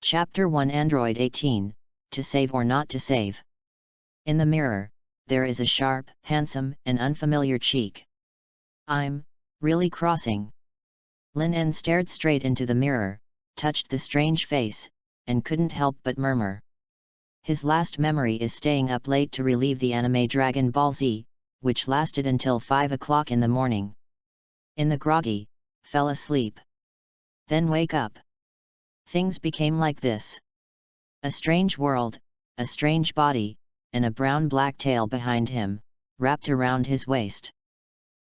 Chapter 1 Android 18, To Save or Not to Save. In the mirror, there is a sharp, handsome, and unfamiliar cheek. I'm really crossing. Lin En stared straight into the mirror, touched the strange face, and couldn't help but murmur. His last memory is staying up late to relieve the anime Dragon Ball Z, which lasted until 5 o'clock in the morning. In the groggy, fell asleep. Then wake up. Things became like this. A strange world, a strange body, and a brown-black tail behind him, wrapped around his waist.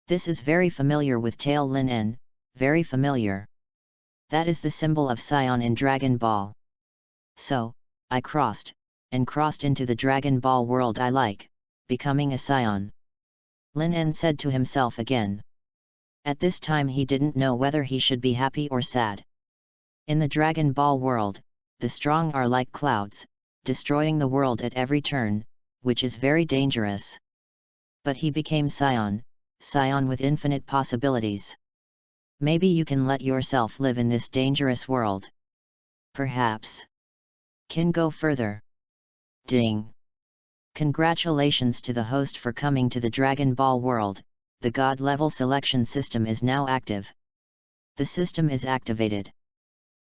This is very familiar with tail Lin En, very familiar. That is the symbol of Scion in Dragon Ball. So, I crossed into the Dragon Ball world I like, becoming a Scion. Lin En said to himself again. At this time he didn't know whether he should be happy or sad. In the Dragon Ball world, the strong are like clouds, destroying the world at every turn, which is very dangerous. But he became Scion with infinite possibilities. Maybe you can let yourself live in this dangerous world. Perhaps. Can go further. Ding! Congratulations to the host for coming to the Dragon Ball world. The God level selection system is now active. The system is activated.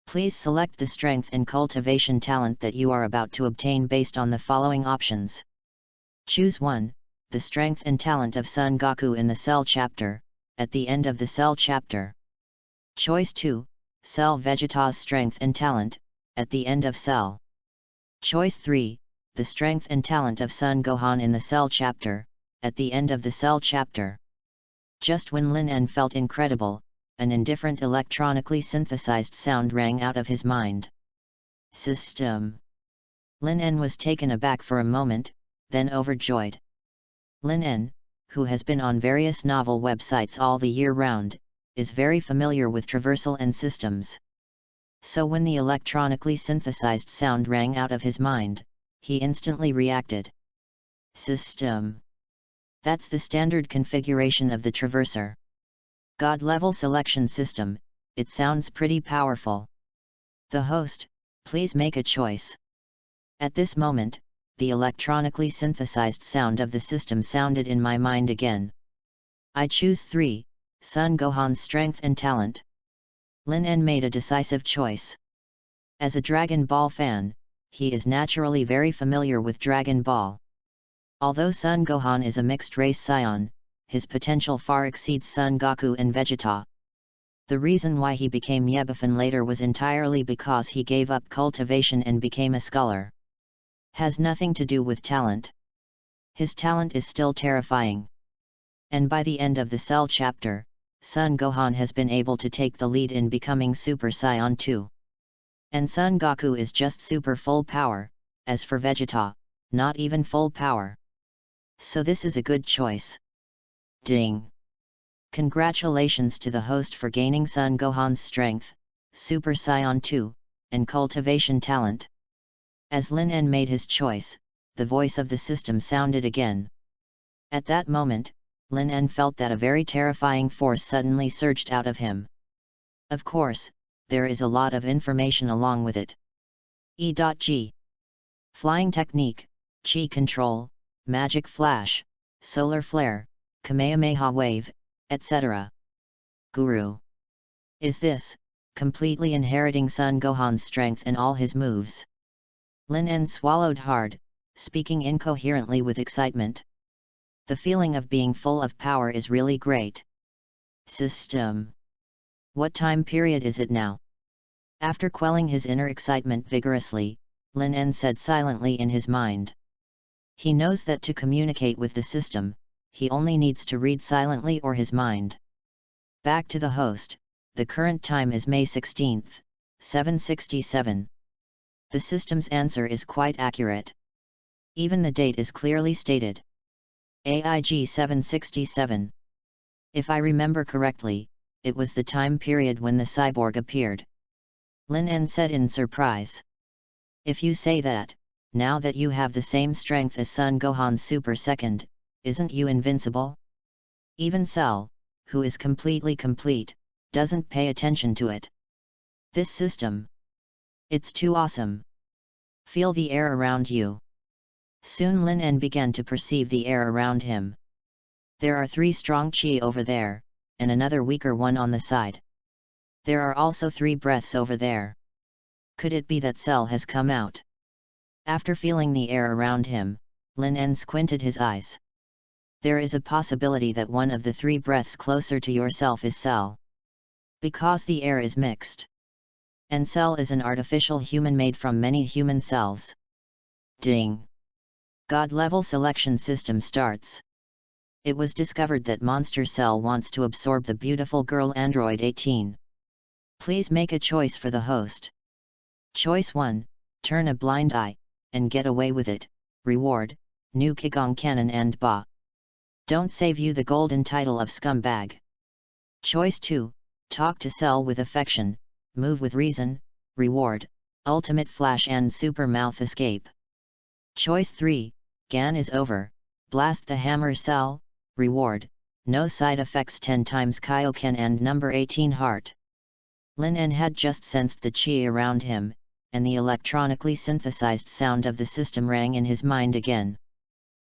Please select the strength and cultivation talent that you are about to obtain based on the following options. Choose 1, the strength and talent of Son Goku in the Cell chapter, at the end of the Cell chapter. Choice 2, Cell Vegeta's strength and talent, at the end of Cell. Choice 3, the strength and talent of Son Gohan in the Cell chapter, at the end of the Cell chapter. Just when Lin En felt incredible, an indifferent electronically synthesized sound rang out of his mind. System. Lin En was taken aback for a moment, then overjoyed. Lin En, who has been on various novel websites all the year round, is very familiar with traversal and systems. So when the electronically synthesized sound rang out of his mind, he instantly reacted. System. That's the standard configuration of the traverser. God level selection system, it sounds pretty powerful. The host, please make a choice. At this moment, the electronically synthesized sound of the system sounded in my mind again. I choose 3, Son Gohan's strength and talent. Lin En made a decisive choice. As a Dragon Ball fan, he is naturally very familiar with Dragon Ball. Although Son Gohan is a mixed-race Scion, his potential far exceeds Son Goku and Vegeta. The reason why he became Yebufan later was entirely because he gave up cultivation and became a scholar. Has nothing to do with talent. His talent is still terrifying. And by the end of the Cell chapter, Son Gohan has been able to take the lead in becoming Super Saiyan 2. And Son Goku is just super full power, as for Vegeta, not even full power. So this is a good choice. Ding! Congratulations to the host for gaining Son Gohan's strength, Super Saiyan 2, and cultivation talent. As Lin En made his choice, the voice of the system sounded again. At that moment, Lin En felt that a very terrifying force suddenly surged out of him. Of course, there is a lot of information along with it. E.G. Flying technique, Chi control, magic flash, solar flare, Kamehameha wave, etc. Guru. Is this, completely inheriting Son Gohan's strength and all his moves? Lin En swallowed hard, speaking incoherently with excitement. The feeling of being full of power is really great. System. What time period is it now? After quelling his inner excitement vigorously, Lin En said silently in his mind. He knows that to communicate with the system, he only needs to read silently or his mind. Back to the host, the current time is May 16th, 7:67. The system's answer is quite accurate. Even the date is clearly stated. AIG 767. If I remember correctly, it was the time period when the cyborg appeared. Lin En said in surprise. If you say that, now that you have the same strength as Son Gohan's Super Second, isn't you invincible? Even Cell, who is completely complete, doesn't pay attention to it. This system. It's too awesome. Feel the air around you. Soon Lin En began to perceive the air around him. There are 3 strong qi over there, and another weaker one on the side. There are also 3 breaths over there. Could it be that Cell has come out? After feeling the air around him, Lin En squinted his eyes. There is a possibility that one of the 3 breaths closer to yourself is Cell. Because the air is mixed. And Cell is an artificial human made from many human cells. Ding! God-level selection system starts. It was discovered that Monster Cell wants to absorb the beautiful girl Android 18. Please make a choice for the host. Choice 1, turn a blind eye, and get away with it. Reward, new Qigong Cannon and Ba. Don't save you the golden title of scumbag. Choice 2, talk to Cell with affection, move with reason. Reward, ultimate flash and super mouth escape. Choice 3, Gan is over, blast the hammer Cell. Reward, no side effects 10 times Kaioken and number 18 heart. Lin En had just sensed the qi around him, and the electronically synthesized sound of the system rang in his mind again.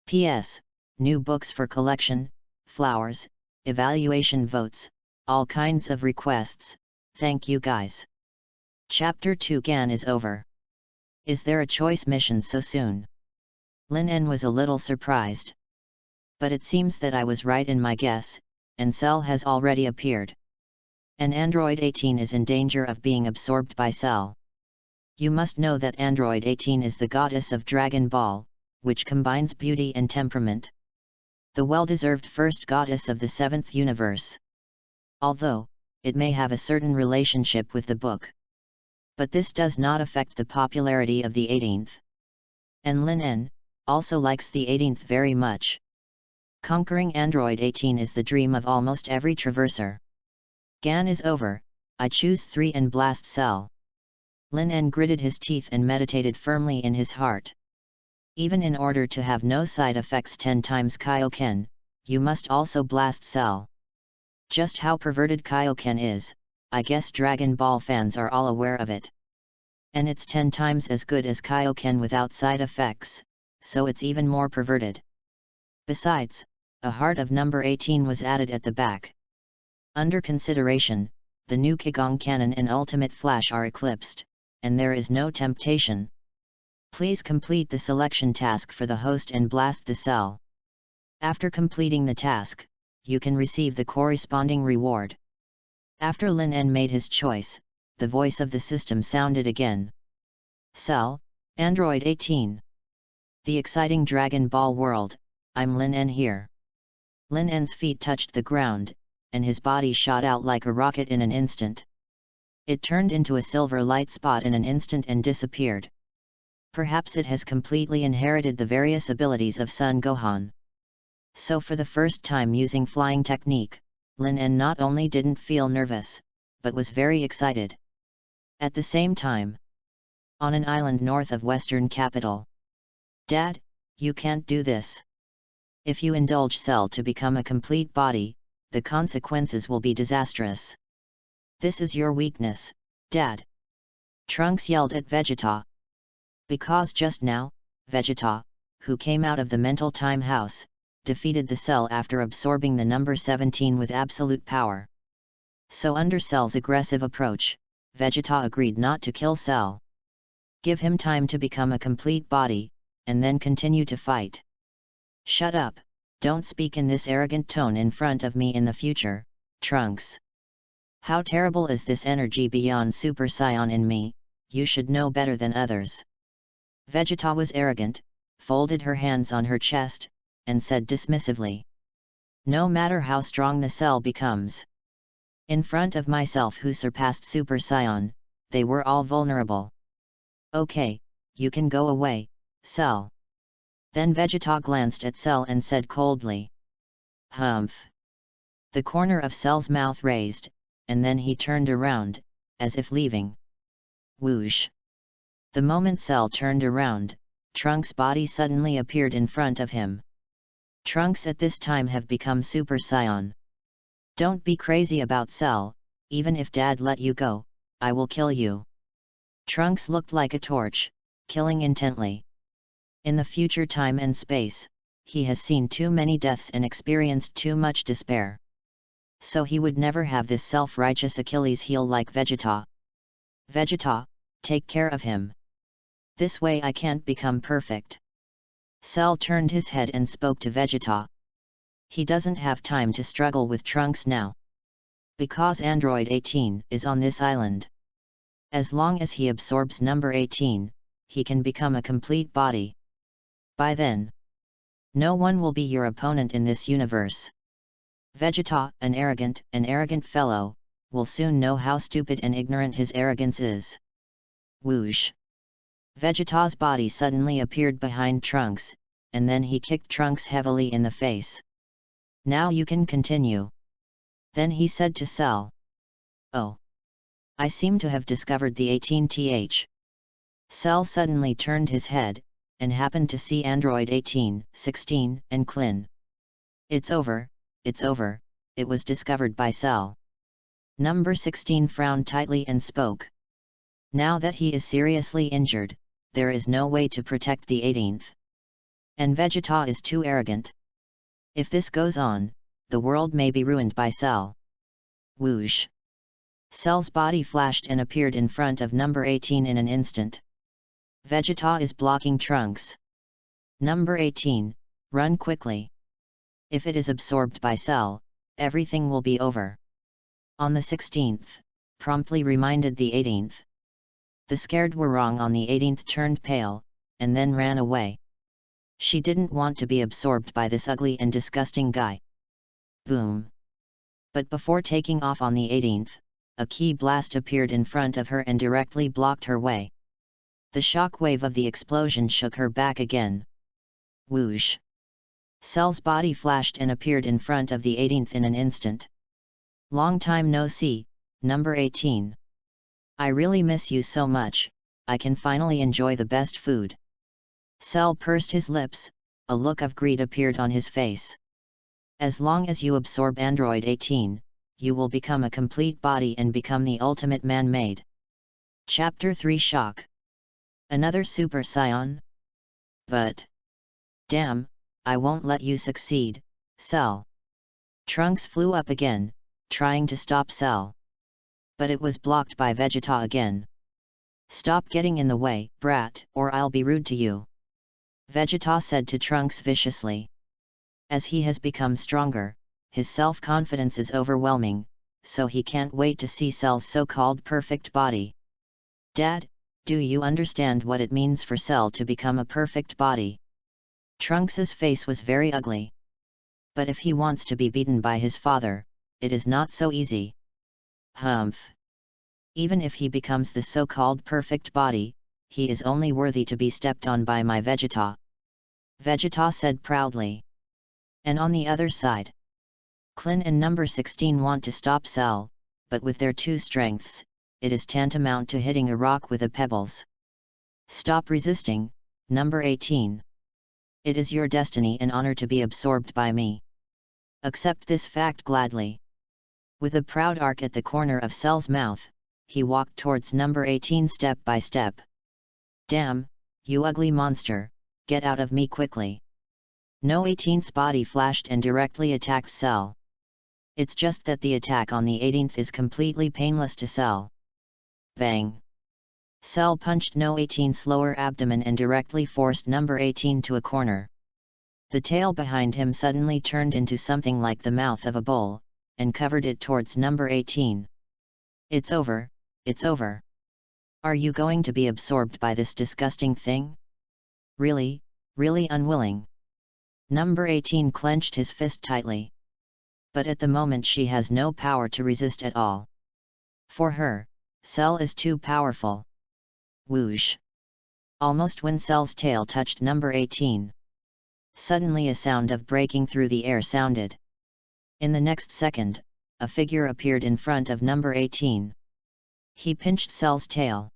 P.S. New books for collection, flowers, evaluation votes, all kinds of requests, thank you guys. Chapter 2 Gan is over. Is there a choice mission so soon? Lin En was a little surprised. But it seems that I was right in my guess, and Cell has already appeared. And Android 18 is in danger of being absorbed by Cell. You must know that Android 18 is the goddess of Dragon Ball, which combines beauty and temperament. The well-deserved first goddess of the 7th universe. Although, it may have a certain relationship with the book. But this does not affect the popularity of the 18th. And Lin En also likes the 18th very much. Conquering Android 18 is the dream of almost every traverser. Gan is over, I choose 3 and blast Cell. Lin En gritted his teeth and meditated firmly in his heart. Even in order to have no side effects 10 times Kaioken, you must also blast Cell. Just how perverted Kaioken is, I guess Dragon Ball fans are all aware of it. And it's 10 times as good as Kaioken without side effects, so it's even more perverted. Besides, a heart of number 18 was added at the back. Under consideration, the new Qigong Cannon and Ultimate Flash are eclipsed, and there is no temptation. Please complete the selection task for the host and blast the Cell. After completing the task, you can receive the corresponding reward. After Lin En made his choice, the voice of the system sounded again. Cell, Android 18. The exciting Dragon Ball world, I'm Lin En here. Lin En's feet touched the ground, and his body shot out like a rocket in an instant. It turned into a silver light spot in an instant and disappeared. Perhaps it has completely inherited the various abilities of Son Gohan. So for the first time using flying technique, Lin En not only didn't feel nervous, but was very excited. At the same time, on an island north of Western capital. Dad, you can't do this. If you indulge Cell to become a complete body, the consequences will be disastrous. This is your weakness, Dad. Trunks yelled at Vegeta. Because just now, Vegeta, who came out of the mental time house, defeated the Cell after absorbing the number 17 with absolute power. So under Cell's aggressive approach, Vegeta agreed not to kill Cell. Give him time to become a complete body, and then continue to fight. Shut up, don't speak in this arrogant tone in front of me in the future, Trunks. How terrible is this energy beyond Super Saiyan in me, you should know better than others. Vegeta was arrogant, folded her hands on her chest, and said dismissively. No matter how strong the Cell becomes. In front of myself who surpassed Super Saiyan, they were all vulnerable. Okay, you can go away, Cell. Then Vegeta glanced at Cell and said coldly. Humph. The corner of Cell's mouth raised, and then he turned around, as if leaving. Whoosh. The moment Cell turned around, Trunks' body suddenly appeared in front of him. Trunks at this time have become Super Saiyan. Don't be crazy about Cell, even if Dad let you go, I will kill you. Trunks looked like a torch, killing intently. In the future time and space, he has seen too many deaths and experienced too much despair. So he would never have this self-righteous Achilles heel like Vegeta. Vegeta, take care of him. This way I can't become perfect. Cell turned his head and spoke to Vegeta. He doesn't have time to struggle with Trunks now. Because Android 18 is on this island. As long as he absorbs number 18, he can become a complete body. By then, no one will be your opponent in this universe. Vegeta, an arrogant fellow, will soon know how stupid and ignorant his arrogance is. Whoosh! Vegeta's body suddenly appeared behind Trunks, and then he kicked Trunks heavily in the face. Now you can continue. Then he said to Cell. Oh! I seem to have discovered the 18th. Cell suddenly turned his head, and happened to see Android 18, 16, and Klin. It's over, it was discovered by Cell. Number 16 frowned tightly and spoke. Now that he is seriously injured, there is no way to protect the 18th. And Vegeta is too arrogant. If this goes on, the world may be ruined by Cell. Whoosh! Cell's body flashed and appeared in front of number 18 in an instant. Vegeta is blocking Trunks. Number 18, run quickly. If it is absorbed by Cell, everything will be over. On the 16th, promptly reminded the 18th. The scared were wrong on the 18th turned pale, and then ran away. She didn't want to be absorbed by this ugly and disgusting guy. Boom! But before taking off on the 18th, a key blast appeared in front of her and directly blocked her way. The shock wave of the explosion shook her back again. Whoosh! Cell's body flashed and appeared in front of the 18th in an instant. Long time no see, number 18. I really miss you so much, I can finally enjoy the best food. Cell pursed his lips, a look of greed appeared on his face. As long as you absorb Android 18, you will become a complete body and become the ultimate man-made. Chapter 3 Shock. Another Super Saiyan? But... damn, I won't let you succeed, Cell. Trunks flew up again, trying to stop Cell. But it was blocked by Vegeta again. Stop getting in the way, brat, or I'll be rude to you. Vegeta said to Trunks viciously. As he has become stronger, his self-confidence is overwhelming, so he can't wait to see Cell's so-called perfect body. Dad, do you understand what it means for Cell to become a perfect body? Trunks's face was very ugly. But if he wants to be beaten by his father, it is not so easy. Humph. Even if he becomes the so-called perfect body, he is only worthy to be stepped on by my Vegeta. Vegeta said proudly. And on the other side, Klin and number 16 want to stop Cell, but with their two strengths, it is tantamount to hitting a rock with a pebbles. Stop resisting, number 18. It is your destiny and honor to be absorbed by me. Accept this fact gladly. With a proud arc at the corner of Cell's mouth, he walked towards number 18 step by step. Damn, you ugly monster, get out of me quickly. No 18's body flashed and directly attacked Cell. It's just that the attack on the 18th is completely painless to Cell. Bang! Cell punched No 18's lower abdomen and directly forced number 18 to a corner. The tail behind him suddenly turned into something like the mouth of a bowl, and covered it towards number 18. It's over, it's over. Are you going to be absorbed by this disgusting thing? Really, really unwilling. Number 18 clenched his fist tightly. But at the moment she has no power to resist at all. For her, Cell is too powerful. Whoosh! Almost when Cell's tail touched number 18. Suddenly a sound of breaking through the air sounded. In the next second, a figure appeared in front of number 18. He pinched Cell's tail.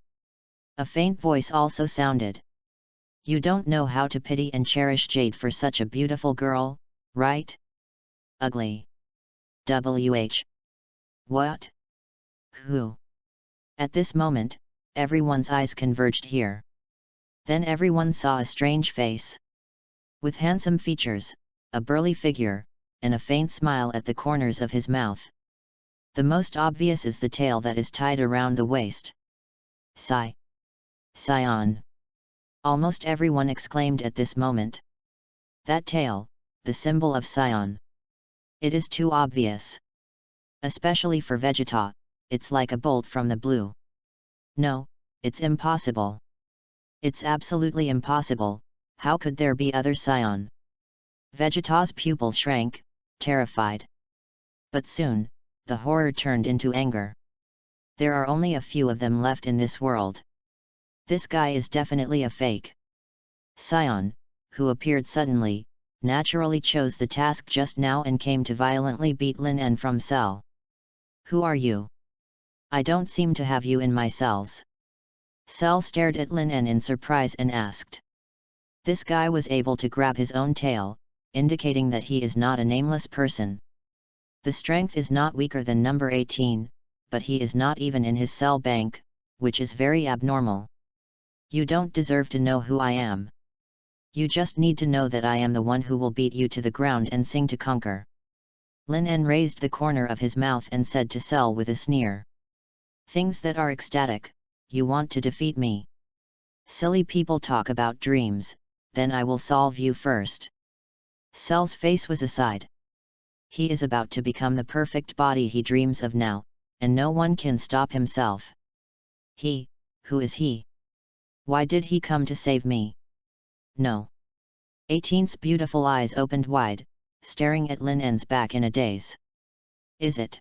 A faint voice also sounded. You don't know how to pity and cherish Jade for such a beautiful girl, right? Ugly. WH. What? Who? At this moment, everyone's eyes converged here. Then everyone saw a strange face. With handsome features, a burly figure, and a faint smile at the corners of his mouth. The most obvious is the tail that is tied around the waist. Scion! Almost everyone exclaimed at this moment. That tail, the symbol of Scion. It is too obvious. Especially for Vegeta, it's like a bolt from the blue. No, it's impossible. It's absolutely impossible. How could there be other Scion? Vegeta's pupil shrank, terrified. But soon, the horror turned into anger. There are only a few of them left in this world. This guy is definitely a fake. Scion, who appeared suddenly, naturally chose the task just now and came to violently beat Lin En from cell. Who are you? I don't seem to have you in my cells. Cell stared at Lin En in surprise and asked. This guy was able to grab his own tail, indicating that he is not a nameless person. The strength is not weaker than number 18, but he is not even in his cell bank, which is very abnormal. You don't deserve to know who I am. You just need to know that I am the one who will beat you to the ground and sing to conquer. Lin En raised the corner of his mouth and said to Cell with a sneer. Things that are ecstatic, you want to defeat me. Silly people talk about dreams, then I will solve you first. Cell's face was aside. He is about to become the perfect body he dreams of now, and no one can stop himself. Who is he? Why did he come to save me? No. 18's beautiful eyes opened wide, staring at Lin En's back in a daze. Is it?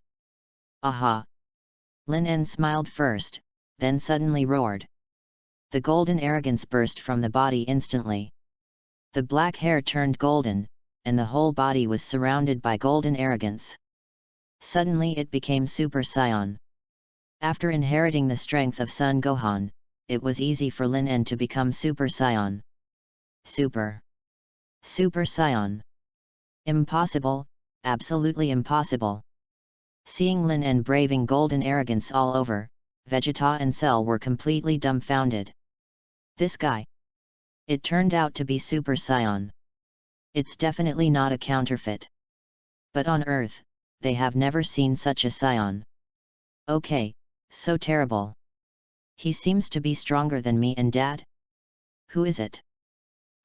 Aha! Lin En smiled first, then suddenly roared. The golden arrogance burst from the body instantly. The black hair turned golden, and the whole body was surrounded by golden arrogance. Suddenly it became Super Saiyan. After inheriting the strength of Son Gohan, it was easy for Lin En to become Super Saiyan. Super Saiyan. Impossible, absolutely impossible. Seeing Lin En braving golden arrogance all over, Vegeta and Cell were completely dumbfounded. This guy. It turned out to be Super Saiyan. It's definitely not a counterfeit. But on Earth, they have never seen such a Saiyan. Okay, so terrible. He seems to be stronger than me and Dad? Who is it?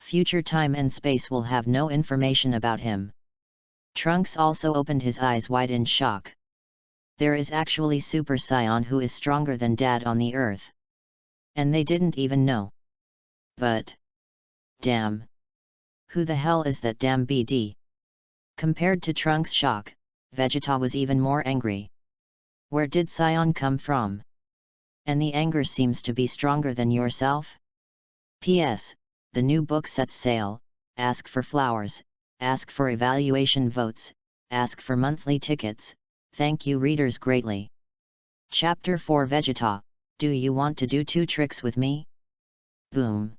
Future time and space will have no information about him. Trunks also opened his eyes wide in shock. There is actually Super Saiyan who is stronger than Dad on the Earth. And they didn't even know. But... damn. Who the hell is that damn BD? Compared to Trunks' shock, Vegeta was even more angry. Where did Saiyan come from? And the anger seems to be stronger than yourself? P.S. The new book sets sale. Ask for flowers, ask for evaluation votes, ask for monthly tickets. Thank you readers greatly. Chapter 4 Vegeta, do you want to do 2 tricks with me? Boom.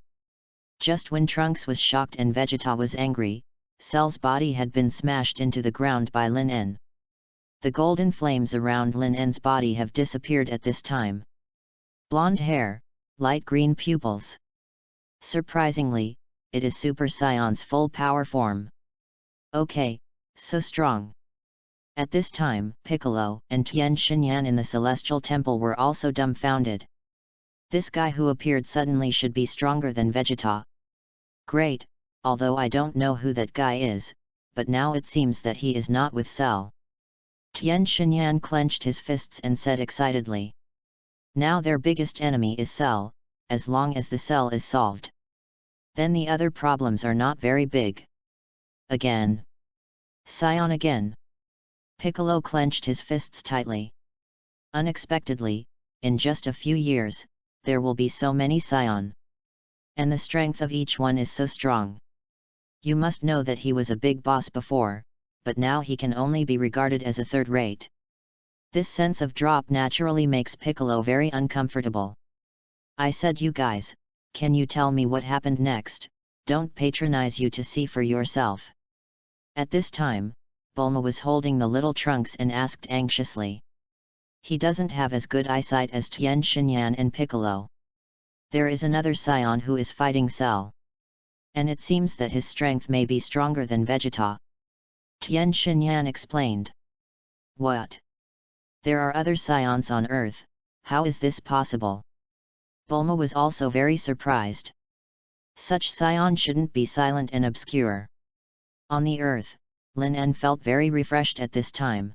Just when Trunks was shocked and Vegeta was angry, Cell's body had been smashed into the ground by Lin En. The golden flames around Lin En's body have disappeared at this time. Blonde hair, light green pupils. Surprisingly, it is Super Saiyan's full power form. Okay, so strong. At this time, Piccolo and Tien Shinyan in the Celestial Temple were also dumbfounded. This guy who appeared suddenly should be stronger than Vegeta. Great, although I don't know who that guy is, but now it seems that he is not with Cell. Tien Shinyan clenched his fists and said excitedly. Now their biggest enemy is Cell, as long as the Cell is solved. Then the other problems are not very big. Again. Saiyan again. Piccolo clenched his fists tightly. Unexpectedly, in just a few years, there will be so many Saiyan. And the strength of each one is so strong. You must know that he was a big boss before, but now he can only be regarded as a third rate. This sense of drop naturally makes Piccolo very uncomfortable. I said you guys, can you tell me what happened next? Don't patronize you to see for yourself. At this time, Bulma was holding the little Trunks and asked anxiously. He doesn't have as good eyesight as Tien Shinyan and Piccolo. There is another scion who is fighting Cell. And it seems that his strength may be stronger than Vegeta. Tien Shinyan explained. What? There are other scions on Earth, how is this possible? Bulma was also very surprised. Such scion shouldn't be silent and obscure. On the Earth, Lin En felt very refreshed at this time.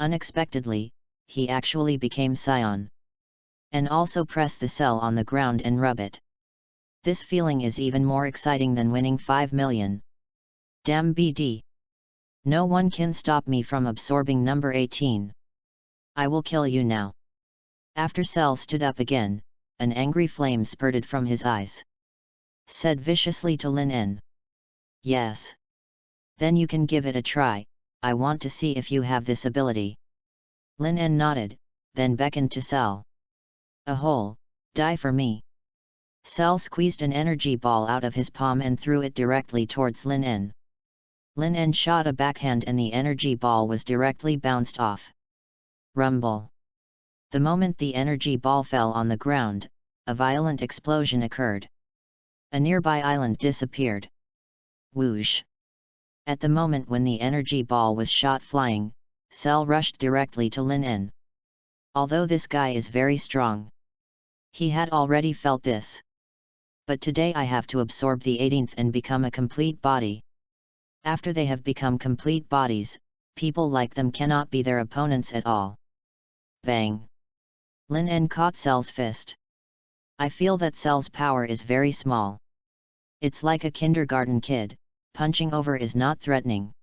Unexpectedly, he actually became scion. And also press the cell on the ground and rub it. This feeling is even more exciting than winning 5 million. Damn BD! No one can stop me from absorbing number 18. I will kill you now. After Cell stood up again, an angry flame spurted from his eyes. Said viciously to Lin En. Yes. Then you can give it a try, I want to see if you have this ability. Lin En nodded, then beckoned to Cell. A hole, die for me. Cell squeezed an energy ball out of his palm and threw it directly towards Lin En. Lin En shot a backhand and the energy ball was directly bounced off. Rumble. The moment the energy ball fell on the ground, a violent explosion occurred. A nearby island disappeared. Whoosh! At the moment when the energy ball was shot flying, Cell rushed directly to Lin En. Although this guy is very strong. He had already felt this. But today I have to absorb the 18th and become a complete body. After they have become complete bodies, people like them cannot be their opponents at all. Bang! Lin En caught Cell's fist. I feel that Cell's power is very small. It's like a kindergarten kid, punching over is not threatening.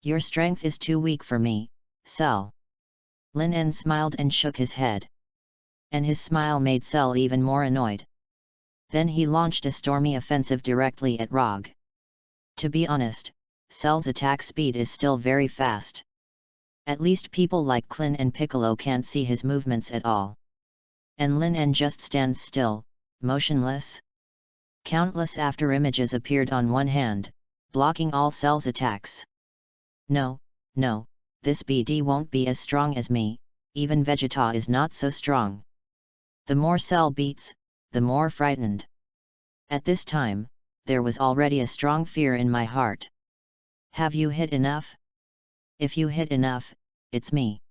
Your strength is too weak for me, Cell. Lin En smiled and shook his head. And his smile made Cell even more annoyed. Then he launched a stormy offensive directly at Rog. To be honest, Cell's attack speed is still very fast. At least people like Klin and Piccolo can't see his movements at all. And Lin En just stands still, motionless. Countless afterimages appeared on one hand, blocking all Cell's attacks. No, this BD won't be as strong as me, even Vegeta is not so strong. The more Cell beats, the more frightened. At this time, there was already a strong fear in my heart. Have you hit enough? If you hit enough, it's me.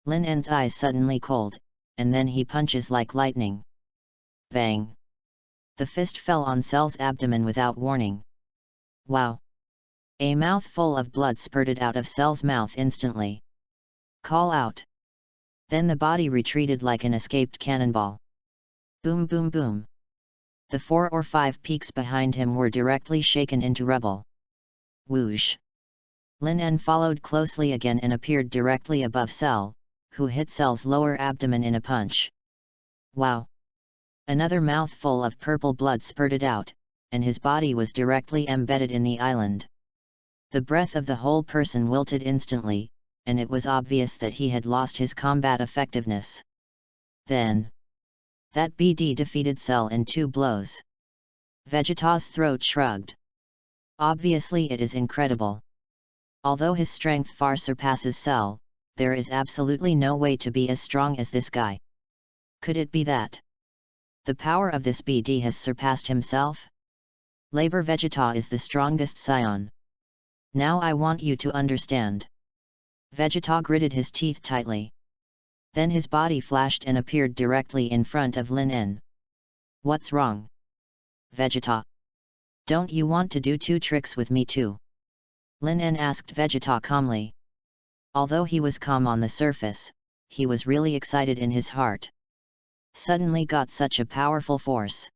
Lin En's eyes suddenly cold, and then he punches like lightning. Bang! The fist fell on Cell's abdomen without warning. Wow! A mouthful of blood spurted out of Cell's mouth instantly. Call out! Then the body retreated like an escaped cannonball. Boom boom boom! The 4 or 5 peaks behind him were directly shaken into rubble. Whoosh! Lin En followed closely again and appeared directly above Cell, who hit Cell's lower abdomen in a punch. Wow! Another mouthful of purple blood spurted out, and his body was directly embedded in the island. The breath of the whole person wilted instantly, and it was obvious that he had lost his combat effectiveness. Then, that BD defeated Cell in 2 blows. Vegeta's throat shrugged. Obviously it is incredible. Although his strength far surpasses Cell, there is absolutely no way to be as strong as this guy. Could it be that the power of this BD has surpassed himself? Labor Vegeta is the strongest scion. Now I want you to understand. Vegeta gritted his teeth tightly. Then his body flashed and appeared directly in front of Lin En. What's wrong? Vegeta. Don't you want to do 2 tricks with me too? Lin En asked Vegeta calmly. Although he was calm on the surface, he was really excited in his heart. Suddenly got such a powerful force.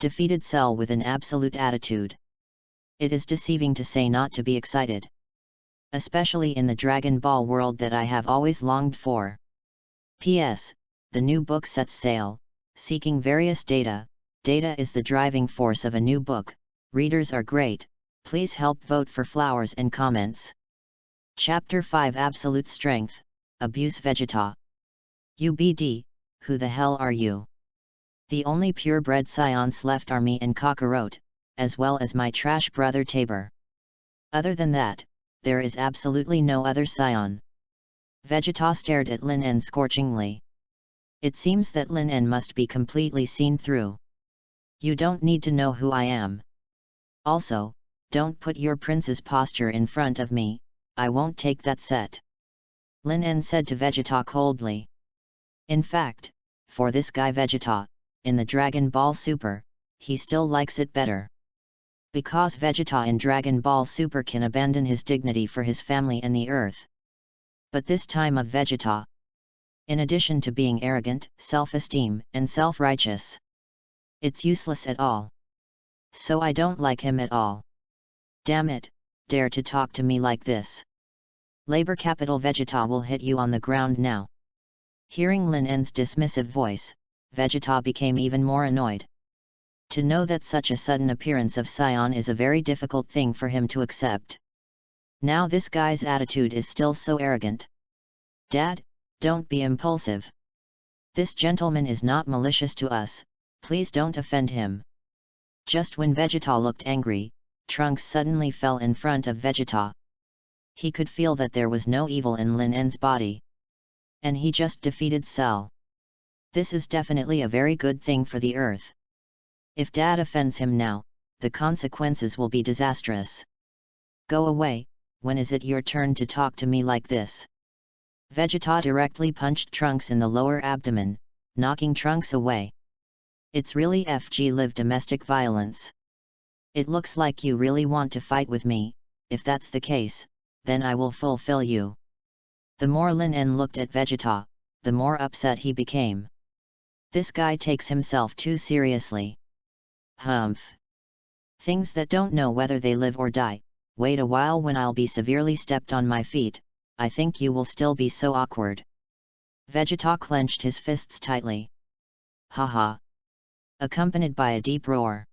Defeated Cell with an absolute attitude. It is deceiving to say not to be excited. Especially in the Dragon Ball world that I have always longed for. P.S. The new book sets sail, seeking various data. Data is the driving force of a new book. Readers are great. Please help vote for flowers and comments. Chapter 5 Absolute Strength, Abuse Vegeta. UBD, who the hell are you? The only purebred scions left are me and Kakarot, as well as my trash brother Tabor. Other than that, there is absolutely no other scion. Vegeta stared at Lin En scorchingly. It seems that Lin En must be completely seen through. You don't need to know who I am. Also, don't put your prince's posture in front of me, I won't take that set. Lin En said to Vegeta coldly. In fact, for this guy Vegeta, in the Dragon Ball Super, he still likes it better. Because Vegeta in Dragon Ball Super can abandon his dignity for his family and the Earth. But this time of Vegeta, in addition to being arrogant, self-esteem, and self-righteous, it's useless at all. So I don't like him at all. Damn it, dare to talk to me like this. Labor capital Vegeta will hit you on the ground now. Hearing Lin En's dismissive voice, Vegeta became even more annoyed. To know that such a sudden appearance of Scion is a very difficult thing for him to accept. Now this guy's attitude is still so arrogant. Dad, don't be impulsive. This gentleman is not malicious to us, please don't offend him. Just when Vegeta looked angry, Trunks suddenly fell in front of Vegeta. He could feel that there was no evil in Lin En's body. And he just defeated Cell. This is definitely a very good thing for the Earth. If Dad offends him now, the consequences will be disastrous. Go away, when is it your turn to talk to me like this? Vegeta directly punched Trunks in the lower abdomen, knocking Trunks away. It's really FG live domestic violence. It looks like you really want to fight with me, if that's the case, then I will fulfill you. The more Lin En looked at Vegeta, the more upset he became. This guy takes himself too seriously. Humph. Things that don't know whether they live or die, wait a while when I'll be severely stepped on my feet, I think you will still be so awkward. Vegeta clenched his fists tightly. Haha. Accompanied by a deep roar.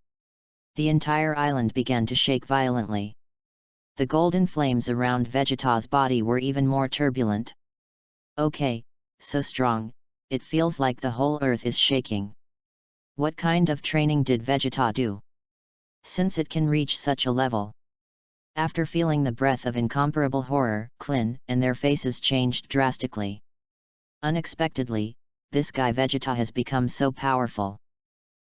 The entire island began to shake violently. The golden flames around Vegeta's body were even more turbulent. Okay, so strong, it feels like the whole earth is shaking. What kind of training did Vegeta do? Since it can reach such a level. After feeling the breath of incomparable horror, Klin and their faces changed drastically. Unexpectedly, this guy Vegeta has become so powerful.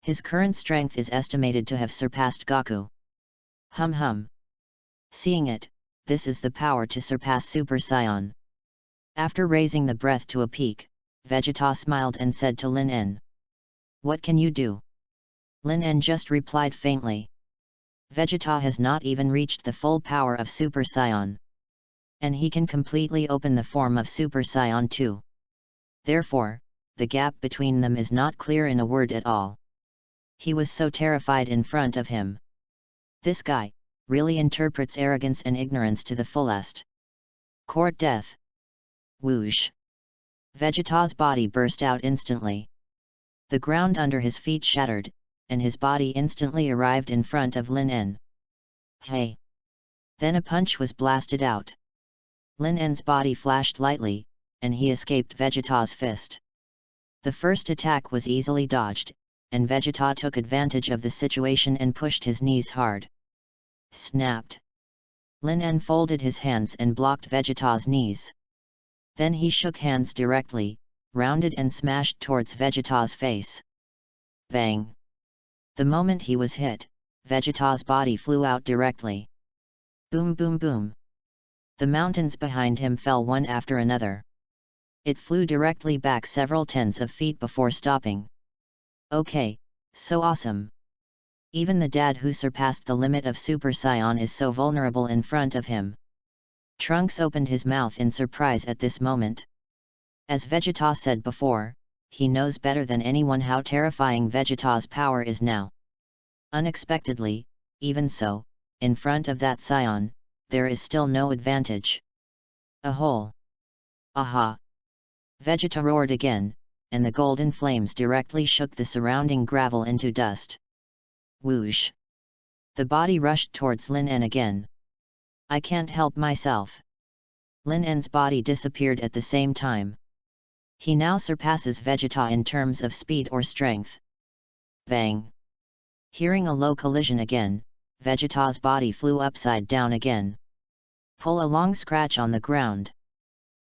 His current strength is estimated to have surpassed Goku. Hum hum. Seeing it, this is the power to surpass Super Saiyan. After raising the breath to a peak, Vegeta smiled and said to Lin En. What can you do? Lin En just replied faintly. Vegeta has not even reached the full power of Super Saiyan. And he can completely open the form of Super Saiyan too. Therefore, the gap between them is not clear in a word at all. He was so terrified in front of him. This guy really interprets arrogance and ignorance to the fullest. Court death. Whoosh. Vegeta's body burst out instantly. The ground under his feet shattered, and his body instantly arrived in front of Lin En. Hey! Then a punch was blasted out. Lin En's body flashed lightly, and he escaped Vegeta's fist. The first attack was easily dodged, and Vegeta took advantage of the situation and pushed his knees hard. Snapped. Lin En folded his hands and blocked Vegeta's knees. Then he shook hands directly, rounded and smashed towards Vegeta's face. Bang! The moment he was hit, Vegeta's body flew out directly. Boom boom boom. The mountains behind him fell one after another. It flew directly back several tens of feet before stopping. Okay, so awesome. Even the dad who surpassed the limit of Super Saiyan is so vulnerable in front of him. Trunks opened his mouth in surprise at this moment. As Vegeta said before, he knows better than anyone how terrifying Vegeta's power is now. Unexpectedly, even so, in front of that Saiyan, there is still no advantage. A hole. Aha! Vegeta roared again, and the golden flames directly shook the surrounding gravel into dust. Whoosh! The body rushed towards Lin En again. I can't help myself. Lin En's body disappeared at the same time. He now surpasses Vegeta in terms of speed or strength. Bang! Hearing a low collision again, Vegeta's body flew upside down again. Pull a long scratch on the ground.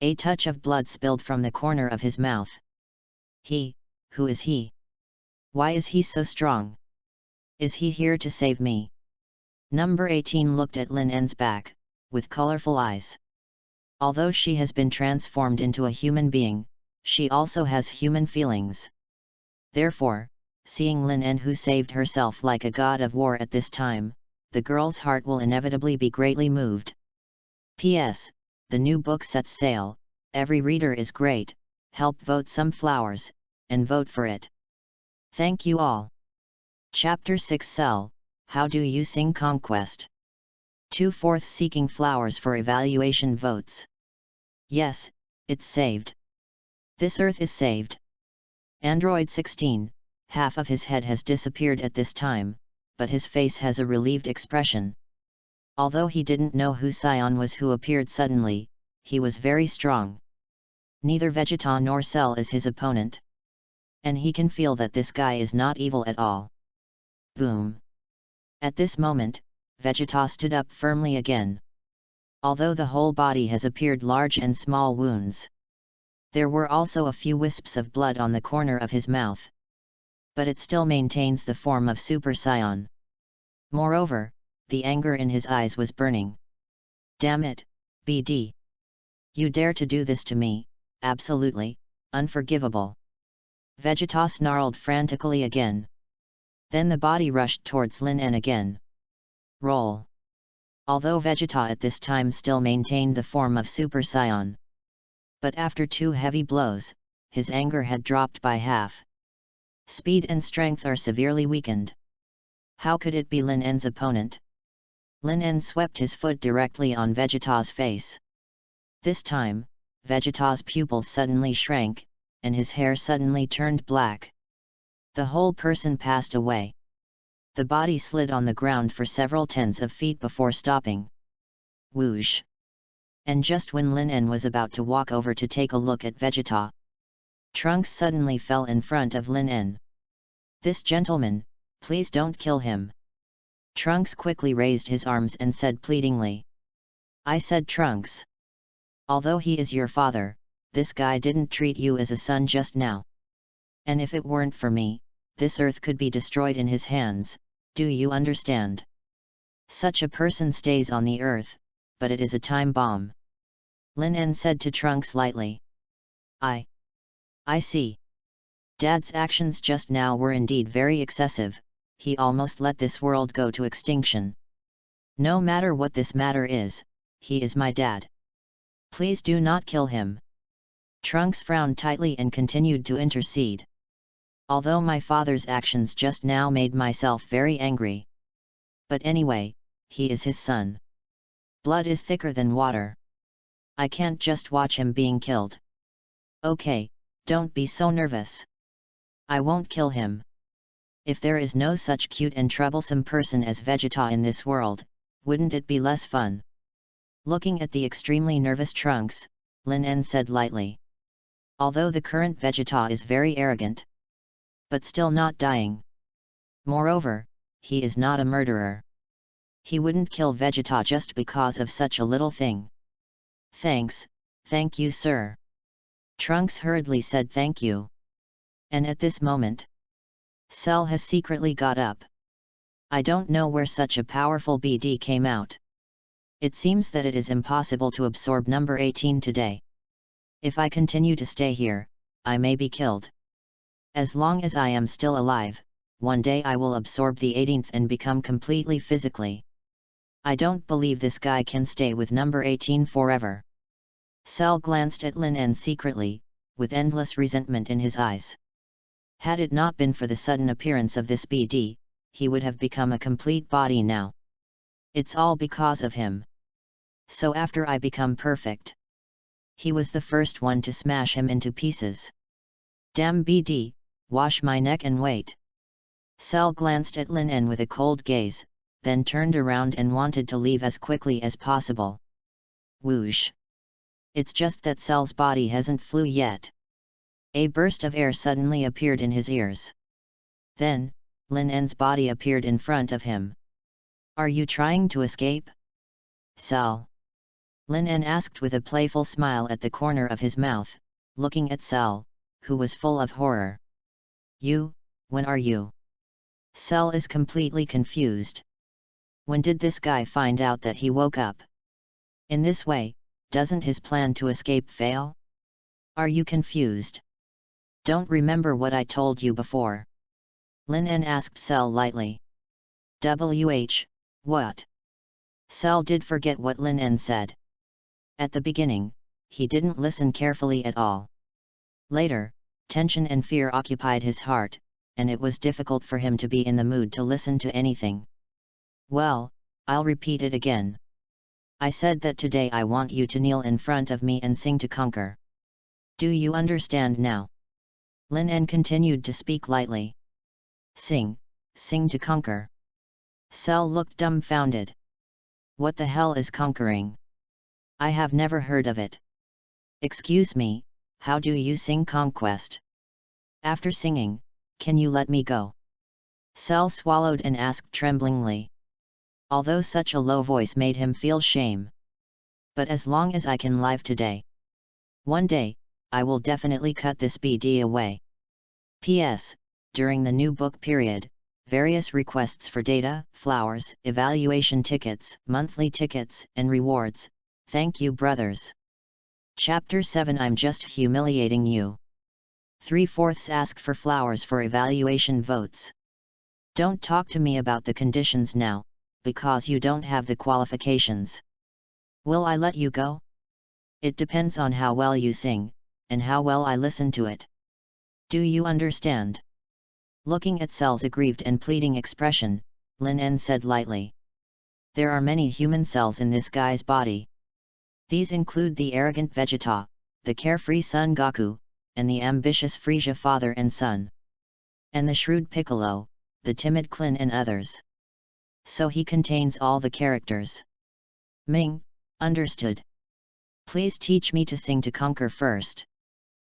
A touch of blood spilled from the corner of his mouth. Who is he? Why is he so strong? Is he here to save me? Number 18 looked at Lin En's back, with colorful eyes. Although she has been transformed into a human being, she also has human feelings. Therefore, seeing Lin En who saved herself like a god of war at this time, the girl's heart will inevitably be greatly moved. P.S. The new book sets sail, every reader is great, help vote some flowers, and vote for it. Thank you all. Chapter 6 Cell, How Do You Sing Conquest? 2/4 Seeking flowers for evaluation votes. Yes, it's saved. This earth is saved. Android 16, half of his head has disappeared at this time, but his face has a relieved expression. Although he didn't know who Scion was who appeared suddenly, he was very strong. Neither Vegeta nor Cell is his opponent. And he can feel that this guy is not evil at all. Boom! At this moment, Vegeta stood up firmly again. Although the whole body has appeared large and small wounds. There were also a few wisps of blood on the corner of his mouth. But it still maintains the form of Super Saiyan. Moreover, the anger in his eyes was burning. Damn it, BD! You dare to do this to me, absolutely, unforgivable. Vegeta snarled frantically again. Then the body rushed towards Lin En again. Roll! Although Vegeta at this time still maintained the form of Super Saiyan. But after 2 heavy blows, his anger had dropped by half. Speed and strength are severely weakened. How could it be Lin En's opponent? Lin En swept his foot directly on Vegeta's face. This time, Vegeta's pupils suddenly shrank, and his hair suddenly turned black. The whole person passed away. The body slid on the ground for several tens of feet before stopping. Whoosh! And just when Lin En was about to walk over to take a look at Vegeta, Trunks suddenly fell in front of Lin En. This gentleman, please don't kill him. Trunks quickly raised his arms and said pleadingly. I said Trunks. Although he is your father, this guy didn't treat you as a son just now. And if it weren't for me, this earth could be destroyed in his hands, do you understand? Such a person stays on the earth, but it is a time bomb. Lin En said to Trunks lightly. I see. Dad's actions just now were indeed very excessive, he almost let this world go to extinction. No matter what this matter is, he is my dad. Please do not kill him. Trunks frowned tightly and continued to intercede. Although my father's actions just now made myself very angry. But anyway, he is his son. Blood is thicker than water. I can't just watch him being killed. Okay, don't be so nervous. I won't kill him. If there is no such cute and troublesome person as Vegeta in this world, wouldn't it be less fun? Looking at the extremely nervous Trunks, Lin En said lightly. Although the current Vegeta is very arrogant. But still not dying. Moreover, he is not a murderer. He wouldn't kill Vegeta just because of such a little thing. Thank you sir. Trunks hurriedly said thank you. And at this moment, Cell has secretly got up. I don't know where such a powerful BD came out. It seems that it is impossible to absorb number 18 today. If I continue to stay here, I may be killed. As long as I am still alive, one day I will absorb the 18th and become completely physically. I don't believe this guy can stay with number 18 forever. Cell glanced at Lin En secretly, with endless resentment in his eyes. Had it not been for the sudden appearance of this BD, he would have become a complete body now. It's all because of him. So after I become perfect, he was the first one to smash him into pieces. Damn BD, wash my neck and wait. Cell glanced at Lin En with a cold gaze, then turned around and wanted to leave as quickly as possible. Whoosh! It's just that Cell's body hasn't flew yet. A burst of air suddenly appeared in his ears. Then, Lin En's body appeared in front of him. Are you trying to escape? Cell. Lin En asked with a playful smile at the corner of his mouth, looking at Cell, who was full of horror. You, when are you? Cell is completely confused. When did this guy find out that he woke up? In this way, doesn't his plan to escape fail? Are you confused? Don't remember what I told you before? Lin En asked Cell lightly. What? Cell did forget what Lin En said. At the beginning, he didn't listen carefully at all. Later, tension and fear occupied his heart, and it was difficult for him to be in the mood to listen to anything. Well, I'll repeat it again. I said that today I want you to kneel in front of me and sing to conquer. Do you understand now? Lin En continued to speak lightly. Sing to conquer. Cell looked dumbfounded. What the hell is conquering? I have never heard of it. Excuse me, how do you sing conquest? After singing, can you let me go? Cell swallowed and asked tremblingly. Although such a low voice made him feel shame. But as long as I can live today. One day, I will definitely cut this BD away. P.S. During the new book period, various requests for data, flowers, evaluation tickets, monthly tickets, and rewards. Thank you, brothers. Chapter 7 I'm just humiliating you. 3/4 ask for flowers for evaluation votes. Don't talk to me about the conditions now, because you don't have the qualifications. Will I let you go? It depends on how well you sing, and how well I listen to it. Do you understand? Looking at Cell's aggrieved and pleading expression, Lin En said lightly. There are many human cells in this guy's body. These include the arrogant Vegeta, the carefree Son Goku, and the ambitious Frieza father and son. And the shrewd Piccolo, the timid Klin and others. So he contains all the characters. Ming, understood. Please teach me to sing to conquer first.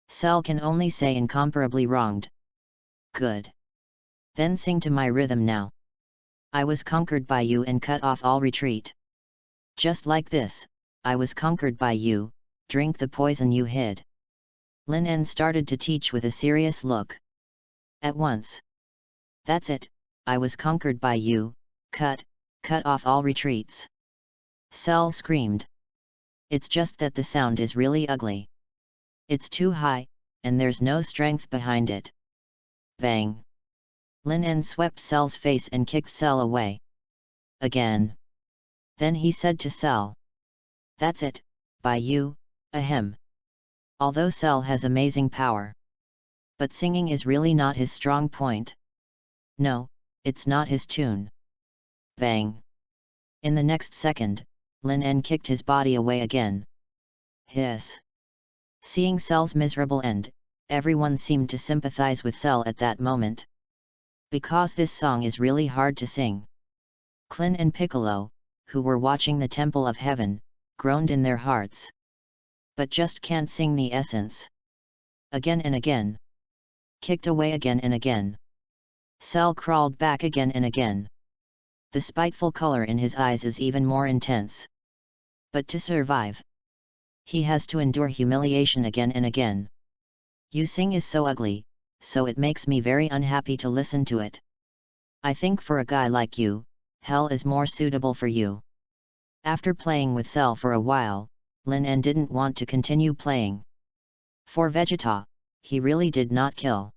Cell can only say incomparably wronged. Good. Then sing to my rhythm now. I was conquered by you and cut off all retreat. Just like this, I was conquered by you, drink the poison you hid. Lin En started to teach with a serious look. At once. That's it, I was conquered by you, cut off all retreats. Cell screamed. It's just that the sound is really ugly. It's too high, and there's no strength behind it. Bang. Lin En swept Cell's face and kicked Cell away. Again. Then he said to Cell. That's it, by you, ahem. Although Cell has amazing power. But singing is really not his strong point. No, it's not his tune. Bang. In the next second, Lin En kicked his body away again. Hiss. Seeing Cell's miserable end, everyone seemed to sympathize with Cell at that moment. Because this song is really hard to sing. Klin and Piccolo, who were watching the Temple of Heaven, groaned in their hearts. But just can't sing the essence. Again and again. Kicked away again and again. Cell crawled back again and again. The spiteful color in his eyes is even more intense. But to survive, he has to endure humiliation again and again. You sing is so ugly, so it makes me very unhappy to listen to it. I think for a guy like you, hell is more suitable for you. After playing with Cell for a while, Lin En didn't want to continue playing. For Vegeta, he really did not kill.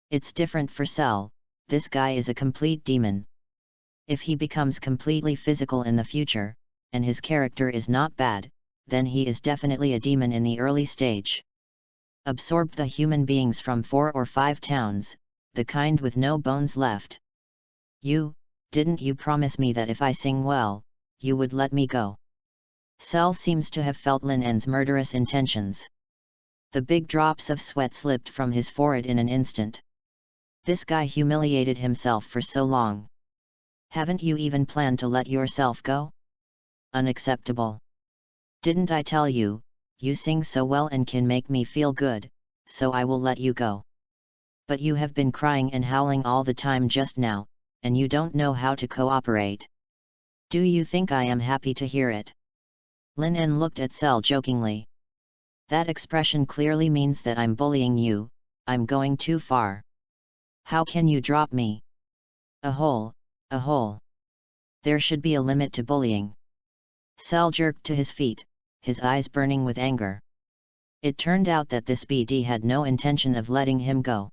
It's different for Cell, this guy is a complete demon. If he becomes completely physical in the future, and his character is not bad, then he is definitely a demon in the early stage. Absorbed the human beings from 4 or 5 towns, the kind with no bones left. Didn't you promise me that if I sing well, you would let me go? Cell seems to have felt Lin En's murderous intentions. The big drops of sweat slipped from his forehead in an instant. This guy humiliated himself for so long. Haven't you even planned to let yourself go? Unacceptable. Didn't I tell you, you sing so well and can make me feel good, so I will let you go. But you have been crying and howling all the time just now, and you don't know how to cooperate. Do you think I am happy to hear it? Lin En looked at Cell jokingly. That expression clearly means that I'm bullying you, I'm going too far. How can you drop me? A hole, a hole. There should be a limit to bullying. Cell jerked to his feet, his eyes burning with anger. It turned out that this BD had no intention of letting him go.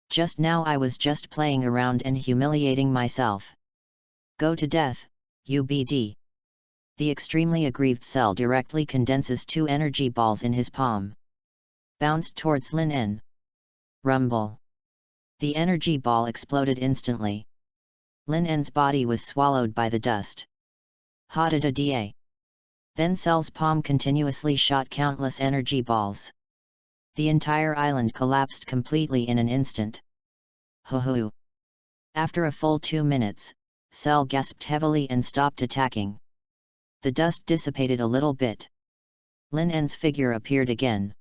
Just now I was just playing around and humiliating myself. Go to death, you BD. The extremely aggrieved Cell directly condenses 2 energy balls in his palm. Bounced towards Lin En. Rumble. The energy ball exploded instantly. Lin En's body was swallowed by the dust. Ha-da-da-da. Then Cell's palm continuously shot countless energy balls. The entire island collapsed completely in an instant. Ho-ho. After a full 2 minutes, Cell gasped heavily and stopped attacking. The dust dissipated a little bit. Lin En's figure appeared again.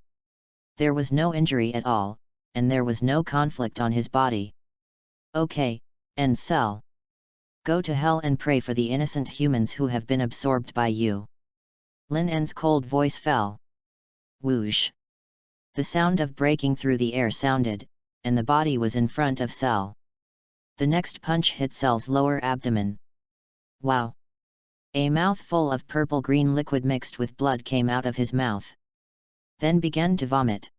There was no injury at all, and there was no conflict on his body. Okay, and Cell. Go to hell and pray for the innocent humans who have been absorbed by you. Lin En's cold voice fell. Whoosh. The sound of breaking through the air sounded, and the body was in front of Cell. The next punch hit Cell's lower abdomen. Wow! A mouthful of purple-green liquid mixed with blood came out of his mouth. Then began to vomit.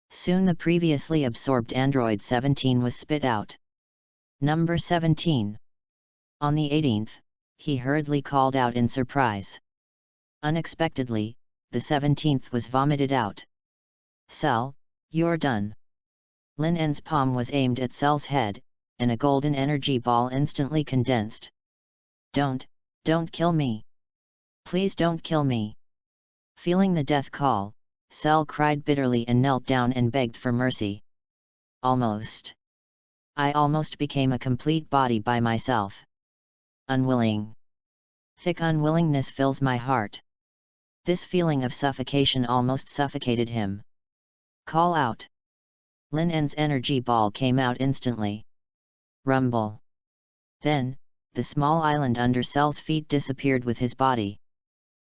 Soon the previously absorbed Android 17 was spit out. Number 17. On the 18th, he hurriedly called out in surprise. Unexpectedly, the 17th was vomited out. Cell, you're done. Lin En's palm was aimed at Cell's head, and a golden energy ball instantly condensed. Don't kill me. Please don't kill me. Feeling the death call, Cell cried bitterly and knelt down and begged for mercy. Almost. I almost became a complete body by myself. Unwilling. Thick unwillingness fills my heart. This feeling of suffocation almost suffocated him. Call out. Lin En's energy ball came out instantly. Rumble. Then, the small island under Cell's feet disappeared with his body.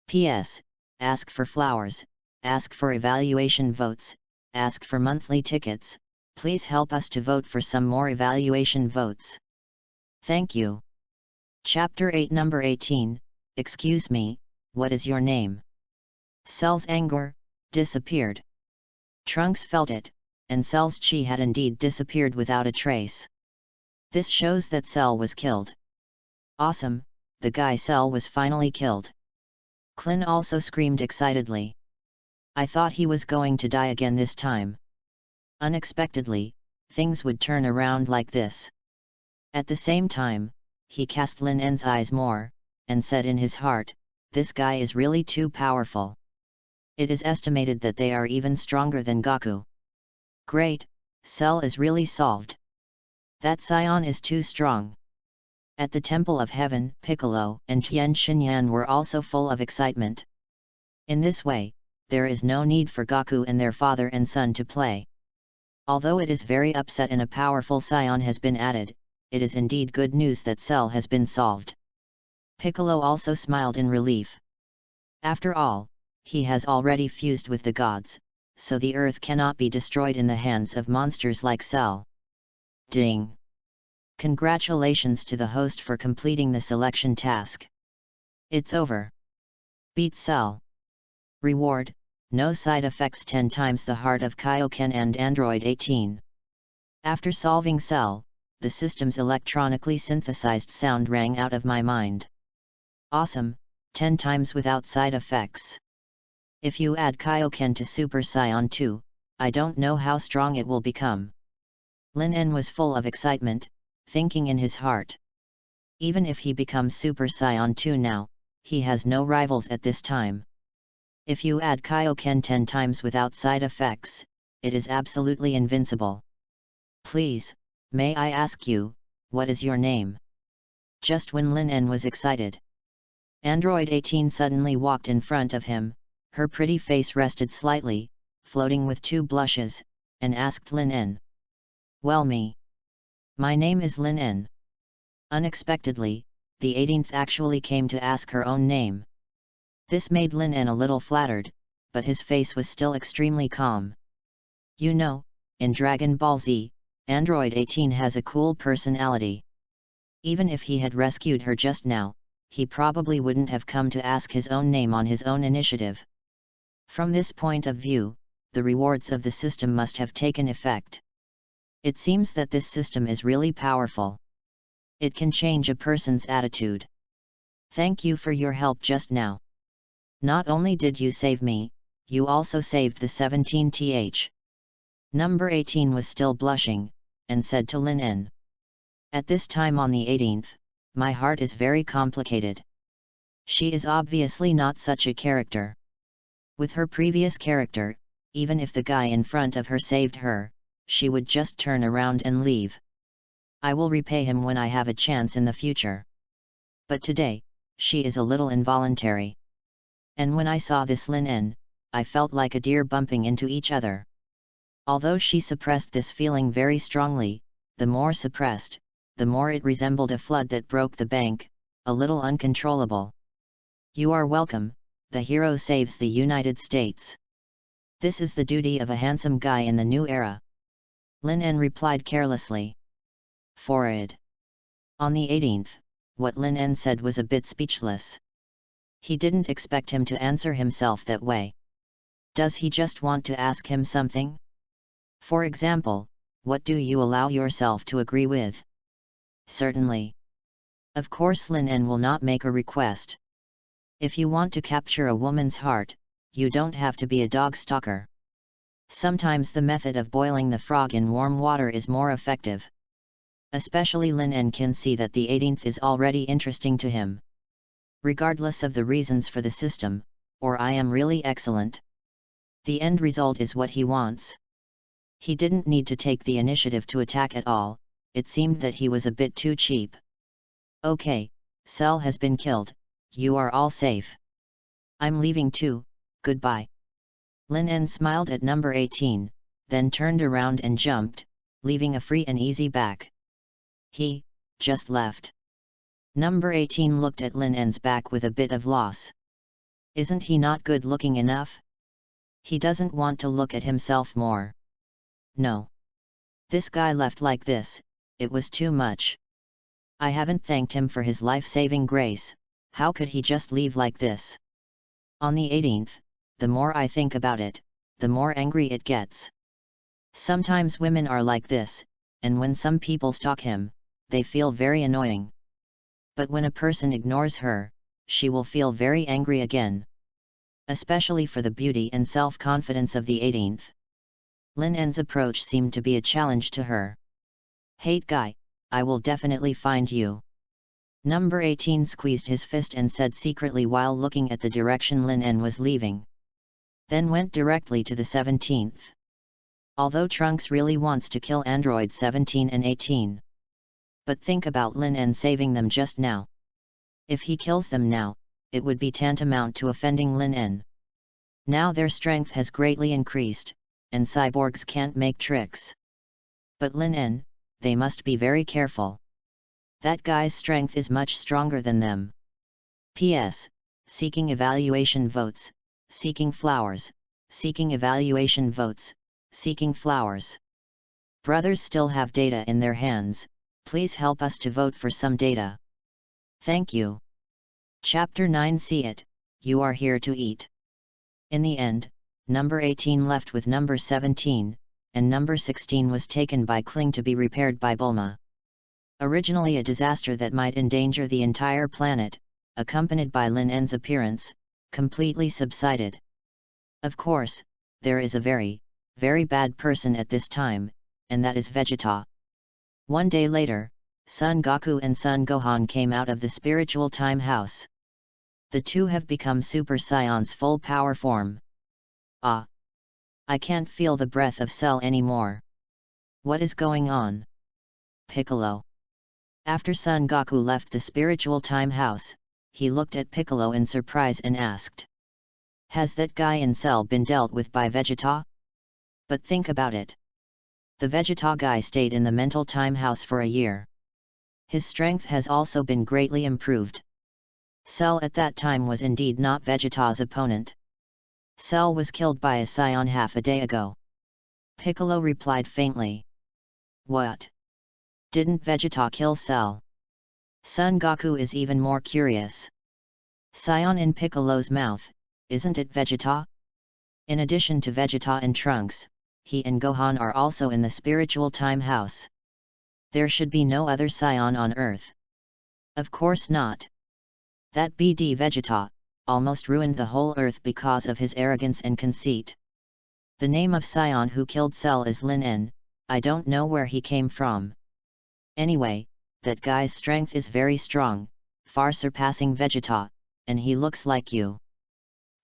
P.S. Ask for flowers, ask for evaluation votes, ask for monthly tickets, please help us to vote for some more evaluation votes. Thank you. Chapter 8 Number 18, Excuse me, what is your name? Cell's anger disappeared. Trunks felt it, and Cell's chi had indeed disappeared without a trace. This shows that Cell was killed. Awesome, the guy Cell was finally killed. Clin also screamed excitedly. I thought he was going to die again this time. Unexpectedly, things would turn around like this. At the same time, he cast Lin En's eyes more, and said in his heart, this guy is really too powerful. It is estimated that they are even stronger than Goku. Great, Cell is really solved. That Scion is too strong. At the Temple of Heaven, Piccolo and Tien Shinyan were also full of excitement. In this way, there is no need for Goku and their father and son to play. Although it is very upset and a powerful Scion has been added, it is indeed good news that Cell has been solved. Piccolo also smiled in relief. After all, he has already fused with the gods, so the earth cannot be destroyed in the hands of monsters like Cell. Ding! Congratulations to the host for completing the selection task. It's over. Beat Cell. Reward, no side effects 10 times the heart of Kaioken and Android 18. After solving Cell, the system's electronically synthesized sound rang out of my mind. Awesome, 10 times without side effects. If you add Kaioken to Super Saiyan 2, I don't know how strong it will become. Lin En was full of excitement, thinking in his heart. Even if he becomes Super Saiyan 2 now, he has no rivals at this time. If you add Kaioken 10 times without side effects, it is absolutely invincible. Please, may I ask you, what is your name? Just when Lin En was excited, Android 18 suddenly walked in front of him, her pretty face rested slightly, floating with 2 blushes, and asked Lin En. Well me. My name is Lin En. Unexpectedly, the 18th actually came to ask her own name. This made Lin En a little flattered, but his face was still extremely calm. You know, in Dragon Ball Z, Android 18 has a cool personality. Even if he had rescued her just now, he probably wouldn't have come to ask his own name on his own initiative. From this point of view, the rewards of the system must have taken effect. It seems that this system is really powerful. It can change a person's attitude. Thank you for your help just now. Not only did you save me, you also saved the 17th. Number 18 was still blushing, and said to Lin En. At this time on the 18th, my heart is very complicated. She is obviously not such a character. With her previous character, even if the guy in front of her saved her, she would just turn around and leave. I will repay him when I have a chance in the future. But today, she is a little involuntary. And when I saw this Lin En, I felt like a deer bumping into each other. Although she suppressed this feeling very strongly, the more suppressed, the more it resembled a flood that broke the bank, a little uncontrollable. You are welcome, the hero saves the United States. This is the duty of a handsome guy in the new era. Lin En replied carelessly. Forward. On the 18th, what Lin En said was a bit speechless. He didn't expect him to answer himself that way. Does he just want to ask him something? For example, what do you allow yourself to agree with? Certainly. Of course Lin En will not make a request. If you want to capture a woman's heart, you don't have to be a dog stalker. Sometimes the method of boiling the frog in warm water is more effective. Especially Lin En can see that the 18th is already interesting to him. Regardless of the reasons for the system, or I am really excellent. The end result is what he wants. He didn't need to take the initiative to attack at all, it seemed that he was a bit too cheap. Okay, Cell has been killed, you are all safe. I'm leaving too, goodbye. Lin En smiled at number 18, then turned around and jumped, leaving a free and easy back. He just left. Number 18 looked at Lin En's back with a bit of loss. Isn't he not good looking enough? He doesn't want to look at himself more. No. This guy left like this, it was too much. I haven't thanked him for his life-saving grace, how could he just leave like this? On the 18th, the more I think about it, the more angry it gets. Sometimes women are like this, and when some people stalk him, they feel very annoying. But when a person ignores her, she will feel very angry again. Especially for the beauty and self-confidence of the 18th. Lin En's approach seemed to be a challenge to her. Hate guy, I will definitely find you. Number 18 squeezed his fist and said secretly while looking at the direction Lin En was leaving. Then went directly to the 17th. Although Trunks really wants to kill Android 17 and 18. But think about Lin En saving them just now. If he kills them now, it would be tantamount to offending Lin En. Now their strength has greatly increased, and cyborgs can't make tricks. But Lin En, they must be very careful. That guy's strength is much stronger than them. P.S. Seeking evaluation votes, seeking flowers, seeking evaluation votes, seeking flowers. Brothers still have data in their hands, please help us to vote for some data. Thank you. Chapter 9 See it, you are here to eat. In the end, number 18 left with number 17, and number 16 was taken by Kling to be repaired by Bulma. Originally a disaster that might endanger the entire planet, accompanied by Lin En's appearance, completely subsided. Of course, there is a very, very bad person at this time, and that is Vegeta. One day later, Son Goku and Son Gohan came out of the spiritual time house. The two have become Super Saiyan's full power form. Ah! I can't feel the breath of Cell anymore. What is going on? Piccolo. After Son Goku left the spiritual time house, he looked at Piccolo in surprise and asked. Has that guy in Cell been dealt with by Vegeta? But think about it. The Vegeta guy stayed in the mental time house for a year. His strength has also been greatly improved. Cell at that time was indeed not Vegeta's opponent. Cell was killed by a scion half a day ago. Piccolo replied faintly. What? Didn't Vegeta kill Cell? Son Goku is even more curious. Scion in Piccolo's mouth, isn't it Vegeta? In addition to Vegeta and Trunks, he and Gohan are also in the spiritual time house. There should be no other scion on Earth. Of course not. That BD Vegeta almost ruined the whole Earth because of his arrogance and conceit. The name of scion who killed Cell is Lin En. I don't know where he came from. Anyway, that guy's strength is very strong, far surpassing Vegeta, and he looks like you.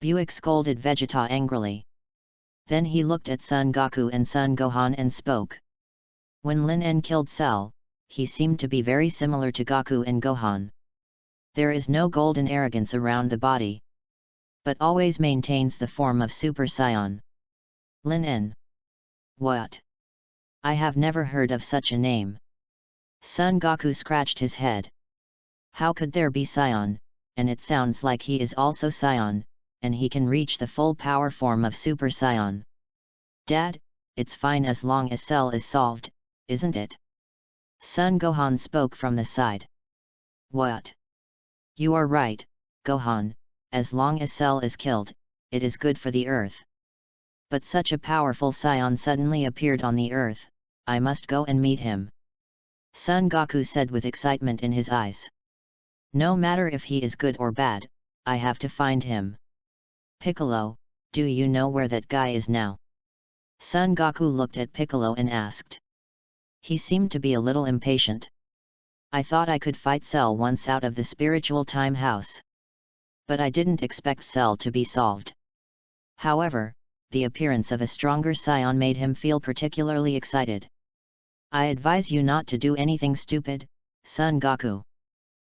Buick scolded Vegeta angrily. Then he looked at Son Goku and Son Gohan and spoke. When Lin En killed Cell, he seemed to be very similar to Goku and Gohan. There is no golden arrogance around the body, but always maintains the form of Super Saiyan. Lin En. What? I have never heard of such a name. Son Goku scratched his head. How could there be Saiyan, and it sounds like he is also Saiyan, and he can reach the full power form of Super Saiyan. Dad, it's fine as long as Cell is solved, isn't it? Son Gohan spoke from the side. What? You are right, Gohan, as long as Cell is killed, it is good for the Earth. But such a powerful Saiyan suddenly appeared on the Earth, I must go and meet him. Son Goku said with excitement in his eyes. No matter if he is good or bad, I have to find him. Piccolo, do you know where that guy is now? Son Goku looked at Piccolo and asked. He seemed to be a little impatient. I thought I could fight Cell once out of the spiritual time house. But I didn't expect Cell to be solved. However, the appearance of a stronger scion made him feel particularly excited. I advise you not to do anything stupid, Son Goku.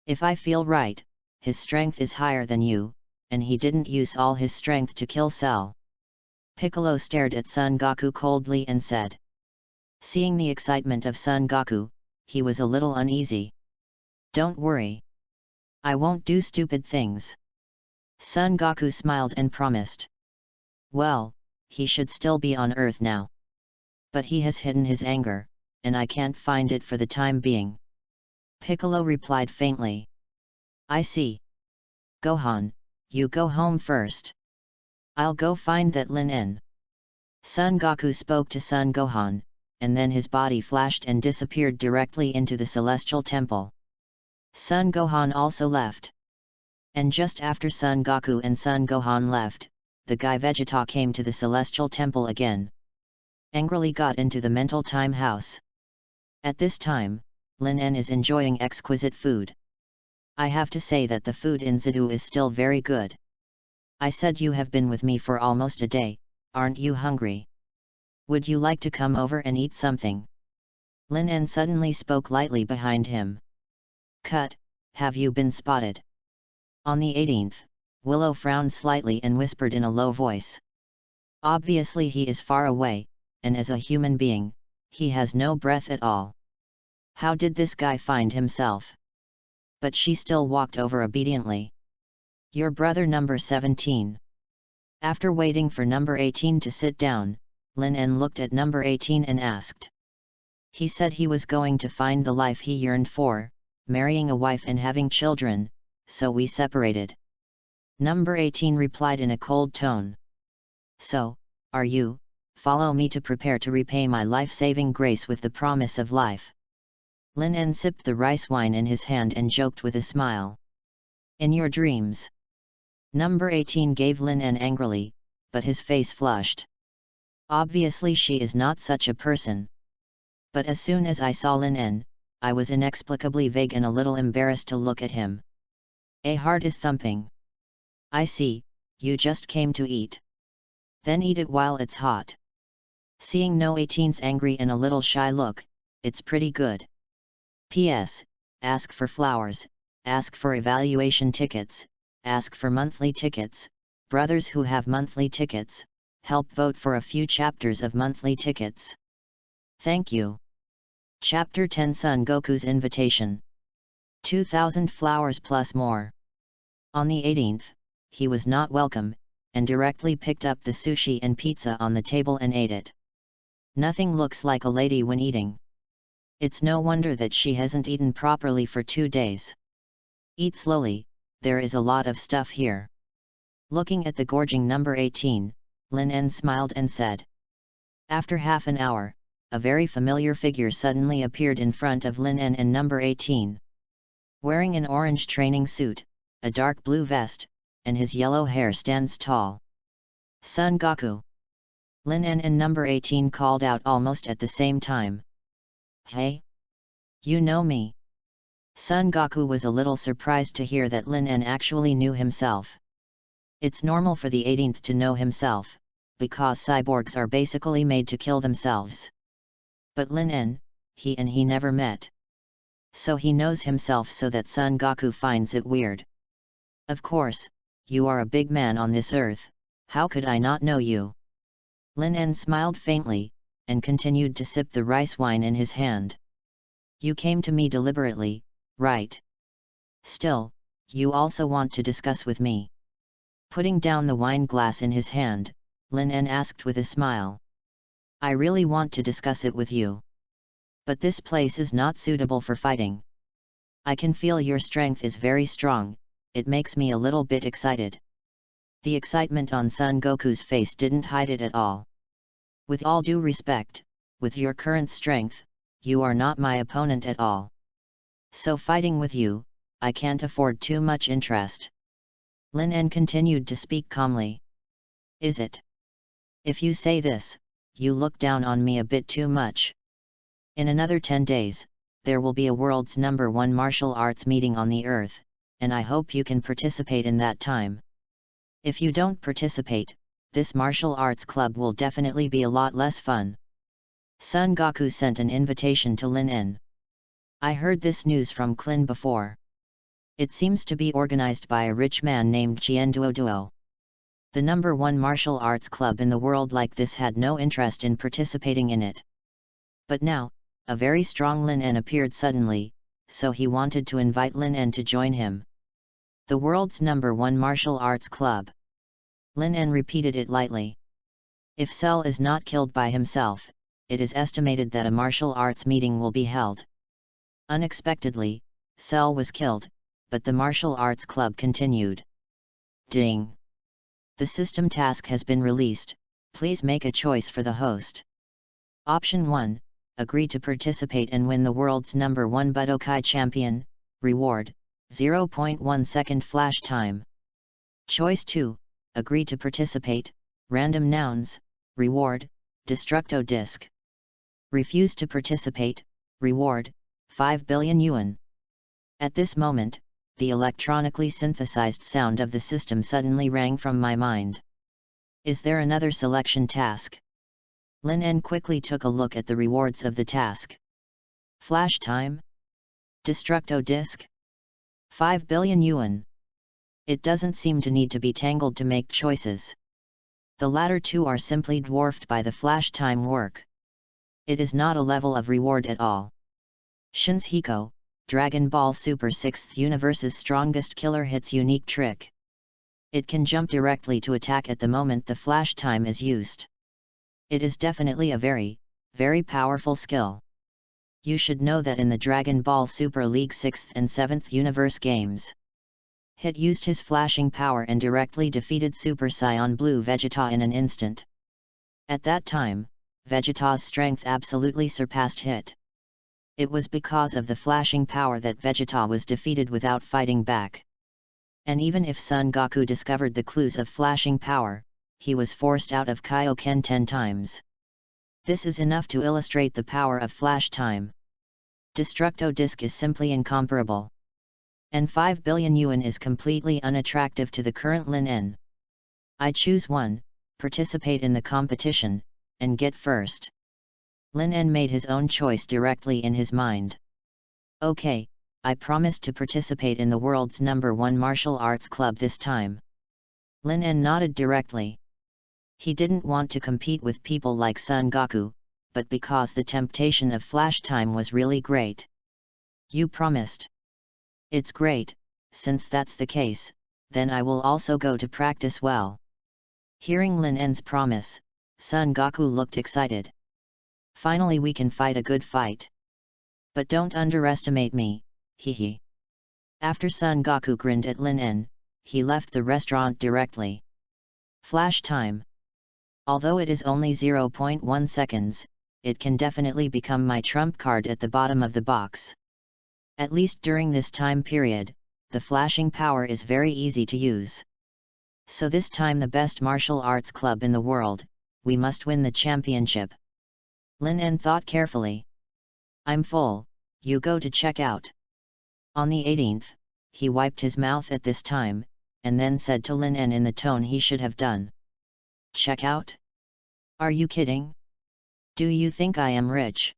If I feel right, his strength is higher than you, and he didn't use all his strength to kill Cell. Piccolo stared at Son Goku coldly and said. Seeing the excitement of Son Goku, he was a little uneasy. Don't worry. I won't do stupid things. Son Goku smiled and promised. Well, he should still be on Earth now. But he has hidden his anger, and I can't find it for the time being. Piccolo replied faintly. I see. Gohan, you go home first. I'll go find that Lin En. Son Goku spoke to Son Gohan, and then his body flashed and disappeared directly into the Celestial Temple. Son Gohan also left. And just after Son Goku and Son Gohan left, the guy Vegeta came to the Celestial Temple again. Angrily got into the mental time house. At this time, Lin En is enjoying exquisite food. I have to say that the food in Zidu is still very good. I said you have been with me for almost a day, aren't you hungry? Would you like to come over and eat something? Lin En suddenly spoke lightly behind him. Cut, have you been spotted? On the 18th, Willow frowned slightly and whispered in a low voice. Obviously he is far away, and as a human being, he has no breath at all. How did this guy find himself? But she still walked over obediently. Your brother number 17. After waiting for number 18 to sit down, Lin En looked at number 18 and asked. He said he was going to find the life he yearned for, marrying a wife and having children, so we separated. Number 18 replied in a cold tone. So, are you? Follow me to prepare to repay my life-saving grace with the promise of life. Lin En sipped the rice wine in his hand and joked with a smile. In your dreams. Number 18 gave Lin En angrily, but his face flushed. Obviously she is not such a person. But as soon as I saw Lin En, I was inexplicably vague and a little embarrassed to look at him. A heart is thumping. I see, you just came to eat. Then eat it while it's hot. Seeing No 18's angry and a little shy look, it's pretty good. P.S. Ask for flowers, ask for evaluation tickets, ask for monthly tickets, brothers who have monthly tickets, help vote for a few chapters of monthly tickets. Thank you. Chapter 10 Son Goku's Invitation. 2000 flowers plus more. On the 18th, he was not welcome, and directly picked up the sushi and pizza on the table and ate it. Nothing looks like a lady when eating. It's no wonder that she hasn't eaten properly for 2 days. Eat slowly, there is a lot of stuff here. Looking at the gorging number 18, Lin En smiled and said. After half an hour, a very familiar figure suddenly appeared in front of Lin En and number 18. Wearing an orange training suit, a dark blue vest, and his yellow hair stands tall. Son Goku. Lin En and number 18 called out almost at the same time. Hey? You know me? Son Goku was a little surprised to hear that Lin En actually knew himself. It's normal for the 18th to know himself, because cyborgs are basically made to kill themselves. But Lin En, he never met. So he knows himself, so that Son Goku finds it weird. Of course, you are a big man on this earth, how could I not know you? Lin En smiled faintly, and continued to sip the rice wine in his hand. You came to me deliberately, right? Still, you also want to discuss with me. Putting down the wine glass in his hand, Lin En asked with a smile. I really want to discuss it with you. But this place is not suitable for fighting. I can feel your strength is very strong, it makes me a little bit excited. The excitement on Son Goku's face didn't hide it at all. With all due respect, with your current strength, you are not my opponent at all. So fighting with you, I can't afford too much interest. Lin En continued to speak calmly. Is it? If you say this, you look down on me a bit too much. In another 10 days, there will be a world's #1 martial arts meeting on the earth, and I hope you can participate in that time. If you don't participate, this martial arts club will definitely be a lot less fun. Son Goku sent an invitation to Lin En. I heard this news from Klin before. It seems to be organized by a rich man named Chien Duo. The #1 martial arts club in the world like this had no interest in participating in it. But now, a very strong Lin En appeared suddenly, so he wanted to invite Lin En to join him. The world's #1 martial arts club. Lin En repeated it lightly. If Cell is not killed by himself, it is estimated that a martial arts meeting will be held. Unexpectedly, Cell was killed, but the martial arts club continued. Ding! The system task has been released, please make a choice for the host. Option 1, agree to participate and win the world's #1 Budokai champion, reward, 0.1 second flash time. Choice 2, agree to participate, random nouns, reward, Destructo Disc. Refuse to participate, reward, 5 billion yuan. At this moment, the electronically synthesized sound of the system suddenly rang from my mind. Is there another selection task? Lin En quickly took a look at the rewards of the task. Flash time? Destructo Disc? 5 billion yuan. It doesn't seem to need to be tangled to make choices. The latter two are simply dwarfed by the flash time work. It is not a level of reward at all. Shin's Hiko, Dragon Ball Super 6th Universe's strongest killer hits unique trick. It can jump directly to attack at the moment the flash time is used. It is definitely a very, very powerful skill. You should know that in the Dragon Ball Super League 6th and 7th Universe games, Hit used his flashing power and directly defeated Super Saiyan Blue Vegeta in an instant. At that time, Vegeta's strength absolutely surpassed Hit. It was because of the flashing power that Vegeta was defeated without fighting back. And even if Son Goku discovered the clues of flashing power, he was forced out of Kaioken 10 times. This is enough to illustrate the power of flash time. Destructo Disc is simply incomparable. And 5 billion yuan is completely unattractive to the current Lin En. I choose 1, participate in the competition, and get first. Lin En made his own choice directly in his mind. Okay, I promised to participate in the world's #1 martial arts club this time. Lin En nodded directly. He didn't want to compete with people like Son Goku, but because the temptation of flash time was really great. You promised. It's great, since that's the case, then I will also go to practice well. Hearing Lin En's promise, Son Goku looked excited. Finally we can fight a good fight. But don't underestimate me, hehe. After Son Goku grinned at Lin En, he left the restaurant directly. Flash time. Although it is only 0.1 seconds, it can definitely become my trump card at the bottom of the box. At least during this time period, the flashing power is very easy to use. So this time the best martial arts club in the world, we must win the championship. Lin En thought carefully. I'm full, you go to check out. On the 18th, he wiped his mouth at this time, and then said to Lin En in the tone he should have done. Check out? Are you kidding? Do you think I am rich?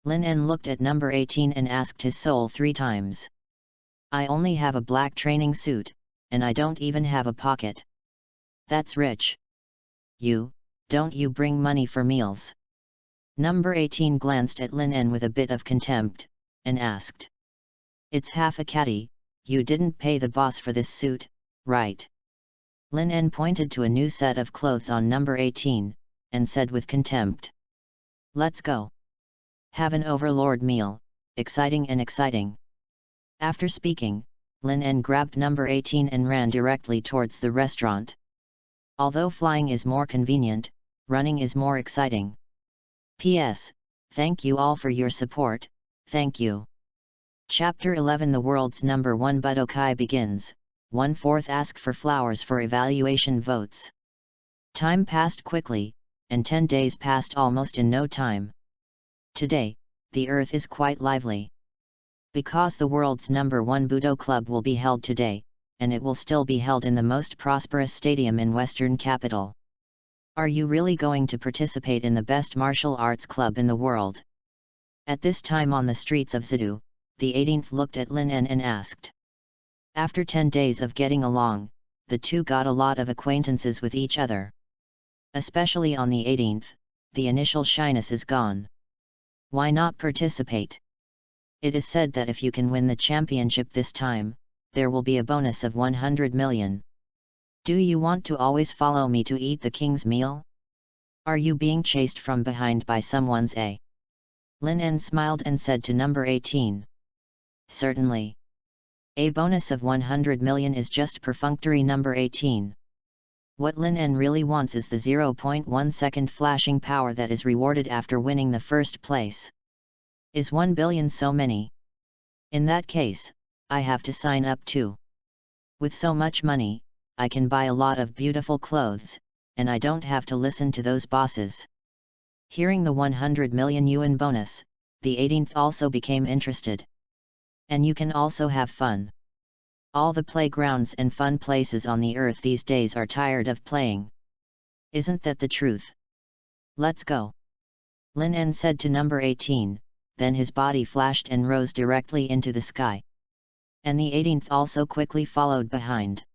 Lin En looked at number 18 and asked his soul 3 times. I only have a black training suit, and I don't even have a pocket. That's rich. Don't you bring money for meals? Number 18 glanced at Lin En with a bit of contempt, and asked. It's half a caddy, you didn't pay the boss for this suit, right? Lin En pointed to a new set of clothes on number 18, and said with contempt. Let's go. Have an overlord meal, exciting and exciting. After speaking, Lin En grabbed number 18 and ran directly towards the restaurant. Although flying is more convenient, running is more exciting. P.S. Thank you all for your support, thank you. Chapter 11 The world's number 1 Budokai begins, 1/4 ask for flowers for evaluation votes. Time passed quickly, and 10 days passed almost in no time. Today, the earth is quite lively. Because the world's number 1 Budo Club will be held today, and it will still be held in the most prosperous stadium in Western capital. Are you really going to participate in the best martial arts club in the world? At this time on the streets of Zidu, the 18th looked at Lin En and asked. After 10 days of getting along, the two got a lot of acquaintances with each other. Especially on the 18th, the initial shyness is gone. Why not participate? It is said that if you can win the championship this time, there will be a bonus of 100 million. Do you want to always follow me to eat the king's meal? Are you being chased from behind by someone's a? Lin En smiled and said to number 18. Certainly. A bonus of 100 million is just perfunctory number 18. What Lin En really wants is the 0.1 second flashing power that is rewarded after winning the first place. Is 1 billion so many? In that case, I have to sign up too. With so much money, I can buy a lot of beautiful clothes, and I don't have to listen to those bosses. Hearing the 100 million yuan bonus, the 18th also became interested. And you can also have fun. All the playgrounds and fun places on the earth these days are tired of playing. Isn't that the truth? Let's go. Lin En said to number 18, then his body flashed and rose directly into the sky. And the 18th also quickly followed behind.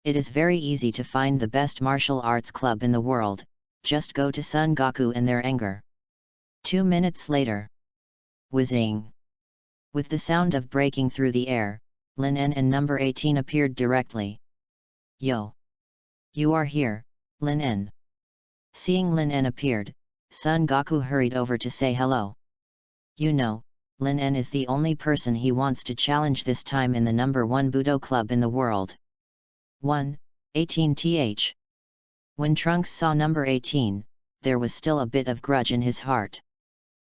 It is very easy to find the best martial arts club in the world, just go to Son Goku and their anger. 2 minutes later. Whizzing. With the sound of breaking through the air, Lin En and number 18 appeared directly. Yo! You are here, Lin En. Seeing Lin En appeared, Son Goku hurried over to say hello. You know, Lin En is the only person he wants to challenge this time in the number 1 Budo Club in the world. 18th. When Trunks saw number 18, there was still a bit of grudge in his heart.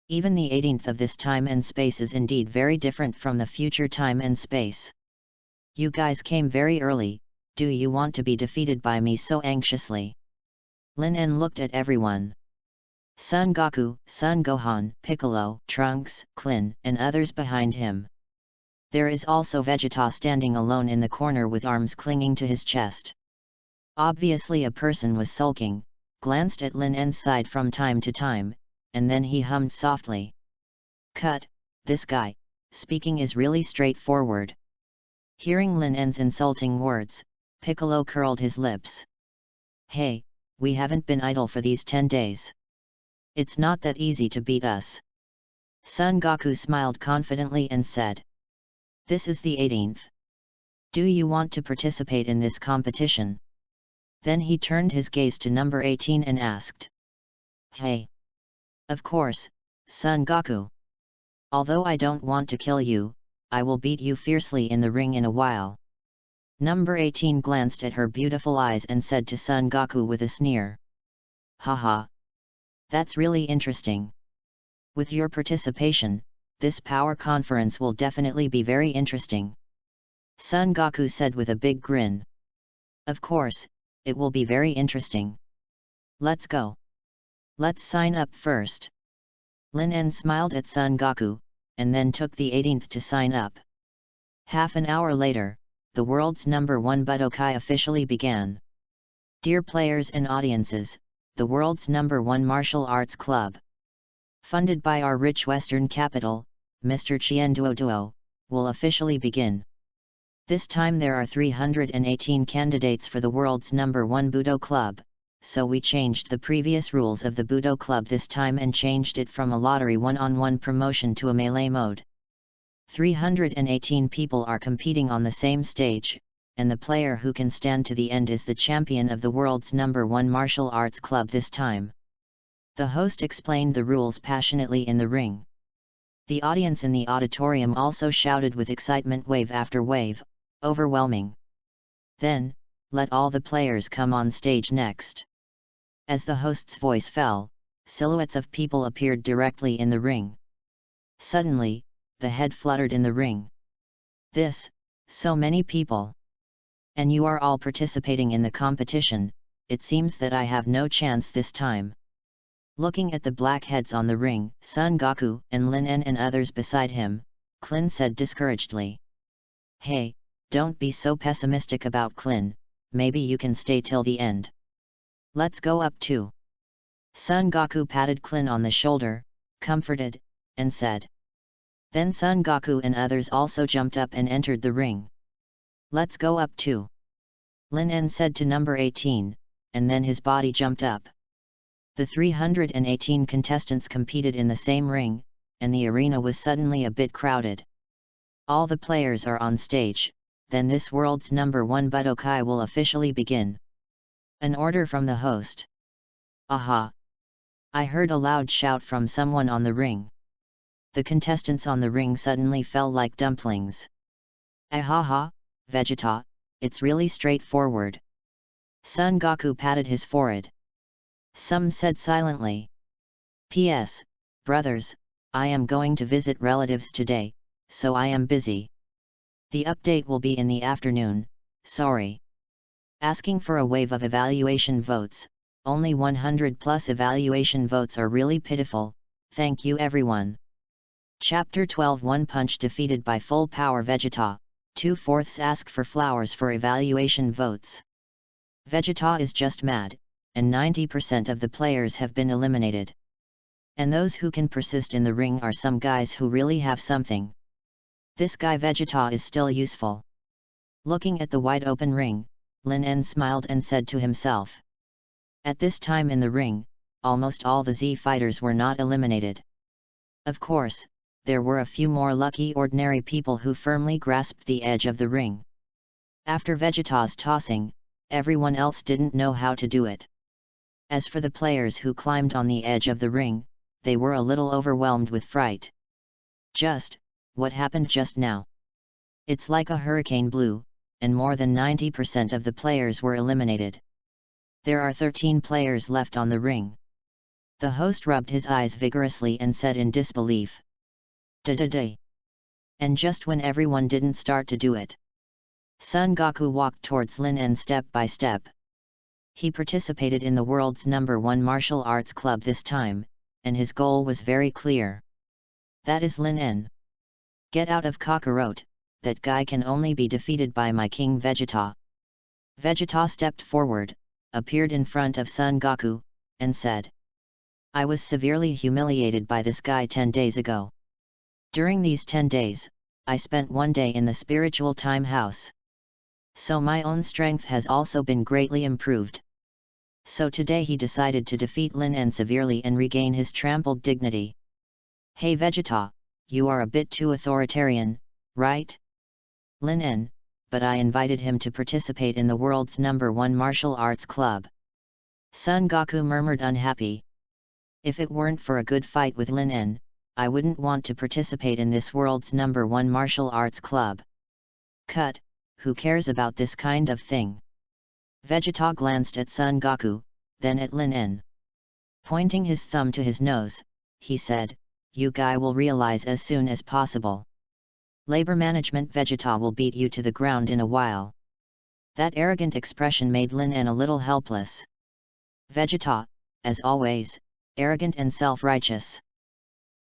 Even the 18th of this time and space is indeed very different from the future time and space. You guys came very early, do you want to be defeated by me so anxiously? Lin En looked at everyone. Son Goku, Son Gohan, Piccolo, Trunks, Klin, and others behind him. There is also Vegeta standing alone in the corner with arms clinging to his chest. Obviously a person was sulking, glanced at Lin En's side from time to time, and then he hummed softly. Cut, this guy, speaking is really straightforward. Hearing Lin En's insulting words, Piccolo curled his lips. Hey, we haven't been idle for these 10 days. It's not that easy to beat us. Son Goku smiled confidently and said. This is the 18th. Do you want to participate in this competition? Then he turned his gaze to number 18 and asked. Hey! Of course, Son Goku. Although I don't want to kill you, I will beat you fiercely in the ring in a while. Number 18 glanced at her beautiful eyes and said to Son Goku with a sneer. Haha! That's really interesting. With your participation, this power conference will definitely be very interesting. Son Goku said with a big grin. Of course, it will be very interesting. Let's go. Let's sign up first. Lin En smiled at Son Goku, and then took the 18th to sign up. Half an hour later, the world's #1 Budokai officially began. Dear players and audiences, the world's #1 martial arts club, funded by our rich Western capital, Mr. Chien Duo, will officially begin. This time there are 318 candidates for the world's #1 Budo Club, so we changed the previous rules of the Budo Club this time and changed it from a lottery one-on-one promotion to a melee mode. 318 people are competing on the same stage, and the player who can stand to the end is the champion of the world's #1 martial arts club this time. The host explained the rules passionately in the ring. The audience in the auditorium also shouted with excitement wave after wave, overwhelming. Then, let all the players come on stage next. As the host's voice fell, silhouettes of people appeared directly in the ring. Suddenly, the head fluttered in the ring. So many people. And you are all participating in the competition, it seems that I have no chance this time. Looking at the black heads on the ring, Son Goku and Lin En and others beside him, Klin said discouragedly. Hey, don't be so pessimistic about Klin, maybe you can stay till the end. Let's go up too. Son Goku patted Klin on the shoulder, comforted, and said. Then Son Goku and others also jumped up and entered the ring. Let's go up too. Lin En said to number 18, and then his body jumped up. The 318 contestants competed in the same ring, and the arena was suddenly a bit crowded. All the players are on stage, then this world's #1 Budokai will officially begin. An order from the host. Aha! I heard a loud shout from someone on the ring. The contestants on the ring suddenly fell like dumplings. Ahaha, Vegeta, it's really straightforward. Son Goku patted his forehead. Some said silently. P.S. Brothers, I am going to visit relatives today, so I am busy. The update will be in the afternoon, sorry. Asking for a wave of evaluation votes, only 100 plus evaluation votes are really pitiful, thank you everyone. Chapter 12 One Punch defeated by full power Vegeta, 2/4 ask for flowers for evaluation votes. Vegeta is just mad, and 90% of the players have been eliminated. And those who can persist in the ring are some guys who really have something. This guy Vegeta is still useful. Looking at the wide open ring, Lin En smiled and said to himself. At this time in the ring, almost all the Z fighters were not eliminated. Of course, there were a few more lucky ordinary people who firmly grasped the edge of the ring. After Vegeta's tossing, everyone else didn't know how to do it. As for the players who climbed on the edge of the ring, they were a little overwhelmed with fright. What happened just now? It's like a hurricane blew, and more than 90% of the players were eliminated. There are 13 players left on the ring. The host rubbed his eyes vigorously and said in disbelief. Da-da-da. And just when everyone didn't start to do it, Son Goku walked towards Lin En step by step. He participated in the world's #1 martial arts club this time, and his goal was very clear. That is Lin En. Get out of Kakarot, that guy can only be defeated by my king Vegeta. Vegeta stepped forward, appeared in front of Son Goku, and said. I was severely humiliated by this guy 10 days ago. During these 10 days, I spent one day in the spiritual time house. So my own strength has also been greatly improved. So today he decided to defeat Lin En severely and regain his trampled dignity. Hey Vegeta, you are a bit too authoritarian, right? Lin En, but I invited him to participate in the world's #1 martial arts club. Son Goku murmured unhappy. If it weren't for a good fight with Lin En, I wouldn't want to participate in this world's #1 martial arts club. Cut, who cares about this kind of thing? Vegeta glanced at Son Goku, then at Lin En. Pointing his thumb to his nose, he said, "You guy will realize as soon as possible. Labor management Vegeta will beat you to the ground in a while." That arrogant expression made Lin En a little helpless. Vegeta, as always, arrogant and self-righteous.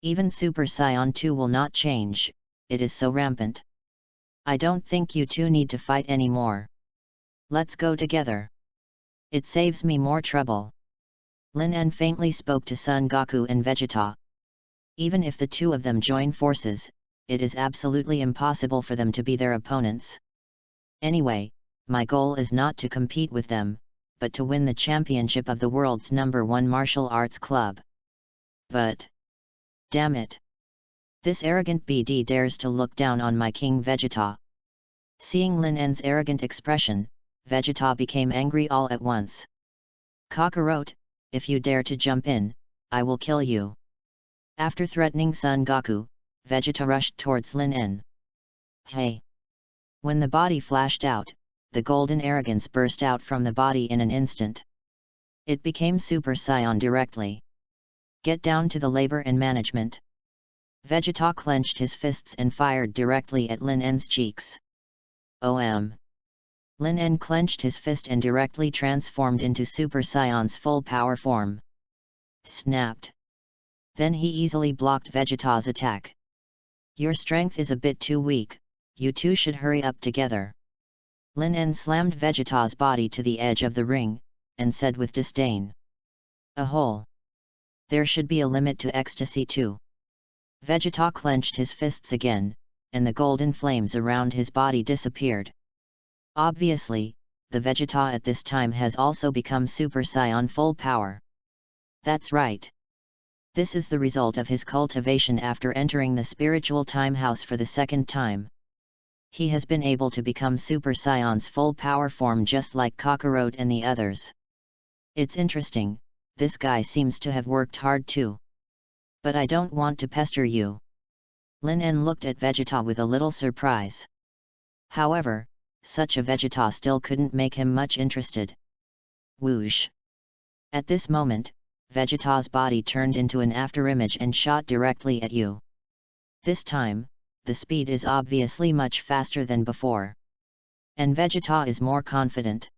Even Super Saiyan 2 will not change, it is so rampant. I don't think you two need to fight anymore. Let's go together. It saves me more trouble. Lin En faintly spoke to Son Goku and Vegeta. Even if the two of them join forces, it is absolutely impossible for them to be their opponents. Anyway, my goal is not to compete with them, but to win the championship of the world's #1 martial arts club. But... damn it! This arrogant BD dares to look down on my king Vegeta. Seeing Lin En's arrogant expression, Vegeta became angry all at once. Kakarot, if you dare to jump in, I will kill you. After threatening Son Goku, Vegeta rushed towards Lin En. Hey! When the body flashed out, the golden arrogance burst out from the body in an instant. It became Super Saiyan directly. Get down to the labor and management. Vegeta clenched his fists and fired directly at Lin En's cheeks. OM. Lin En clenched his fist and directly transformed into Super Saiyan's full power form. Snapped. Then he easily blocked Vegeta's attack. Your strength is a bit too weak, you two should hurry up together. Lin En slammed Vegeta's body to the edge of the ring, and said with disdain. A hole. There should be a limit to ecstasy too. Vegeta clenched his fists again, and the golden flames around his body disappeared. Obviously, the Vegeta at this time has also become Super Saiyan full power. That's right. This is the result of his cultivation after entering the spiritual time house for the second time. He has been able to become Super Saiyan's full power form just like Kakarot and the others. It's interesting, this guy seems to have worked hard too. But I don't want to pester you. Lin En looked at Vegeta with a little surprise. However, such a Vegeta still couldn't make him much interested. Whoosh! At this moment, Vegeta's body turned into an afterimage and shot directly at you. This time, the speed is obviously much faster than before. And Vegeta is more confident.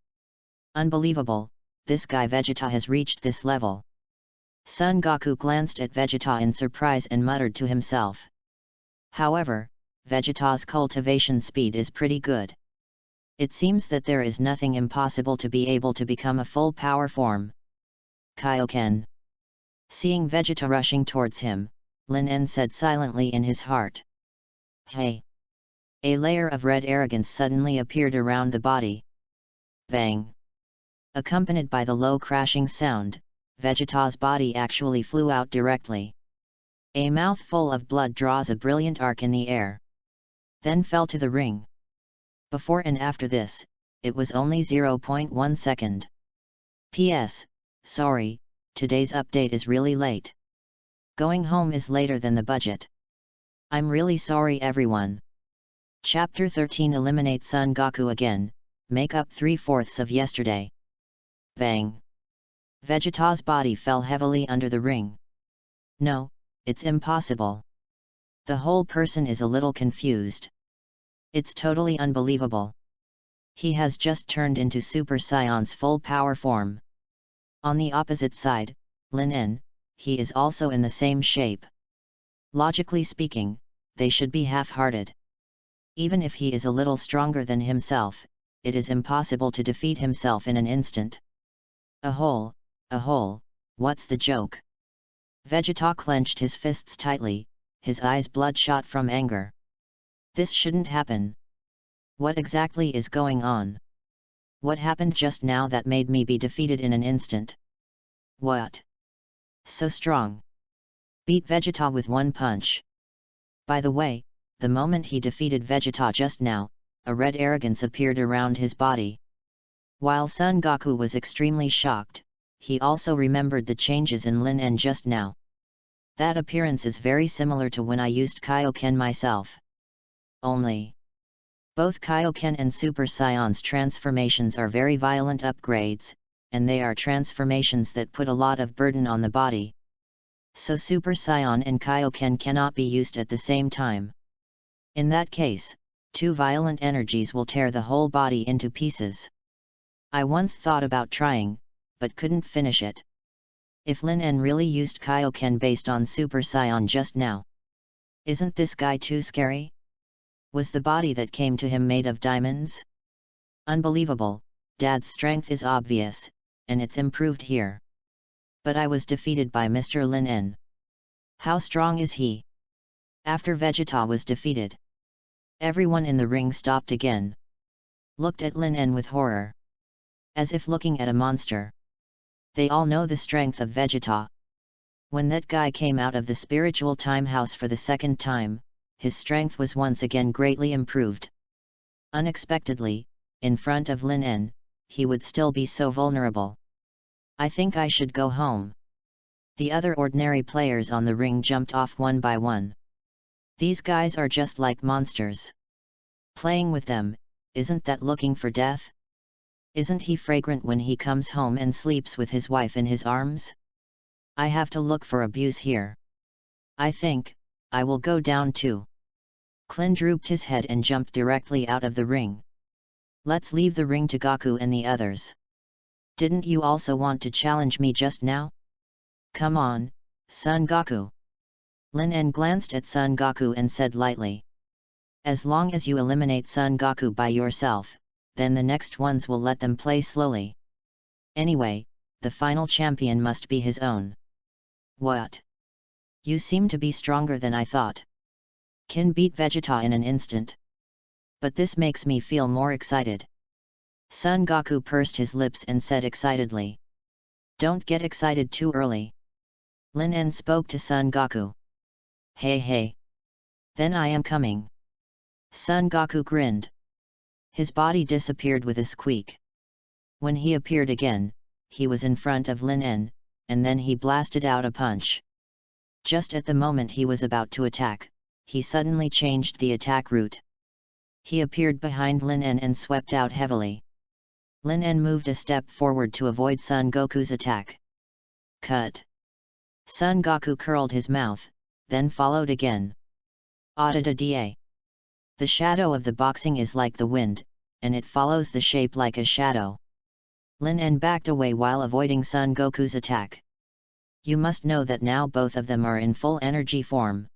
Unbelievable, this guy Vegeta has reached this level. Son Goku glanced at Vegeta in surprise and muttered to himself. However, Vegeta's cultivation speed is pretty good. It seems that there is nothing impossible to be able to become a full power form. Kaioken. Seeing Vegeta rushing towards him, Lin En said silently in his heart. Hey! A layer of red arrogance suddenly appeared around the body. Bang! Accompanied by the low crashing sound, Vegeta's body actually flew out directly. A mouthful of blood draws a brilliant arc in the air. Then fell to the ring. Before and after this, it was only 0.1 second. PS, sorry, today's update is really late. Going home is later than the budget. I'm really sorry everyone. Chapter 13 Eliminate Son Goku again, make up 3/4 of yesterday. Bang! Vegeta's body fell heavily under the ring. No, it's impossible. The whole person is a little confused. It's totally unbelievable. He has just turned into Super Saiyan's full power form. On the opposite side, Lin En, he is also in the same shape. Logically speaking, they should be half-hearted. Even if he is a little stronger than himself, it is impossible to defeat himself in an instant. A hole, what's the joke? Vegeta clenched his fists tightly, his eyes bloodshot from anger. This shouldn't happen. What exactly is going on? What happened just now that made me be defeated in an instant? What? So strong. Beat Vegeta with one punch. By the way, the moment he defeated Vegeta just now, a red arrogance appeared around his body. While Son Goku was extremely shocked, he also remembered the changes in Lin En just now. That appearance is very similar to when I used Kaioken myself. Only, both Kaioken and Super Saiyan's transformations are very violent upgrades, and they are transformations that put a lot of burden on the body. So Super Saiyan and Kaioken cannot be used at the same time. In that case, two violent energies will tear the whole body into pieces. I once thought about trying, but couldn't finish it. If Lin En really used Kaioken based on Super Saiyan just now, isn't this guy too scary? Was the body that came to him made of diamonds? Unbelievable. Dad's strength is obvious, and it's improved here. But I was defeated by Mr. Lin En. How strong is he? After Vegeta was defeated, everyone in the ring stopped again. Looked at Lin En with horror, as if looking at a monster. They all know the strength of Vegeta. When that guy came out of the spiritual time house for the second time, his strength was once again greatly improved. Unexpectedly, in front of Lin En, he would still be so vulnerable. I think I should go home. The other ordinary players on the ring jumped off one by one. These guys are just like monsters. Playing with them, isn't that looking for death? Isn't he fragrant when he comes home and sleeps with his wife in his arms? I have to look for abuse here. I think I will go down too. Klin drooped his head and jumped directly out of the ring. Let's leave the ring to Goku and the others. Didn't you also want to challenge me just now? Come on, Son Goku. Lin En glanced at Son Goku and said lightly. As long as you eliminate Son Goku by yourself, then the next ones will let them play slowly. Anyway, the final champion must be his own. What? You seem to be stronger than I thought. Can beat Vegeta in an instant. But this makes me feel more excited. Son Goku pursed his lips and said excitedly. Don't get excited too early. Lin En spoke to Son Goku. Hey. Then I am coming. Son Goku grinned. His body disappeared with a squeak. When he appeared again, he was in front of Lin En, and then he blasted out a punch. Just at the moment he was about to attack, he suddenly changed the attack route. He appeared behind Lin En and swept out heavily. Lin En moved a step forward to avoid Son Goku's attack. Cut. Son Goku curled his mouth, then followed again. Da. The shadow of the boxing is like the wind, and it follows the shape like a shadow. Lin En backed away while avoiding Son Goku's attack. You must know that now both of them are in full energy form.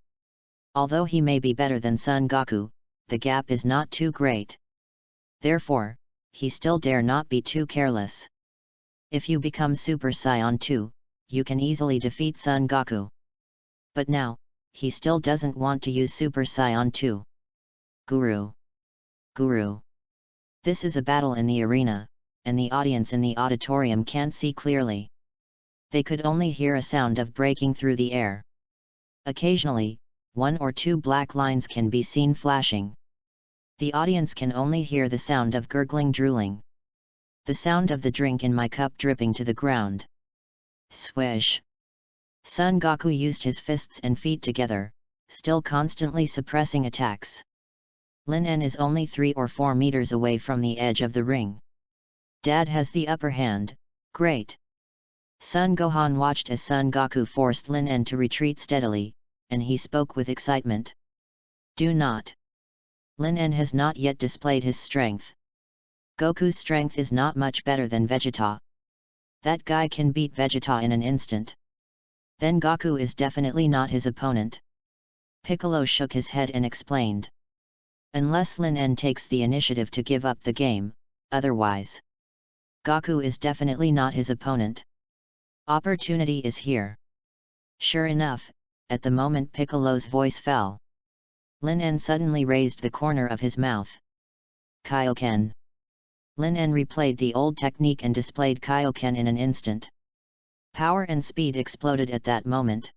Although he may be better than Son Goku, the gap is not too great. Therefore, he still dare not be too careless. If you become Super Saiyan 2, you can easily defeat Son Goku. But now, he still doesn't want to use Super Saiyan 2. Guru. This is a battle in the arena, and the audience in the auditorium can't see clearly. They could only hear a sound of breaking through the air. Occasionally, one or two black lines can be seen flashing. The audience can only hear the sound of gurgling drooling. The sound of the drink in my cup dripping to the ground. Swish. Son Goku used his fists and feet together, still constantly suppressing attacks. Lin En is only 3 or 4 meters away from the edge of the ring. Dad has the upper hand, great. Son Gohan watched as Son Goku forced Lin En to retreat steadily, and he spoke with excitement. Do not. Lin En has not yet displayed his strength. Goku's strength is not much better than Vegeta. That guy can beat Vegeta in an instant. Then Goku is definitely not his opponent. Piccolo shook his head and explained. Unless Lin En takes the initiative to give up the game, otherwise, Goku is definitely not his opponent. Opportunity is here. Sure enough, at the moment Piccolo's voice fell, Lin En suddenly raised the corner of his mouth. Kaioken. Lin En replayed the old technique and displayed Kaioken in an instant. Power and speed exploded at that moment.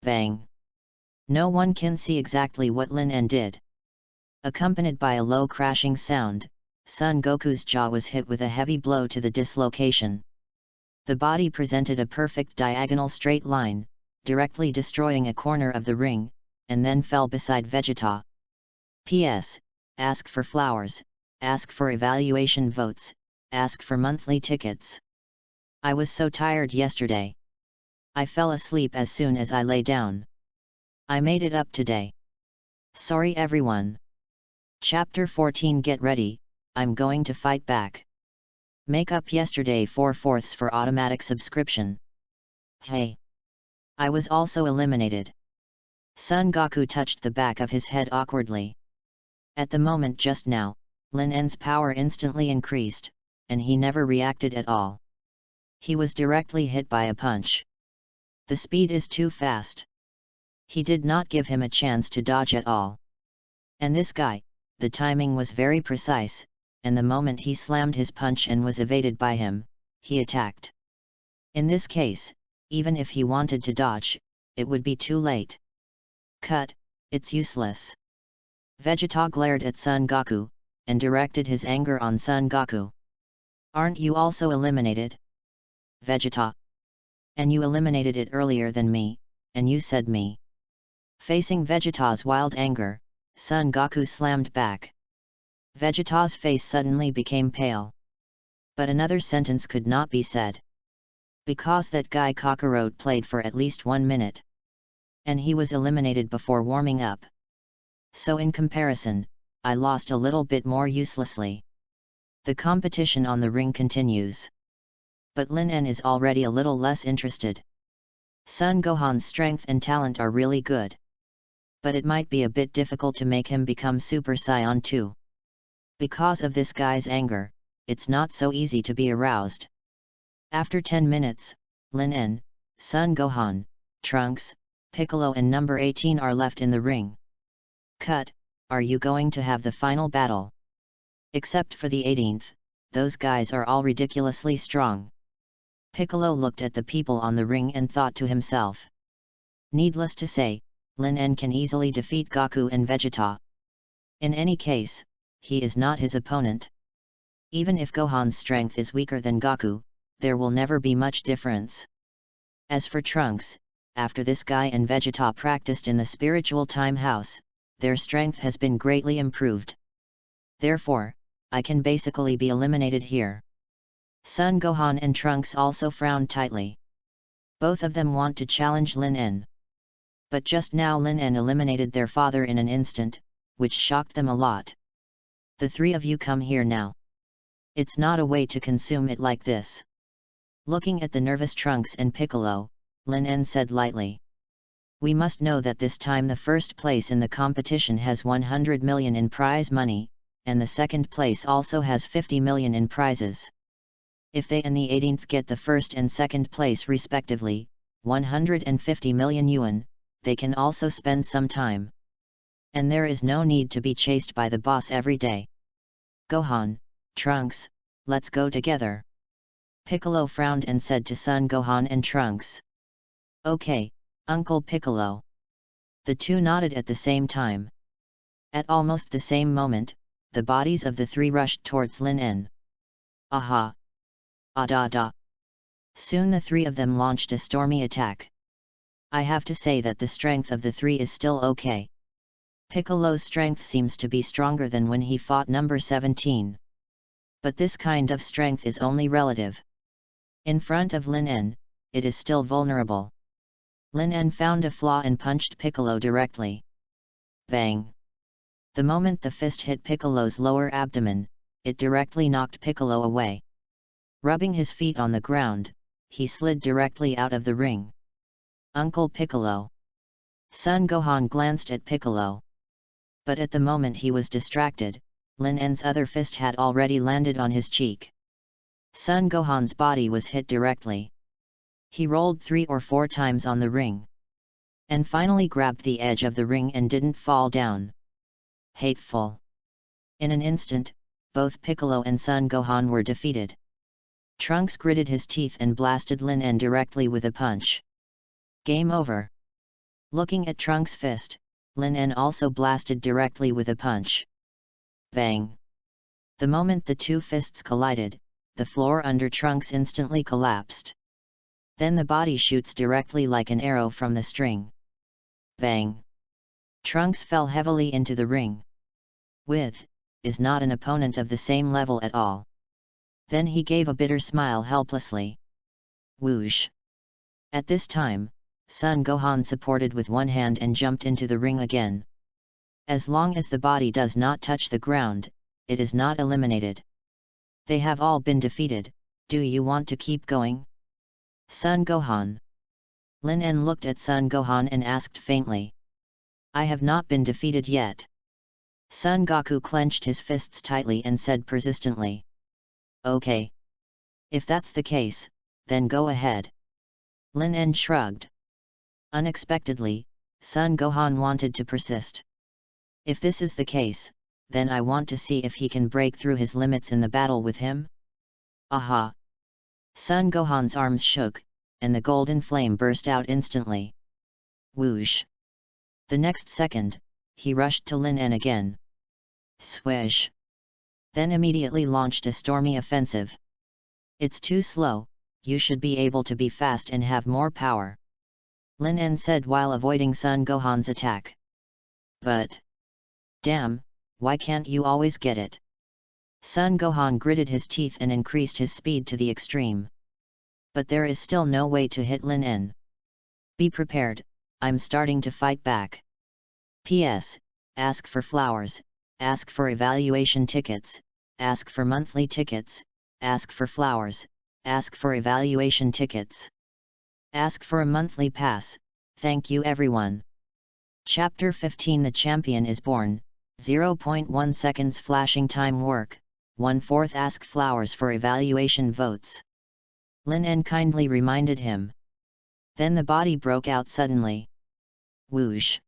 Bang! No one can see exactly what Lin En did. Accompanied by a low crashing sound, Son Goku's jaw was hit with a heavy blow to the dislocation. The body presented a perfect diagonal straight line, directly destroying a corner of the ring, and then fell beside Vegeta. P.S. Ask for flowers, ask for evaluation votes, ask for monthly tickets. I was so tired yesterday. I fell asleep as soon as I lay down. I made it up today. Sorry everyone. Chapter 14. Get ready, I'm going to fight back. Make up yesterday 4/4 for automatic subscription. Hey. I was also eliminated. Son Goku touched the back of his head awkwardly. At the moment just now, Lin En's power instantly increased, and he never reacted at all. He was directly hit by a punch. The speed is too fast. He did not give him a chance to dodge at all. And this guy, the timing was very precise, and the moment he slammed his punch and was evaded by him, he attacked. In this case, even if he wanted to dodge, it would be too late. Cut, it's useless. Vegeta glared at Son Goku, and directed his anger on Son Goku. Aren't you also eliminated? Vegeta. And you eliminated it earlier than me, and you said me. Facing Vegeta's wild anger, Son Goku slammed back. Vegeta's face suddenly became pale. But another sentence could not be said. Because that guy Kakarot played for at least 1 minute. And he was eliminated before warming up. So in comparison, I lost a little bit more uselessly. The competition on the ring continues. But Lin En is already a little less interested. Son Gohan's strength and talent are really good. But it might be a bit difficult to make him become Super Saiyan 2. Because of this guy's anger, it's not so easy to be aroused. After 10 minutes, Lin En, Son Gohan, Trunks, Piccolo and number 18 are left in the ring. Cut, are you going to have the final battle? Except for the 18th, those guys are all ridiculously strong. Piccolo looked at the people on the ring and thought to himself. Needless to say, Lin En can easily defeat Goku and Vegeta. In any case, he is not his opponent. Even if Gohan's strength is weaker than Goku, there will never be much difference. As for Trunks, after this guy and Vegeta practiced in the spiritual time house, their strength has been greatly improved. Therefore, I can basically be eliminated here. Son Gohan and Trunks also frowned tightly. Both of them want to challenge Lin En. But just now Lin En eliminated their father in an instant, which shocked them a lot. The three of you come here now. It's not a way to consume it like this. Looking at the nervous Trunks and Piccolo, Lin En said lightly. We must know that this time the first place in the competition has 100 million in prize money, and the second place also has 50 million in prizes. If they and the 18th get the first and second place respectively, 150 million yuan, they can also spend some time. And there is no need to be chased by the boss every day. Gohan, Trunks, let's go together. Piccolo frowned and said to Son Gohan and Trunks. Okay, Uncle Piccolo. The two nodded at the same time. At almost the same moment, the bodies of the three rushed towards Lin En. Aha! Ah-da-da! Soon the three of them launched a stormy attack. I have to say that the strength of the three is still okay. Piccolo's strength seems to be stronger than when he fought number 17. But this kind of strength is only relative. In front of Lin En, it is still vulnerable. Lin En found a flaw and punched Piccolo directly. Bang! The moment the fist hit Piccolo's lower abdomen, it directly knocked Piccolo away. Rubbing his feet on the ground, he slid directly out of the ring. Uncle Piccolo. Son Gohan glanced at Piccolo. But at the moment he was distracted, Lin En's other fist had already landed on his cheek. Son Gohan's body was hit directly. He rolled 3 or 4 times on the ring. And finally grabbed the edge of the ring and didn't fall down. Hateful. In an instant, both Piccolo and Son Gohan were defeated. Trunks gritted his teeth and blasted Lin En directly with a punch. Game over. Looking at Trunks' fist, Lin En also blasted directly with a punch. Bang! The moment the two fists collided, the floor under trunks instantly collapsed. Then the body shoots directly like an arrow from the string. Bang! Trunks fell heavily into the ring. With, is not an opponent of the same level at all. Then he gave a bitter smile helplessly. Whoosh! At this time, Son Gohan supported with one hand and jumped into the ring again. As long as the body does not touch the ground, it is not eliminated. They have all been defeated. Do you want to keep going? Son Gohan. Lin En looked at Son Gohan and asked faintly. I have not been defeated yet. Son Goku clenched his fists tightly and said persistently. Okay. If that's the case, then go ahead. Lin En shrugged. Unexpectedly, Son Gohan wanted to persist. If this is the case, then I want to see if he can break through his limits in the battle with him. Aha! Son Gohan's arms shook, and the golden flame burst out instantly. Whoosh! The next second, he rushed to Lin En again. Swish! Then immediately launched a stormy offensive. It's too slow, you should be able to be fast and have more power. Lin En said while avoiding Son Gohan's attack. But... damn, why can't you always get it? Son Gohan gritted his teeth and increased his speed to the extreme. But there is still no way to hit Lin En. Be prepared, I'm starting to fight back. P.S. Ask for flowers, ask for evaluation tickets, ask for monthly tickets, ask for flowers, ask for evaluation tickets. Ask for a monthly pass, thank you everyone. Chapter 15 The Champion is Born, 0.1 seconds flashing time work, 1/4 ask flowers for evaluation votes. Lin En kindly reminded him. Then the body broke out suddenly. Whoosh!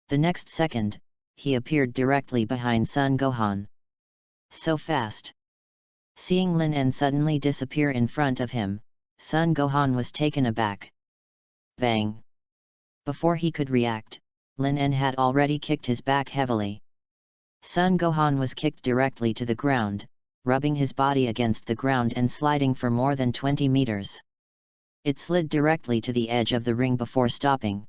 The next second, he appeared directly behind Son Gohan. So fast! Seeing Lin En suddenly disappear in front of him, Son Gohan was taken aback. Bang! Before he could react, Lin En had already kicked his back heavily. Son Gohan was kicked directly to the ground, rubbing his body against the ground and sliding for more than 20 meters. It slid directly to the edge of the ring before stopping.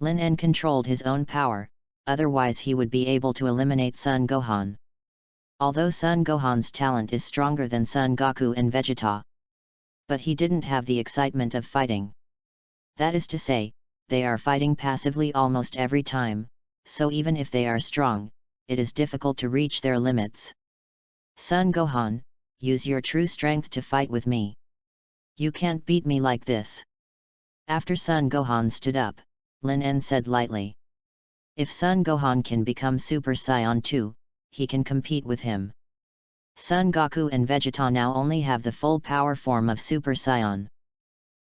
Lin En controlled his own power, otherwise he would be able to eliminate Son Gohan. Although Son Gohan's talent is stronger than Son Goku and Vegeta. But he didn't have the excitement of fighting. That is to say, they are fighting passively almost every time, so even if they are strong, it is difficult to reach their limits. Son Gohan, use your true strength to fight with me. You can't beat me like this. After Son Gohan stood up, Lin En said lightly. If Son Gohan can become Super Saiyan 2, he can compete with him. Son Goku and Vegeta now only have the full power form of Super Saiyan.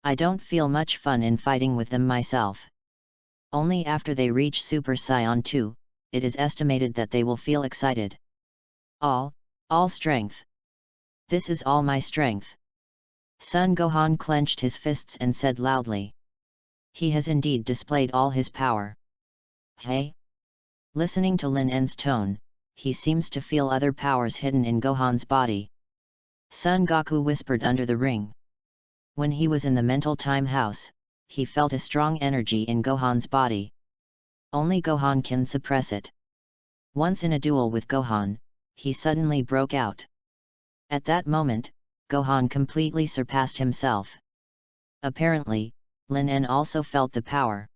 I don't feel much fun in fighting with them myself. Only after they reach Super Saiyan 2, it is estimated that they will feel excited. All strength. This is all my strength. Son Gohan clenched his fists and said loudly. He has indeed displayed all his power. Hey? Listening to Lin En's tone, he seems to feel other powers hidden in Gohan's body. Son Goku whispered under the ring. When he was in the mental time house, he felt a strong energy in Gohan's body. Only Gohan can suppress it. Once in a duel with Gohan, he suddenly broke out. At that moment, Gohan completely surpassed himself. Apparently, Lin En also felt the power.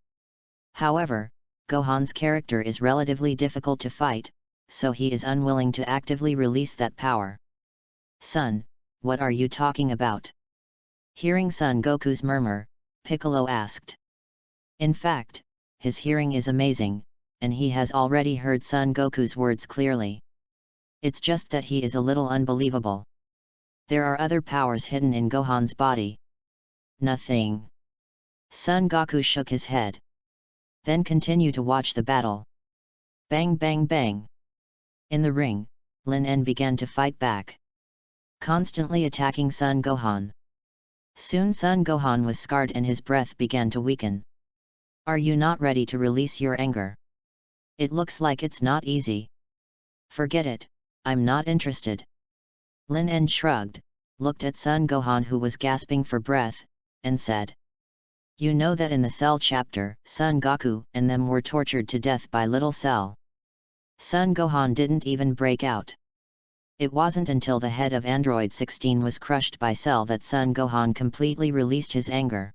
However, Gohan's character is relatively difficult to fight, so he is unwilling to actively release that power. Son, what are you talking about? Hearing Son Goku's murmur, Piccolo asked. In fact, his hearing is amazing, and he has already heard Son Goku's words clearly. It's just that he is a little unbelievable. There are other powers hidden in Gohan's body. Nothing. Son Goku shook his head. Then continue to watch the battle. Bang bang bang. In the ring, Lin En began to fight back, constantly attacking Son Gohan. Soon Son Gohan was scarred and his breath began to weaken. Are you not ready to release your anger? It looks like it's not easy. Forget it, I'm not interested. Lin En shrugged, looked at Sun Gohan who was gasping for breath, and said. You know that in the Cell chapter, Son Goku and them were tortured to death by Little Cell. Son Gohan didn't even break out. It wasn't until the head of Android 16 was crushed by Cell that Son Gohan completely released his anger.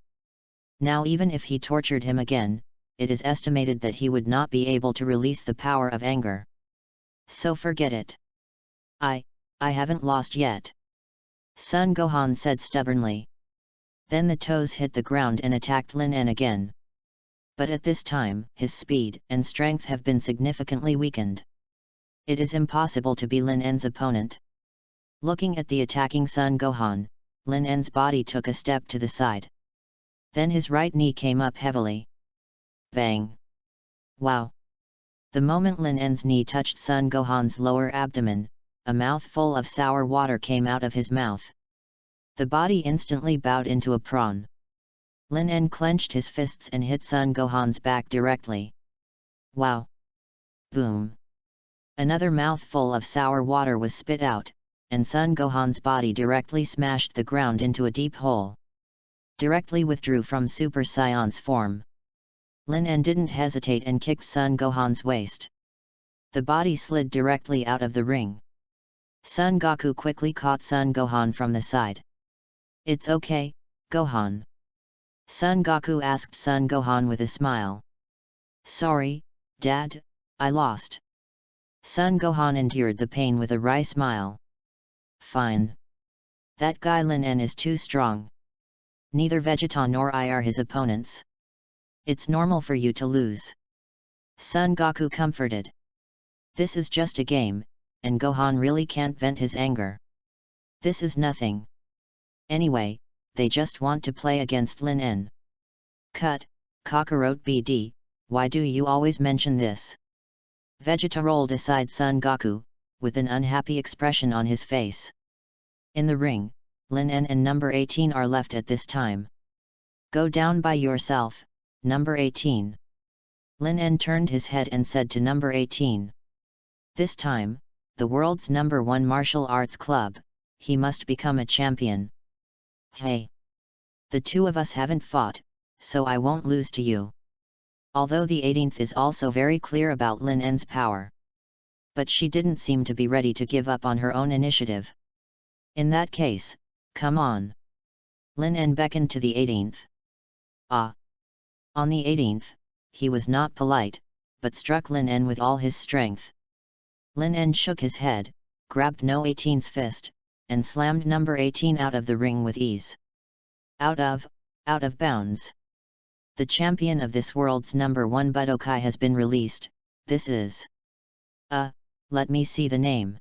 Now even if he tortured him again, it is estimated that he would not be able to release the power of anger. So forget it. I haven't lost yet. Son Gohan said stubbornly. Then the toes hit the ground and attacked Lin En again. But at this time, his speed and strength have been significantly weakened. It is impossible to be Lin En's opponent. Looking at the attacking Son Gohan, Lin En's body took a step to the side. Then his right knee came up heavily. Bang! Wow! The moment Lin En's knee touched Son Gohan's lower abdomen, a mouthful of sour water came out of his mouth. The body instantly bowed into a prawn. Lin En clenched his fists and hit Son Gohan's back directly. Wow! Boom! Another mouthful of sour water was spit out, and Son Gohan's body directly smashed the ground into a deep hole. Directly withdrew from Super Saiyan's form. Lin En didn't hesitate and kicked Son Gohan's waist. The body slid directly out of the ring. Son Goku quickly caught Son Gohan from the side. It's okay, Gohan. Son Goku asked Son Gohan with a smile. Sorry, Dad, I lost. Son Gohan endured the pain with a wry smile. Fine. That guy Lin En is too strong. Neither Vegeta nor I are his opponents. It's normal for you to lose. Son Goku comforted. This is just a game, and Gohan really can't vent his anger. This is nothing. Anyway, they just want to play against Lin En. Cut, Kakarot BD, why do you always mention this? Vegeta rolled aside Son Goku, with an unhappy expression on his face. In the ring, Lin En and number 18 are left at this time. Go down by yourself, number 18. Lin En turned his head and said to number 18. This time, the world's #1 martial arts club, he must become a champion. Hey! The two of us haven't fought, so I won't lose to you. Although the 18th is also very clear about Lin En's power. But she didn't seem to be ready to give up on her own initiative. In that case, come on. Lin En beckoned to the 18th. Ah! On the 18th, he was not polite, but struck Lin En with all his strength. Lin En shook his head, grabbed No 18's fist, and slammed number 18 out of the ring with ease. Out of bounds. The champion of this world's #1 Budokai has been released. This is... let me see the name.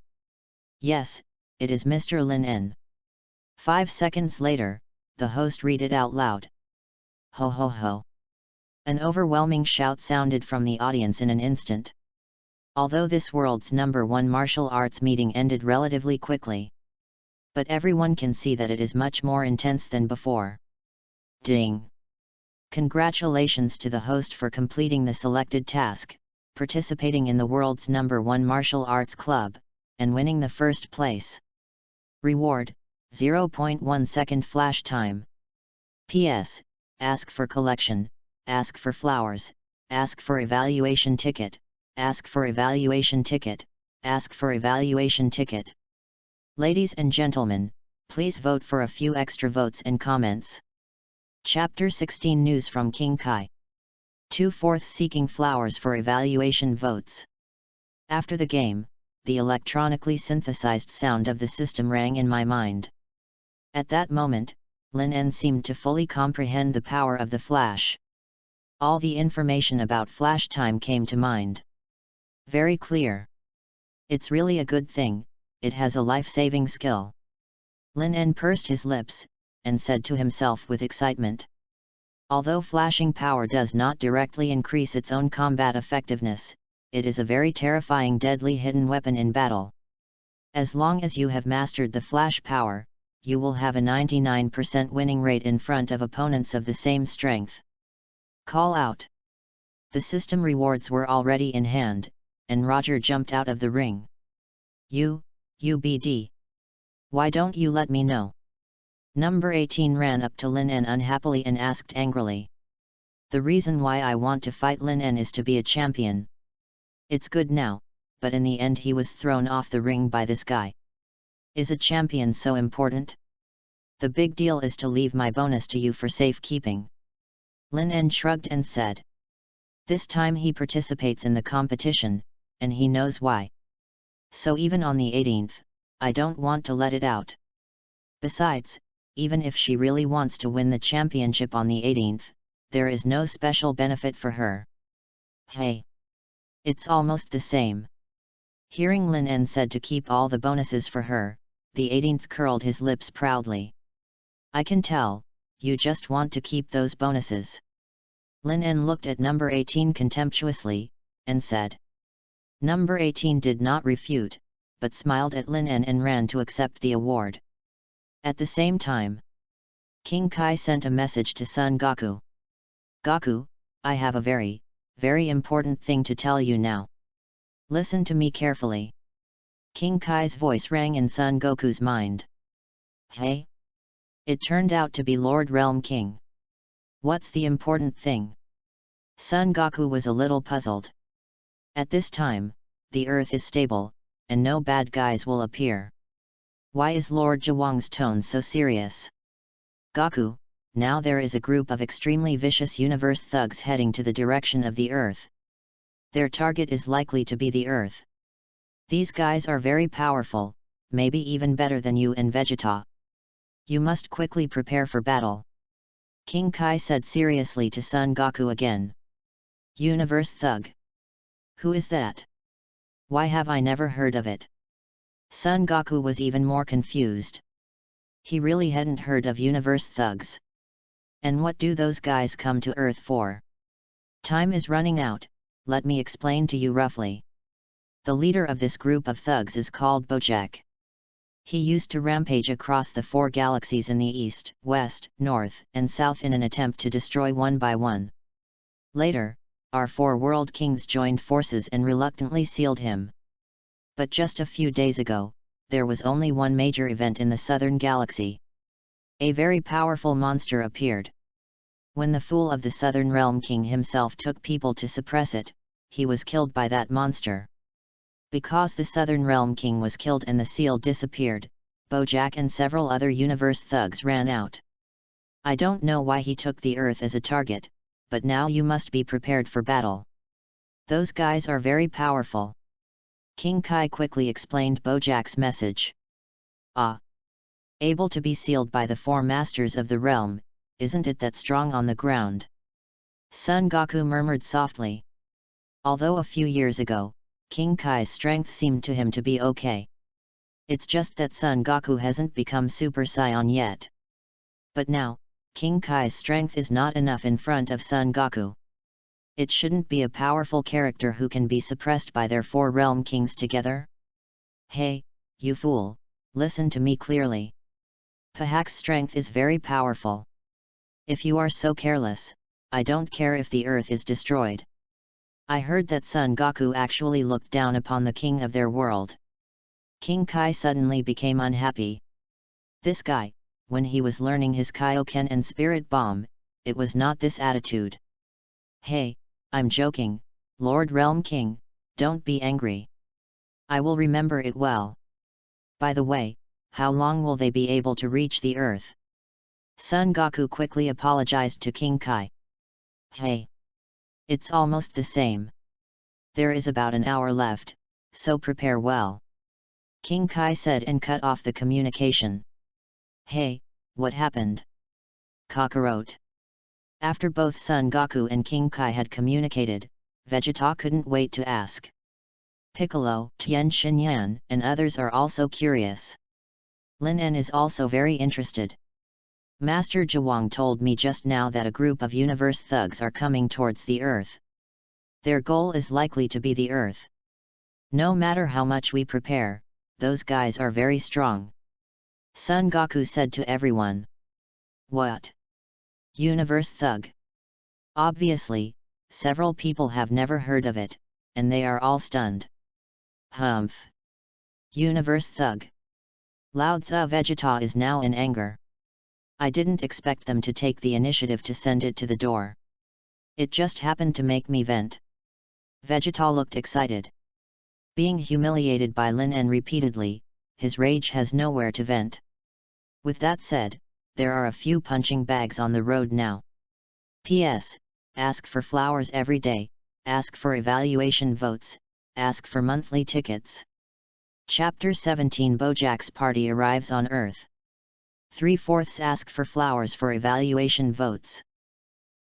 Yes, it is Mr. Lin En. 5 seconds later, the host read it out loud. Ho ho ho. An overwhelming shout sounded from the audience in an instant. Although this world's #1 martial arts meeting ended relatively quickly. But everyone can see that it is much more intense than before. Ding! Congratulations to the host for completing the selected task, participating in the world's #1 martial arts club, and winning the first place. Reward, 0.1 second flash time. PS, ask for collection, ask for flowers, ask for evaluation ticket, ask for evaluation ticket, ask for evaluation ticket. Ladies and gentlemen, please vote for a few extra votes and comments. Chapter 16 News from King Kai. 2/4 seeking flowers for evaluation votes. After the game, the electronically synthesized sound of the system rang in my mind. At that moment, Lin En seemed to fully comprehend the power of the flash. All the information about flash time came to mind. Very clear. It's really a good thing, it has a life-saving skill. Lin En pursed his lips, and said to himself with excitement. Although flashing power does not directly increase its own combat effectiveness, it is a very terrifying deadly hidden weapon in battle. As long as you have mastered the flash power, you will have a 99% winning rate in front of opponents of the same strength. Call out. The system rewards were already in hand, and Roger jumped out of the ring. UBD. Why don't you let me know? Number 18 ran up to Lin En unhappily and asked angrily. The reason why I want to fight Lin En is to be a champion. It's good now, but in the end he was thrown off the ring by this guy. Is a champion so important? The big deal is to leave my bonus to you for safekeeping. Lin En shrugged and said. This time he participates in the competition, and he knows why. So even on the 18th, I don't want to let it out. Besides, even if she really wants to win the championship on the 18th, there is no special benefit for her. Hey! It's almost the same. Hearing Lin En said to keep all the bonuses for her, the 18th curled his lips proudly. I can tell, you just want to keep those bonuses. Lin En looked at number 18 contemptuously, and said. Number 18 did not refute, but smiled at Lin En and ran to accept the award. At the same time, King Kai sent a message to Son Goku. Goku, I have a very, very important thing to tell you now. Listen to me carefully. King Kai's voice rang in Son Goku's mind. Hey? It turned out to be Lord Realm King. What's the important thing? Son Goku was a little puzzled. At this time, the earth is stable, and no bad guys will appear. Why is Lord Zhuang's tone so serious? Goku, now there is a group of extremely vicious universe thugs heading to the direction of the earth. Their target is likely to be the earth. These guys are very powerful, maybe even better than you and Vegeta. You must quickly prepare for battle. King Kai said seriously to Son Goku again. Universe thug. Who is that? Why have I never heard of it? Son Goku was even more confused. He really hadn't heard of universe thugs. And what do those guys come to Earth for? Time is running out, let me explain to you roughly. The leader of this group of thugs is called Bojack. He used to rampage across the 4 galaxies in the east, west, north, and south in an attempt to destroy one by one. Later, our 4 world kings joined forces and reluctantly sealed him. But just a few days ago, there was only one major event in the southern galaxy. A very powerful monster appeared. When the fool of the Southern Realm King himself took people to suppress it, he was killed by that monster. Because the Southern Realm King was killed and the seal disappeared, Bojack and several other universe thugs ran out. I don't know why he took the Earth as a target, but now you must be prepared for battle. Those guys are very powerful. King Kai quickly explained Bojack's message. Ah! Able to be sealed by the 4 masters of the realm, isn't it that strong on the ground? Son Goku murmured softly. Although a few years ago, King Kai's strength seemed to him to be okay. It's just that Son Goku hasn't become Super Saiyan yet. But now, King Kai's strength is not enough in front of Son Goku. It shouldn't be a powerful character who can be suppressed by their 4 realm kings together? Hey, you fool, listen to me clearly. Bojack's strength is very powerful. If you are so careless, I don't care if the earth is destroyed. I heard that Son Goku actually looked down upon the king of their world. King Kai suddenly became unhappy. This guy, when he was learning his Kaioken and Spirit Bomb, it was not this attitude. Hey, I'm joking, Lord Realm King, don't be angry. I will remember it well. By the way, how long will they be able to reach the earth? Son Goku quickly apologized to King Kai. Hey! It's almost the same. There is about an hour left, so prepare well. King Kai said and cut off the communication. Hey, what happened? Kakarot. After both Son Goku and King Kai had communicated, Vegeta couldn't wait to ask. Piccolo, Tien Shinyan, and others are also curious. Lin En is also very interested. Master Zhuang told me just now that a group of universe thugs are coming towards the Earth. Their goal is likely to be the Earth. No matter how much we prepare, those guys are very strong. Son Goku said to everyone. What? Universe thug? Obviously, several people have never heard of it, and they are all stunned. Humph! Universe thug. Loudza Vegeta is now in anger. I didn't expect them to take the initiative to send it to the door. It just happened to make me vent. Vegeta looked excited. Being humiliated by Lin N repeatedly, his rage has nowhere to vent. With that said, there are a few punching bags on the road now. P.S. Ask for flowers every day, ask for evaluation votes, ask for monthly tickets. Chapter 17 Bojack's party arrives on Earth. 3/4 ask for flowers for evaluation votes.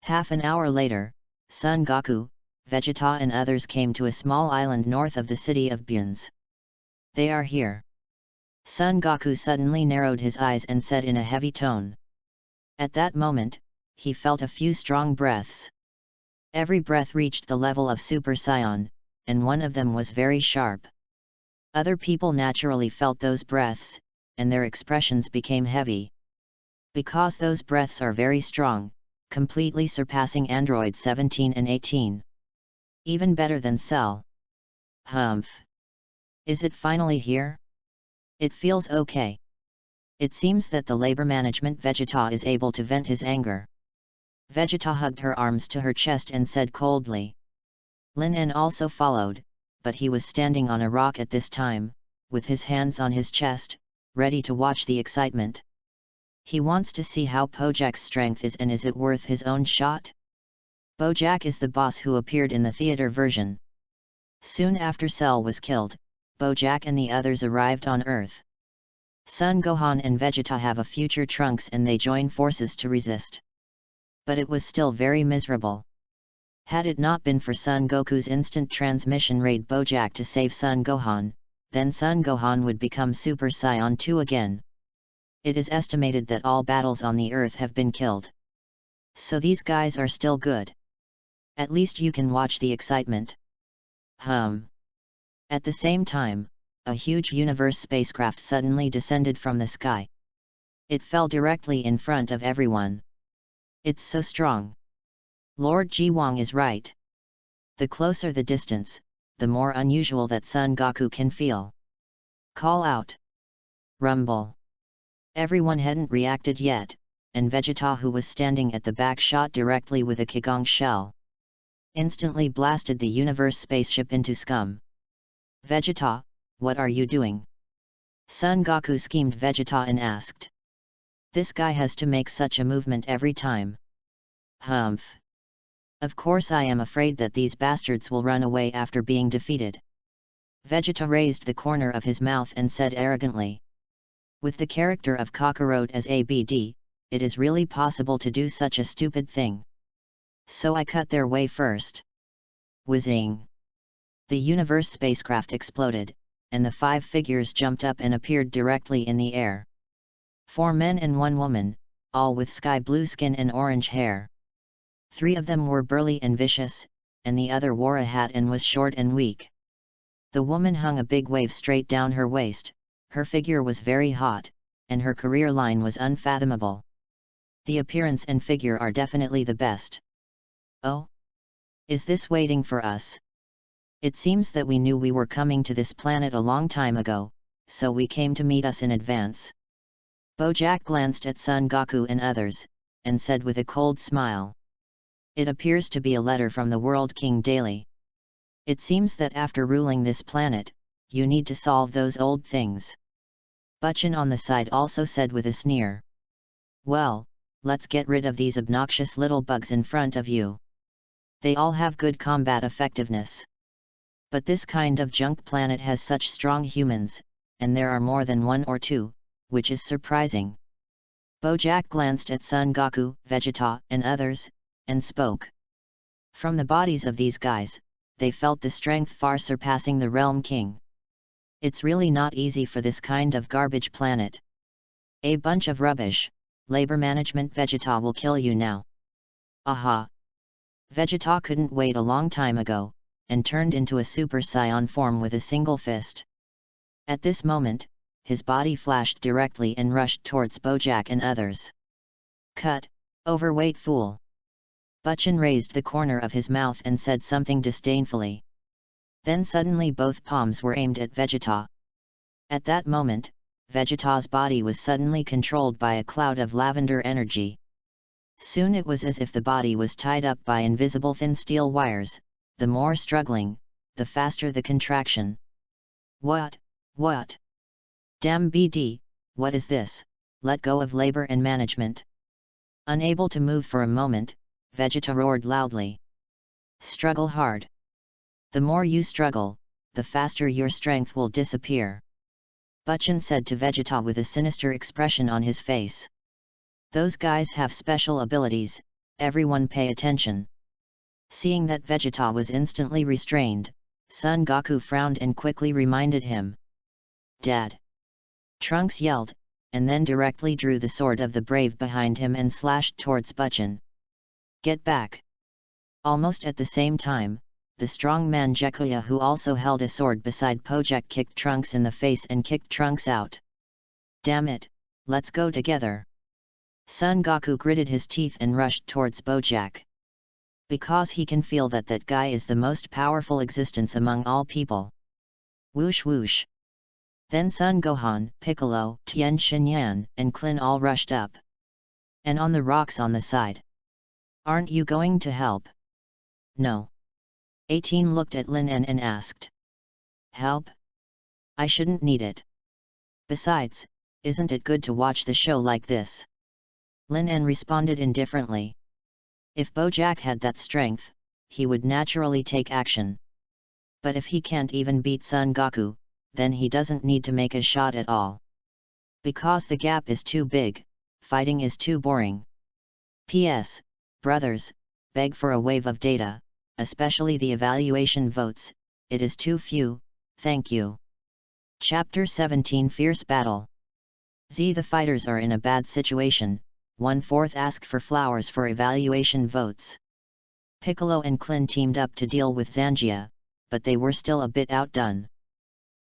Half an hour later, Son Goku, Vegeta and others came to a small island north of the city of Buns. They are here. Son Goku suddenly narrowed his eyes and said in a heavy tone. At that moment, he felt a few strong breaths. Every breath reached the level of Super Saiyan, and one of them was very sharp. Other people naturally felt those breaths, and their expressions became heavy. Because those breaths are very strong, completely surpassing Android 17 and 18. Even better than Cell. Humph. Is it finally here? It feels okay. It seems that the labor management Vegeta is able to vent his anger. Vegeta hugged her arms to her chest and said coldly. Lin N also followed, but he was standing on a rock at this time, with his hands on his chest, ready to watch the excitement. He wants to see how Bojack's strength is and is it worth his own shot? Bojack is the boss who appeared in the theater version. Soon after Cell was killed, Bojack and the others arrived on Earth. Son Gohan and Vegeta have a future Trunks and they join forces to resist. But it was still very miserable. Had it not been for Son Goku's instant transmission raid Bojack to save Son Gohan, then Son Gohan would become Super Saiyan 2 again. It is estimated that all battles on the Earth have been killed. So these guys are still good. At least you can watch the excitement. At the same time, a huge universe spacecraft suddenly descended from the sky. It fell directly in front of everyone. It's so strong. Lord Jiwang is right. The closer the distance, the more unusual that Son Goku can feel. Call out. Rumble. Everyone hadn't reacted yet, and Vegeta who was standing at the back shot directly with a Kigong shell. Instantly blasted the universe spaceship into scum. Vegeta, what are you doing? Son Goku schemed Vegeta and asked. This guy has to make such a movement every time. Humph. Of course I am afraid that these bastards will run away after being defeated. Vegeta raised the corner of his mouth and said arrogantly. With the character of Kakarot as ABD, it is really possible to do such a stupid thing. So I cut their way first. Whizzing. The universe spacecraft exploded, and the 5 figures jumped up and appeared directly in the air. 4 men and 1 woman, all with sky blue skin and orange hair. 3 of them were burly and vicious, and the other wore a hat and was short and weak. The woman hung a big wave straight down her waist, her figure was very hot, and her career line was unfathomable. The appearance and figure are definitely the best. Oh? Is this waiting for us? It seems that we knew we were coming to this planet a long time ago, so we came to meet us in advance. Bojack glanced at Son Goku and others, and said with a cold smile. It appears to be a letter from the World King Daily. It seems that after ruling this planet, you need to solve those old things. Butchin on the side also said with a sneer. Well, let's get rid of these obnoxious little bugs in front of you. They all have good combat effectiveness. But this kind of junk planet has such strong humans, and there are more than 1 or 2, which is surprising. Bojack glanced at Son Goku, Vegeta, and others, and spoke. From the bodies of these guys, they felt the strength far surpassing the Realm King. It's really not easy for this kind of garbage planet. A bunch of rubbish, labor management Vegeta will kill you now. Aha! Vegeta couldn't wait a long time ago, and turned into a Super Saiyan form with a single fist. At this moment, his body flashed directly and rushed towards Bojack and others. Cut, overweight fool! Butchin raised the corner of his mouth and said something disdainfully. Then suddenly both palms were aimed at Vegeta. At that moment, Vegeta's body was suddenly controlled by a cloud of lavender energy. Soon it was as if the body was tied up by invisible thin steel wires, the more struggling, the faster the contraction. What? Damn BD, what is this? Let go of labor and management. Unable to move for a moment, Vegeta roared loudly. Struggle hard. The more you struggle, the faster your strength will disappear. Butchin said to Vegeta with a sinister expression on his face. Those guys have special abilities, everyone pay attention. Seeing that Vegeta was instantly restrained, Son Goku frowned and quickly reminded him. Dad! Trunks yelled, and then directly drew the sword of the brave behind him and slashed towards Butchin. Get back! Almost at the same time, the strong man Jekuya, who also held a sword beside Pojek, kicked Trunks in the face and kicked Trunks out. Damn it, let's go together! Son Goku gritted his teeth and rushed towards Bojack. Because he can feel that that guy is the most powerful existence among all people. Whoosh whoosh! Then Son Gohan, Piccolo, Tien Shinyan, and Klin all rushed up. And on the rocks on the side. Aren't you going to help? No. 18 looked at Lin and asked. Help? I shouldn't need it. Besides, isn't it good to watch the show like this? Lin responded indifferently. If Bojack had that strength, he would naturally take action. But if he can't even beat Son Goku, then he doesn't need to make a shot at all. Because the gap is too big, fighting is too boring. P.S. Brothers, beg for a wave of data, especially the evaluation votes, it is too few, thank you. Chapter 17 Fierce Battle. The fighters are in a bad situation, 1/4 ask for flowers for evaluation votes. Piccolo and Klin teamed up to deal with Zangia, but they were still a bit outdone.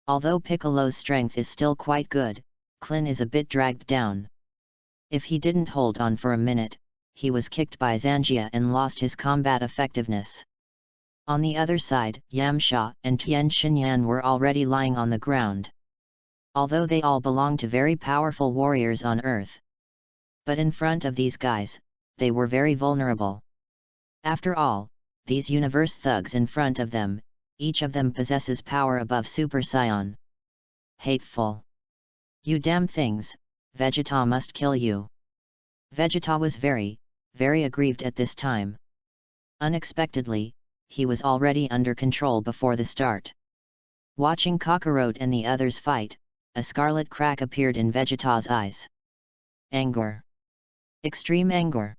Although Piccolo's strength is still quite good, Klin is a bit dragged down. If he didn't hold on for a minute, he was kicked by Zangia and lost his combat effectiveness. On the other side, Yamcha and Tien Shinyan were already lying on the ground. Although they all belong to very powerful warriors on Earth. But in front of these guys, they were very vulnerable. After all, these universe thugs in front of them, each of them possesses power above Super Saiyan. Hateful. You damn things, Vegeta must kill you. Vegeta was very aggrieved at this time. Unexpectedly, he was already under control before the start. Watching Kakarot and the others fight, a scarlet crack appeared in Vegeta's eyes. Anger. Extreme anger.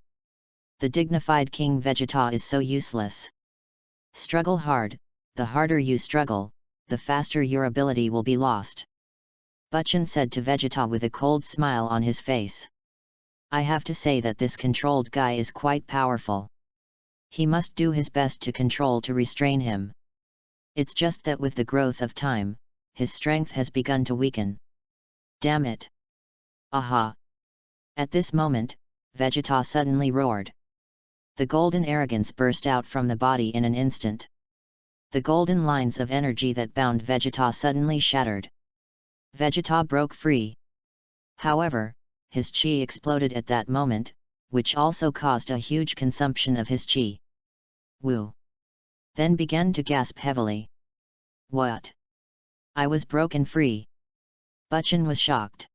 The dignified King Vegeta is so useless. Struggle hard, the harder you struggle, the faster your ability will be lost. Butchin said to Vegeta with a cold smile on his face. I have to say that this controlled guy is quite powerful. He must do his best to restrain him. It's just that with the growth of time, his strength has begun to weaken. Damn it! Aha! At this moment, Vegeta suddenly roared. The golden arrogance burst out from the body in an instant. The golden lines of energy that bound Vegeta suddenly shattered. Vegeta broke free. However, his chi exploded at that moment, which also caused a huge consumption of his chi. Woo! Then began to gasp heavily. What? I was broken free. Butchin was shocked.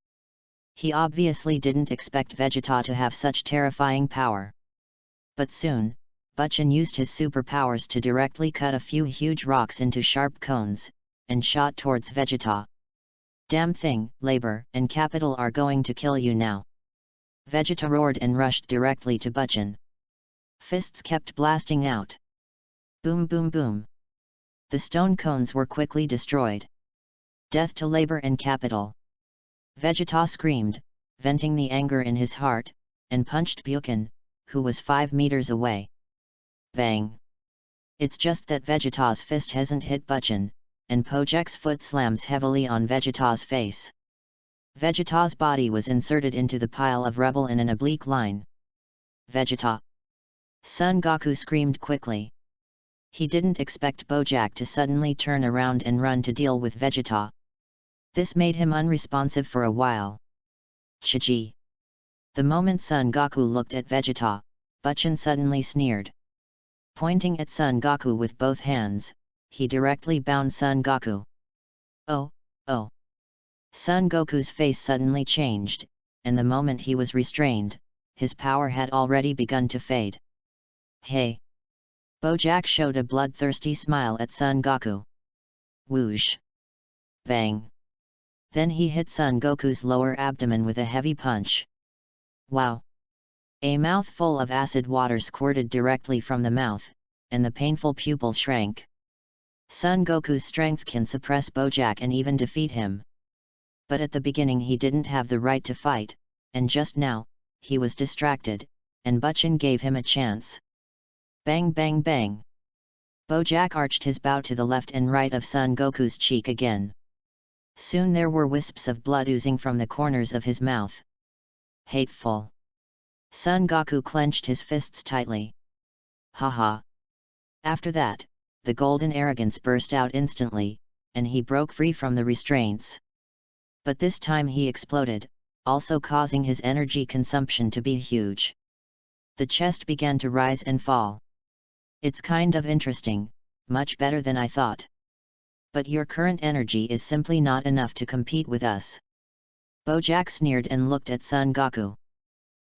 He obviously didn't expect Vegeta to have such terrifying power. But soon, Butchin used his superpowers to directly cut a few huge rocks into sharp cones, and shot towards Vegeta. Damn thing, labor and capital are going to kill you now. Vegeta roared and rushed directly to Butchin. Fists kept blasting out. Boom boom boom. The stone cones were quickly destroyed. Death to labor and capital. Vegeta screamed, venting the anger in his heart, and punched Buchan, who was 5 meters away. Bang! It's just that Vegeta's fist hasn't hit Butchin, and Pojek's foot slams heavily on Vegeta's face. Vegeta's body was inserted into the pile of rubble in an oblique line. Vegeta! Son Goku screamed quickly. He didn't expect Bojack to suddenly turn around and run to deal with Vegeta. This made him unresponsive for a while. Chiji. The moment Son Goku looked at Vegeta, Butchin suddenly sneered. Pointing at Son Goku with both hands, he directly bound Son Goku. Oh, oh. Son Goku's face suddenly changed, and the moment he was restrained, his power had already begun to fade. Hey! Bojack showed a bloodthirsty smile at Son Goku. Whoosh! Bang! Then he hit Son Goku's lower abdomen with a heavy punch. Wow! A mouthful of acid water squirted directly from the mouth, and the painful pupil shrank. Son Goku's strength can suppress Bojack and even defeat him. But at the beginning he didn't have the right to fight, and just now, he was distracted, and Butchin gave him a chance. Bang bang bang! Bojack arched his bow to the left and right of Son Goku's cheek again. Soon there were wisps of blood oozing from the corners of his mouth. Hateful! Son Goku clenched his fists tightly. Haha! After that, the golden arrogance burst out instantly, and he broke free from the restraints. But this time he exploded, also causing his energy consumption to be huge. The chest began to rise and fall. It's kind of interesting, much better than I thought. But your current energy is simply not enough to compete with us. Bojack sneered and looked at Son Goku.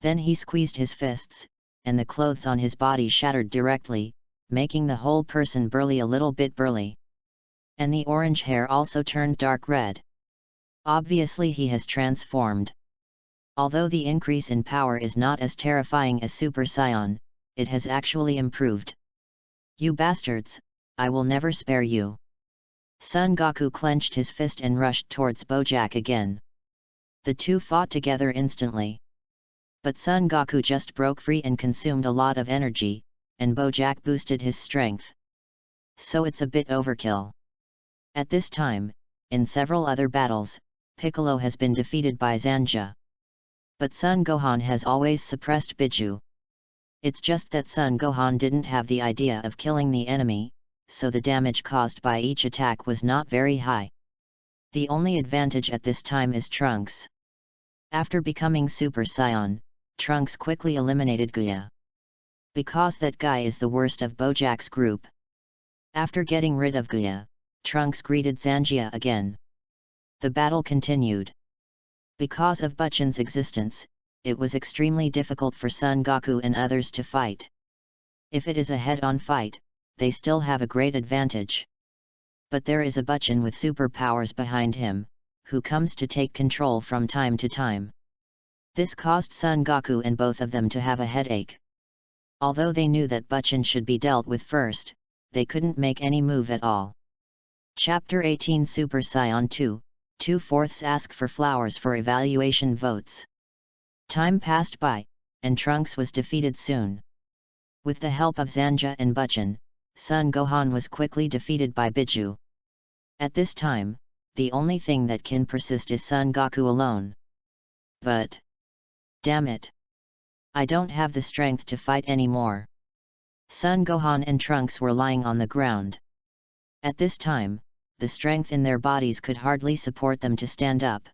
Then he squeezed his fists, and the clothes on his body shattered directly, making the whole person burly a little bit burly. And the orange hair also turned dark red. Obviously he has transformed. Although the increase in power is not as terrifying as Super Saiyan, it has actually improved. You bastards, I will never spare you. Son Goku clenched his fist and rushed towards Bojack again. The two fought together instantly. But Son Goku just broke free and consumed a lot of energy, and Bojack boosted his strength. So it's a bit overkill. At this time, in several other battles, Piccolo has been defeated by Zanja. But Son Gohan has always suppressed Biju. It's just that Son Gohan didn't have the idea of killing the enemy, so the damage caused by each attack was not very high. The only advantage at this time is Trunks. After becoming Super Saiyan, Trunks quickly eliminated Guya. Because that guy is the worst of Bojack's group. After getting rid of Guya, Trunks greeted Zangia again. The battle continued. Because of Butchin's existence, it was extremely difficult for Son Goku and others to fight. If it is a head-on fight, they still have a great advantage. But there is a Butchin with superpowers behind him, who comes to take control from time to time. This caused Son Goku and both of them to have a headache. Although they knew that Butchin should be dealt with first, they couldn't make any move at all. Chapter 18 Super Saiyan 2, 2/4 ask for flowers for evaluation votes. Time passed by, and Trunks was defeated soon. With the help of Zanja and Butchin, Son Gohan was quickly defeated by Biju. At this time, the only thing that can persist is Son Goku alone. But... damn it! I don't have the strength to fight anymore. Son Gohan and Trunks were lying on the ground. At this time, the strength in their bodies could hardly support them to stand up.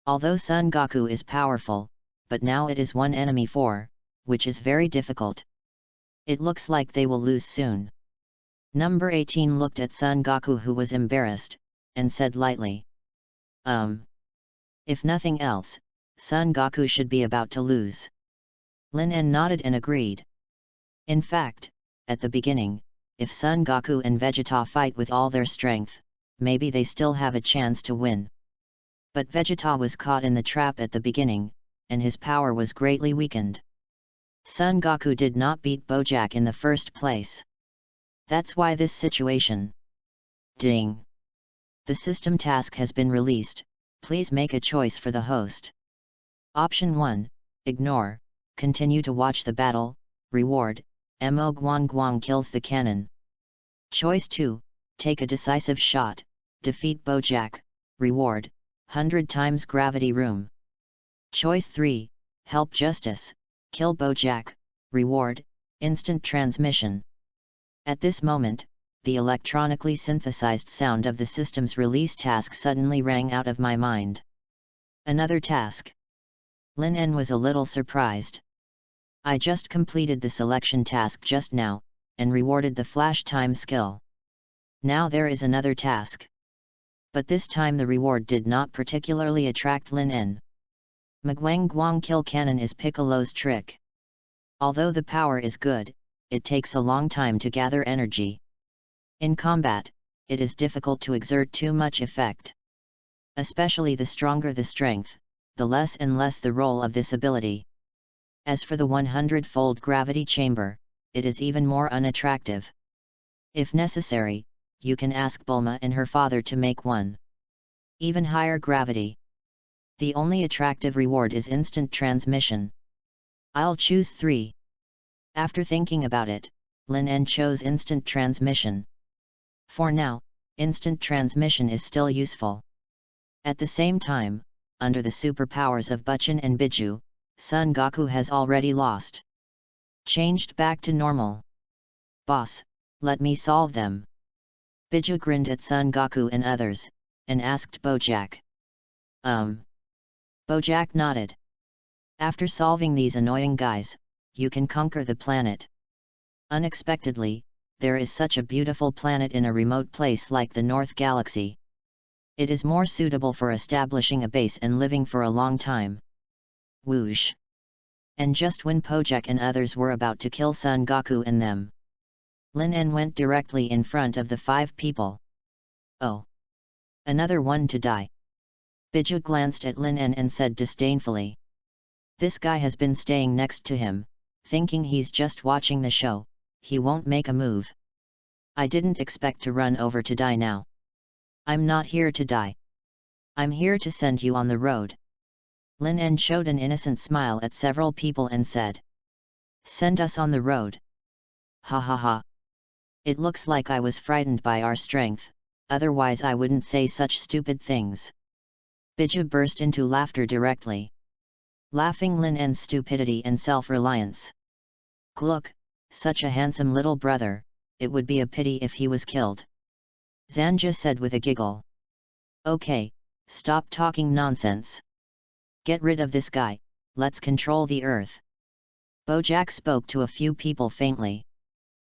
Although Son Goku is powerful, but now it is 1-4, which is very difficult. It looks like they will lose soon. Number 18 looked at Son Goku, who was embarrassed, and said lightly. If nothing else, Son Goku should be about to lose. Lin En nodded and agreed. In fact, at the beginning, if Son Goku and Vegeta fight with all their strength, maybe they still have a chance to win. But Vegeta was caught in the trap at the beginning, and his power was greatly weakened. Son Goku did not beat Bojack in the first place. That's why this situation. Ding! The system task has been released, please make a choice for the host. Option 1, ignore, continue to watch the battle, reward, Mo Guang Guang kills the cannon. Choice 2, take a decisive shot, defeat Bojack, reward, 100 times gravity room. Choice 3, help justice, kill Bojack, reward, instant transmission. At this moment, the electronically synthesized sound of the system's release task suddenly rang out of my mind. Another task. Lin En was a little surprised. I just completed the selection task just now, and rewarded the flash time skill. Now there is another task. But this time the reward did not particularly attract Lin En. Magwang Guang Kill Cannon is Piccolo's trick. Although the power is good, it takes a long time to gather energy. In combat, it is difficult to exert too much effect. Especially the stronger the strength, the less and less the role of this ability. As for the 100-fold gravity chamber, it is even more unattractive. If necessary, you can ask Bulma and her father to make one. Even higher gravity. The only attractive reward is instant transmission. I'll choose 3. After thinking about it, Lin En chose instant transmission. For now, instant transmission is still useful. At the same time, under the superpowers of Butchan and Biju, Son Goku has already lost. Changed back to normal. Boss, let me solve them. Biju grinned at Son Goku and others, and asked Bojack. Bojack nodded. After solving these annoying guys, you can conquer the planet. Unexpectedly, there is such a beautiful planet in a remote place like the North Galaxy. It is more suitable for establishing a base and living for a long time. Whoosh! And just when Bojack and others were about to kill Son Goku and them, Lin En went directly in front of the 5 people. Oh! Another one to die. Biju glanced at Lin En and said disdainfully. This guy has been staying next to him, thinking he's just watching the show, he won't make a move. I didn't expect to run over to die now. I'm not here to die. I'm here to send you on the road. Lin En showed an innocent smile at several people and said. Send us on the road. Ha ha ha. It looks like I was frightened by our strength, otherwise I wouldn't say such stupid things. Biju burst into laughter directly. Laughing Lin En's stupidity and self-reliance. Gluck, such a handsome little brother, it would be a pity if he was killed. Zanja said with a giggle. Okay, stop talking nonsense. Get rid of this guy, let's control the earth. Bojack spoke to a few people faintly.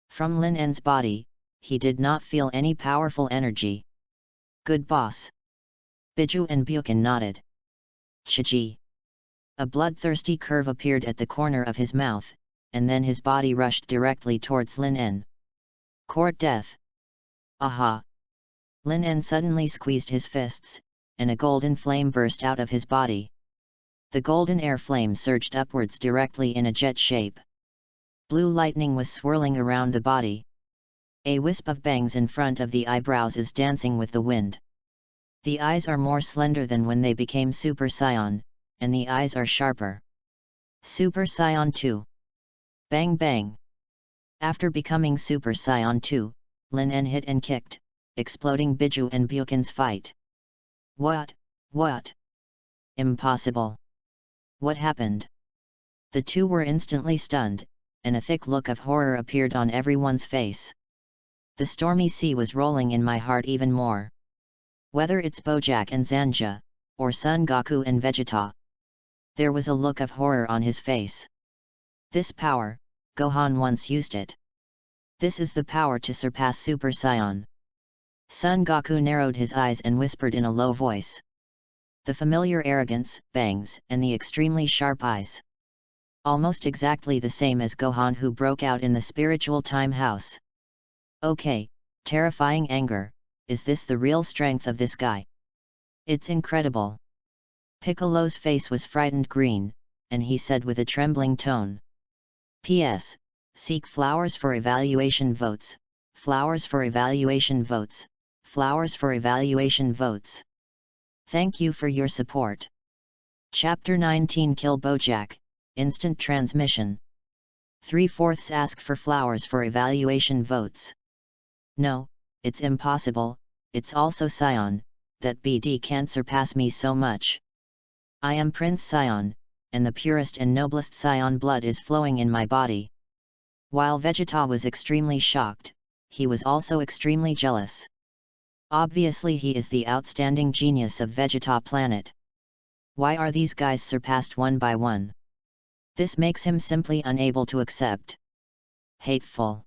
From Lin En's body, he did not feel any powerful energy. Good boss. Biju and Buchan nodded. Chiji. A bloodthirsty curve appeared at the corner of his mouth, and then his body rushed directly towards Lin En. Court death. Aha! Lin En suddenly squeezed his fists, and a golden flame burst out of his body. The golden air flame surged upwards directly in a jet shape. Blue lightning was swirling around the body. A wisp of bangs in front of the eyebrows is dancing with the wind. The eyes are more slender than when they became Super Saiyan, and the eyes are sharper. Super Saiyan 2. Bang bang! After becoming Super Saiyan 2, Lin En hit and kicked, exploding Biju and Buchan's fight. What? Impossible! What happened? The two were instantly stunned, and a thick look of horror appeared on everyone's face. The stormy sea was rolling in my heart even more. Whether it's Bojack and Zanja, or Son Goku and Vegeta, there was a look of horror on his face. This power, Gohan once used it. This is the power to surpass Super Saiyan. Son Goku narrowed his eyes and whispered in a low voice. The familiar arrogance, bangs, and the extremely sharp eyes. Almost exactly the same as Gohan who broke out in the spiritual time house. Okay, terrifying anger, is this the real strength of this guy? It's incredible. Piccolo's face was frightened green, and he said with a trembling tone. P.S. Seek flowers for evaluation votes, flowers for evaluation votes, flowers for evaluation votes. Thank you for your support. Chapter 19 Kill Bojack, Instant Transmission. 3/4 ask for flowers for evaluation votes. No, it's impossible, it's also Saiyan, that BD can't surpass me so much. I am Prince Saiyan, and the purest and noblest Saiyan blood is flowing in my body. While Vegeta was extremely shocked, he was also extremely jealous. Obviously he is the outstanding genius of Vegeta planet. Why are these guys surpassed one by one? This makes him simply unable to accept. Hateful.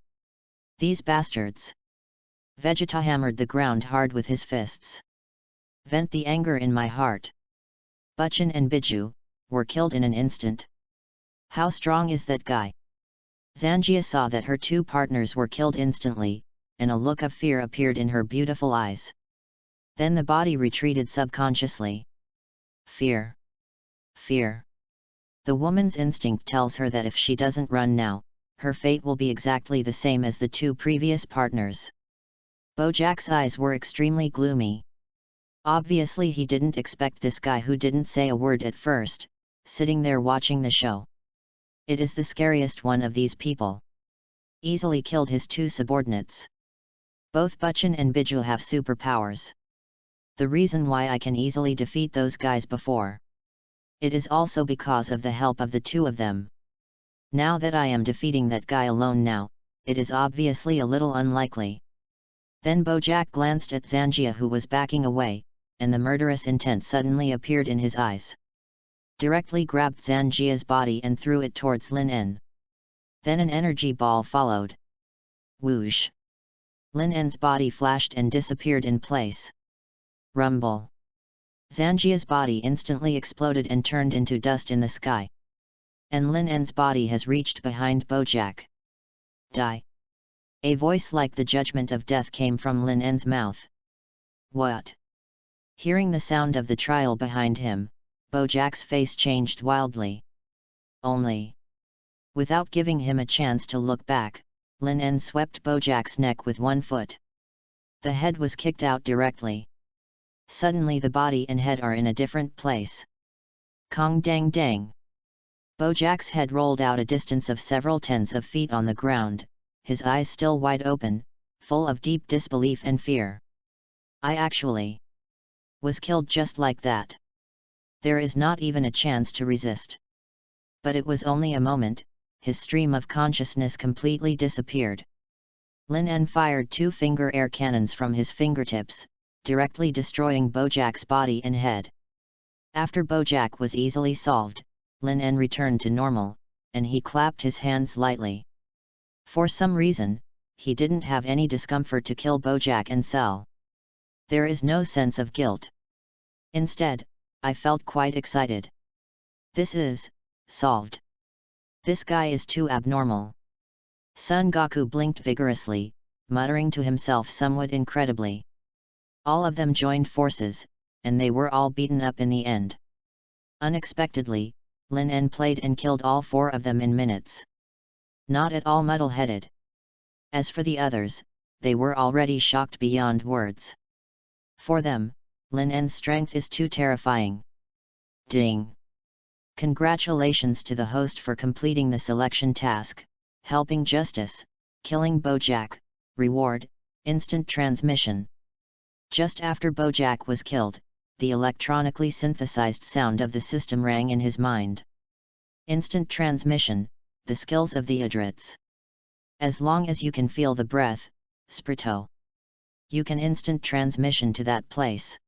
These bastards. Vegeta hammered the ground hard with his fists. Vent the anger in my heart. Butchan and Biju were killed in an instant. How strong is that guy? Zangia saw that her two partners were killed instantly, and a look of fear appeared in her beautiful eyes. Then the body retreated subconsciously. Fear. Fear. The woman's instinct tells her that if she doesn't run now, her fate will be exactly the same as the two previous partners. Bojack's eyes were extremely gloomy. Obviously he didn't expect this guy who didn't say a word at first, sitting there watching the show. It is the scariest one of these people. Easily killed his two subordinates. Both Butchan and Biju have superpowers. The reason why I can easily defeat those guys before. It is also because of the help of the two of them. Now that I am defeating that guy alone now, it is obviously a little unlikely. Then Bojack glanced at Zangia who was backing away, and the murderous intent suddenly appeared in his eyes. Directly grabbed Zangia's body and threw it towards Lin En. Then an energy ball followed. Whoosh! Lin En's body flashed and disappeared in place. Rumble! Zangia's body instantly exploded and turned into dust in the sky. And Lin En's body has reached behind Bojack. Die! A voice like the judgment of death came from Lin En's mouth. What? Hearing the sound of the trial behind him, Bojack's face changed wildly. Only. Without giving him a chance to look back, Lin En swept Bojack's neck with one foot. The head was kicked out directly. Suddenly the body and head are in a different place. Kong dang dang! Bojack's head rolled out a distance of several tens of feet on the ground, his eyes still wide open, full of deep disbelief and fear. I actually was killed just like that. There is not even a chance to resist. But it was only a moment, his stream of consciousness completely disappeared. Lin En fired two-finger air cannons from his fingertips, directly destroying Bojack's body and head. After Bojack was easily solved, Lin En returned to normal, and he clapped his hands lightly. For some reason, he didn't have any discomfort to kill Bojack and Cell. There is no sense of guilt. Instead, I felt quite excited. This is solved. This guy is too abnormal. Son Goku blinked vigorously, muttering to himself somewhat incredibly. All of them joined forces, and they were all beaten up in the end. Unexpectedly, Lin En played and killed all four of them in minutes. Not at all muddle-headed. As for the others, they were already shocked beyond words. For them, Lin En's strength is too terrifying. Ding! Congratulations to the host for completing the selection task, helping justice, killing Bojack, reward, instant transmission. Just after Bojack was killed, the electronically synthesized sound of the system rang in his mind. Instant transmission, the skills of the Idrits. As long as you can feel the breath, Sprito, you can instant transmission to that place.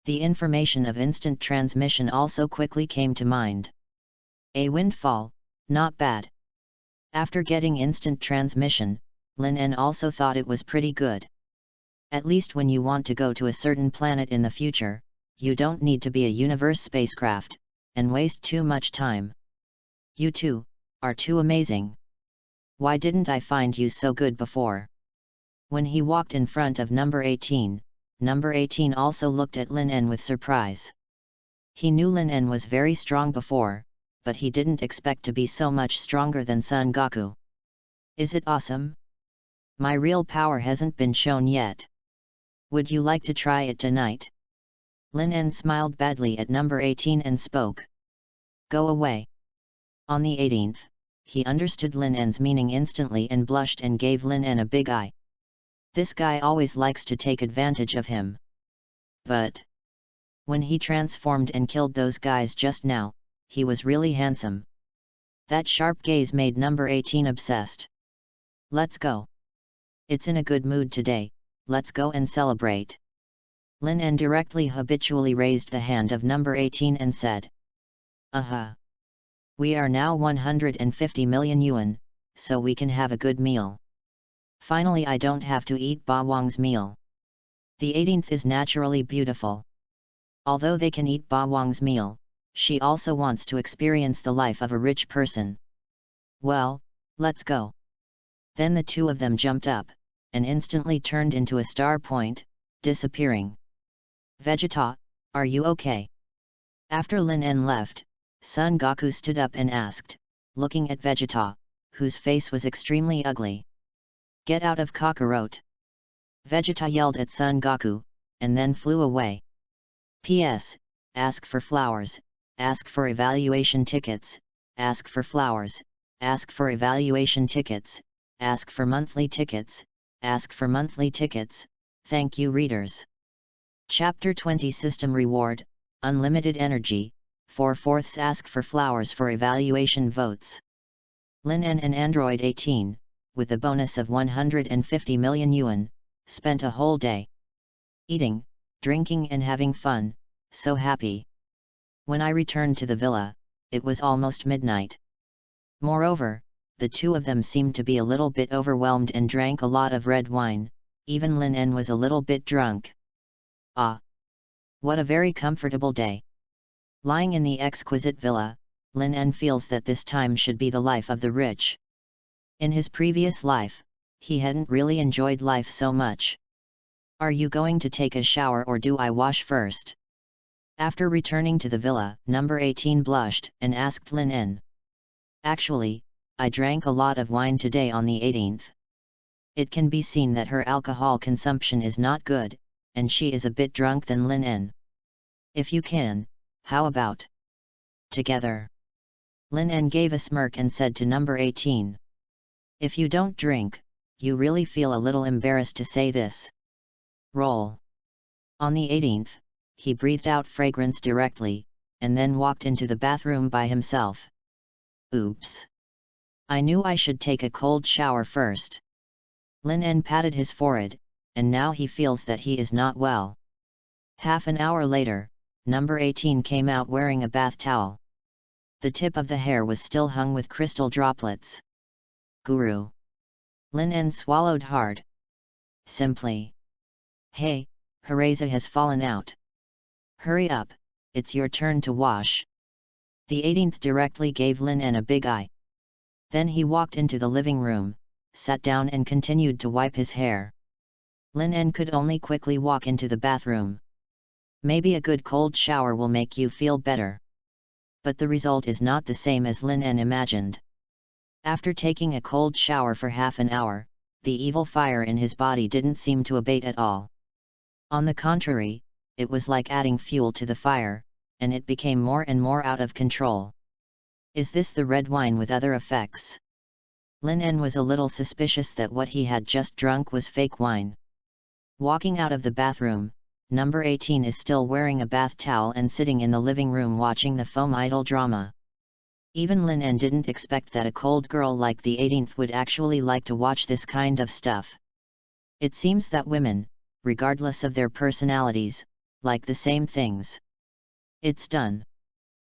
The information of instant transmission also quickly came to mind. A windfall, not bad. After getting instant transmission, Lin En also thought it was pretty good. At least when you want to go to a certain planet in the future, you don't need to be a universe spacecraft, and waste too much time. You two are too amazing. Why didn't I find you so good before? When he walked in front of number 18, number 18 also looked at Lin En with surprise. He knew Lin En was very strong before, but he didn't expect to be so much stronger than Son Goku. Is it awesome? My real power hasn't been shown yet. Would you like to try it tonight? Lin En smiled badly at number 18 and spoke. Go away. On the 18th, he understood Lin En's meaning instantly and blushed and gave Lin En a big eye. This guy always likes to take advantage of him. But when he transformed and killed those guys just now, he was really handsome. That sharp gaze made number 18 obsessed. Let's go. It's in a good mood today, let's go and celebrate. Lin En directly habitually raised the hand of number 18 and said. We are now 150 million yuan, so we can have a good meal. Finally I don't have to eat Ba Wang's meal. The 18th is naturally beautiful. Although they can eat Ba Wang's meal, she also wants to experience the life of a rich person. Well, let's go. Then the two of them jumped up, and instantly turned into a star point, disappearing. Vegeta, are you okay? After Lin En left, Son Goku stood up and asked, looking at Vegeta, whose face was extremely ugly. Get out of Kakarot. Vegeta yelled at Son Goku, and then flew away. P.S. Ask for flowers, ask for evaluation tickets, ask for flowers, ask for evaluation tickets, ask for monthly tickets, ask for monthly tickets, thank you readers. Chapter 20 System Reward, Unlimited Energy, 4/4 ask for flowers for evaluation votes. Lin En and Android 18, with a bonus of 150 million yuan, spent a whole day eating, drinking and having fun, so happy. When I returned to the villa, it was almost midnight. Moreover, the two of them seemed to be a little bit overwhelmed and drank a lot of red wine, even Lin En was a little bit drunk. Ah! What a very comfortable day. Lying in the exquisite villa, Lin En feels that this time should be the life of the rich. In his previous life, he hadn't really enjoyed life so much. Are you going to take a shower or do I wash first? After returning to the villa, number 18 blushed and asked Lin En. Actually, I drank a lot of wine today on the 18th. It can be seen that her alcohol consumption is not good, and she is a bit drunk than Lin En. If you can, how about together? Lin En gave a smirk and said to number 18. If you don't drink, you really feel a little embarrassed to say this. Roll. On the 18th, he breathed out fragrance directly, and then walked into the bathroom by himself. Oops. I knew I should take a cold shower first. Lin En patted his forehead, and now he feels that he is not well. Half an hour later, number 18 came out wearing a bath towel. The tip of the hair was still hung with crystal droplets. Guru. Lin En swallowed hard. Simply. Hey, Hareza has fallen out. Hurry up, it's your turn to wash. The 18th directly gave Lin En a big eye. Then he walked into the living room, sat down and continued to wipe his hair. Lin En could only quickly walk into the bathroom. Maybe a good cold shower will make you feel better. But the result is not the same as Lin En imagined. After taking a cold shower for half an hour, the evil fire in his body didn't seem to abate at all. On the contrary, it was like adding fuel to the fire, and it became more and more out of control. Is this the red wine with other effects? Lin En was a little suspicious that what he had just drunk was fake wine. Walking out of the bathroom, number 18 is still wearing a bath towel and sitting in the living room watching the foam idol drama. Even Lin En didn't expect that a cold girl like the 18th would actually like to watch this kind of stuff. It seems that women, regardless of their personalities, like the same things. It's done.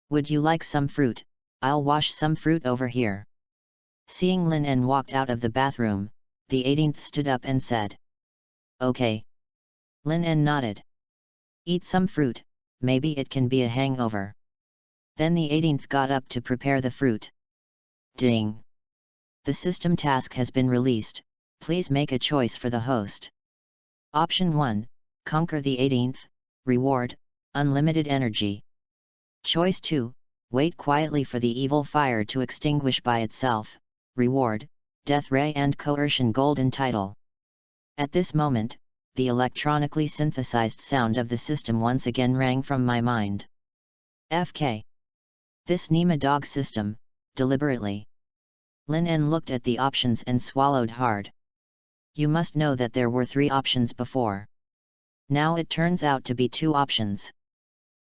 Would you like some fruit? I'll wash some fruit over here. Seeing Lin En walked out of the bathroom, the 18th stood up and said. Okay. Lin En nodded. Eat some fruit, maybe it can be a hangover. Then the 18th got up to prepare the fruit. Ding! The system task has been released, please make a choice for the host. Option 1, conquer the 18th, reward, unlimited energy. Choice 2, wait quietly for the evil fire to extinguish by itself, reward, death ray and coercion golden title. At this moment, the electronically synthesized sound of the system once again rang from my mind. FK. This Nema dog system, deliberately. Lin En looked at the options and swallowed hard. You must know that there were 3 options before. Now it turns out to be 2 options.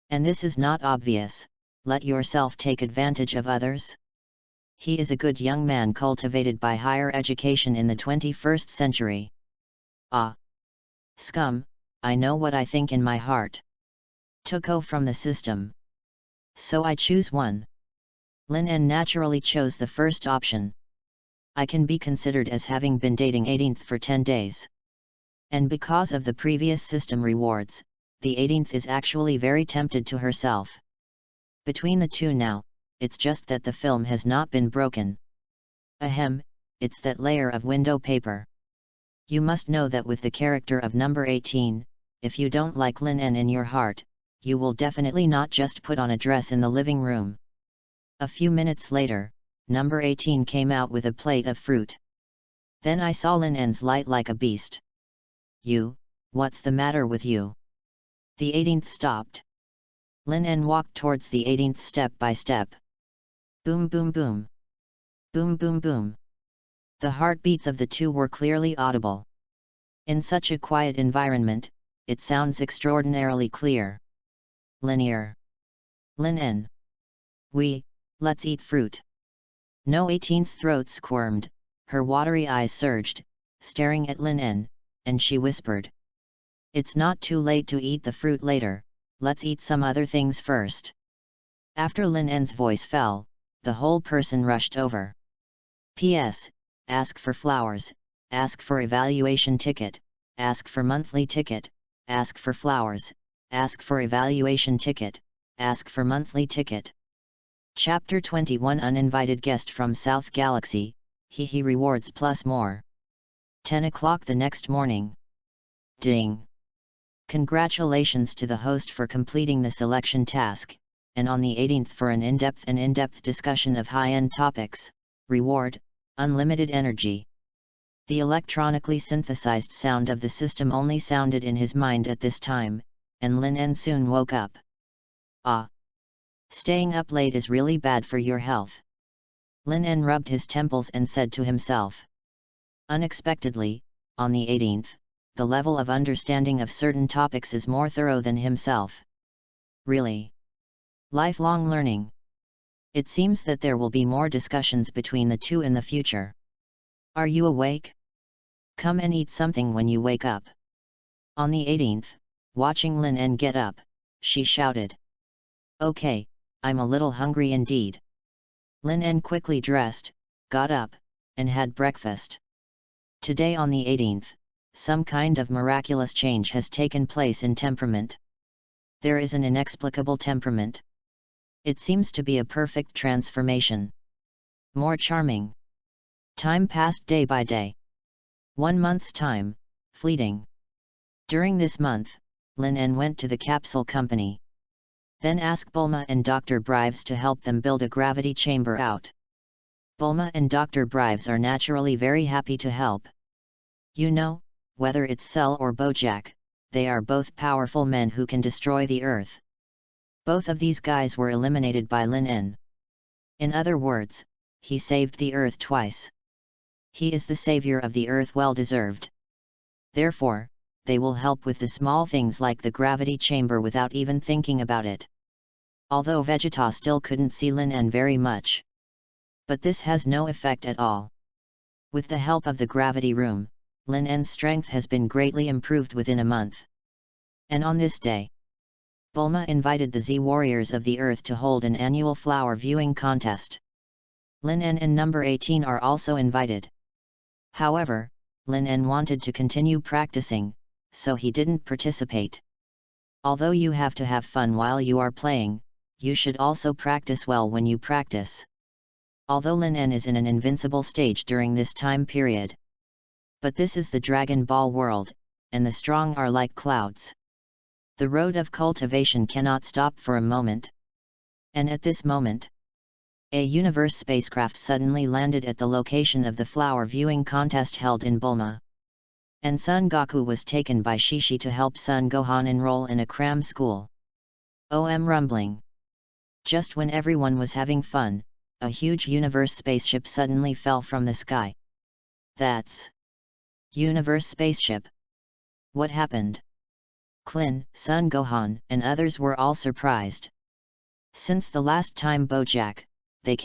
And this is not obvious, let yourself take advantage of others. He is a good young man cultivated by higher education in the 21st century. Ah! Scum, I know what I think in my heart. To go from the system. So I choose one. Lin En naturally chose the first option. I can be considered as having been dating 18th for 10 days. And because of the previous system rewards, the 18th is actually very tempted to herself. Between the two now, it's just that the film has not been broken. Ahem, it's that layer of window paper. You must know that with the character of number 18, if you don't like Lin En in your heart, you will definitely not just put on a dress in the living room. A few minutes later, number 18 came out with a plate of fruit. Then I saw Lin En's light like a beast. You, what's the matter with you? The 18th stopped. Lin En walked towards the 18th step by step. Boom boom boom. Boom boom boom. The heartbeats of the two were clearly audible. In such a quiet environment, it sounds extraordinarily clear. Linear. Lin En. Let's eat fruit. No 18's throat squirmed, her watery eyes surged, staring at Lin En, and she whispered. It's not too late to eat the fruit later, let's eat some other things first. After Lin En's voice fell, the whole person rushed over. P.S. Ask for flowers, ask for evaluation ticket, ask for monthly ticket, ask for flowers, ask for evaluation ticket, ask for monthly ticket. Chapter 21 Uninvited Guest from South Galaxy, he rewards plus more. 10 o'clock the next morning. Ding! Congratulations to the host for completing the selection task, and on the 18th for an in-depth discussion of high-end topics. Reward, unlimited energy. The electronically synthesized sound of the system only sounded in his mind at this time, and Lin En soon woke up. Ah! Staying up late is really bad for your health. Lin En rubbed his temples and said to himself. Unexpectedly, on the 18th, the level of understanding of certain topics is more thorough than himself. Really? Lifelong learning. It seems that there will be more discussions between the two in the future. Are you awake? Come and eat something when you wake up. On the 18th, watching Lin En get up, she shouted. Okay, I'm a little hungry indeed. Lin En quickly dressed, got up, and had breakfast. Today on the 18th, some kind of miraculous change has taken place in temperament. There is an inexplicable temperament. It seems to be a perfect transformation. More charming. Time passed day by day. 1 month's time, fleeting. During this month, Lin En went to the capsule company. Then asked Bulma and Dr. Brives to help them build a gravity chamber out. Bulma and Dr. Brives are naturally very happy to help. You know, whether it's Cell or Bojack, they are both powerful men who can destroy the Earth. Both of these guys were eliminated by Lin En. In other words, he saved the Earth twice. He is the savior of the Earth, well deserved. Therefore, they will help with the small things like the gravity chamber without even thinking about it. Although Vegeta still couldn't see Lin En very much. But this has no effect at all. With the help of the gravity room, Lin En's strength has been greatly improved within a month. And on this day, Bulma invited the Z-Warriors of the Earth to hold an annual flower viewing contest. Lin En and number 18 are also invited. However, Lin En wanted to continue practicing, so he didn't participate. Although you have to have fun while you are playing, you should also practice well when you practice. Although Lin En is in an invincible stage during this time period. But this is the Dragon Ball world, and the strong are like clouds. The road of cultivation cannot stop for a moment. And at this moment, a universe spacecraft suddenly landed at the location of the flower viewing contest held in Bulma. And Son Goku was taken by Shishi to help Son Gohan enroll in a cram school. OM rumbling. Just when everyone was having fun, a huge universe spaceship suddenly fell from the sky. That's universe spaceship. What happened? Klin, Son Gohan, and others were all surprised. Since the last time Bojack, they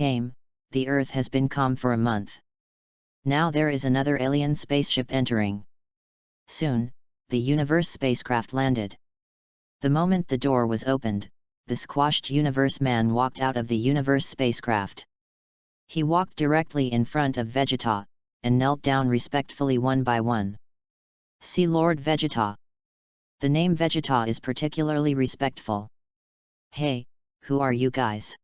the Earth has been calm for a month. Now there is another alien spaceship entering. Soon, the Universe spacecraft landed. The moment the door was opened, the squashed Universe man walked out of the Universe spacecraft. He walked directly in front of Vegeta, and knelt down respectfully one by one. See Lord Vegeta. The name Vegeta is particularly respectful. Hey, who are you guys?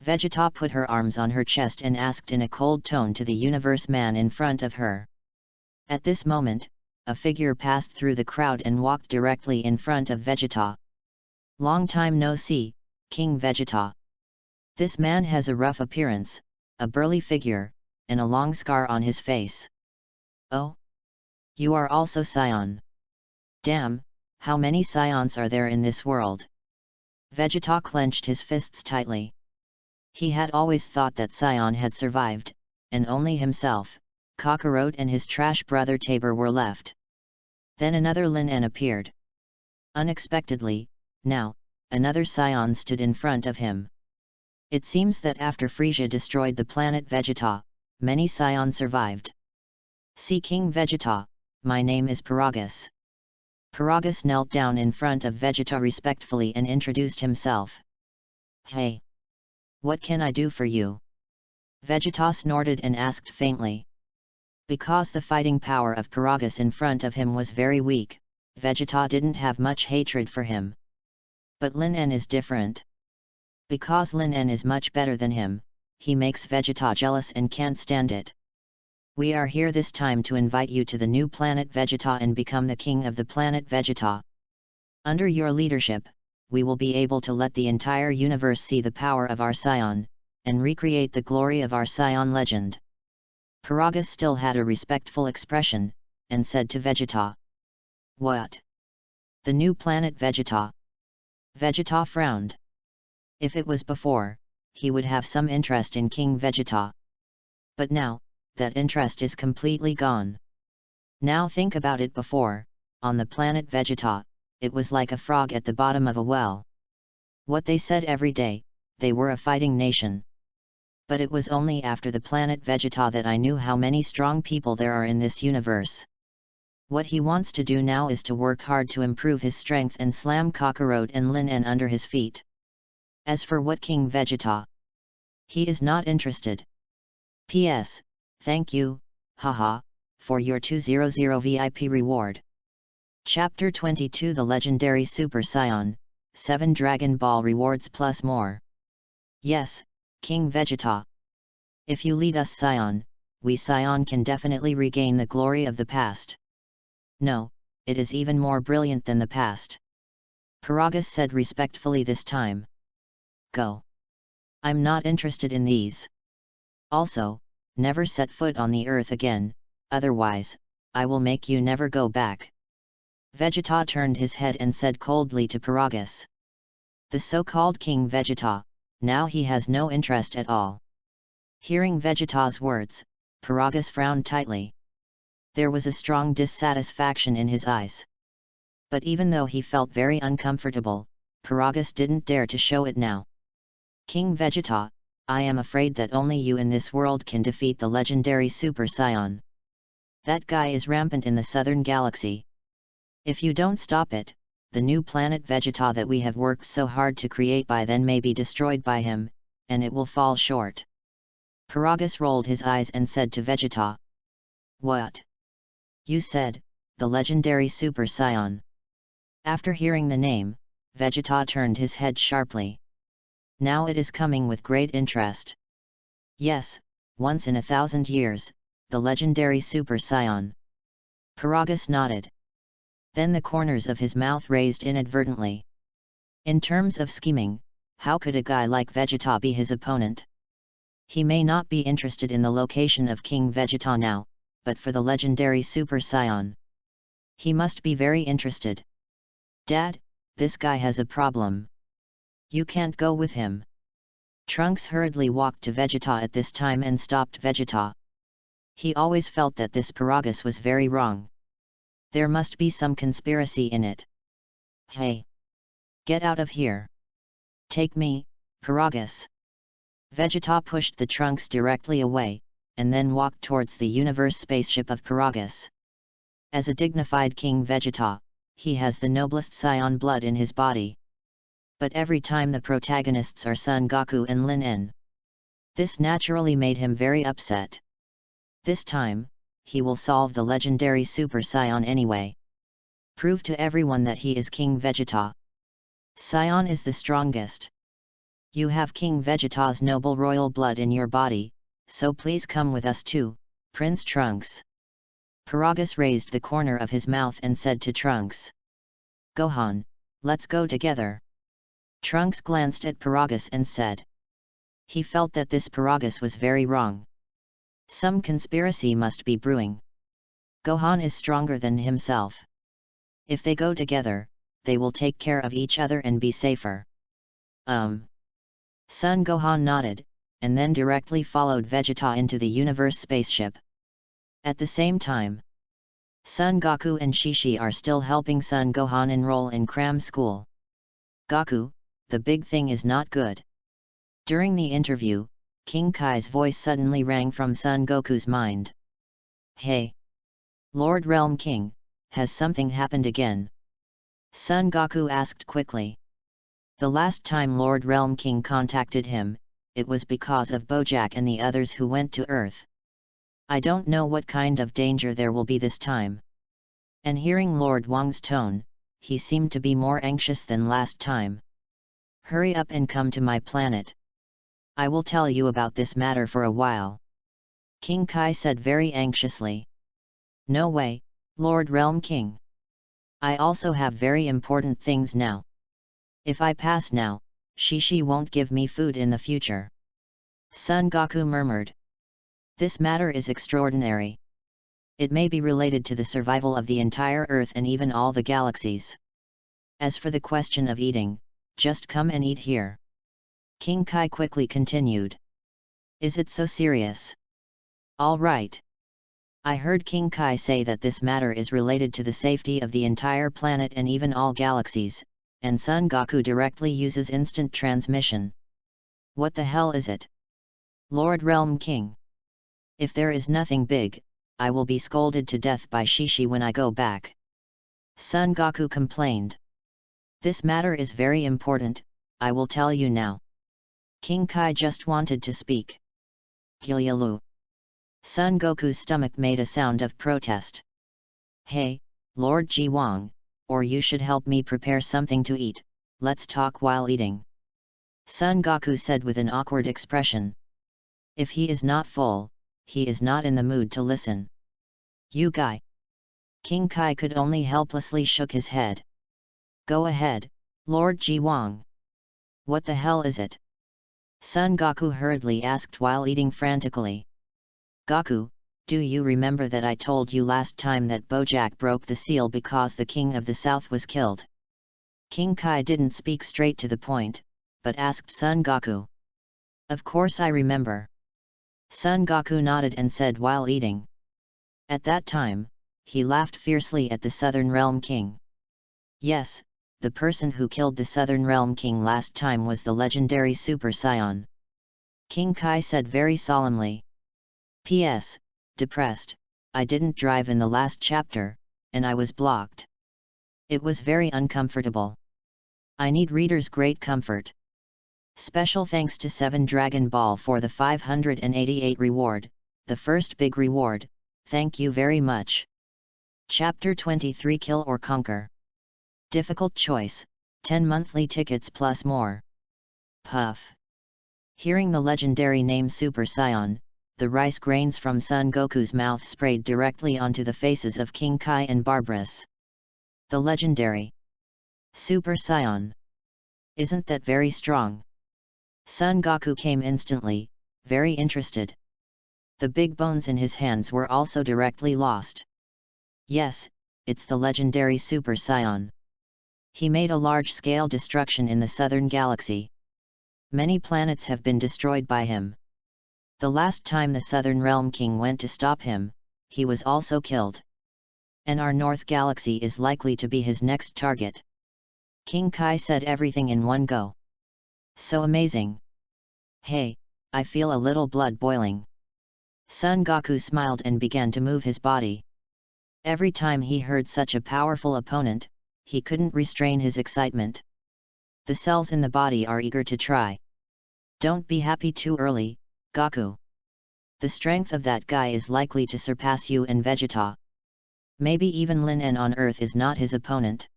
Vegeta put her arms on her chest and asked in a cold tone to the Universe man in front of her. At this moment, a figure passed through the crowd and walked directly in front of Vegeta. Long time no see, King Vegeta. This man has a rough appearance, a burly figure, and a long scar on his face. Oh? You are also Scion. Damn, how many Scions are there in this world? Vegeta clenched his fists tightly. He had always thought that Scion had survived, and only himself, Kakarot and his trash brother Tabor were left. Then another Lin-En appeared. Unexpectedly, now, another Scion stood in front of him. It seems that after Frieza destroyed the planet Vegeta, many Scion survived. See King Vegeta, my name is Paragus. Paragus knelt down in front of Vegeta respectfully and introduced himself. Hey! What can I do for you? Vegeta snorted and asked faintly. Because the fighting power of Paragus in front of him was very weak, Vegeta didn't have much hatred for him. But Lin-En is different. Because Lin-En is much better than him, he makes Vegeta jealous and can't stand it. We are here this time to invite you to the new planet Vegeta and become the king of the planet Vegeta. Under your leadership, we will be able to let the entire universe see the power of our Scion, and recreate the glory of our Scion legend. Paragus still had a respectful expression, and said to Vegeta. What? The new planet Vegeta? Vegeta frowned. If it was before, he would have some interest in King Vegeta. But now, that interest is completely gone. Now think about it before, on the planet Vegeta, it was like a frog at the bottom of a well. What they said every day, they were a fighting nation. But it was only after the planet Vegeta that I knew how many strong people there are in this universe. What he wants to do now is to work hard to improve his strength and slam Kakarot and Lin-En under his feet. As for what King Vegeta? He is not interested. P.S. Thank you, haha, for your 200 VIP reward. Chapter 22 The Legendary Super Saiyan, 7 Dragon Ball rewards plus more. Yes, King Vegeta. If you lead us Scion, we Scion can definitely regain the glory of the past. No, it is even more brilliant than the past. Paragus said respectfully this time. Go. I'm not interested in these. Also, never set foot on the earth again, otherwise, I will make you never go back. Vegeta turned his head and said coldly to Paragus. The so-called King Vegeta, now he has no interest at all. Hearing Vegeta's words, Paragus frowned tightly. There was a strong dissatisfaction in his eyes. But even though he felt very uncomfortable, Paragus didn't dare to show it now. King Vegeta, I am afraid that only you in this world can defeat the legendary Super Saiyan. That guy is rampant in the southern galaxy. If you don't stop it, the new planet Vegeta that we have worked so hard to create by then may be destroyed by him, and it will fall short. Paragus rolled his eyes and said to Vegeta. What? You said, the legendary Super Saiyan. After hearing the name, Vegeta turned his head sharply. Now it is coming with great interest. Yes, once in 1,000 years, the legendary Super Saiyan. Paragus nodded. Then the corners of his mouth raised inadvertently. In terms of scheming, how could a guy like Vegeta be his opponent? He may not be interested in the location of King Vegeta now, but for the legendary Super Saiyan, he must be very interested. Dad, this guy has a problem. You can't go with him. Trunks hurriedly walked to Vegeta at this time and stopped Vegeta. He always felt that this Paragus was very wrong. There must be some conspiracy in it. Hey! Get out of here! Take me, Paragus! Vegeta pushed the trunks directly away, and then walked towards the universe spaceship of Paragus. As a dignified King Vegeta, he has the noblest Saiyan blood in his body. But every time the protagonists are Son Goku and Lin En. This naturally made him very upset. This time, he will solve the legendary Super Saiyan anyway. Prove to everyone that he is King Vegeta. Saiyan is the strongest. You have King Vegeta's noble royal blood in your body, so please come with us too, Prince Trunks. Paragus raised the corner of his mouth and said to Trunks. Gohan, let's go together. Trunks glanced at Paragus and said. He felt that this Paragus was very wrong. Some conspiracy must be brewing. Gohan is stronger than himself. If they go together, they will take care of each other and be safer. Son Gohan nodded, and then directly followed Vegeta into the universe spaceship. At the same time, Son Goku and Shishi are still helping Son Gohan enroll in cram school. Goku, the big thing is not good. During the interview, King Kai's voice suddenly rang from Son Goku's mind. Hey! Lord Realm King, has something happened again? Son Goku asked quickly. The last time Lord Realm King contacted him, it was because of Bojack and the others who went to Earth. I don't know what kind of danger there will be this time. And hearing Lord Wang's tone, he seemed to be more anxious than last time. Hurry up and come to my planet. I will tell you about this matter for a while. King Kai said very anxiously. No way, Lord Realm King. I also have very important things now. If I pass now, Shishi won't give me food in the future. Son Goku murmured. This matter is extraordinary. It may be related to the survival of the entire Earth and even all the galaxies. As for the question of eating, just come and eat here. King Kai quickly continued. Is it so serious? All right. I heard King Kai say that this matter is related to the safety of the entire planet and even all galaxies, and Son Goku directly uses instant transmission. What the hell is it? Lord Realm King. If there is nothing big, I will be scolded to death by Shishi when I go back. Son Goku complained. This matter is very important, I will tell you now. King Kai just wanted to speak. Gilyalu. Son Goku's stomach made a sound of protest. Hey, Lord Ji Wang, or you should help me prepare something to eat, let's talk while eating. Son Goku said with an awkward expression. If he is not full, he is not in the mood to listen. You guy. King Kai could only helplessly shook his head. Go ahead, Lord Ji Wang. What the hell is it? Son Goku hurriedly asked while eating frantically. Goku, do you remember that I told you last time that Bojack broke the seal because the King of the South was killed? King Kai didn't speak straight to the point, but asked Son Goku. Of course I remember. Son Goku nodded and said while eating. At that time, he laughed fiercely at the Southern Realm King. Yes, the person who killed the Southern Realm King last time was the legendary Super Saiyan. King Kai said very solemnly. P.S. Depressed, I didn't drive in the last chapter, and I was blocked. It was very uncomfortable. I need readers' great comfort. Special thanks to 7 Dragon Ball for the 588 reward, the first big reward, thank you very much. Chapter 23 Kill or Conquer. Difficult choice, 10 monthly tickets plus more. Puff. Hearing the legendary name Super Saiyan, the rice grains from Son Goku's mouth sprayed directly onto the faces of King Kai and Barbarous. The legendary Super Saiyan. Isn't that very strong? Son Goku came instantly, very interested. The big bones in his hands were also directly lost. Yes, it's the legendary Super Saiyan. He made a large-scale destruction in the southern galaxy. Many planets have been destroyed by him. The last time the Southern Realm King went to stop him, he was also killed. And our North Galaxy is likely to be his next target. King Kai said everything in one go. So amazing. Hey, I feel a little blood boiling. Son Goku smiled and began to move his body. Every time he heard such a powerful opponent, he couldn't restrain his excitement. The cells in the body are eager to try. Don't be happy too early, Goku. The strength of that guy is likely to surpass you and Vegeta. Maybe even Lin En on Earth is not his opponent.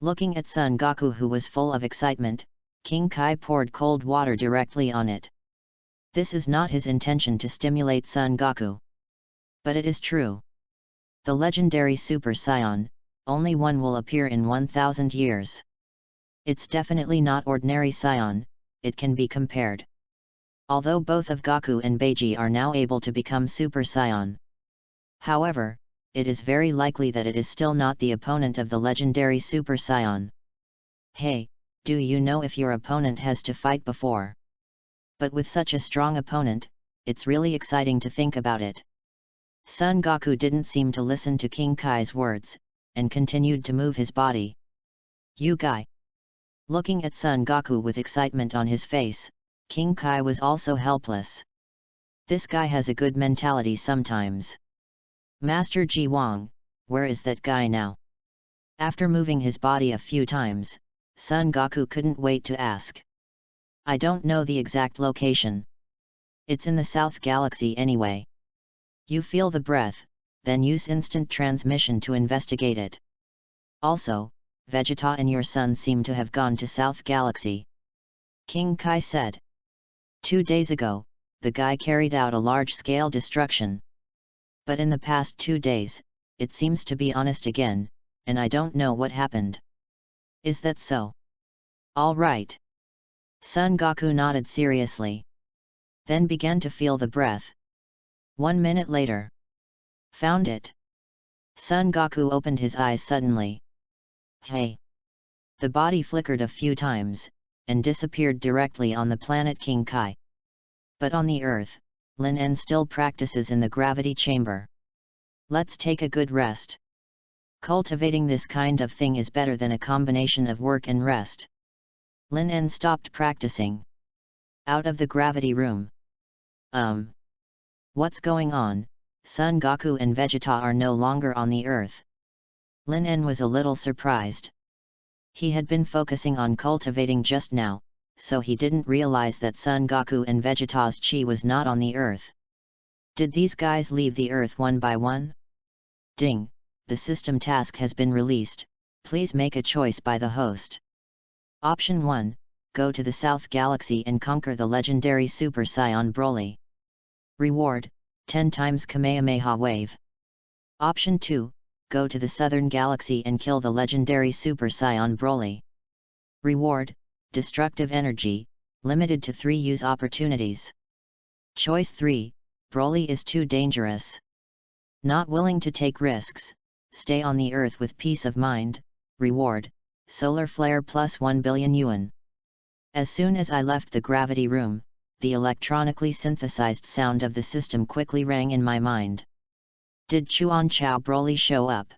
Looking at Son Goku, who was full of excitement, King Kai poured cold water directly on it. This is not his intention to stimulate Son Goku. But it is true. The legendary Super Saiyan, only one will appear in 1000 years. It's definitely not ordinary Saiyan, it can be compared. Although both of Goku and Beiji are now able to become Super Saiyan. However, it is very likely that it is still not the opponent of the legendary Super Saiyan. Hey, do you know if your opponent has to fight before? But with such a strong opponent, it's really exciting to think about it. Son Goku didn't seem to listen to King Kai's words, and continued to move his body. You guy! Looking at Son Goku with excitement on his face, King Kai was also helpless. This guy has a good mentality sometimes. Master Ji Wang, where is that guy now? After moving his body a few times, Son Goku couldn't wait to ask. I don't know the exact location. It's in the South Galaxy anyway. You feel the breath, then use instant transmission to investigate it. Also, Vegeta and your son seem to have gone to South Galaxy. King Kai said. 2 days ago, the guy carried out a large-scale destruction. But in the past 2 days, it seems to be honest again, and I don't know what happened. Is that so? All right. Son Goku nodded seriously. Then began to feel the breath. 1 minute later. Found it. Son Goku opened his eyes suddenly. Hey! The body flickered a few times, and disappeared directly on the planet King Kai. But on the Earth, Lin En still practices in the gravity chamber. Let's take a good rest. Cultivating this kind of thing is better than a combination of work and rest. Lin En stopped practicing. Out of the gravity room. What's going on? Son Goku and Vegeta are no longer on the Earth. Lin En was a little surprised. He had been focusing on cultivating just now, so he didn't realize that Son Goku and Vegeta's chi was not on the Earth. Did these guys leave the Earth one by one? Ding! The system task has been released, please make a choice by the host. Option 1, go to the South Galaxy and conquer the legendary Super Saiyan Broly. Reward, 10 times Kamehameha Wave. Option 2, go to the Southern Galaxy and kill the legendary Super Saiyan Broly. Reward, destructive energy, limited to 3 use opportunities. Choice 3, Broly is too dangerous. Not willing to take risks, stay on the Earth with peace of mind. Reward, solar flare plus 1 billion yuan. As soon as I left the gravity room, the electronically synthesized sound of the system quickly rang in my mind. Did Chuan Chao Broly show up?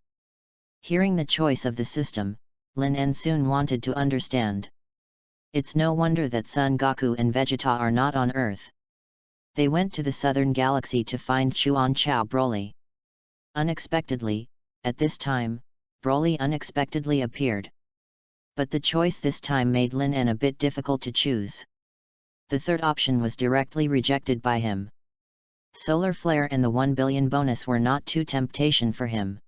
Hearing the choice of the system, Lin En soon wanted to understand. It's no wonder that Son Goku and Vegeta are not on Earth. They went to the Southern Galaxy to find Chuan Chao Broly. Unexpectedly, at this time, Broly unexpectedly appeared. But the choice this time made Lin En a bit difficult to choose. The third option was directly rejected by him. Solar Flare and the 1 billion bonus were not too temptation for him.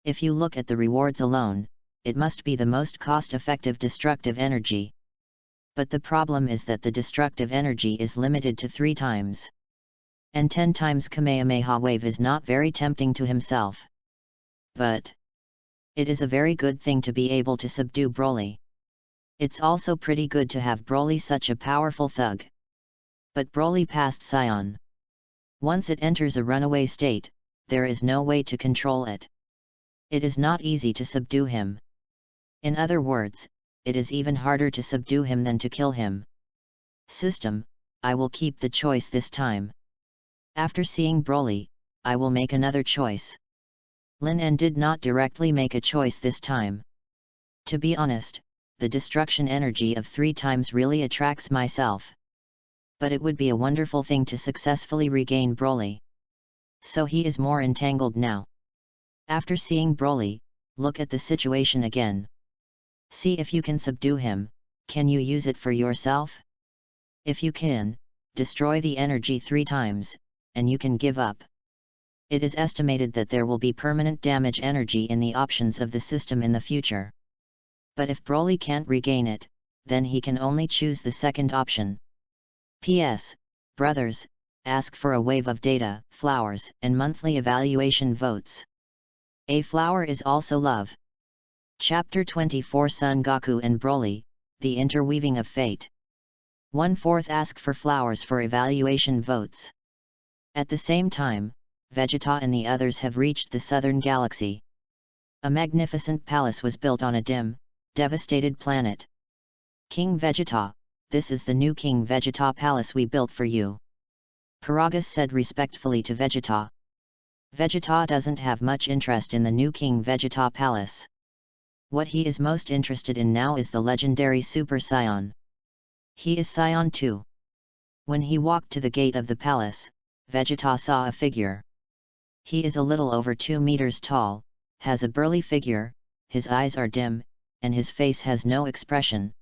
If you look at the rewards alone, it must be the most cost-effective destructive energy. But the problem is that the destructive energy is limited to 3 times. And 10 times Kamehameha Wave is not very tempting to himself. But it is a very good thing to be able to subdue Broly. It's also pretty good to have Broly such a powerful thug. But Broly passed Saiyan. Once it enters a runaway state, there is no way to control it. It is not easy to subdue him. In other words, it is even harder to subdue him than to kill him. System, I will keep the choice this time. After seeing Broly, I will make another choice. Lin En did not directly make a choice this time. To be honest, the destruction energy of 3 times really attracts myself. But it would be a wonderful thing to successfully regain Broly. So he is more entangled now. After seeing Broly, look at the situation again. See if you can subdue him. Can you use it for yourself? If you can, destroy the energy 3 times, and you can give up. It is estimated that there will be permanent damage energy in the options of the system in the future. But if Broly can't regain it, then he can only choose the second option. P.S. Brothers, ask for a wave of data, flowers, and monthly evaluation votes. A flower is also love. Chapter 24 Son Goku and Broly, The Interweaving of Fate. 1/4 Ask for flowers for evaluation votes. At the same time, Vegeta and the others have reached the southern galaxy. A magnificent palace was built on a dim, devastated planet. King Vegeta, this is the new King Vegeta palace we built for you. Paragus said respectfully to Vegeta. Vegeta doesn't have much interest in the new King Vegeta palace. What he is most interested in now is the legendary Super Saiyan. He is Saiyan too. When he walked to the gate of the palace, Vegeta saw a figure. He is a little over 2 meters tall, has a burly figure, his eyes are dim, and his face has no expression.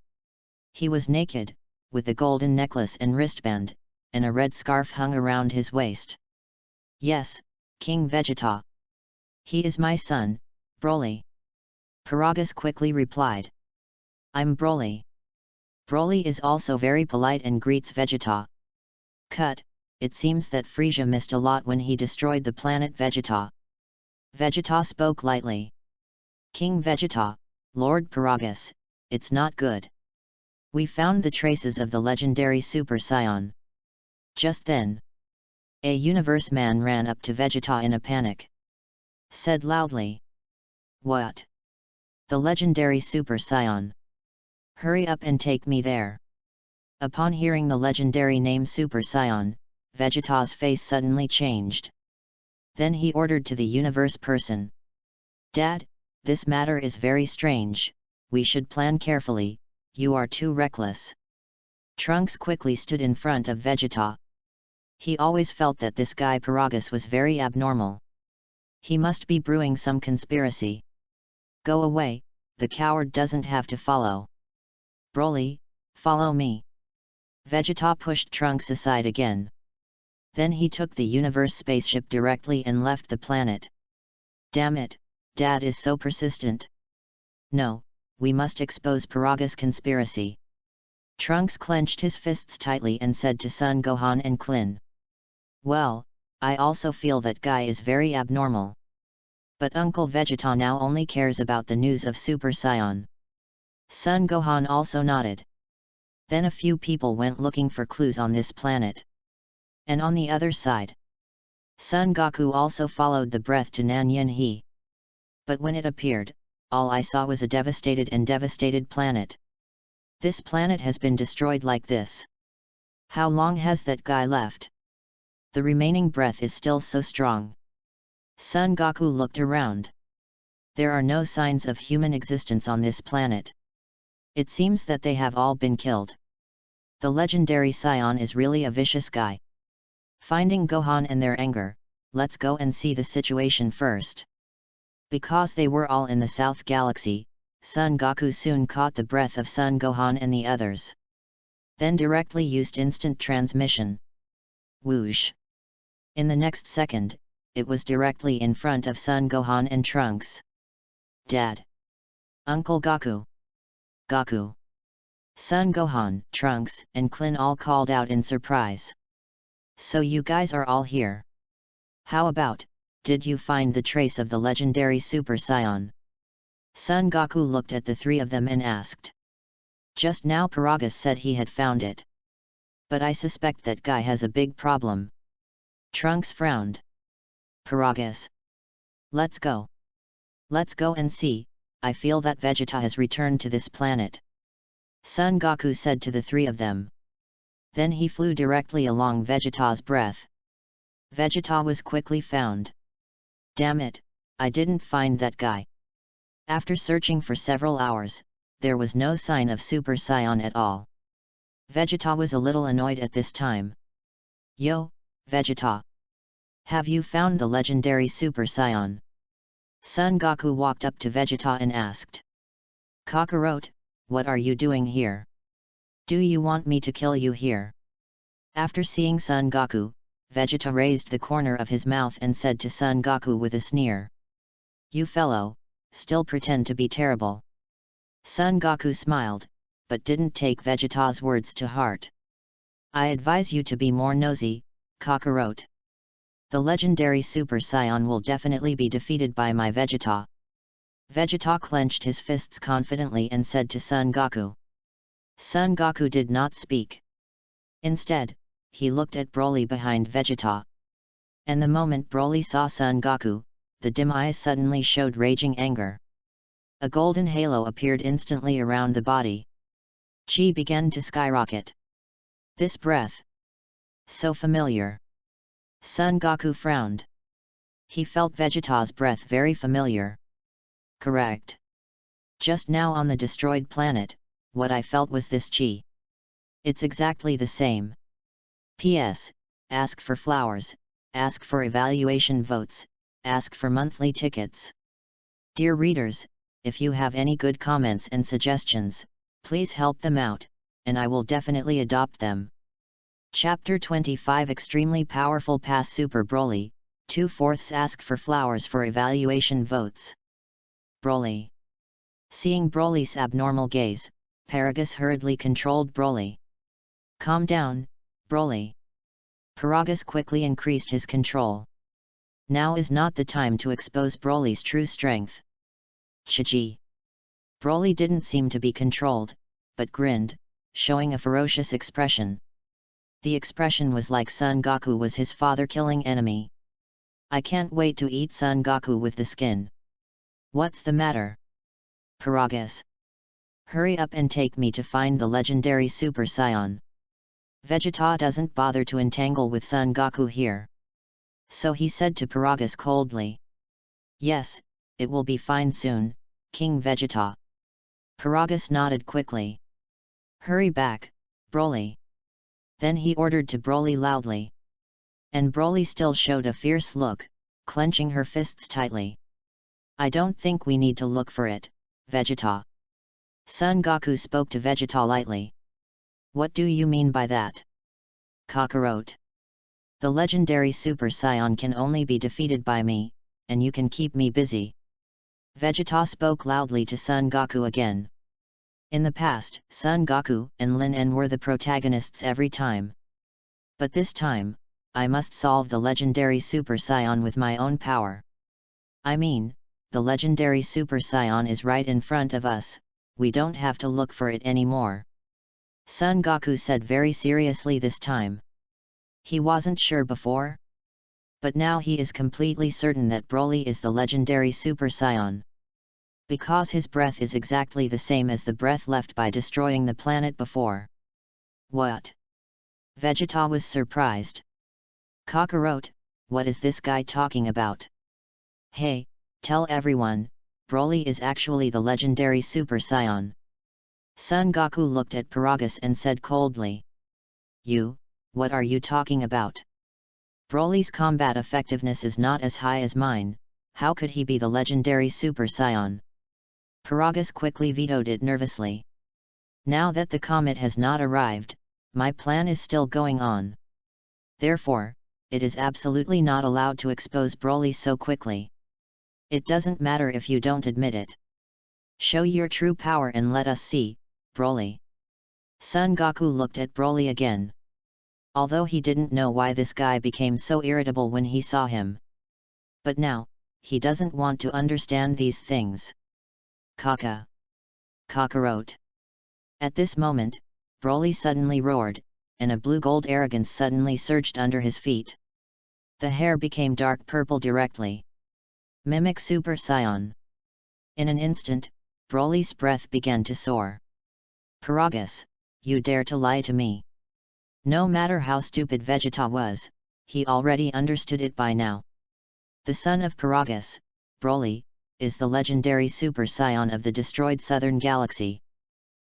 He was naked, with a golden necklace and wristband, and a red scarf hung around his waist. Yes, King Vegeta. He is my son, Broly. Paragus quickly replied. I'm Broly. Broly is also very polite and greets Vegeta. Cut, it seems that Frieza missed a lot when he destroyed the planet Vegeta. Vegeta spoke lightly. King Vegeta, Lord Paragus, it's not good. We found the traces of the legendary Super Saiyan. Just then, a universe man ran up to Vegeta in a panic. Said loudly. What? The legendary Super Saiyan. Hurry up and take me there. Upon hearing the legendary name Super Saiyan, Vegeta's face suddenly changed. Then he ordered to the universe person. Dad, this matter is very strange, we should plan carefully, you are too reckless. Trunks quickly stood in front of Vegeta. He always felt that this guy Paragus was very abnormal. He must be brewing some conspiracy. Go away, the coward doesn't have to follow. Broly, follow me. Vegeta pushed Trunks aside again. Then he took the universe spaceship directly and left the planet. Damn it, Dad is so persistent. No, we must expose Paragus' conspiracy. Trunks clenched his fists tightly and said to Son Gohan and Klin. Well, I also feel that guy is very abnormal. But Uncle Vegeta now only cares about the news of Super Saiyan. Son Gohan also nodded. Then a few people went looking for clues on this planet. And on the other side, Son Goku also followed the breath to Nanyan He. But when it appeared, all I saw was a devastated planet. This planet has been destroyed like this. How long has that guy left? The remaining breath is still so strong. Son Goku looked around. There are no signs of human existence on this planet. It seems that they have all been killed. The legendary Saiyan is really a vicious guy. Finding Gohan and their anger, let's go and see the situation first. Because they were all in the South Galaxy, Son Goku soon caught the breath of Son Gohan and the others. Then directly used instant transmission. Whoosh! In the next second, it was directly in front of Son Gohan and Trunks. Dad! Uncle Goku! Goku! Son Gohan, Trunks, and Klin all called out in surprise. So you guys are all here. How about, did you find the trace of the legendary Super Saiyan? Son Goku looked at the 3 of them and asked. Just now Paragus said he had found it. But I suspect that guy has a big problem. Trunks frowned. Paragus. Let's go. Let's go and see, I feel that Vegeta has returned to this planet. Son Goku said to the 3 of them. Then he flew directly along Vegeta's breath. Vegeta was quickly found. Damn it, I didn't find that guy. After searching for several hours, there was no sign of Super Saiyan at all. Vegeta was a little annoyed at this time. Yo, Vegeta! Have you found the legendary Super Saiyan? Son Goku walked up to Vegeta and asked. Kakarot, what are you doing here? Do you want me to kill you here? After seeing Son Goku, Vegeta raised the corner of his mouth and said to Son Goku with a sneer. You fellow, still pretend to be terrible. Son Goku smiled, but didn't take Vegeta's words to heart. I advise you to be more nosy, Kakarot. The legendary Super Saiyan will definitely be defeated by my Vegeta. Vegeta clenched his fists confidently and said to Son Goku. Son Goku did not speak. Instead, he looked at Broly behind Vegeta. And the moment Broly saw Son Goku, the dim eyes suddenly showed raging anger. A golden halo appeared instantly around the body. Chi began to skyrocket. This breath. So familiar. Son Goku frowned. He felt Vegeta's breath very familiar. Correct. Just now on the destroyed planet, what I felt was this chi. It's exactly the same. P.S. Ask for flowers, ask for evaluation votes, ask for monthly tickets. Dear readers, if you have any good comments and suggestions, please help them out, and I will definitely adopt them. Chapter 25 Extremely Powerful Pass Super Broly, 2/4 Ask for Flowers for Evaluation Votes. Broly. Seeing Broly's abnormal gaze, Paragus hurriedly controlled Broly. Calm down, Broly. Paragus quickly increased his control. Now is not the time to expose Broly's true strength. Chiji. Broly didn't seem to be controlled, but grinned, showing a ferocious expression. The expression was like Son Goku was his father-killing enemy. I can't wait to eat Son Goku with the skin. What's the matter? Paragus. Hurry up and take me to find the legendary Super Saiyan. Vegeta doesn't bother to entangle with Son Goku here. So he said to Paragus coldly. Yes, it will be fine soon, King Vegeta. Paragus nodded quickly. Hurry back, Broly. Then he ordered to Broly loudly. And Broly still showed a fierce look, clenching her fists tightly. I don't think we need to look for it, Vegeta. Son Goku spoke to Vegeta lightly. What do you mean by that? Kakarot. The legendary Super Saiyan can only be defeated by me, and you can keep me busy. Vegeta spoke loudly to Son Goku again. In the past, Son Goku and Lin En were the protagonists every time. But this time, I must solve the legendary Super Saiyan with my own power. I mean, the legendary Super Saiyan is right in front of us, we don't have to look for it anymore. Son Goku said very seriously this time. He wasn't sure before. But now he is completely certain that Broly is the legendary Super Saiyan. Because his breath is exactly the same as the breath left by destroying the planet before. What? Vegeta was surprised. Kakarot, what is this guy talking about? Hey, tell everyone, Broly is actually the legendary Super Saiyan. Son Goku looked at Paragus and said coldly. You, what are you talking about? Broly's combat effectiveness is not as high as mine, how could he be the legendary Super Saiyan? Paragus quickly vetoed it nervously. Now that the comet has not arrived, my plan is still going on. Therefore, it is absolutely not allowed to expose Broly so quickly. It doesn't matter if you don't admit it. Show your true power and let us see, Broly. Son Goku looked at Broly again. Although he didn't know why this guy became so irritable when he saw him. But now, he doesn't want to understand these things. Kakarot. At this moment, Broly suddenly roared, and a blue-gold arrogance suddenly surged under his feet. The hair became dark purple directly. Mimic Super Saiyan. In an instant, Broly's breath began to soar. Paragus, you dare to lie to me. No matter how stupid Vegeta was, he already understood it by now. The son of Paragus, Broly, is the legendary Super Saiyan of the destroyed Southern Galaxy.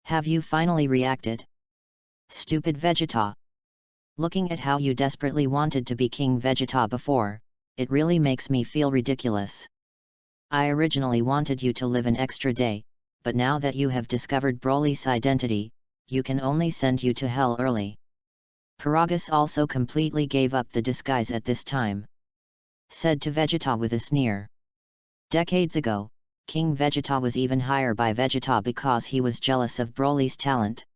Have you finally reacted? Stupid Vegeta. Looking at how you desperately wanted to be King Vegeta before, it really makes me feel ridiculous. I originally wanted you to live an extra day, but now that you have discovered Broly's identity, you can only send you to hell early. Paragus also completely gave up the disguise at this time. Said to Vegeta with a sneer. Decades ago, King Vegeta was even higher by Vegeta because he was jealous of Broly's talent.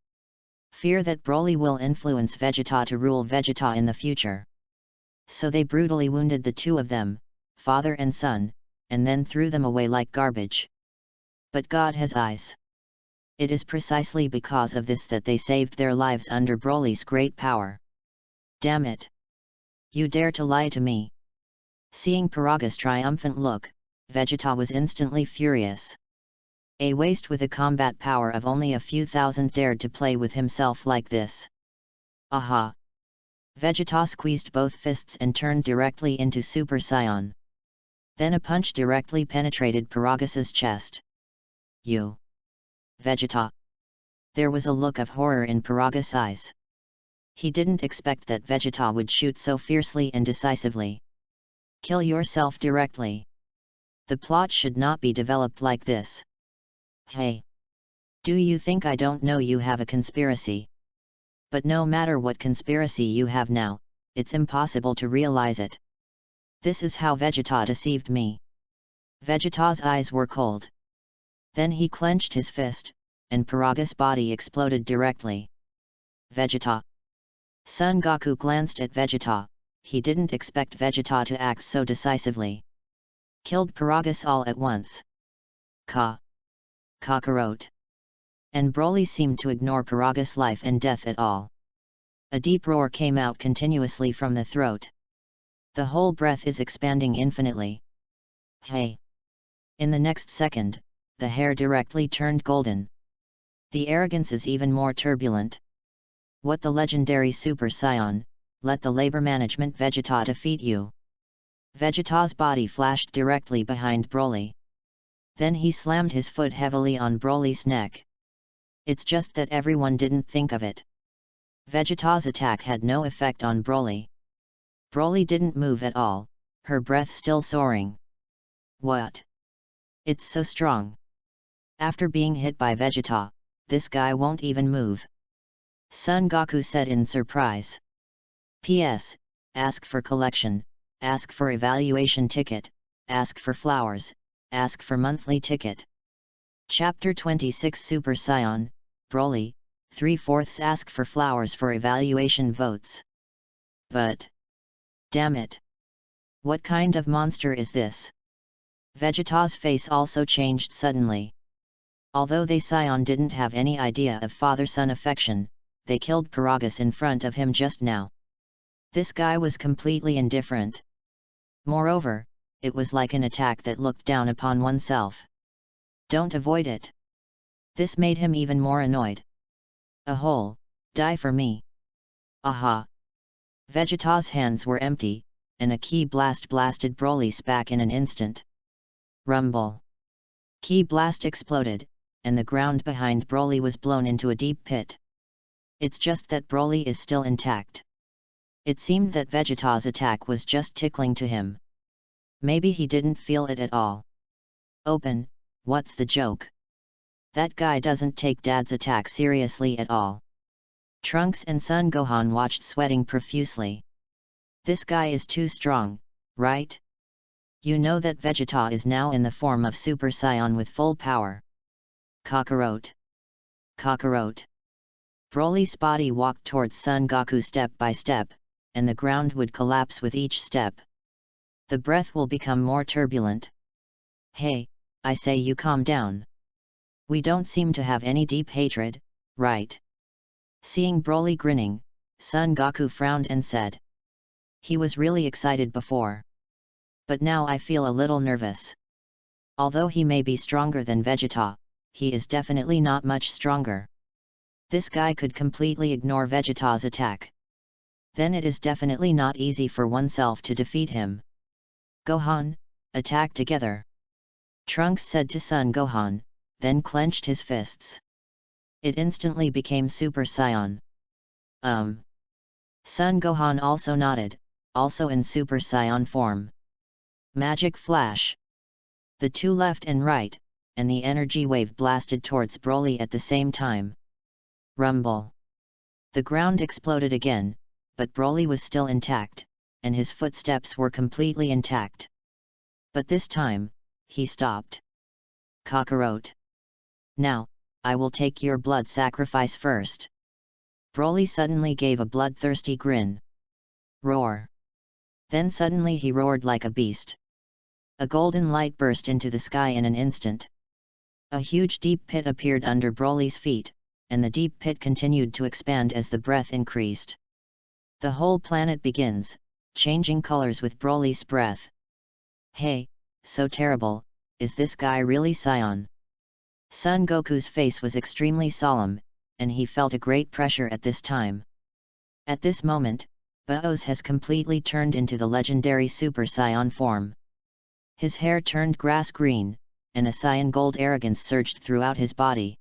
Fear that Broly will influence Vegeta to rule Vegeta in the future. So they brutally wounded the two of them, father and son, and then threw them away like garbage. But God has eyes. It is precisely because of this that they saved their lives under Broly's great power. Damn it! You dare to lie to me! Seeing Paragus' triumphant look, Vegeta was instantly furious. A waste with a combat power of only a few thousand dared to play with himself like this. Aha! Vegeta squeezed both fists and turned directly into Super Saiyan. Then a punch directly penetrated Paragus' chest. You! Vegeta! There was a look of horror in Paragus' eyes. He didn't expect that Vegeta would shoot so fiercely and decisively. Kill yourself directly. The plot should not be developed like this. Hey! Do you think I don't know you have a conspiracy? But no matter what conspiracy you have now, it's impossible to realize it. This is how Vegeta deceived me. Vegeta's eyes were cold. Then he clenched his fist, and Paragus' body exploded directly. Vegeta! Son Goku glanced at Vegeta. He didn't expect Vegeta to act so decisively. Killed Paragus all at once. Kakarot. And Broly seemed to ignore Paragus' life and death at all. A deep roar came out continuously from the throat. The whole breath is expanding infinitely. Hey! In the next second, the hair directly turned golden. The arrogance is even more turbulent. What the legendary Super Saiyan, let the labor management Vegeta defeat you. Vegeta's body flashed directly behind Broly. Then he slammed his foot heavily on Broly's neck. It's just that everyone didn't think of it. Vegeta's attack had no effect on Broly. Broly didn't move at all, her breath still soaring. What? It's so strong. After being hit by Vegeta, this guy won't even move. Son Goku said in surprise. P.S. Ask for collection, ask for evaluation ticket, ask for flowers, ask for monthly ticket. Chapter 26 Super Saiyan, Broly, 3/4 ask for flowers for evaluation votes. But... damn it! What kind of monster is this? Vegeta's face also changed suddenly. Although they Saiyan didn't have any idea of father-son affection, they killed Paragus in front of him just now. This guy was completely indifferent. Moreover, it was like an attack that looked down upon oneself. Don't avoid it. This made him even more annoyed. A hole, die for me. Aha! Vegeta's hands were empty, and a ki blast blasted Broly's back in an instant. Rumble! Ki blast exploded, and the ground behind Broly was blown into a deep pit. It's just that Broly is still intact. It seemed that Vegeta's attack was just tickling to him. Maybe he didn't feel it at all. Open, what's the joke? That guy doesn't take Dad's attack seriously at all. Trunks and Son Gohan watched sweating profusely. This guy is too strong, right? You know that Vegeta is now in the form of Super Saiyan with full power. Kakarot! Kakarot! Broly's body walked towards Son Goku step by step, and the ground would collapse with each step. The breath will become more turbulent. Hey, I say you calm down. We don't seem to have any deep hatred, right? Seeing Broly grinning, Son Goku frowned and said. He was really excited before. But now I feel a little nervous. Although he may be stronger than Vegeta, he is definitely not much stronger. This guy could completely ignore Vegeta's attack. Then it is definitely not easy for oneself to defeat him. Gohan, attack together! Trunks said to Son Gohan, then clenched his fists. It instantly became Super Saiyan. Son Gohan also nodded, also in Super Saiyan form. Magic flash. The two left and right, and the energy wave blasted towards Broly at the same time. Rumble. The ground exploded again, but Broly was still intact, and his footsteps were completely intact. But this time, he stopped. Kakarot. Now, I will take your blood sacrifice first. Broly suddenly gave a bloodthirsty grin. Roar. Then suddenly he roared like a beast. A golden light burst into the sky in an instant. A huge deep pit appeared under Broly's feet, and the deep pit continued to expand as the breath increased. The whole planet begins, changing colors with Broly's breath. Hey, so terrible, is this guy really Saiyan? Son Goku's face was extremely solemn, and he felt a great pressure at this time. At this moment, Baoz has completely turned into the legendary Super Saiyan form. His hair turned grass green, and a cyan gold arrogance surged throughout his body.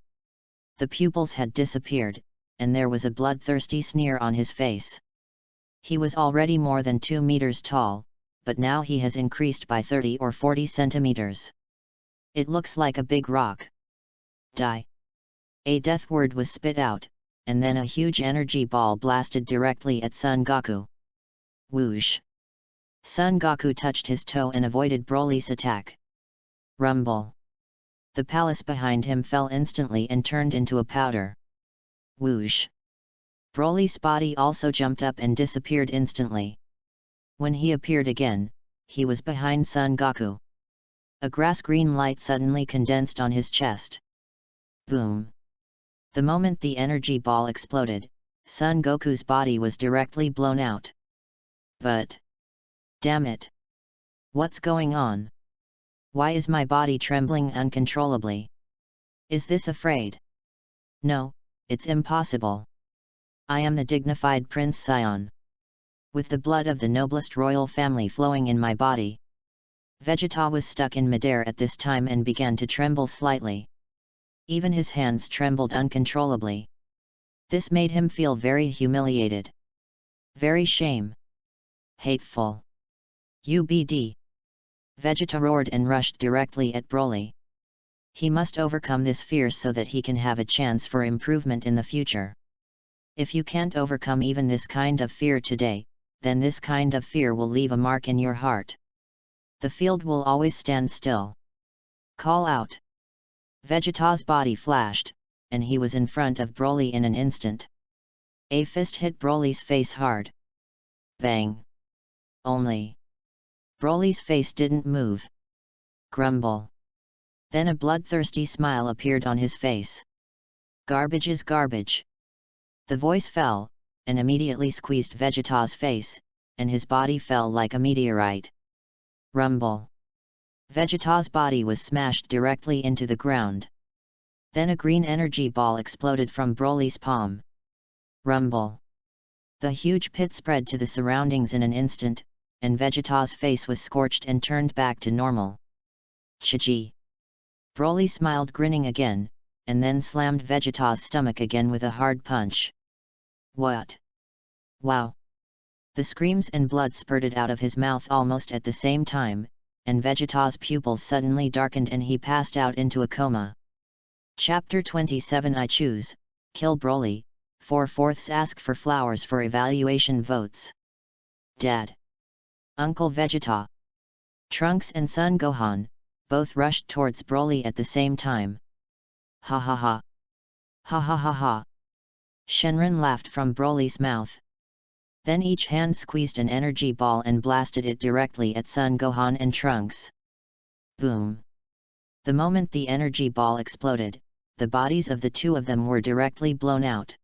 The pupils had disappeared, and there was a bloodthirsty sneer on his face. He was already more than 2 meters tall, but now he has increased by 30 or 40 centimeters. It looks like a big rock. Die. A death word was spit out, and then a huge energy ball blasted directly at Son Goku. Whoosh! Son Goku touched his toe and avoided Broly's attack. Rumble! The palace behind him fell instantly and turned into a powder. Whoosh! Broly's body also jumped up and disappeared instantly. When he appeared again, he was behind Son Goku. A grass-green light suddenly condensed on his chest. Boom! The moment the energy ball exploded, Son Goku's body was directly blown out. But... damn it! What's going on? Why is my body trembling uncontrollably? Is this afraid? No, it's impossible. I am the dignified Prince Saiyan. With the blood of the noblest royal family flowing in my body. Vegeta was stuck in midair at this time and began to tremble slightly. Even his hands trembled uncontrollably. This made him feel very humiliated. Very shame. Hateful. UBD. Vegeta roared and rushed directly at Broly. He must overcome this fear so that he can have a chance for improvement in the future. If you can't overcome even this kind of fear today, then this kind of fear will leave a mark in your heart. The field will always stand still. Call out. Vegeta's body flashed, and he was in front of Broly in an instant. A fist hit Broly's face hard. Bang! Only. Broly's face didn't move. Grumble. Then a bloodthirsty smile appeared on his face. Garbage is garbage. The voice fell, and immediately squeezed Vegeta's face, and his body fell like a meteorite. Rumble. Vegeta's body was smashed directly into the ground. Then a green energy ball exploded from Broly's palm. Rumble. The huge pit spread to the surroundings in an instant, and Vegeta's face was scorched and turned back to normal. Chiji. Broly smiled, grinning again, and then slammed Vegeta's stomach again with a hard punch. What? Wow! The screams and blood spurted out of his mouth almost at the same time, and Vegeta's pupils suddenly darkened and he passed out into a coma. Chapter 27 I choose, kill Broly, 4/4 ask for flowers for evaluation votes. Dad. Uncle Vegeta. Trunks and Son Gohan, both rushed towards Broly at the same time. Ha ha ha. Ha ha ha ha. Shenron laughed from Broly's mouth. Then each hand squeezed an energy ball and blasted it directly at Son Gohan and Trunks. Boom! The moment the energy ball exploded, the bodies of the two of them were directly blown out.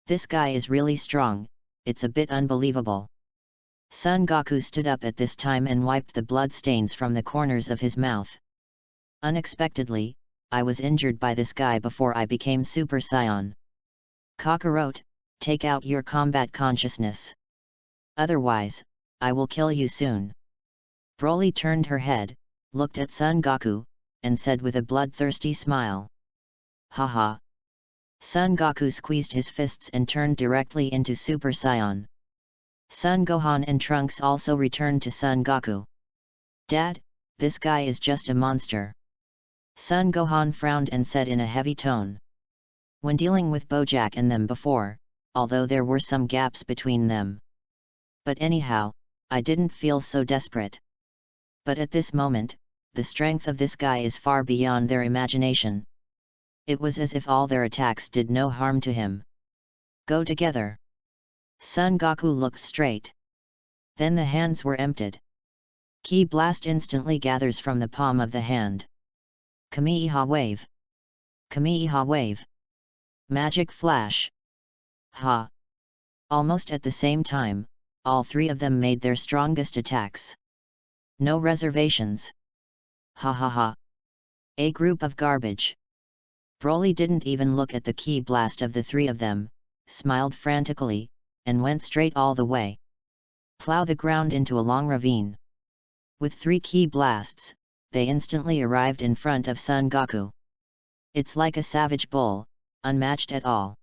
This guy is really strong, it's a bit unbelievable. Son Goku stood up at this time and wiped the blood stains from the corners of his mouth. Unexpectedly, I was injured by this guy before I became Super Saiyan. Kakarot, take out your combat consciousness. Otherwise, I will kill you soon. Broly turned her head, looked at Son Goku, and said with a bloodthirsty smile. Haha. Son Goku squeezed his fists and turned directly into Super Saiyan. Son Gohan and Trunks also returned to Son Goku. "Dad, this guy is just a monster." Son Gohan frowned and said in a heavy tone. When dealing with Bojack and them before, although there were some gaps between them. But anyhow, I didn't feel so desperate. But at this moment, the strength of this guy is far beyond their imagination. It was as if all their attacks did no harm to him. "Go together." Son Goku looked straight. Then the hands were emptied. Ki blast instantly gathers from the palm of the hand. Kamehameha wave. Kamehameha wave. Magic flash. Ha! Almost at the same time, all three of them made their strongest attacks. No reservations. Ha ha ha. A group of garbage. Broly didn't even look at the ki blast of the three of them, smiled frantically, and went straight all the way. Plow the ground into a long ravine. With 3 ki blasts, they instantly arrived in front of Son Goku. It's like a savage bull, unmatched at all.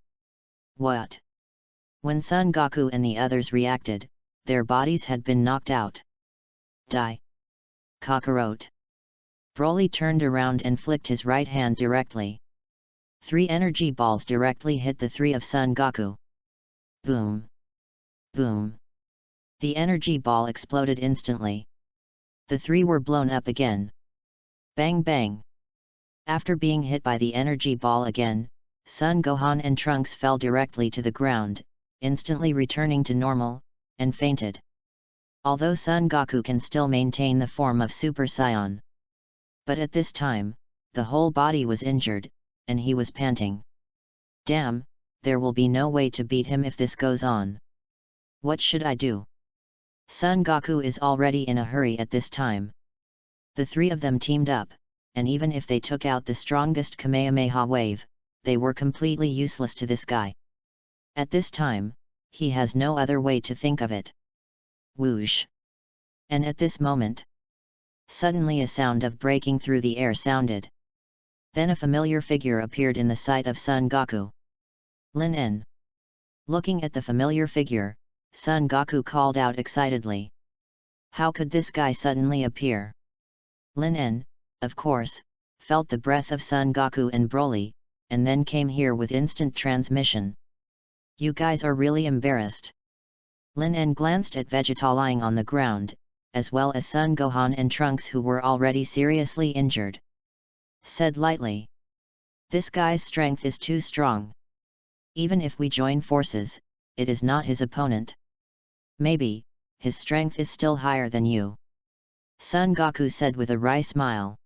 What? When Son Goku and the others reacted, their bodies had been knocked out. Die! Kakarot! Broly turned around and flicked his right hand directly. 3 energy balls directly hit the 3 of Son Goku. Boom! Boom! The energy ball exploded instantly. The 3 were blown up again. Bang bang! After being hit by the energy ball again, Son Gohan and Trunks fell directly to the ground, instantly returning to normal, and fainted. Although Son Goku can still maintain the form of Super Saiyan. But at this time, the whole body was injured, and he was panting. Damn, there will be no way to beat him if this goes on. What should I do? Son Goku is already in a hurry at this time. The 3 of them teamed up, and even if they took out the strongest Kamehameha wave, they were completely useless to this guy. At this time, he has no other way to think of it. Whoosh! And at this moment, suddenly a sound of breaking through the air sounded. Then a familiar figure appeared in the sight of Son Goku. Lin En. Looking at the familiar figure, Son Goku called out excitedly. How could this guy suddenly appear? Lin En, of course, felt the breath of Son Goku and Broly, and then came here with instant transmission. You guys are really embarrassed. Lin En glanced at Vegeta lying on the ground, as well as Son Gohan and Trunks who were already seriously injured. Said lightly. This guy's strength is too strong. Even if we join forces, it is not his opponent. Maybe, his strength is still higher than you. Son Goku said with a wry smile.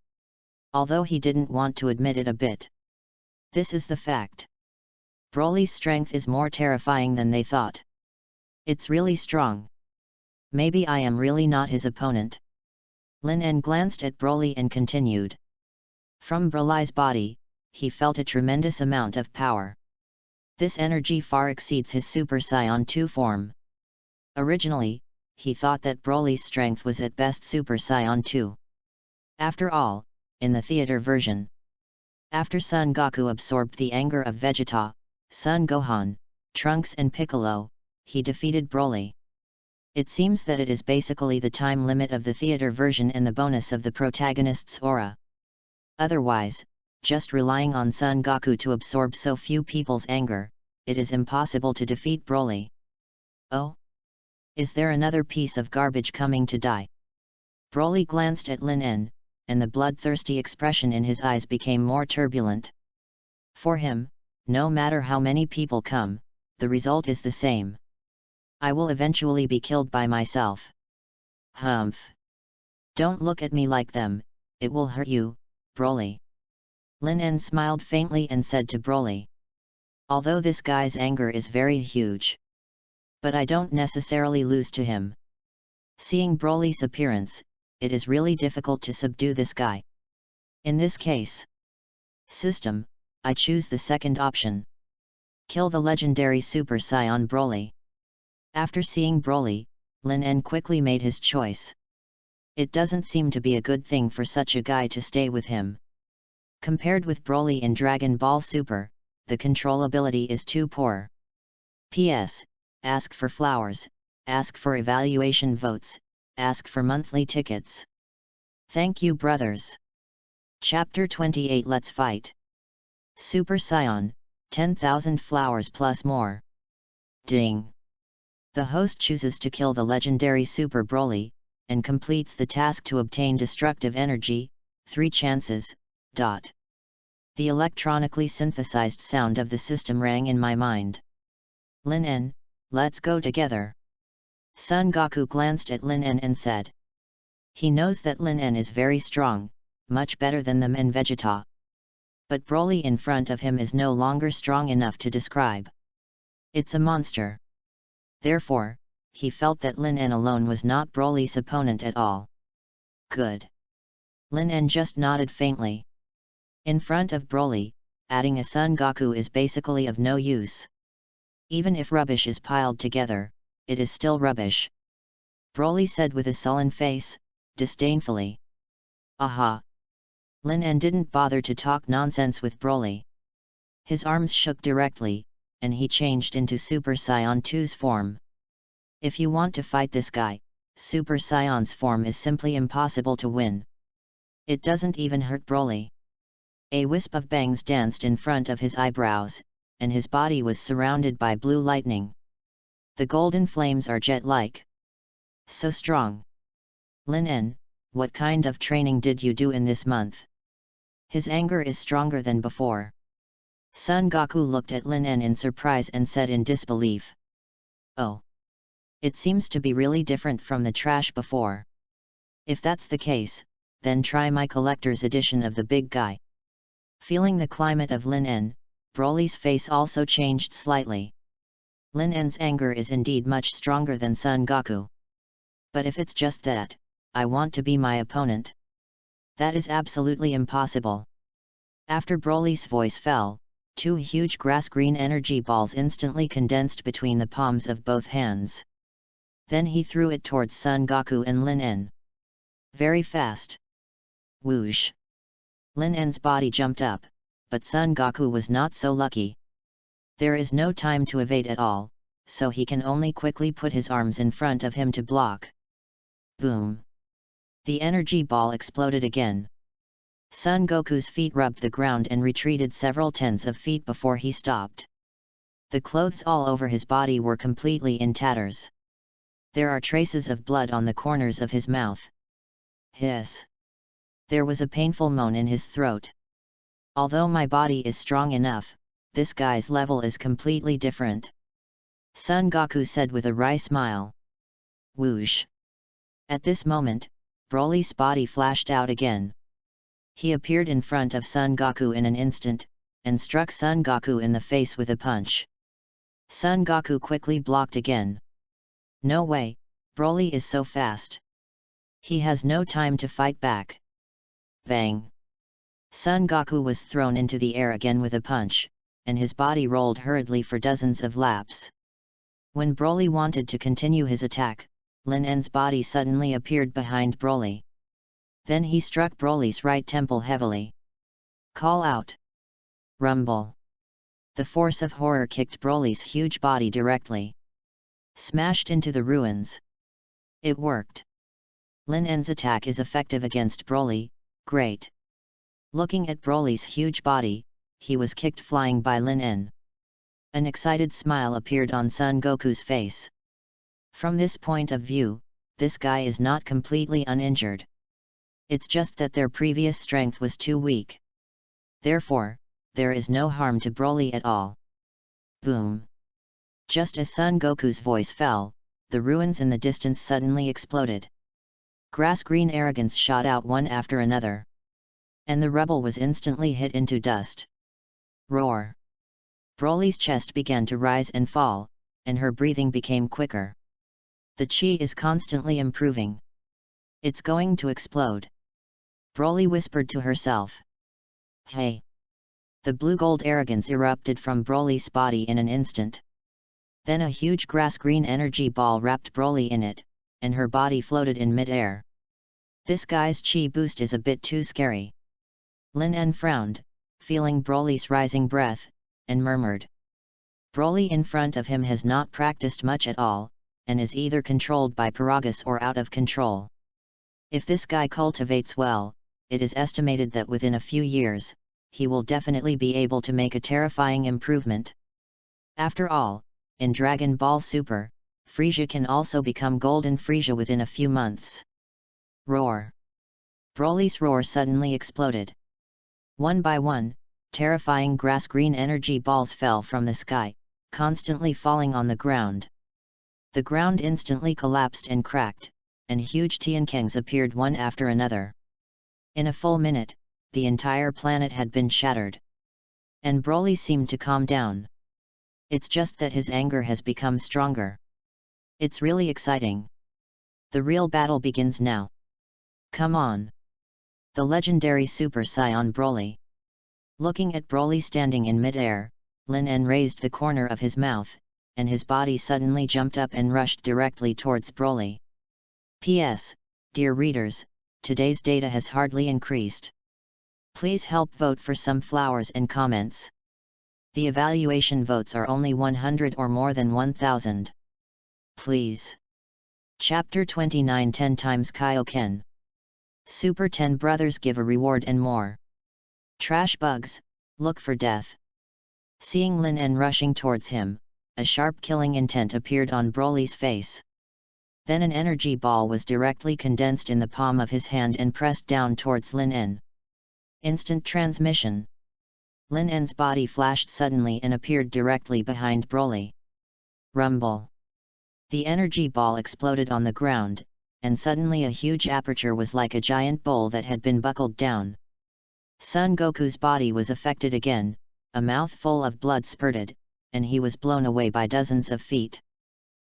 Although he didn't want to admit it a bit. This is the fact. Broly's strength is more terrifying than they thought. It's really strong. Maybe I am really not his opponent. Lin En glanced at Broly and continued. From Broly's body, he felt a tremendous amount of power. This energy far exceeds his Super Saiyan 2 form. Originally, he thought that Broly's strength was at best Super Saiyan 2. After all, in the theater version, after Son Goku absorbed the anger of Vegeta, Son Gohan, Trunks and Piccolo, he defeated Broly. It seems that it is basically the time limit of the theater version and the bonus of the protagonist's aura. Otherwise, just relying on Son Goku to absorb so few people's anger, it is impossible to defeat Broly. Oh? Is there another piece of garbage coming to die? Broly glanced at Lin En, and the bloodthirsty expression in his eyes became more turbulent. For him, no matter how many people come, the result is the same. I will eventually be killed by myself. Humph! Don't look at me like them, it will hurt you, Broly. Lin En smiled faintly and said to Broly. Although this guy's anger is very huge. But I don't necessarily lose to him. Seeing Broly's appearance, it is really difficult to subdue this guy. In this case, system, I choose the second option. Kill the legendary Super Saiyan Broly. After seeing Broly, Lin En quickly made his choice. It doesn't seem to be a good thing for such a guy to stay with him. Compared with Broly in Dragon Ball Super, the controllability is too poor. P.S. Ask for flowers, ask for evaluation votes, ask for monthly tickets. Thank you, brothers. Chapter 28 Let's Fight. Super Scion, 10,000 flowers plus more. Ding. The host chooses to kill the legendary Super Broly, and completes the task to obtain destructive energy, 3 chances. The electronically synthesized sound of the system rang in my mind. Lin-En, let's go together. Son Goku glanced at Lin-En and said. He knows that Lin-En is very strong, much better than them and Vegeta. But Broly in front of him is no longer strong enough to describe. It's a monster. Therefore, he felt that Lin-En alone was not Broly's opponent at all. Good. Lin-En just nodded faintly. In front of Broly, adding a Son Goku is basically of no use. Even if rubbish is piled together, it is still rubbish. Broly said with a sullen face, disdainfully. Aha! Lin-En didn't bother to talk nonsense with Broly. His arms shook directly, and he changed into Super Saiyan 2's form. If you want to fight this guy, Super Saiyan's form is simply impossible to win. It doesn't even hurt Broly. A wisp of bangs danced in front of his eyebrows, and his body was surrounded by blue lightning. The golden flames are jet-like. So strong. Lin-En, what kind of training did you do in this month? His anger is stronger than before. Son Goku looked at Lin-En in surprise and said in disbelief. Oh. It seems to be really different from the trash before. If that's the case, then try my collector's edition of the big guy. Feeling the climate of Lin-En, Broly's face also changed slightly. Lin-En's anger is indeed much stronger than Son Goku. But if it's just that, I want to be my opponent. That is absolutely impossible. After Broly's voice fell, 2 huge grass-green energy balls instantly condensed between the palms of both hands. Then he threw it towards Son Goku and Lin-En. Very fast. Whoosh! Lin-En's body jumped up, but Son Goku was not so lucky. There is no time to evade at all, so he can only quickly put his arms in front of him to block. Boom! The energy ball exploded again. Son Goku's feet rubbed the ground and retreated several tens of feet before he stopped. The clothes all over his body were completely in tatters. There are traces of blood on the corners of his mouth. Hiss! There was a painful moan in his throat. Although my body is strong enough, this guy's level is completely different. Son Goku said with a wry smile. Whoosh! At this moment, Broly's body flashed out again. He appeared in front of Son Goku in an instant, and struck Son Goku in the face with a punch. Son Goku quickly blocked again. No way, Broly is so fast. He has no time to fight back. Bang! Son Goku was thrown into the air again with a punch, and his body rolled hurriedly for dozens of laps. When Broly wanted to continue his attack, Lin-En's body suddenly appeared behind Broly. Then he struck Broly's right temple heavily. Call out! Rumble! The force of horror kicked Broly's huge body directly. Smashed into the ruins. It worked. Lin-En's attack is effective against Broly, great. Looking at Broly's huge body, he was kicked flying by Lin-En. An excited smile appeared on Son Goku's face. From this point of view, this guy is not completely uninjured. It's just that their previous strength was too weak. Therefore, there is no harm to Broly at all. Boom! Just as Son Goku's voice fell, the ruins in the distance suddenly exploded. Grass-green arrogance shot out one after another. And the rebel was instantly hit into dust. Roar! Broly's chest began to rise and fall, and her breathing became quicker. The chi is constantly improving. It's going to explode. Broly whispered to herself. Hey! The blue-gold arrogance erupted from Broly's body in an instant. Then a huge grass-green energy ball wrapped Broly in it, and her body floated in mid-air. This guy's chi boost is a bit too scary. Lin-En frowned, feeling Broly's rising breath, and murmured. Broly in front of him has not practiced much at all, and is either controlled by Paragus or out of control. If this guy cultivates well, it is estimated that within a few years, he will definitely be able to make a terrifying improvement. After all, in Dragon Ball Super, Frieza can also become Golden Frieza within a few months. Roar! Broly's roar suddenly exploded. One by one, terrifying grass-green energy balls fell from the sky, constantly falling on the ground. The ground instantly collapsed and cracked, and huge Tiankangs appeared one after another. In a full minute, the entire planet had been shattered. And Broly seemed to calm down. It's just that his anger has become stronger. It's really exciting. The real battle begins now. Come on! The legendary Super Saiyan Broly. Looking at Broly standing in mid-air, Lin En raised the corner of his mouth, and his body suddenly jumped up and rushed directly towards Broly. P.S. Dear readers, today's data has hardly increased. Please help vote for some flowers and comments. The evaluation votes are only 100 or more than 1000. Please. Chapter 29 10 times Kaioken. Super 10 brothers give a reward and more. Trash bugs, look for death. Seeing Lin En rushing towards him, a sharp killing intent appeared on Broly's face. Then an energy ball was directly condensed in the palm of his hand and pressed down towards Lin En. Instant transmission. Lin En's body flashed suddenly and appeared directly behind Broly. Rumble. The energy ball exploded on the ground, and suddenly a huge aperture was like a giant bowl that had been buckled down. Son Goku's body was affected again, a mouthful of blood spurted, and he was blown away by dozens of feet.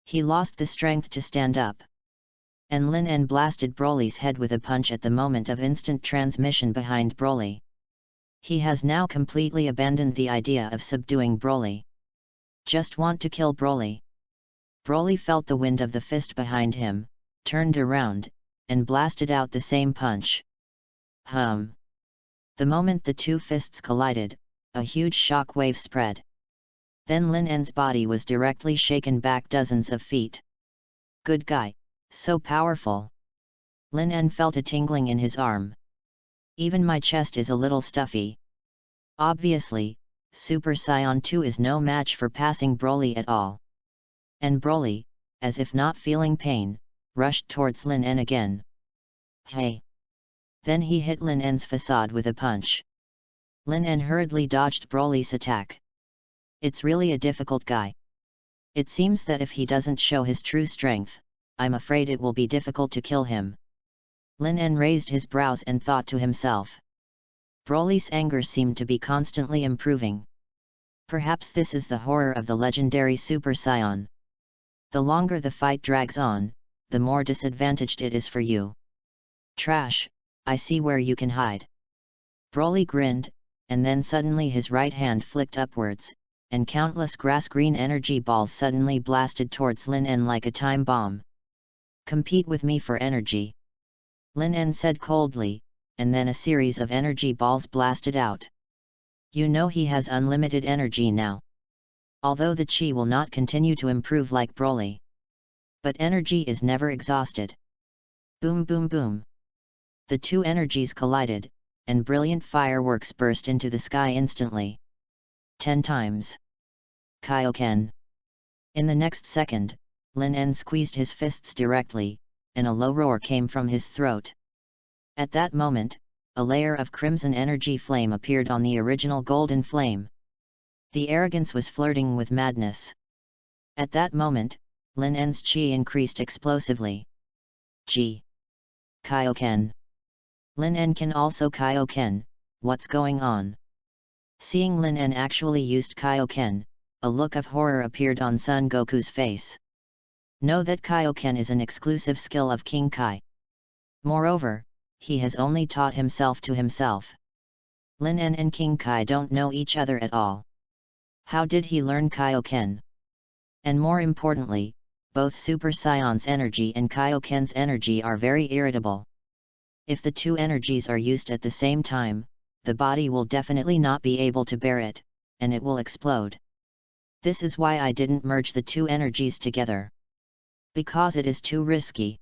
He lost the strength to stand up. And Lin En blasted Broly's head with a punch at the moment of instant transmission behind Broly. He has now completely abandoned the idea of subduing Broly. Just want to kill Broly. Broly felt the wind of the fist behind him, turned around, and blasted out the same punch. Hum! The moment the two fists collided, a huge shock wave spread. Then Lin En's body was directly shaken back dozens of feet. Good guy, so powerful. Lin En felt a tingling in his arm. Even my chest is a little stuffy. Obviously, Super Saiyan 2 is no match for passing Broly at all. And Broly, as if not feeling pain, rushed towards Lin En again. Hey! Then he hit Lin En's facade with a punch. Lin En hurriedly dodged Broly's attack. It's really a difficult guy. It seems that if he doesn't show his true strength, I'm afraid it will be difficult to kill him. Lin En raised his brows and thought to himself. Broly's anger seemed to be constantly improving. Perhaps this is the horror of the legendary Super Saiyan. The longer the fight drags on, the more disadvantaged it is for you. Trash, I see where you can hide. Broly grinned, and then suddenly his right hand flicked upwards, and countless grass-green energy balls suddenly blasted towards Lin En like a time bomb. Compete with me for energy. Lin En said coldly, and then a series of energy balls blasted out. You know he has unlimited energy now. Although the chi will not continue to improve like Broly. But energy is never exhausted. Boom boom boom. The two energies collided, and brilliant fireworks burst into the sky instantly. 10 times. Kaioken. In the next second, Lin En squeezed his fists directly, and a low roar came from his throat. At that moment, a layer of crimson energy flame appeared on the original golden flame. The arrogance was flirting with madness. At that moment, Lin En's chi increased explosively. Chi. Kaioken. Lin En can also Kaioken, what's going on? Seeing Lin En actually used Kaioken, a look of horror appeared on Son Goku's face. Know that Kaioken is an exclusive skill of King Kai. Moreover, he has only taught himself to himself. Lin En and King Kai don't know each other at all. How did he learn Kaioken? And more importantly, both Super Saiyan's energy and Kaioken's energy are very irritable. If the two energies are used at the same time, the body will definitely not be able to bear it, and it will explode. This is why I didn't merge the two energies together. Because it is too risky.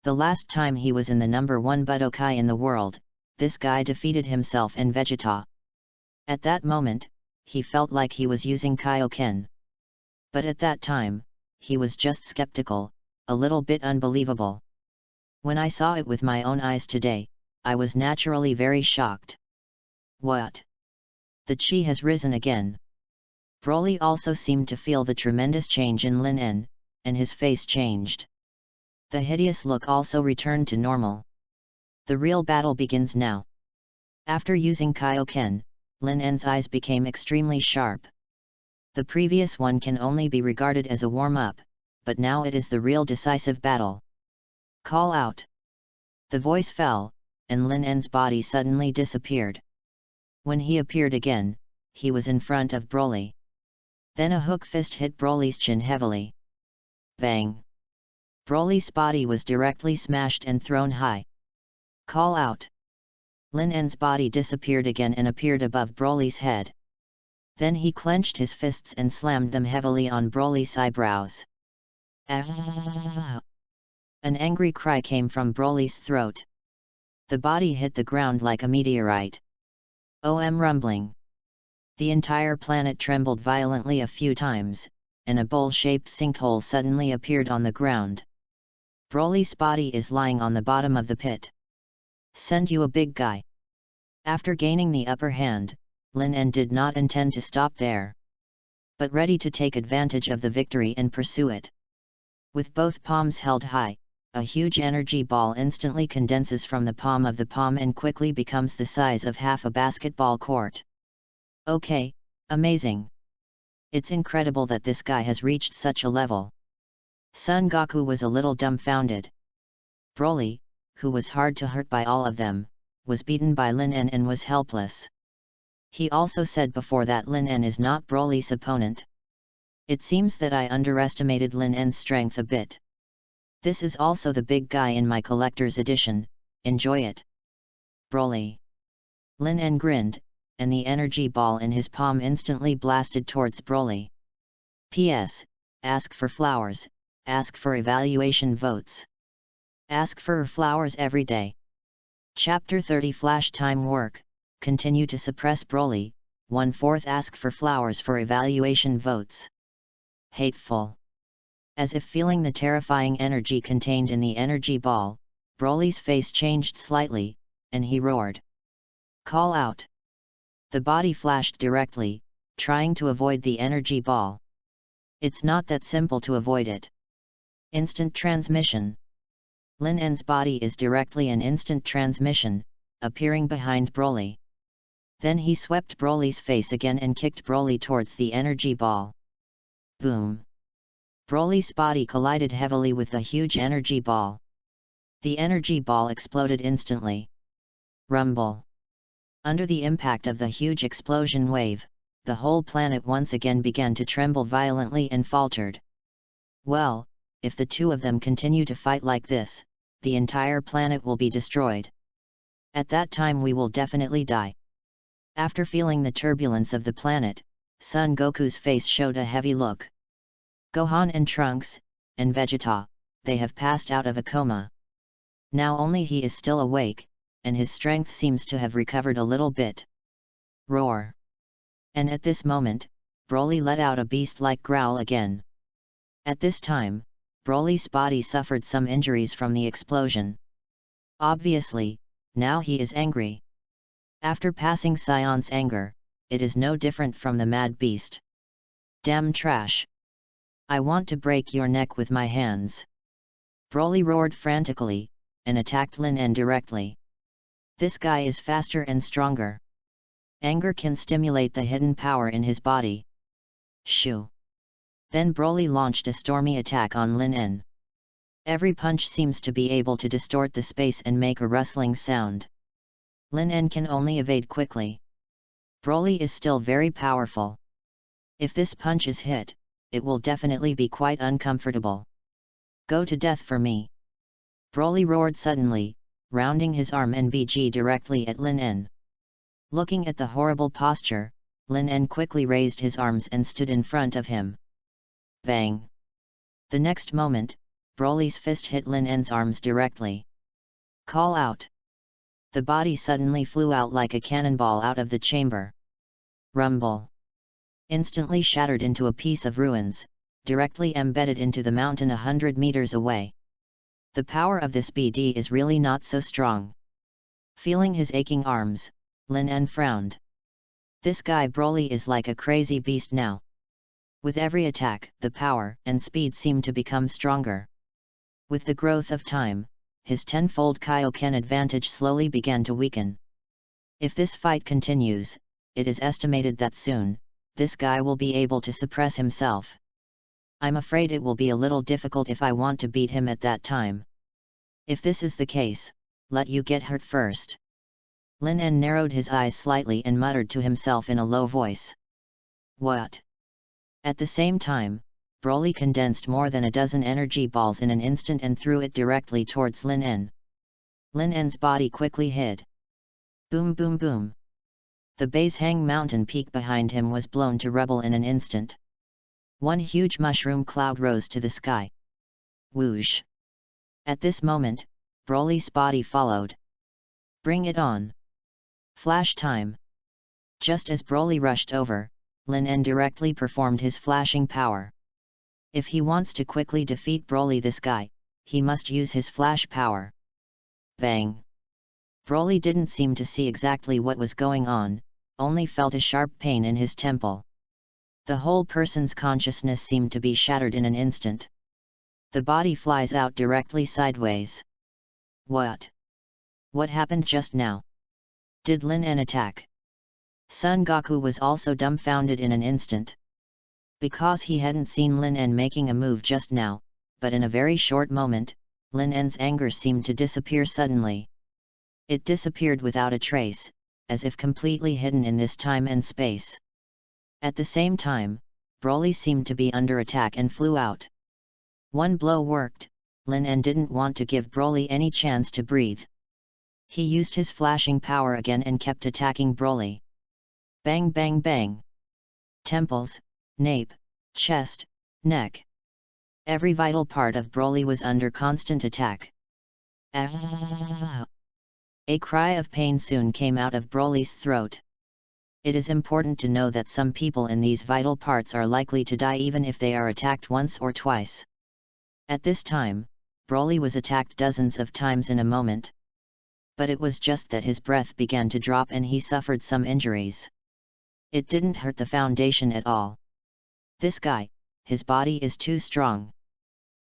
The last time he was in the number 1 Budokai in the world, this guy defeated himself and Vegeta. At that moment, he felt like he was using Kaioken. But at that time, he was just skeptical, a little bit unbelievable. When I saw it with my own eyes today, I was naturally very shocked. What? The chi has risen again. Broly also seemed to feel the tremendous change in Lin En, and his face changed. The hideous look also returned to normal. The real battle begins now. After using Kaioken, Lin En's eyes became extremely sharp. The previous one can only be regarded as a warm-up, but now it is the real decisive battle. Call out! The voice fell, and Lin En's body suddenly disappeared. When he appeared again, he was in front of Broly. Then a hook fist hit Broly's chin heavily. Bang! Broly's body was directly smashed and thrown high. Call out! Lin En's body disappeared again and appeared above Broly's head. Then he clenched his fists and slammed them heavily on Broly's eyebrows. Ah! An angry cry came from Broly's throat. The body hit the ground like a meteorite. Rumbling. The entire planet trembled violently a few times, and a bowl-shaped sinkhole suddenly appeared on the ground. Broly's body is lying on the bottom of the pit. Send you a big guy. After gaining the upper hand, Lin En did not intend to stop there, but ready to take advantage of the victory and pursue it. With both palms held high, a huge energy ball instantly condenses from the palm of the palm and quickly becomes the size of half a basketball court. Okay, amazing. It's incredible that this guy has reached such a level. Son Goku was a little dumbfounded. Broly, who was hard to hurt by all of them, was beaten by Lin En and was helpless. He also said before that Lin En is not Broly's opponent. It seems that I underestimated Lin En's strength a bit. This is also the big guy in my collector's edition, enjoy it. Broly. Lin En grinned, and the energy ball in his palm instantly blasted towards Broly. P.S. Ask for flowers, ask for evaluation votes. Ask for flowers every day. Chapter 30 Flash Time Work, continue to suppress Broly, 1/4 ask for flowers for evaluation votes. Hateful. As if feeling the terrifying energy contained in the energy ball, Broly's face changed slightly, and he roared. Call out! The body flashed directly, trying to avoid the energy ball. It's not that simple to avoid it. Instant transmission. Lin En's body is directly an instant transmission, appearing behind Broly. Then he swept Broly's face again and kicked Broly towards the energy ball. Boom! Broly's body collided heavily with the huge energy ball. The energy ball exploded instantly. Rumble! Under the impact of the huge explosion wave, the whole planet once again began to tremble violently and faltered. Well, if the two of them continue to fight like this, the entire planet will be destroyed. At that time we will definitely die. After feeling the turbulence of the planet, Son Goku's face showed a heavy look. Gohan and Trunks, and Vegeta, they have passed out of a coma. Now only he is still awake, and his strength seems to have recovered a little bit. Roar! And at this moment, Broly let out a beast-like growl again. At this time, Broly's body suffered some injuries from the explosion. Obviously, now he is angry. After passing Sion's anger, it is no different from the mad beast. Damn trash! I want to break your neck with my hands. Broly roared frantically, and attacked Lin En directly. This guy is faster and stronger. Anger can stimulate the hidden power in his body. Shoo! Then Broly launched a stormy attack on Lin En. Every punch seems to be able to distort the space and make a rustling sound. Lin En can only evade quickly. Broly is still very powerful. If this punch is hit, it will definitely be quite uncomfortable. Go to death for me! Broly roared suddenly, rounding his arm and BG directly at Lin En. Looking at the horrible posture, Lin En quickly raised his arms and stood in front of him. Bang! The next moment, Broly's fist hit Lin En's arms directly. Call out! The body suddenly flew out like a cannonball out of the chamber. Rumble! Instantly shattered into a piece of ruins, directly embedded into the mountain 100 meters away. The power of this BD is really not so strong. Feeling his aching arms, Lin En frowned. This guy Broly is like a crazy beast now. With every attack, the power and speed seem to become stronger. With the growth of time, his tenfold Kaioken advantage slowly began to weaken. If this fight continues, it is estimated that soon, this guy will be able to suppress himself. I'm afraid it will be a little difficult if I want to beat him at that time. If this is the case, let you get hurt first. Lin En narrowed his eyes slightly and muttered to himself in a low voice. What? At the same time, Broly condensed more than a dozen energy balls in an instant and threw it directly towards Lin En. Lin En's body quickly hid. Boom boom boom. The base hang mountain peak behind him was blown to rubble in an instant. One huge mushroom cloud rose to the sky. Whoosh! At this moment, Broly's body followed. Bring it on! Flash time! Just as Broly rushed over, Lin En directly performed his flashing power. If he wants to quickly defeat Broly this guy, he must use his flash power. Bang! Broly didn't seem to see exactly what was going on, only felt a sharp pain in his temple. The whole person's consciousness seemed to be shattered in an instant. The body flies out directly sideways. What? What happened just now? Did Lin En attack? Son Goku was also dumbfounded in an instant. Because he hadn't seen Lin En making a move just now, but in a very short moment, Lin En's anger seemed to disappear suddenly. It disappeared without a trace, as if completely hidden in this time and space. At the same time, Broly seemed to be under attack and flew out. One blow worked. Lin En didn't want to give Broly any chance to breathe. He used his flashing power again and kept attacking Broly. Bang bang bang! Temples, nape, chest, neck. Every vital part of Broly was under constant attack. A cry of pain soon came out of Broly's throat. It is important to know that some people in these vital parts are likely to die even if they are attacked once or twice. At this time, Broly was attacked dozens of times in a moment. But it was just that his breath began to drop and he suffered some injuries. It didn't hurt the foundation at all. This guy, his body is too strong.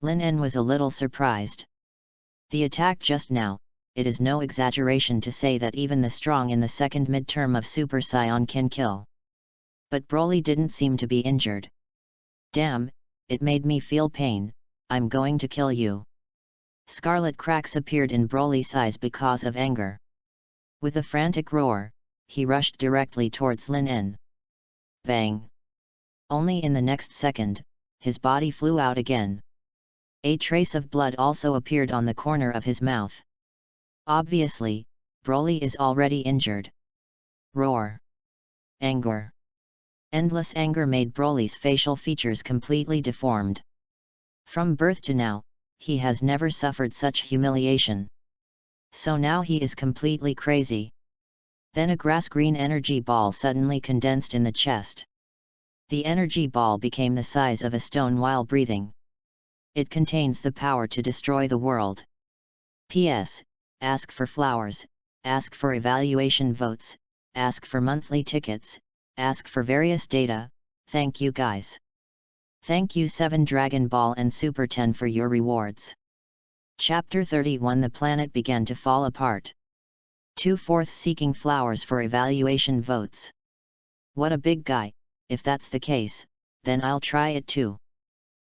Lin En was a little surprised. The attack just now, it is no exaggeration to say that even the strong in the second midterm of Super Saiyan can kill. But Broly didn't seem to be injured. Damn, it made me feel pain, I'm going to kill you. Scarlet cracks appeared in Broly's eyes because of anger. With a frantic roar, he rushed directly towards Lin En. Bang! Only in the next second, his body flew out again. A trace of blood also appeared on the corner of his mouth. Obviously, Broly is already injured. Roar! Anger! Endless anger made Broly's facial features completely deformed. From birth to now, he has never suffered such humiliation. So now he is completely crazy. Then a grass-green energy ball suddenly condensed in the chest. The energy ball became the size of a stone while breathing. It contains the power to destroy the world. P.S. Ask for flowers, ask for evaluation votes, ask for monthly tickets, ask for various data, thank you guys. Thank you 7 Dragon Ball and Super 10 for your rewards. Chapter 31 The planet began to fall apart. 2/4 seeking flowers for evaluation votes. What a big guy, if that's the case, then I'll try it too.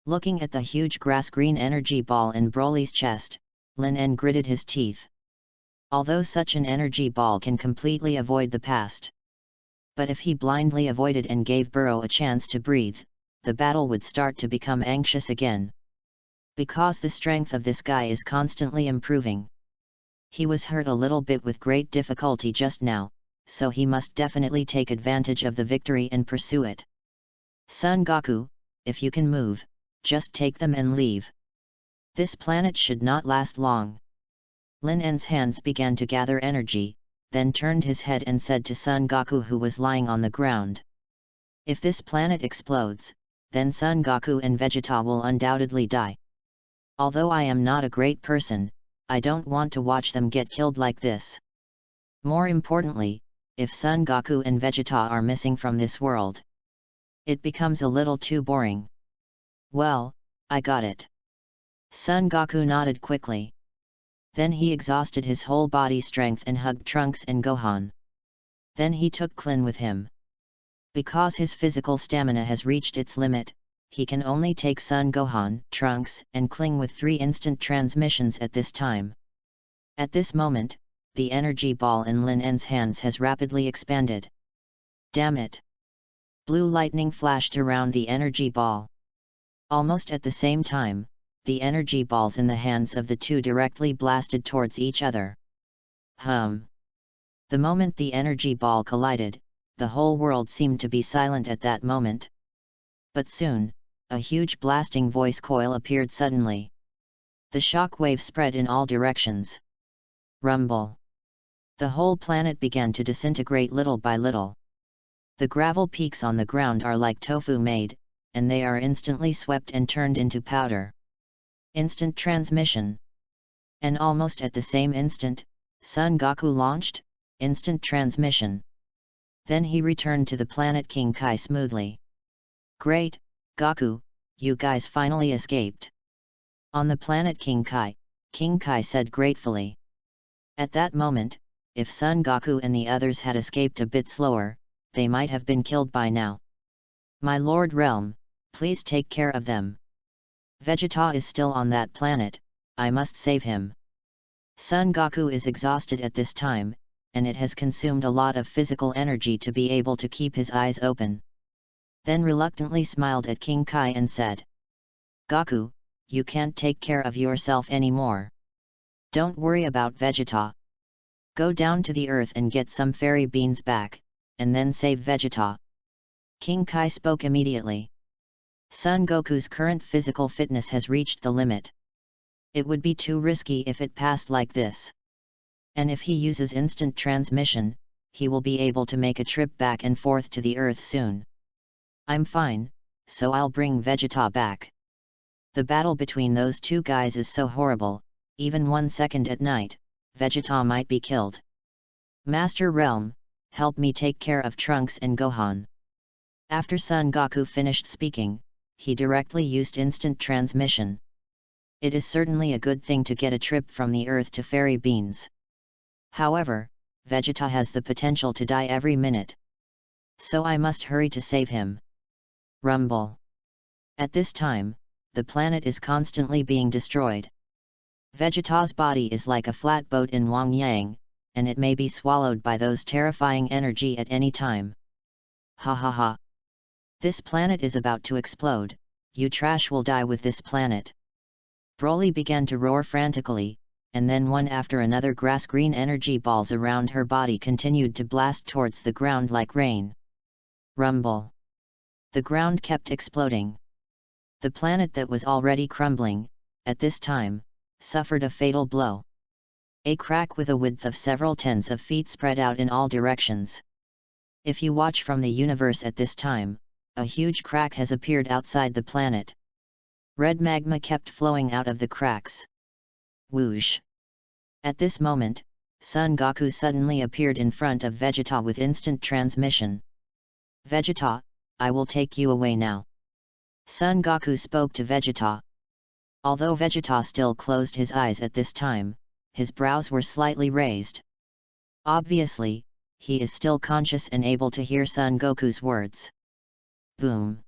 Looking at the huge grass-green energy ball in Broly's chest, Lin En gritted his teeth. Although such an energy ball can completely avoid the past. But if he blindly avoided and gave Burrow a chance to breathe, the battle would start to become anxious again. Because the strength of this guy is constantly improving. He was hurt a little bit with great difficulty just now, so he must definitely take advantage of the victory and pursue it. Son Goku, if you can move, just take them and leave. This planet should not last long. Lin En's hands began to gather energy, then turned his head and said to Son Goku, who was lying on the ground. If this planet explodes, then Son Goku and Vegeta will undoubtedly die. Although I am not a great person, I don't want to watch them get killed like this. More importantly, if Son Goku and Vegeta are missing from this world, it becomes a little too boring. Well, I got it. Son Goku nodded quickly. Then he exhausted his whole body strength and hugged Trunks and Gohan. Then he took Klin with him. Because his physical stamina has reached its limit, he can only take Son Gohan, Trunks, and Klin with 3 instant transmissions at this time. At this moment, the energy ball in Lin En's hands has rapidly expanded. Damn it! Blue lightning flashed around the energy ball. Almost at the same time, the energy balls in the hands of the two directly blasted towards each other. The moment the energy ball collided, the whole world seemed to be silent at that moment. But soon, a huge blasting voice coil appeared suddenly. The shock wave spread in all directions. Rumble. The whole planet began to disintegrate little by little. The gravel peaks on the ground are like tofu made, and they are instantly swept and turned into powder. Instant transmission. And almost at the same instant, Son Goku launched instant transmission. Then he returned to the planet King Kai smoothly. Great, Goku, you guys finally escaped. On the planet King Kai said gratefully. At that moment, if Son Goku and the others had escaped a bit slower, they might have been killed by now. My Lord Realm, please take care of them. Vegeta is still on that planet, I must save him. Son Goku is exhausted at this time, and it has consumed a lot of physical energy to be able to keep his eyes open. Then reluctantly smiled at King Kai and said, Goku, you can't take care of yourself anymore. Don't worry about Vegeta. Go down to the earth and get some fairy beans back, and then save Vegeta. King Kai spoke immediately. Son Goku's current physical fitness has reached the limit. It would be too risky if it passed like this. And if he uses instant transmission, he will be able to make a trip back and forth to the earth soon. I'm fine, so I'll bring Vegeta back. The battle between those two guys is so horrible, even 1 second at night, Vegeta might be killed. Master Realm, help me take care of Trunks and Gohan. After Son Goku finished speaking, he directly used instant transmission. It is certainly a good thing to get a trip from the earth to fairy beans. However, Vegeta has the potential to die every minute. So I must hurry to save him. Rumble. At this time, the planet is constantly being destroyed. Vegeta's body is like a flat boat in Wang Yang, and it may be swallowed by those terrifying energy at any time. Ha ha ha. This planet is about to explode, you trash will die with this planet. Broly began to roar frantically, and then one after another grass-green energy balls around her body continued to blast towards the ground like rain. Rumble. The ground kept exploding. The planet that was already crumbling, at this time, suffered a fatal blow. A crack with a width of several tens of feet spread out in all directions. If you watch from the universe at this time, a huge crack has appeared outside the planet. Red magma kept flowing out of the cracks. Whoosh! At this moment, Son Goku suddenly appeared in front of Vegeta with instant transmission. Vegeta, I will take you away now. Son Goku spoke to Vegeta. Although Vegeta still closed his eyes at this time, his brows were slightly raised. Obviously, he is still conscious and able to hear Son Goku's words. Boom!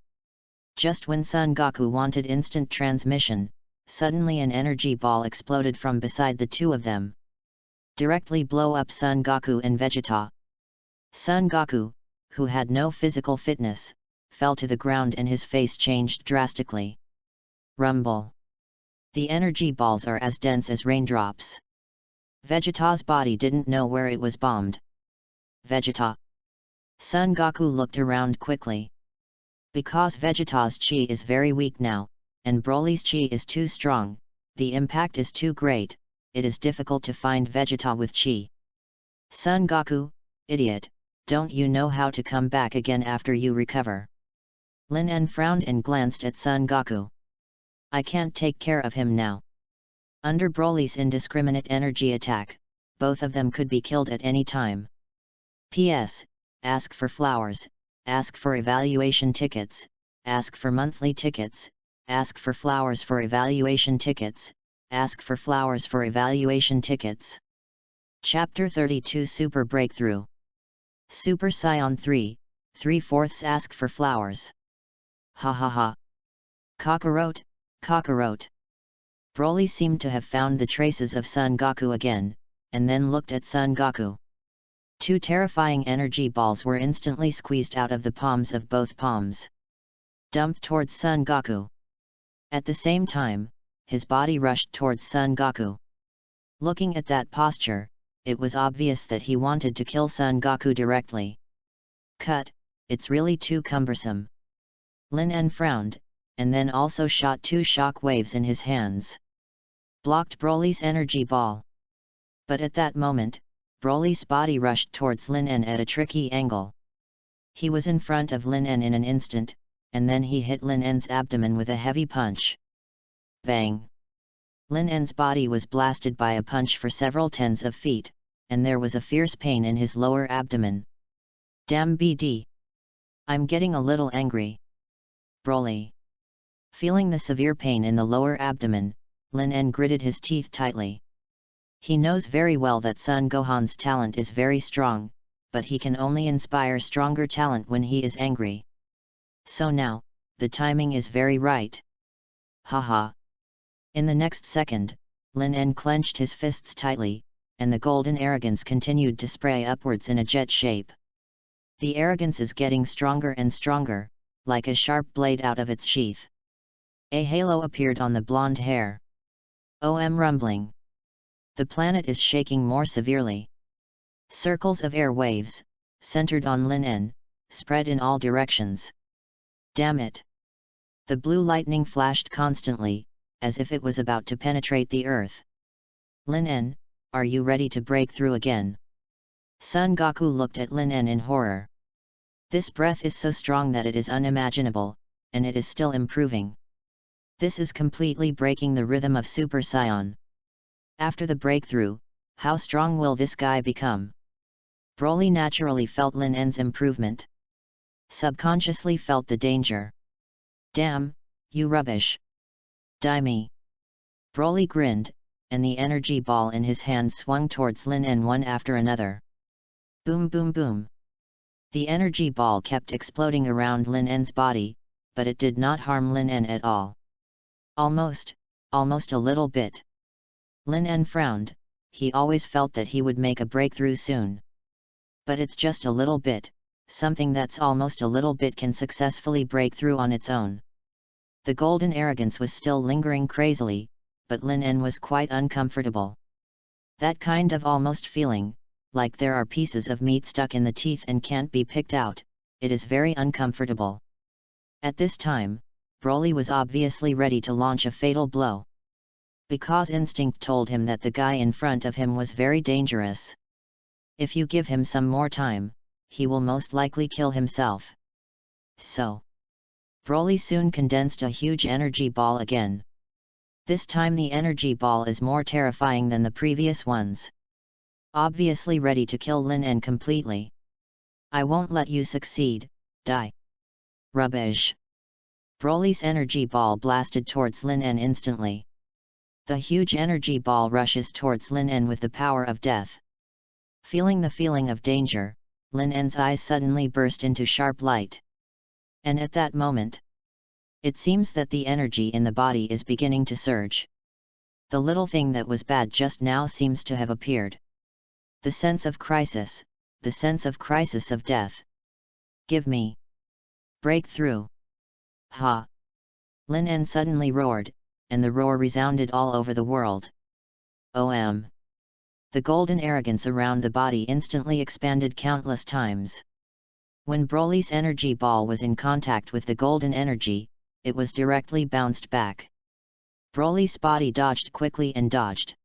Just when Son Goku wanted instant transmission, suddenly an energy ball exploded from beside the two of them. Directly blow up Son Goku and Vegeta. Son Goku, who had no physical fitness, fell to the ground and his face changed drastically. Rumble. The energy balls are as dense as raindrops. Vegeta's body didn't know where it was bombed. Vegeta. Son Goku looked around quickly. Because Vegeta's chi is very weak now, and Broly's chi is too strong, the impact is too great, it is difficult to find Vegeta with chi. Son Goku, idiot, don't you know how to come back again after you recover? Lin En frowned and glanced at Son Goku. I can't take care of him now. Under Broly's indiscriminate energy attack, both of them could be killed at any time. P.S. Ask for flowers, ask for evaluation tickets, ask for monthly tickets, ask for flowers for evaluation tickets, ask for flowers for evaluation tickets. Chapter 32 Super Breakthrough. Super Saiyan 3, 3/4 ask for flowers. Ha ha ha. Kakarot, Kakarot. Broly seemed to have found the traces of Son Goku again, and then looked at Son Goku. Two terrifying energy balls were instantly squeezed out of the palms of both palms. Dumped towards Son Goku. At the same time, his body rushed towards Son Goku. Looking at that posture, it was obvious that he wanted to kill Son Goku directly. Cut, it's really too cumbersome. Lin En frowned, and then also shot two shock waves in his hands. Blocked Broly's energy ball. But at that moment, Broly's body rushed towards Lin En at a tricky angle. He was in front of Lin En in an instant, and then he hit Lin En's abdomen with a heavy punch. Bang! Lin En's body was blasted by a punch for several tens of feet, and there was a fierce pain in his lower abdomen. Damn BD! I'm getting a little angry. Broly. Feeling the severe pain in the lower abdomen, Lin En gritted his teeth tightly. He knows very well that Son Gohan's talent is very strong, but he can only inspire stronger talent when he is angry. So now, the timing is very right. Haha. In the next second, Lin En clenched his fists tightly, and the golden arrogance continued to spray upwards in a jet shape. The arrogance is getting stronger and stronger, like a sharp blade out of its sheath. A halo appeared on the blonde hair. Rumbling. The planet is shaking more severely. Circles of air waves, centered on Lin En, spread in all directions. Damn it! The blue lightning flashed constantly, as if it was about to penetrate the earth. Lin En, are you ready to break through again? Son Goku looked at Lin En in horror. This breath is so strong that it is unimaginable, and it is still improving. This is completely breaking the rhythm of Super Saiyan. After the breakthrough, how strong will this guy become? Broly naturally felt Lin En's improvement. Subconsciously felt the danger. Damn, you rubbish. Die me. Broly grinned, and the energy ball in his hand swung towards Lin En one after another. Boom boom boom. The energy ball kept exploding around Lin En's body, but it did not harm Lin En at all. Almost a little bit. Lin En frowned, he always felt that he would make a breakthrough soon. But it's just a little bit, something that's almost a little bit can successfully break through on its own. The golden arrogance was still lingering crazily, but Lin En was quite uncomfortable. That kind of almost feeling, like there are pieces of meat stuck in the teeth and can't be picked out, it is very uncomfortable. At this time, Broly was obviously ready to launch a fatal blow. Because instinct told him that the guy in front of him was very dangerous. If you give him some more time, he will most likely kill himself. So, Broly soon condensed a huge energy ball again. This time the energy ball is more terrifying than the previous ones. Obviously ready to kill Lin En completely. I won't let you succeed, die. Rubbish. Broly's energy ball blasted towards Lin En instantly. The huge energy ball rushes towards Lin En with the power of death. Feeling the feeling of danger, Lin En's eyes suddenly burst into sharp light. And at that moment, it seems that the energy in the body is beginning to surge. The little thing that was bad just now seems to have appeared. The sense of crisis of death. Give me. Breakthrough. Ha! Lin En suddenly roared, and the roar resounded all over the world. The golden arrogance around the body instantly expanded countless times. When Broly's energy ball was in contact with the golden energy, it was directly bounced back. Broly's body dodged quickly and dodged.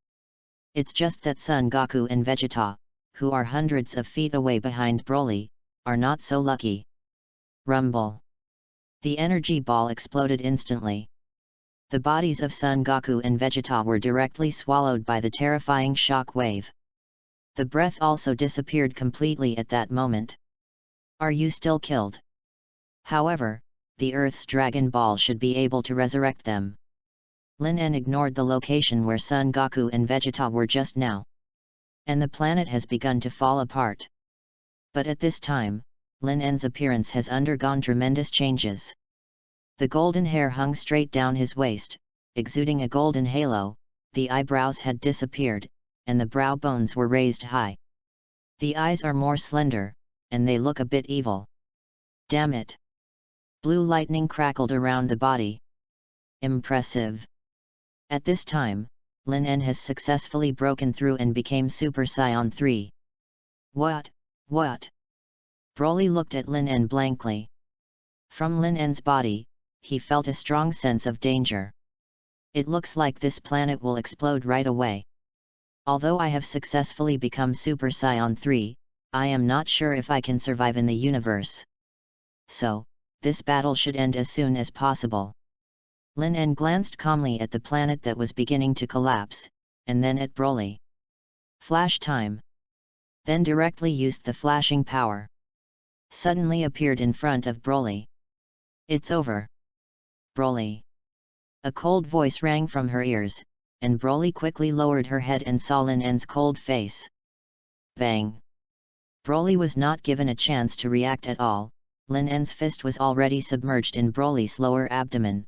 It's just that Son Goku and Vegeta, who are hundreds of feet away behind Broly, are not so lucky. Rumble. The energy ball exploded instantly. The bodies of Son Goku and Vegeta were directly swallowed by the terrifying shock wave. The breath also disappeared completely at that moment. Are you still killed? However, the Earth's Dragon Ball should be able to resurrect them. Lin En ignored the location where Son Goku and Vegeta were just now. And the planet has begun to fall apart. But at this time, Lin En's appearance has undergone tremendous changes. The golden hair hung straight down his waist, exuding a golden halo, the eyebrows had disappeared, and the brow bones were raised high. The eyes are more slender, and they look a bit evil. Damn it! Blue lightning crackled around the body. Impressive! At this time, Lin En has successfully broken through and became Super Saiyan 3. What? Broly looked at Lin En blankly. From Lin En's body, he felt a strong sense of danger. It looks like this planet will explode right away. Although I have successfully become Super Saiyan 3, I am not sure if I can survive in the universe. So, this battle should end as soon as possible. Lin En glanced calmly at the planet that was beginning to collapse, and then at Broly. Flash time. Then directly used the flashing power. Suddenly appeared in front of Broly. It's over. Broly. A cold voice rang from her ears, and Broly quickly lowered her head and saw Lin En's cold face. Bang! Broly was not given a chance to react at all. Lin En's fist was already submerged in Broly's lower abdomen.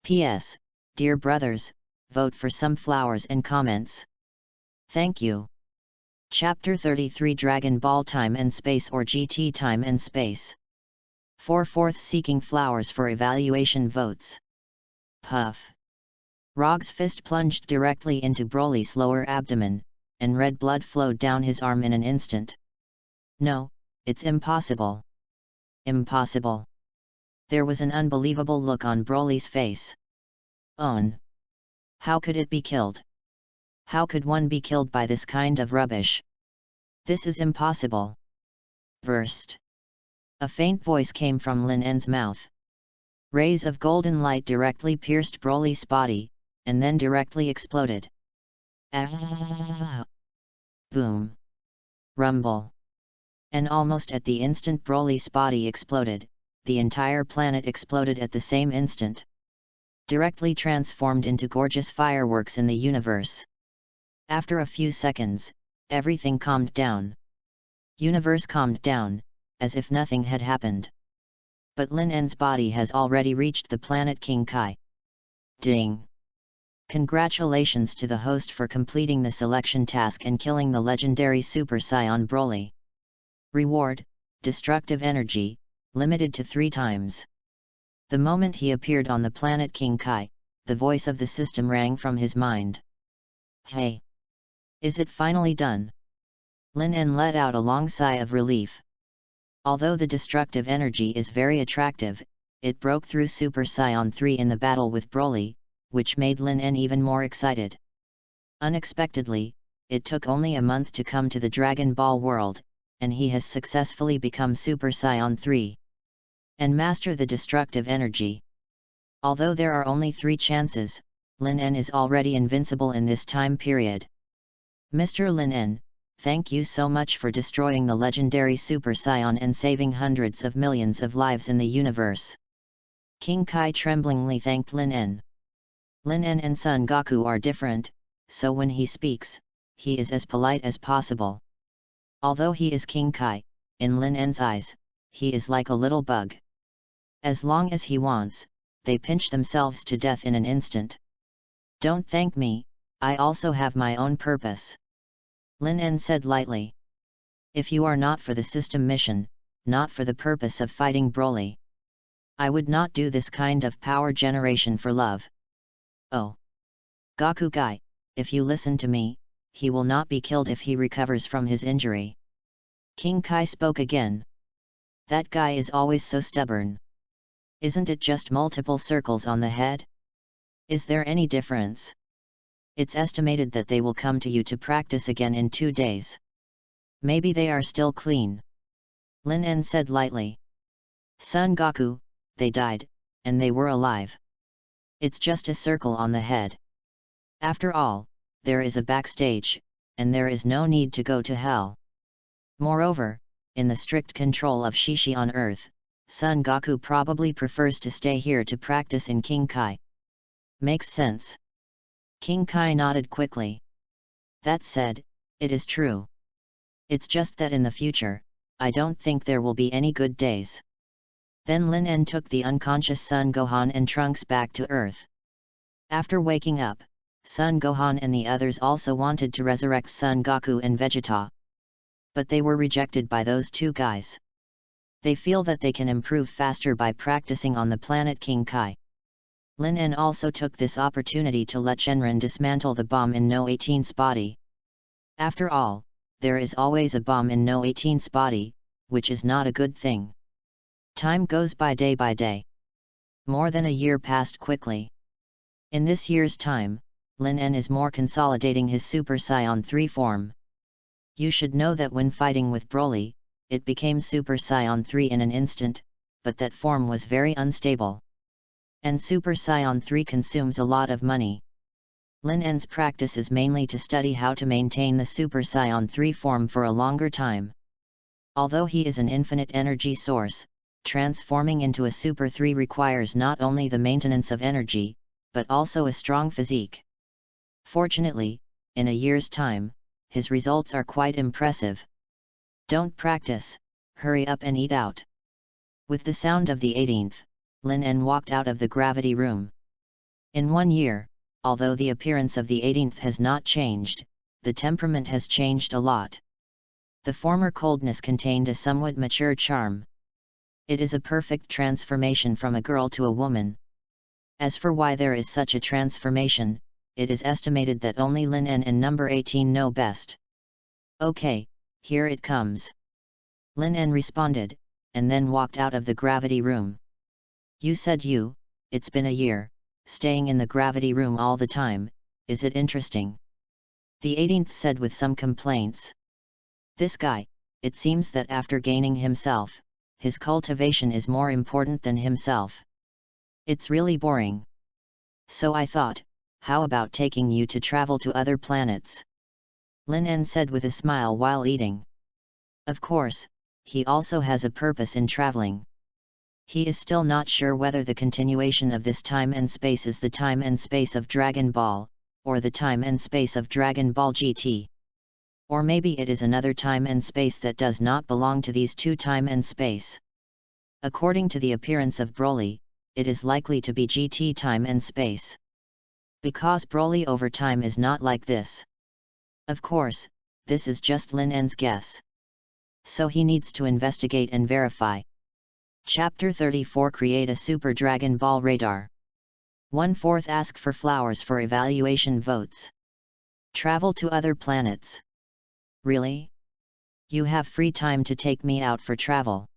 P.S. Dear brothers, vote for some flowers and comments. Thank you. Chapter 33 Dragon Ball Time and Space or GT Time and Space. 4/4 Seeking flowers for evaluation votes. Puff. Rog's fist plunged directly into Broly's lower abdomen, and red blood flowed down his arm in an instant. No, it's impossible. Impossible. There was an unbelievable look on Broly's face. On. How could it be killed? How could one be killed by this kind of rubbish? This is impossible. Burst. A faint voice came from Lin En's mouth. Rays of golden light directly pierced Broly's body, and then directly exploded. Ah! Boom. Rumble. And almost at the instant Broly's body exploded, the entire planet exploded at the same instant. Directly transformed into gorgeous fireworks in the universe. After a few seconds, everything calmed down. Universe calmed down, as if nothing had happened. But Lin En's body has already reached the planet King Kai. Ding! Congratulations to the host for completing the selection task and killing the legendary Super Saiyan Broly. Reward, Destructive Energy, limited to 3 times. The moment he appeared on the planet King Kai, the voice of the system rang from his mind. Hey! Is it finally done? Lin En let out a long sigh of relief. Although the destructive energy is very attractive, it broke through Super Saiyan 3 in the battle with Broly, which made Lin En even more excited. Unexpectedly, it took only a month to come to the Dragon Ball world, and he has successfully become Super Saiyan 3. And master the destructive energy. Although there are only 3 chances, Lin En is already invincible in this time period. Mr. Lin En, thank you so much for destroying the legendary Super Saiyan and saving hundreds of millions of lives in the universe. King Kai tremblingly thanked Lin En. Lin En and Son Goku are different, so when he speaks, he is as polite as possible. Although he is King Kai, in Lin En's eyes, he is like a little bug. As long as he wants, they pinch themselves to death in an instant. Don't thank me, I also have my own purpose. Lin En said lightly. If you are not for the system mission, not for the purpose of fighting Broly, I would not do this kind of power generation for love. Oh! Goku Gai, if you listen to me, he will not be killed if he recovers from his injury. King Kai spoke again. That guy is always so stubborn. Isn't it just multiple circles on the head? Is there any difference? It's estimated that they will come to you to practice again in 2 days. Maybe they are still clean. Lin En said lightly. Son Goku, they died, and they were alive. It's just a circle on the head. After all, there is a backstage, and there is no need to go to hell. Moreover, in the strict control of Shishi on Earth, Son Goku probably prefers to stay here to practice in King Kai. Makes sense. King Kai nodded quickly. That said, it is true. It's just that in the future, I don't think there will be any good days. Then Lin En took the unconscious Son Gohan and Trunks back to Earth. After waking up, Son Gohan and the others also wanted to resurrect Son Goku and Vegeta. But they were rejected by those 2 guys. They feel that they can improve faster by practicing on the planet King Kai. Lin En also took this opportunity to let Shenron dismantle the bomb in No 18's body. After all, there is always a bomb in No 18's body, which is not a good thing. Time goes by day. More than a year passed quickly. In this year's time, Lin En is more consolidating his Super Saiyan 3 form. You should know that when fighting with Broly, it became Super Saiyan 3 in an instant, but that form was very unstable. And Super Saiyan 3 consumes a lot of money. Lin En's practice is mainly to study how to maintain the Super Saiyan 3 form for a longer time. Although he is an infinite energy source, transforming into a Super 3 requires not only the maintenance of energy, but also a strong physique. Fortunately, in a year's time, his results are quite impressive. Don't practice, hurry up and eat out. With the sound of the 18th, Lin En walked out of the gravity room. In 1 year, although the appearance of the 18th has not changed, the temperament has changed a lot. The former coldness contained a somewhat mature charm. It is a perfect transformation from a girl to a woman. As for why there is such a transformation, it is estimated that only Lin En and number 18 know best. Okay, here it comes. Lin En responded, and then walked out of the gravity room. You said it's been a year, staying in the gravity room all the time, is it interesting? The 18th said with some complaints. This guy, it seems that after gaining himself, his cultivation is more important than himself. It's really boring. So I thought, how about taking you to travel to other planets? Lin En said with a smile while eating. Of course, he also has a purpose in traveling. He is still not sure whether the continuation of this time and space is the time and space of Dragon Ball, or the time and space of Dragon Ball GT. Or maybe it is another time and space that does not belong to these 2 time and space. According to the appearance of Broly, it is likely to be GT time and space. Because Broly over time is not like this. Of course, this is just Lin En's guess. So he needs to investigate and verify. Chapter 34 Create a Super Dragon Ball Radar. 1/4 Ask for flowers for evaluation votes. Travel to other planets. Really? You have free time to take me out for travel.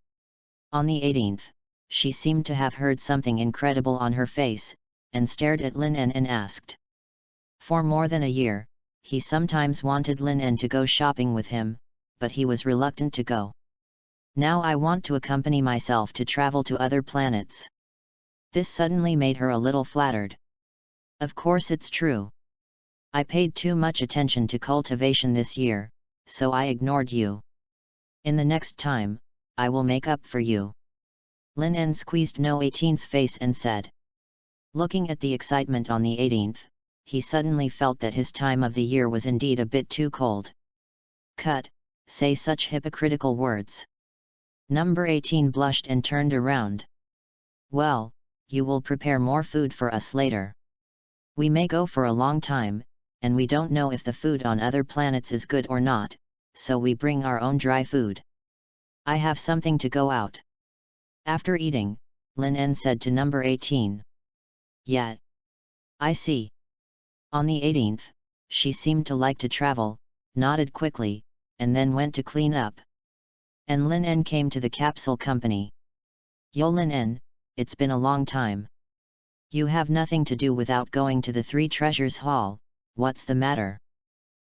On the 18th, she seemed to have heard something incredible on her face, and stared at Lin En and asked. For more than a year, he sometimes wanted Lin En to go shopping with him, but he was reluctant to go. Now I want to accompany myself to travel to other planets. This suddenly made her a little flattered. Of course it's true. I paid too much attention to cultivation this year, so I ignored you. In the next time, I will make up for you. Lin En squeezed No 18's face and said. Looking at the excitement on the 18th, he suddenly felt that his time of the year was indeed a bit too cold. Cut, say such hypocritical words. Number 18 blushed and turned around. Well, you will prepare more food for us later. We may go for a long time, and we don't know if the food on other planets is good or not, so we bring our own dry food. I have something to go out. After eating, Lin En said to number 18. Yeah. I see. On the 18th, she seemed to like to travel, nodded quickly, and then went to clean up. And Lin En came to the capsule company. Yo Lin En, it's been a long time. You have nothing to do without going to the Three Treasures Hall, what's the matter?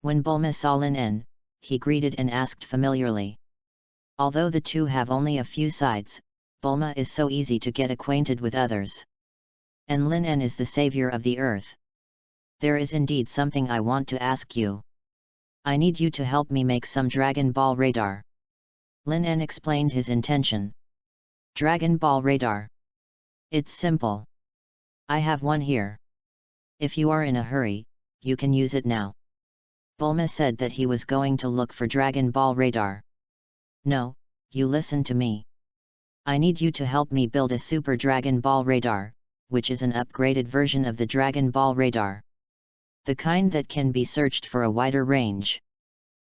When Bulma saw Lin En, he greeted and asked familiarly. Although the two have only a few sides, Bulma is so easy to get acquainted with others. And Lin En is the savior of the earth. There is indeed something I want to ask you. I need you to help me make some Dragon Ball radar. Lin En explained his intention. Dragon Ball radar. It's simple. I have one here. If you are in a hurry, you can use it now. Bulma said that he was going to look for Dragon Ball radar. No, you listen to me. I need you to help me build a Super Dragon Ball radar, which is an upgraded version of the Dragon Ball radar. The kind that can be searched for a wider range.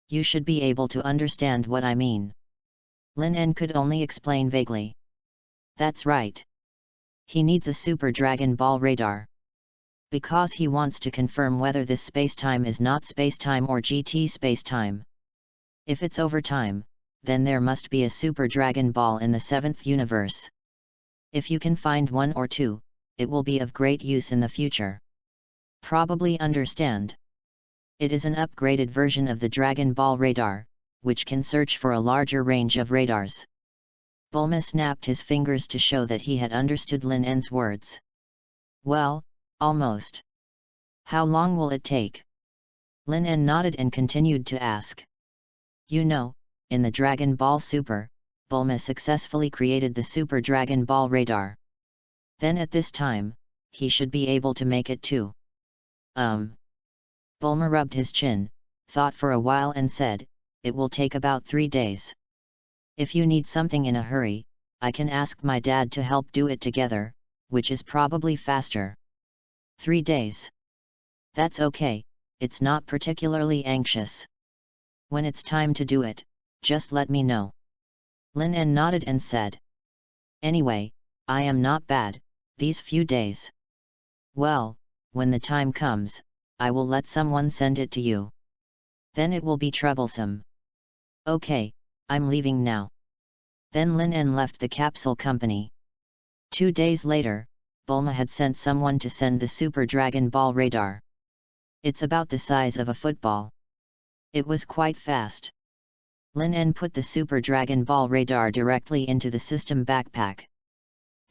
You should be able to understand what I mean. Lin En could only explain vaguely. That's right. He needs a Super Dragon Ball radar. Because he wants to confirm whether this spacetime is not spacetime or GT spacetime. If it's overtime, then there must be a Super Dragon Ball in the 7th universe. If you can find one or two, it will be of great use in the future. Probably understand. It is an upgraded version of the Dragon Ball radar, which can search for a larger range of radars. Bulma snapped his fingers to show that he had understood Lin En's words. Well, almost. How long will it take? Lin En nodded and continued to ask. You know, in the Dragon Ball Super, Bulma successfully created the Super Dragon Ball radar. Then at this time, he should be able to make it too. Bulma rubbed his chin, thought for a while and said, it will take about 3 days. If you need something in a hurry, I can ask my dad to help do it together, which is probably faster. 3 days. That's okay, it's not particularly anxious. When it's time to do it, just let me know. Lin En nodded and said. Anyway, I am not bad, these few days. Well, when the time comes, I will let someone send it to you. Then it will be troublesome. Okay, I'm leaving now. Then Lin En left the capsule company. 2 days later, Bulma had sent someone to send the Super Dragon Ball radar. It's about the size of a football. It was quite fast. Lin En put the Super Dragon Ball radar directly into the system backpack.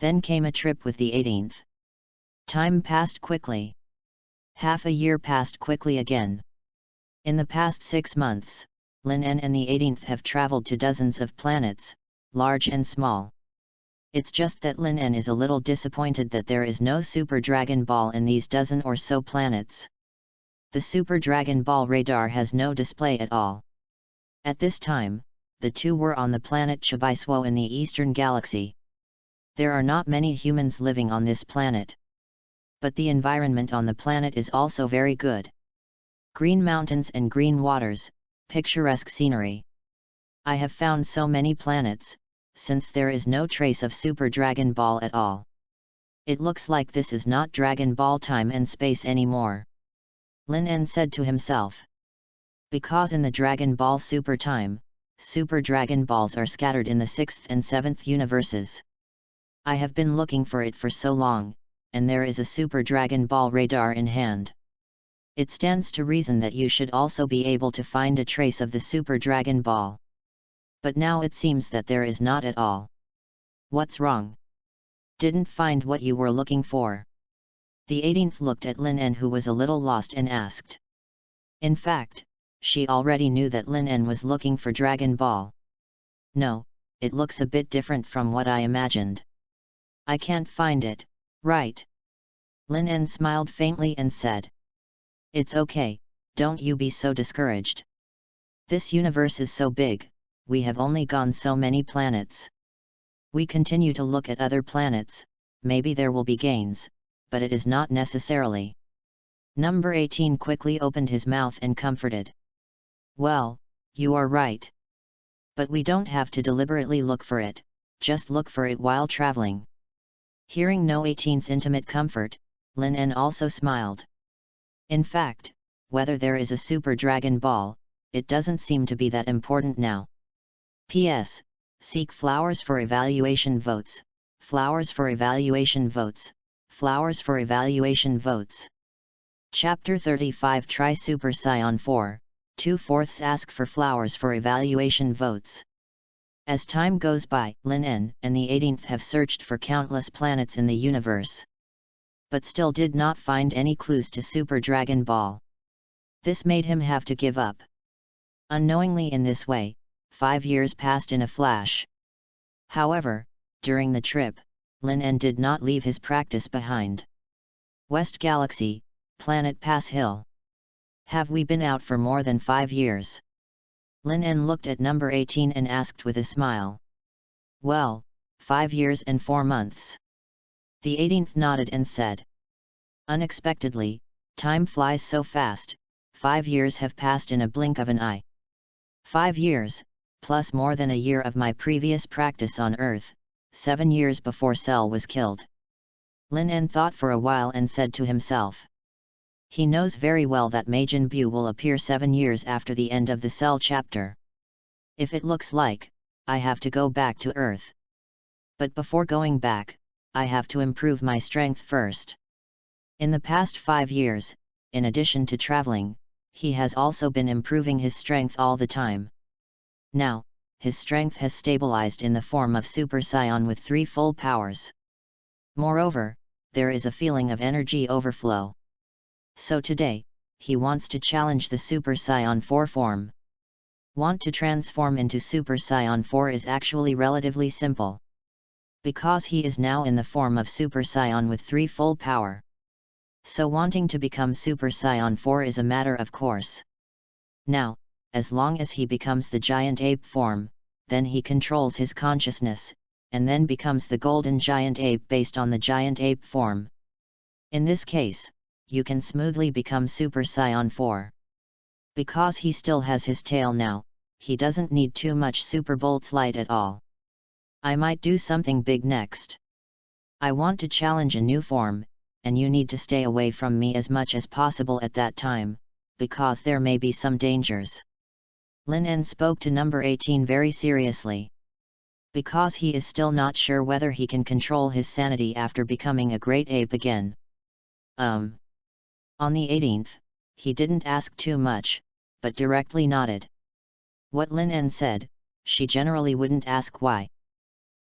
Then came a trip with the 18th. Time passed quickly. Half a year passed quickly again. In the past 6 months, Lin En and the 18th have traveled to dozens of planets, large and small. It's just that Lin En is a little disappointed that there is no Super Dragon Ball in these dozen or so planets. The Super Dragon Ball radar has no display at all. At this time, the two were on the planet Chibaiswo in the Eastern Galaxy. There are not many humans living on this planet. But the environment on the planet is also very good. Green mountains and green waters, picturesque scenery. I have found so many planets, since there is no trace of Super Dragon Ball at all. It looks like this is not Dragon Ball time and space anymore. Lin En said to himself. Because in the Dragon Ball Super time, Super Dragon Balls are scattered in the 6th and 7th universes. I have been looking for it for so long, and there is a Super Dragon Ball radar in hand. It stands to reason that you should also be able to find a trace of the Super Dragon Ball. But now it seems that there is not at all. What's wrong? Didn't find what you were looking for? The 18th looked at Lin En, who was a little lost, and asked. In fact, she already knew that Lin En was looking for Dragon Ball. No, it looks a bit different from what I imagined. I can't find it, right? Lin En smiled faintly and said. It's okay, don't you be so discouraged. This universe is so big, we have only gone so many planets. We continue to look at other planets, maybe there will be gains, but it is not necessarily. Number 18 quickly opened his mouth and comforted. Well, you are right. But we don't have to deliberately look for it, just look for it while traveling. Hearing No 18's intimate comfort, Lin En also smiled. In fact, whether there is a Super Dragon Ball, it doesn't seem to be that important now. P.S. Seek flowers for evaluation votes, flowers for evaluation votes, flowers for evaluation votes. Chapter 35 Try Super Scion 4, 2/4 ask for flowers for evaluation votes. As time goes by, Lin En and the 18th have searched for countless planets in the universe, but still did not find any clues to Super Dragon Ball. This made him have to give up. Unknowingly in this way, 5 years passed in a flash. However, during the trip, Lin En did not leave his practice behind. West Galaxy, Planet Pass Hill. Have we been out for more than 5 years? Lin En looked at number 18 and asked with a smile. Well, 5 years and 4 months. The 18th nodded and said. Unexpectedly, time flies so fast, 5 years have passed in a blink of an eye. 5 years, plus more than a year of my previous practice on Earth, 7 years before Cell was killed. Lin En thought for a while and said to himself. He knows very well that Majin Buu will appear 7 years after the end of the Cell chapter. If it looks like I have to go back to Earth. But before going back, I have to improve my strength first. In the past 5 years, in addition to traveling, he has also been improving his strength all the time. Now, his strength has stabilized in the form of Super Scion with 3 full powers. Moreover, there is a feeling of energy overflow. So today, he wants to challenge the Super Scion 4 form. Want to transform into Super Scion 4 is actually relatively simple. Because he is now in the form of Super Scion with 3 full power. So wanting to become Super Scion 4 is a matter of course. Now, as long as he becomes the giant ape form, then he controls his consciousness, and then becomes the golden giant ape based on the giant ape form. In this case, you can smoothly become Super Scion 4. Because he still has his tail now, he doesn't need too much Super Bolt's light at all. I might do something big next. I want to challenge a new form, and you need to stay away from me as much as possible at that time, because there may be some dangers. Lin En spoke to number 18 very seriously. Because he is still not sure whether he can control his sanity after becoming a great ape again. On the 18th, he didn't ask too much, but directly nodded. What Lin En said, she generally wouldn't ask why.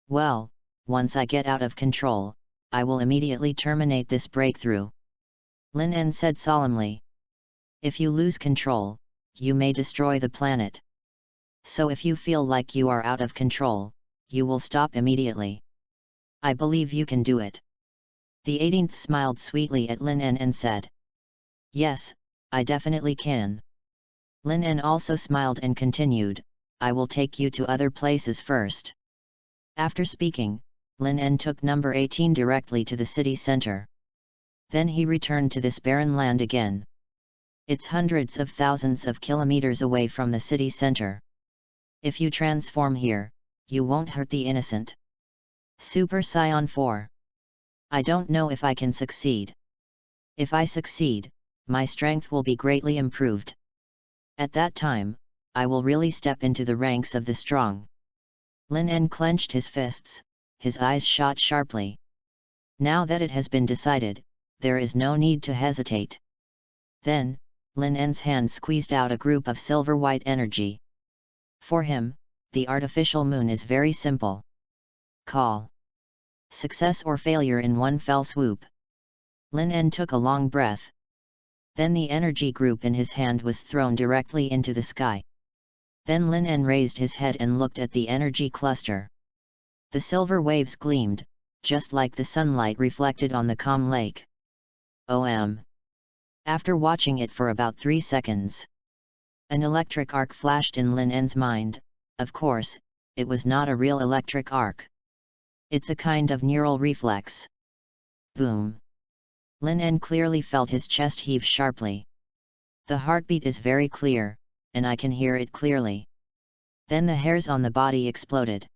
Well, once I get out of control, I will immediately terminate this breakthrough. Lin En said solemnly. If you lose control, you may destroy the planet. So if you feel like you are out of control, you will stop immediately. I believe you can do it. The 18th smiled sweetly at Lin En and said. Yes, I definitely can. Lin En also smiled and continued, I will take you to other places first. After speaking, Lin En took number 18 directly to the city center. Then he returned to this barren land again. It's hundreds of thousands of kilometers away from the city center. If you transform here, you won't hurt the innocent. Super Scion 4. I don't know if I can succeed. If I succeed, my strength will be greatly improved. At that time, I will really step into the ranks of the strong. Lin En clenched his fists, his eyes shot sharply. Now that it has been decided, there is no need to hesitate. Then, Lin En's hand squeezed out a group of silver-white energy. For him, the artificial moon is very simple. Call. Success or failure in one fell swoop. Lin En took a long breath. Then the energy group in his hand was thrown directly into the sky. Then Lin En raised his head and looked at the energy cluster. The silver waves gleamed, just like the sunlight reflected on the calm lake. OM. After watching it for about 3 seconds, an electric arc flashed in Lin En's mind. Of course, it was not a real electric arc. It's a kind of neural reflex. Boom. Lin En clearly felt his chest heave sharply. The heartbeat is very clear, and I can hear it clearly. Then the hairs on the body exploded.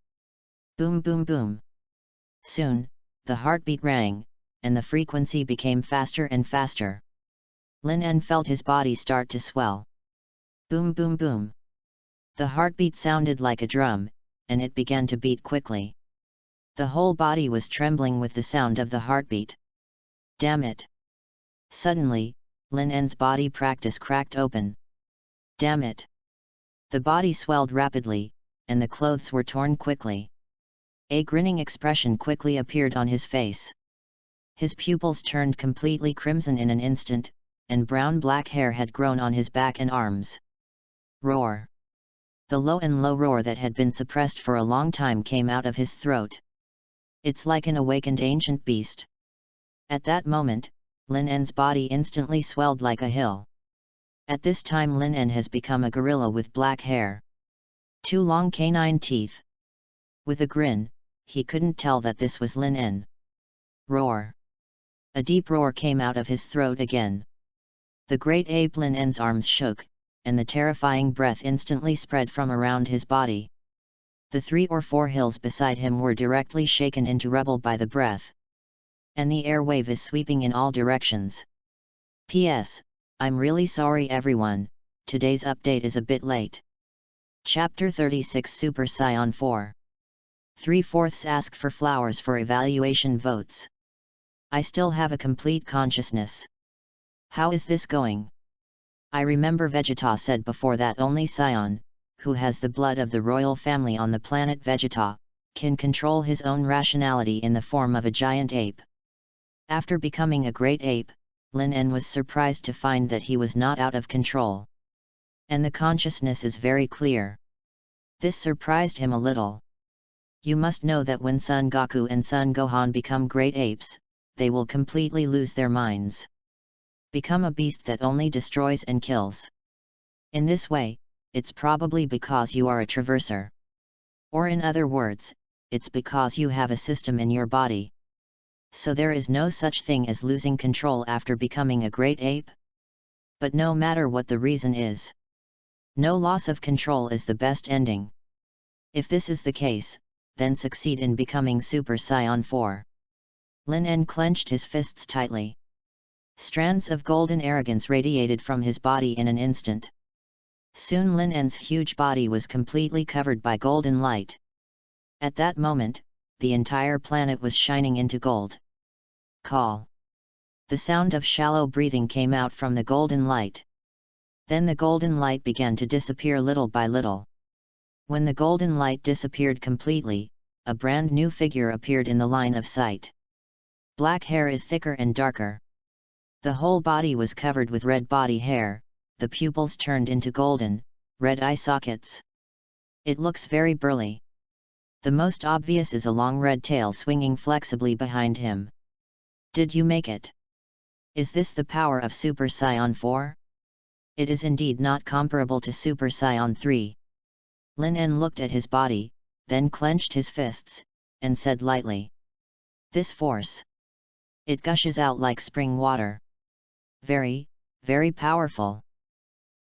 Boom boom boom. Soon, the heartbeat rang, and the frequency became faster and faster. Lin En felt his body start to swell. Boom boom boom. The heartbeat sounded like a drum, and it began to beat quickly. The whole body was trembling with the sound of the heartbeat. Damn it! Suddenly, Lin En's body practice cracked open. Damn it! The body swelled rapidly, and the clothes were torn quickly. A grinning expression quickly appeared on his face. His pupils turned completely crimson in an instant, and brown-black hair had grown on his back and arms. Roar! The low and low roar that had been suppressed for a long time came out of his throat. It's like an awakened ancient beast. At that moment, Lin En's body instantly swelled like a hill. At this time Lin En has become a gorilla with black hair. 2 long canine teeth. With a grin, he couldn't tell that this was Lin En. Roar! A deep roar came out of his throat again. The great ape Lin En's arms shook, and the terrifying breath instantly spread from around his body. The 3 or 4 hills beside him were directly shaken into rubble by the breath. And the air wave is sweeping in all directions. P.S. I'm really sorry everyone, today's update is a bit late. Chapter 36 Super Scion 4. 3/4 ask for flowers for evaluation votes. I still have a complete consciousness. How is this going? I remember Vegeta said before that only Scion, who has the blood of the royal family on the planet Vegeta, can control his own rationality in the form of a giant ape. After becoming a great ape, Lin En was surprised to find that he was not out of control. And the consciousness is very clear. This surprised him a little. You must know that when Son Goku and Son Gohan become great apes, they will completely lose their minds. Become a beast that only destroys and kills. In this way, it's probably because you are a traverser. Or in other words, it's because you have a system in your body. So there is no such thing as losing control after becoming a great ape. But no matter what the reason is, no loss of control is the best ending. If this is the case, then succeed in becoming Super Saiyan 4. Lin En clenched his fists tightly. Strands of golden arrogance radiated from his body in an instant. Soon Lin En's huge body was completely covered by golden light. At that moment, the entire planet was shining into gold. Call. The sound of shallow breathing came out from the golden light. Then the golden light began to disappear little by little. When the golden light disappeared completely, a brand new figure appeared in the line of sight. Black hair is thicker and darker. The whole body was covered with red body hair, the pupils turned into golden, red eye sockets. It looks very burly. The most obvious is a long red tail swinging flexibly behind him. Did you make it? Is this the power of Super Saiyan 4? It is indeed not comparable to Super Saiyan 3. Lin En looked at his body, then clenched his fists, and said lightly. This force. It gushes out like spring water. Very, very powerful.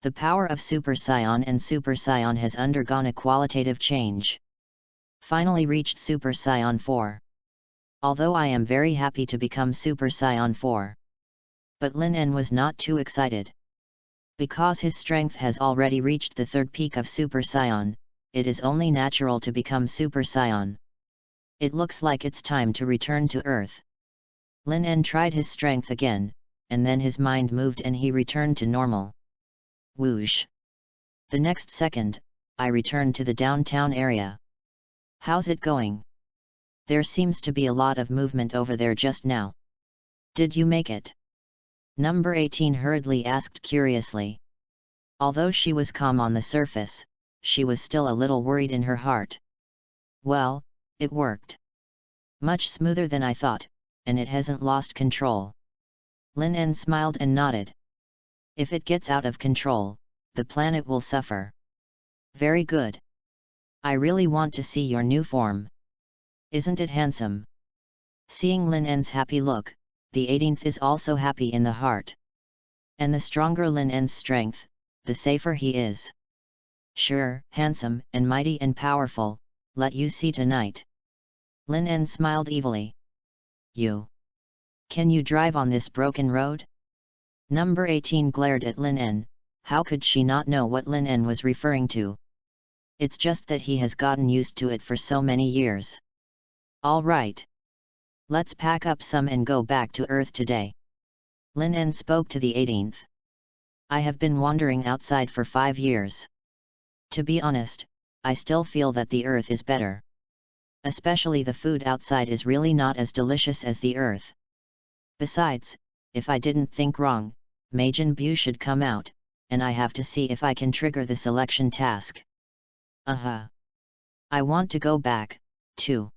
The power of Super Saiyan and Super Saiyan has undergone a qualitative change. Finally reached Super Saiyan 4. Although I am very happy to become Super Saiyan 4. But Lin En was not too excited. Because his strength has already reached the 3rd peak of Super Saiyan, it is only natural to become Super Saiyan. It looks like it's time to return to Earth. Lin En tried his strength again, and then his mind moved and he returned to normal. Whoosh! The next second, I returned to the downtown area. How's it going? There seems to be a lot of movement over there just now. Did you make it? Number 18 hurriedly asked curiously. Although she was calm on the surface, she was still a little worried in her heart. Well, it worked. Much smoother than I thought, and it hasn't lost control. Lin En smiled and nodded. If it gets out of control, the planet will suffer. Very good. I really want to see your new form. Isn't it handsome? Seeing Lin En's happy look, the 18th is also happy in the heart. And the stronger Lin En's strength, the safer he is. Sure, handsome and mighty and powerful, let you see tonight. Lin En smiled evilly. You. Can you drive on this broken road? Number 18 glared at Lin En. How could she not know what Lin En was referring to? It's just that he has gotten used to it for so many years. All right. Let's pack up some and go back to Earth today. Lin En spoke to the 18th. I have been wandering outside for 5 years. To be honest, I still feel that the Earth is better. Especially the food outside is really not as delicious as the Earth. Besides, if I didn't think wrong, Majin Buu should come out, and I have to see if I can trigger the selection task. I want to go back, too.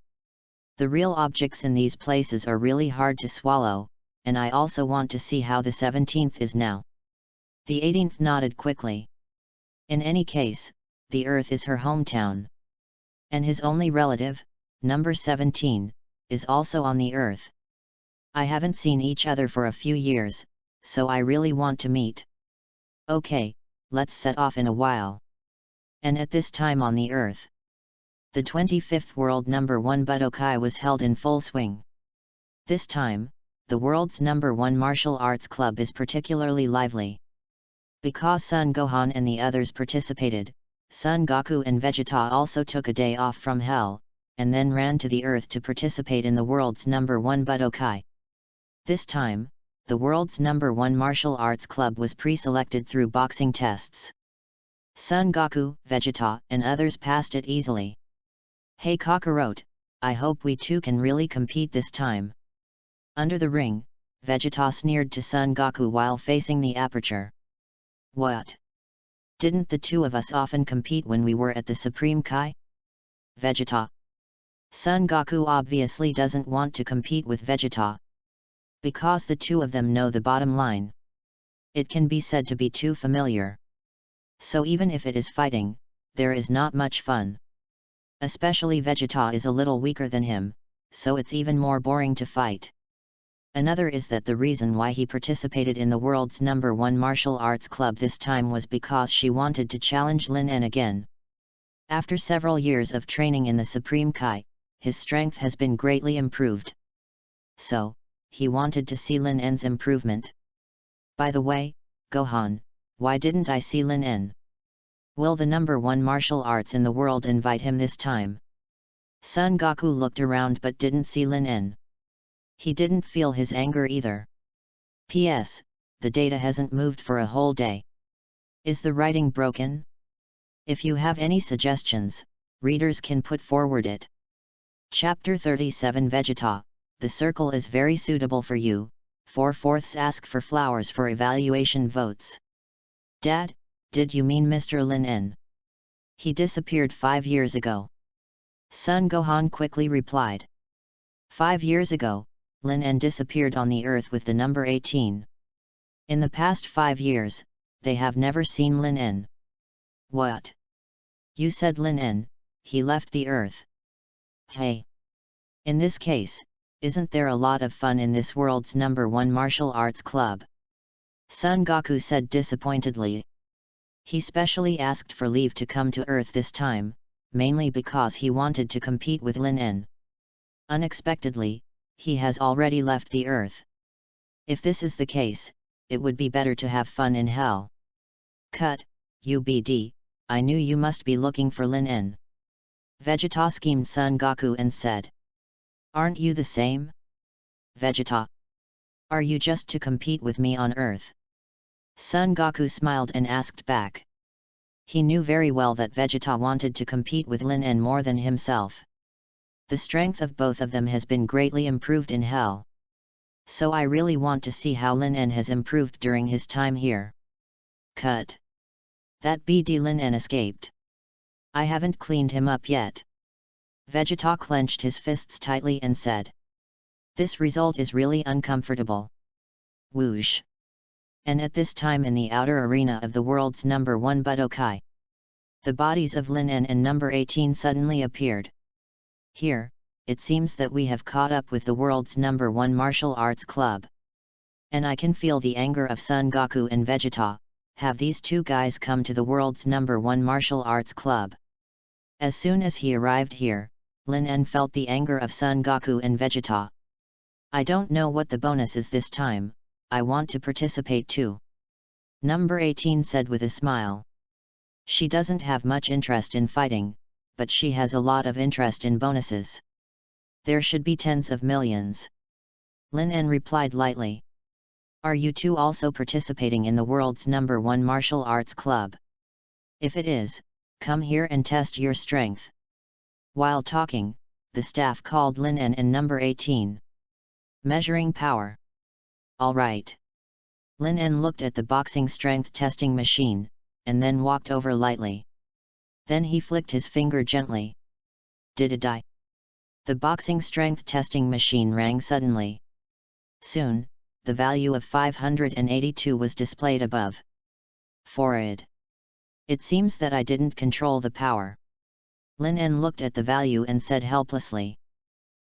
The real objects in these places are really hard to swallow, and I also want to see how the 17th is now. The 18th nodded quickly. In any case, the Earth is her hometown. And his only relative, number 17, is also on the Earth. I haven't seen each other for a few years, so I really want to meet. Okay, let's set off in a while. And at this time on the Earth, the 25th World Number 1 Budokai was held in full swing. This time, the world's number 1 martial arts club is particularly lively. Because Son Gohan and the others participated, Son Goku and Vegeta also took a day off from Hell, and then ran to the Earth to participate in the world's number 1 Budokai. This time, the world's number 1 martial arts club was pre-selected through boxing tests. Son Goku, Vegeta, and others passed it easily. Hey Kakarot, I hope we too can really compete this time. Under the ring, Vegeta sneered to Son Goku while facing the aperture. What? Didn't the two of us often compete when we were at the Supreme Kai? Vegeta. Son Goku obviously doesn't want to compete with Vegeta. Because the two of them know the bottom line. It can be said to be too familiar. So even if it is fighting, there is not much fun. Especially Vegeta is a little weaker than him, so it's even more boring to fight. Another is that the reason why he participated in the world's number 1 martial arts club this time was because she wanted to challenge Lin En again. After several years of training in the Supreme Kai, his strength has been greatly improved. So, he wanted to see Lin En's improvement. By the way, Gohan, why didn't I see Lin En? Will the number 1 martial arts in the world invite him this time? Son Goku looked around but didn't see Lin En. He didn't feel his anger either. P.S. The data hasn't moved for a whole day. Is the writing broken? If you have any suggestions, readers can put forward it. Chapter 37 Vegeta, the circle is very suitable for you. 4/4 ask for flowers for evaluation votes. Dad, did you mean Mr. Lin En? He disappeared 5 years ago. Son Gohan quickly replied. 5 years ago, Lin En disappeared on the Earth with the number 18. In the past 5 years, they have never seen Lin En. What? You said Lin En, he left the Earth. Hey! In this case, isn't there a lot of fun in this world's number 1 martial arts club? Son Goku said disappointedly. He specially asked for leave to come to Earth this time, mainly because he wanted to compete with Lin En. Unexpectedly, he has already left the Earth. If this is the case, it would be better to have fun in Hell. Cut, UBD, I knew you must be looking for Lin En. Vegeta schemed Son Goku and said. Aren't you the same? Vegeta. Are you just to compete with me on Earth? Son Goku smiled and asked back. He knew very well that Vegeta wanted to compete with Lin En more than himself. The strength of both of them has been greatly improved in Hell. So I really want to see how Lin En has improved during his time here. Cut. That BD Lin En escaped. I haven't cleaned him up yet. Vegeta clenched his fists tightly and said. This result is really uncomfortable. Whoosh. And at this time in the outer arena of the world's number 1 Budokai, the bodies of Lin En and number 18 suddenly appeared. Here, it seems that we have caught up with the world's number 1 martial arts club. And I can feel the anger of Son Goku and Vegeta. Have these two guys come to the world's number 1 martial arts club? As soon as he arrived here, Lin En felt the anger of Son Goku and Vegeta. I don't know what the bonus is this time, I want to participate too. Number 18 said with a smile. She doesn't have much interest in fighting, but she has a lot of interest in bonuses. There should be tens of millions. Lin En replied lightly. Are you two also participating in the world's #1 martial arts club? If it is, come here and test your strength. While talking, the staff called Lin En and number 18. Measuring power. All right. Lin En looked at the boxing strength testing machine, and then walked over lightly. Then he flicked his finger gently. Did it die? The boxing strength testing machine rang suddenly. Soon, the value of 582 was displayed above. Forward. It seems that I didn't control the power. Lin En looked at the value and said helplessly.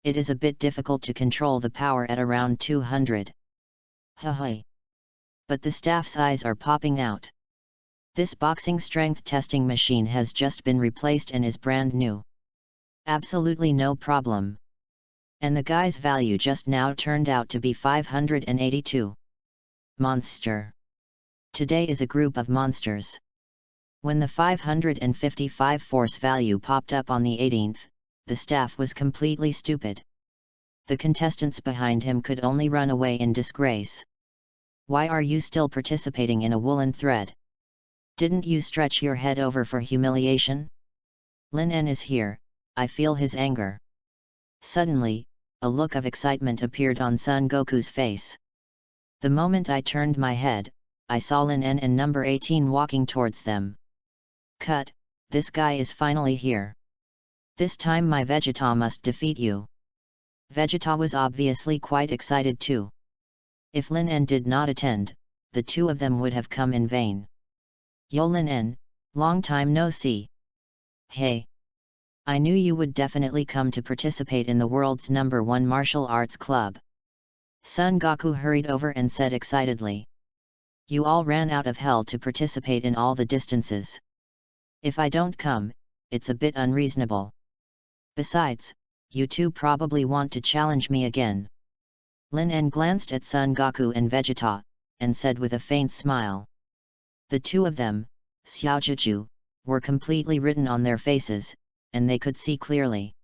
It is a bit difficult to control the power at around 200. Hey. But the staff's eyes are popping out. This boxing strength testing machine has just been replaced and is brand new. Absolutely no problem. And the guy's value just now turned out to be 582. Monster. Today is a group of monsters. When the 555 force value popped up on the 18th, the staff was completely stupid. The contestants behind him could only run away in disgrace. Why are you still participating in a woolen thread? Didn't you stretch your head over for humiliation? Lin En is here, I feel his anger. Suddenly, a look of excitement appeared on Son Goku's face. The moment I turned my head, I saw Lin En and number 18 walking towards them. Cut, this guy is finally here. This time my Vegeta must defeat you. Vegeta was obviously quite excited too. If Lin En did not attend, the two of them would have come in vain. Yo Lin En, long time no see. Hey. I knew you would definitely come to participate in the world's #1 martial arts club. Son Goku hurried over and said excitedly. You all ran out of hell to participate in all the distances. If I don't come, it's a bit unreasonable. Besides, you two probably want to challenge me again. Lin En glanced at Son Goku and Vegeta, and said with a faint smile. The two of them, Xiaojuju, were completely written on their faces, and they could see clearly.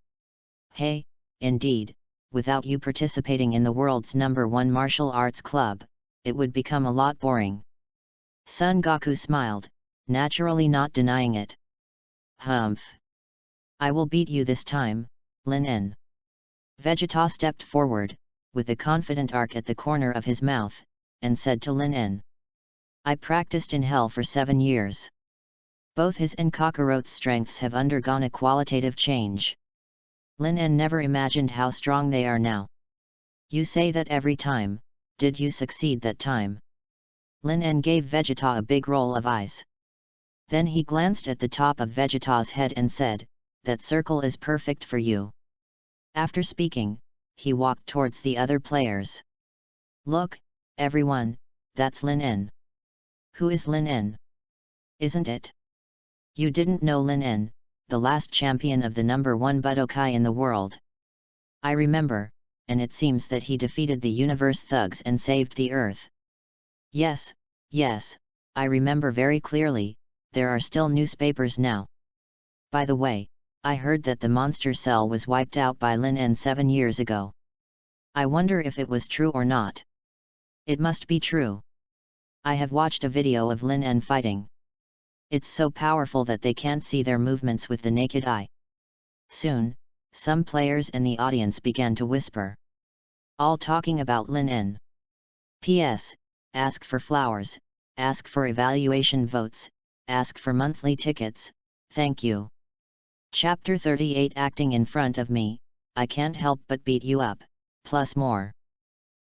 Hey, indeed, without you participating in the world's #1 martial arts club, it would become a lot boring. Son Goku smiled, naturally not denying it. Humph. I will beat you this time, Lin En. Vegeta stepped forward, with a confident arc at the corner of his mouth, and said to Lin En. I practiced in hell for 7 years. Both his and Kakarot's strengths have undergone a qualitative change. Lin En never imagined how strong they are now. You say that every time, did you succeed that time? Lin En gave Vegeta a big roll of eyes. Then he glanced at the top of Vegeta's head and said, that circle is perfect for you. After speaking, he walked towards the other players. Look, everyone, that's Lin En. Who is Lin En? Isn't it? You didn't know Lin En, the last champion of the #1 Budokai in the world. I remember, and it seems that he defeated the universe thugs and saved the earth. Yes, I remember very clearly, there are still newspapers now. By the way, I heard that the monster cell was wiped out by Lin En 7 years ago. I wonder if it was true or not. It must be true. I have watched a video of Lin En fighting. It's so powerful that they can't see their movements with the naked eye. Soon, some players in the audience began to whisper. All talking about Lin En. P.S. Ask for flowers, ask for evaluation votes, ask for monthly tickets, thank you. Chapter 38 Acting in front of me, I can't help but beat you up, plus more.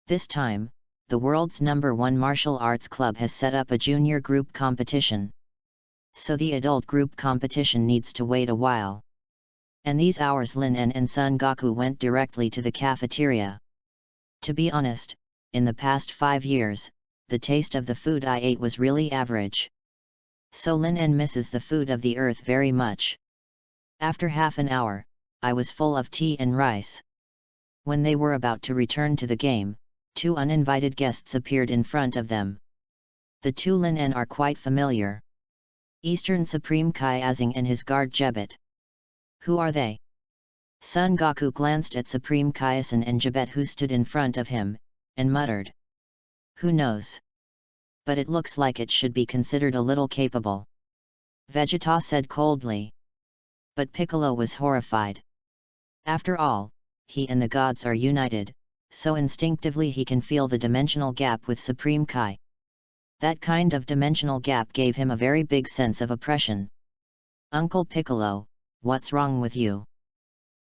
This time, the world's #1 martial arts club has set up a junior group competition. So the adult group competition needs to wait a while. And these hours Lin En and Son Goku went directly to the cafeteria. To be honest, in the past 5 years, the taste of the food I ate was really average. So Lin En misses the food of the earth very much. After half an hour, I was full of tea and rice. When they were about to return to the game, two uninvited guests appeared in front of them. The two Lin are quite familiar. Eastern Supreme Kaiazing and his guard Jebet. Who are they? Son Goku glanced at Supreme Kaiasan and Jebet who stood in front of him, and muttered. Who knows? But it looks like it should be considered a little capable. Vegeta said coldly. But Piccolo was horrified. After all, he and the gods are united, so instinctively he can feel the dimensional gap with Supreme Kai. That kind of dimensional gap gave him a very big sense of oppression. Uncle Piccolo, what's wrong with you?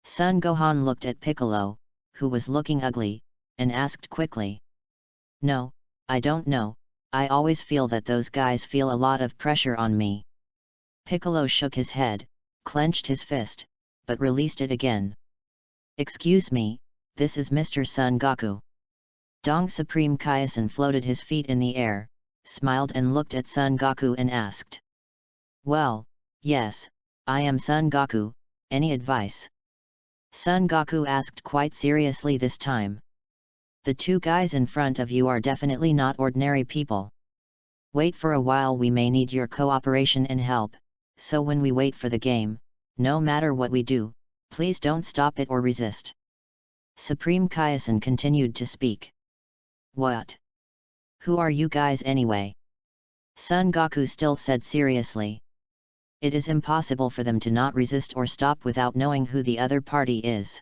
Son Gohan looked at Piccolo, who was looking ugly, and asked quickly. No, I don't know, I always feel that those guys feel a lot of pressure on me. Piccolo shook his head, clenched his fist, but released it again. Excuse me, this is Mr. Son Goku. Dong Supreme Kaiasan floated his feet in the air, smiled and looked at Son Goku and asked. Well, yes, I am Son Goku, any advice? Son Goku asked quite seriously this time. The two guys in front of you are definitely not ordinary people. Wait for a while, we may need your cooperation and help, so when we wait for the game, no matter what we do, please don't stop it or resist. Supreme Kaiasan continued to speak. What? Who are you guys anyway? Son Goku still said seriously. It is impossible for them to not resist or stop without knowing who the other party is.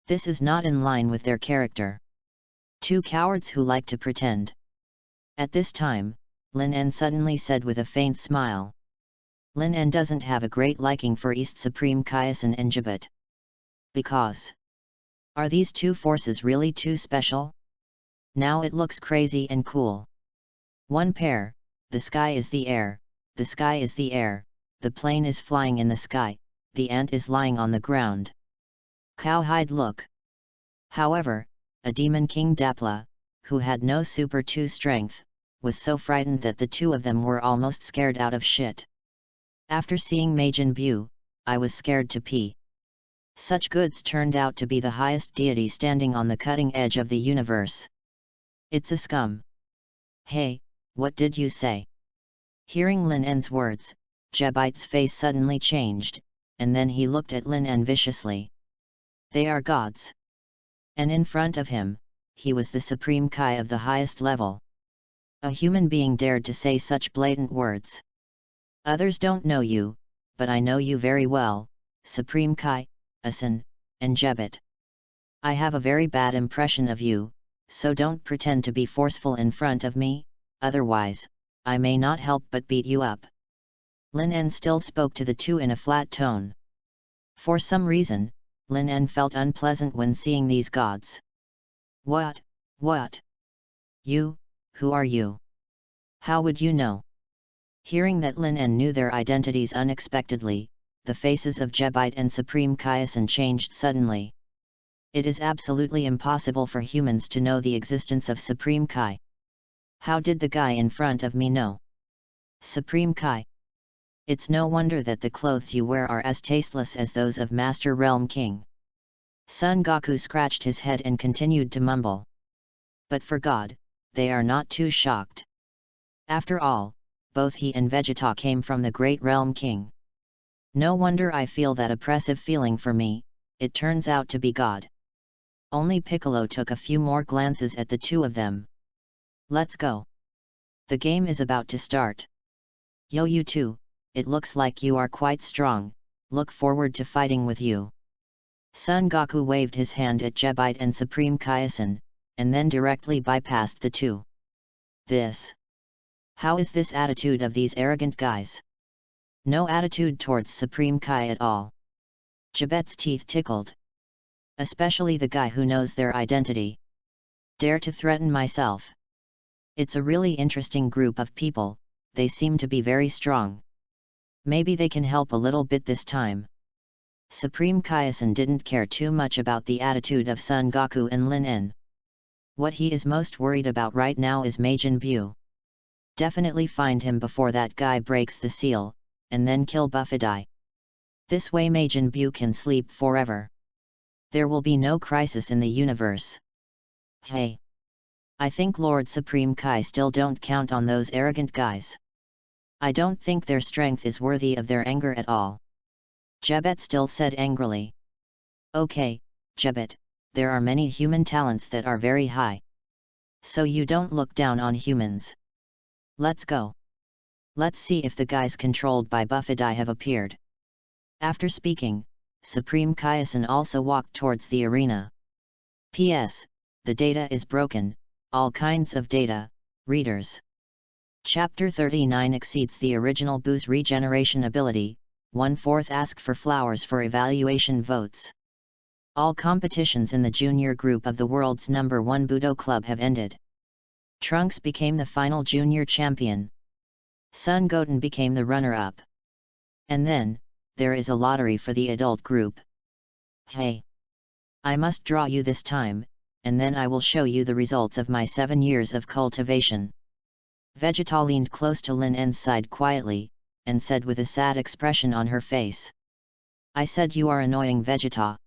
This is not in line with their character. Two cowards who like to pretend. At this time, Lin suddenly said with a faint smile. Lin doesn't have a great liking for East Supreme Kaiasan and Jebet. Because. Are these two forces really too special? Now it looks crazy and cool. One pair, the sky is the air, the sky is the air, the plane is flying in the sky, the ant is lying on the ground. Cowhide look. However, a demon king Dapla, who had no Super 2 strength, was so frightened that the two of them were almost scared out of shit. After seeing Majin Buu, I was scared to pee. Such goods turned out to be the highest deity standing on the cutting edge of the universe. It's a scum. Hey, what did you say? Hearing Lin words, Jebite's face suddenly changed, and then he looked at Lin viciously. They are gods. And in front of him, he was the Supreme Kai of the highest level. A human being dared to say such blatant words. Others don't know you, but I know you very well, Supreme Kai, Asan, and Jebet. I have a very bad impression of you, so don't pretend to be forceful in front of me, otherwise, I may not help but beat you up. Lin still spoke to the two in a flat tone. For some reason, Lin felt unpleasant when seeing these gods. What? You, who are you? How would you know? Hearing that Lin knew their identities unexpectedly, the faces of Jebite and Supreme Kaiasan changed suddenly. It is absolutely impossible for humans to know the existence of Supreme Kai. How did the guy in front of me know? Supreme Kai. It's no wonder that the clothes you wear are as tasteless as those of Master Realm King. Son Goku scratched his head and continued to mumble. But for God, they are not too shocked. After all, both he and Vegeta came from the great Realm King. No wonder I feel that oppressive feeling for me, it turns out to be God. Only Piccolo took a few more glances at the two of them. Let's go. The game is about to start. Yo, you two, it looks like you are quite strong, look forward to fighting with you. Son Goku waved his hand at Jebite and Supreme Kaiasan, and then directly bypassed the two. How is this attitude of these arrogant guys? No attitude towards Supreme Kai at all. Jebet's teeth tickled. Especially the guy who knows their identity. Dare to threaten myself. It's a really interesting group of people, they seem to be very strong. Maybe they can help a little bit this time. Supreme Kaiasan didn't care too much about the attitude of Son Goku and Lin. What he is most worried about right now is Majin Buu. Definitely find him before that guy breaks the seal, and then kill Buffadai. This way Majin Buu can sleep forever. There will be no crisis in the universe. Hey! I think Lord Supreme Kai still don't count on those arrogant guys. I don't think their strength is worthy of their anger at all. Jebet still said angrily. Okay, Jebet, there are many human talents that are very high. So you don't look down on humans. Let's go. Let's see if the guys controlled by Buffadai have appeared. After speaking, Supreme Kaiasan also walked towards the arena. P.S. The data is broken, all kinds of data, readers. Chapter 39 exceeds the original Boo's regeneration ability, 1/4 ask for flowers for evaluation votes. All competitions in the junior group of the world's #1 Budo Club have ended. Trunks became the final junior champion. Sun Goten became the runner-up. And then, there is a lottery for the adult group. Hey! I must draw you this time, and then I will show you the results of my 7 years of cultivation. Vegeta leaned close to Lin En's side quietly, and said with a sad expression on her face. I said you are annoying, Vegeta.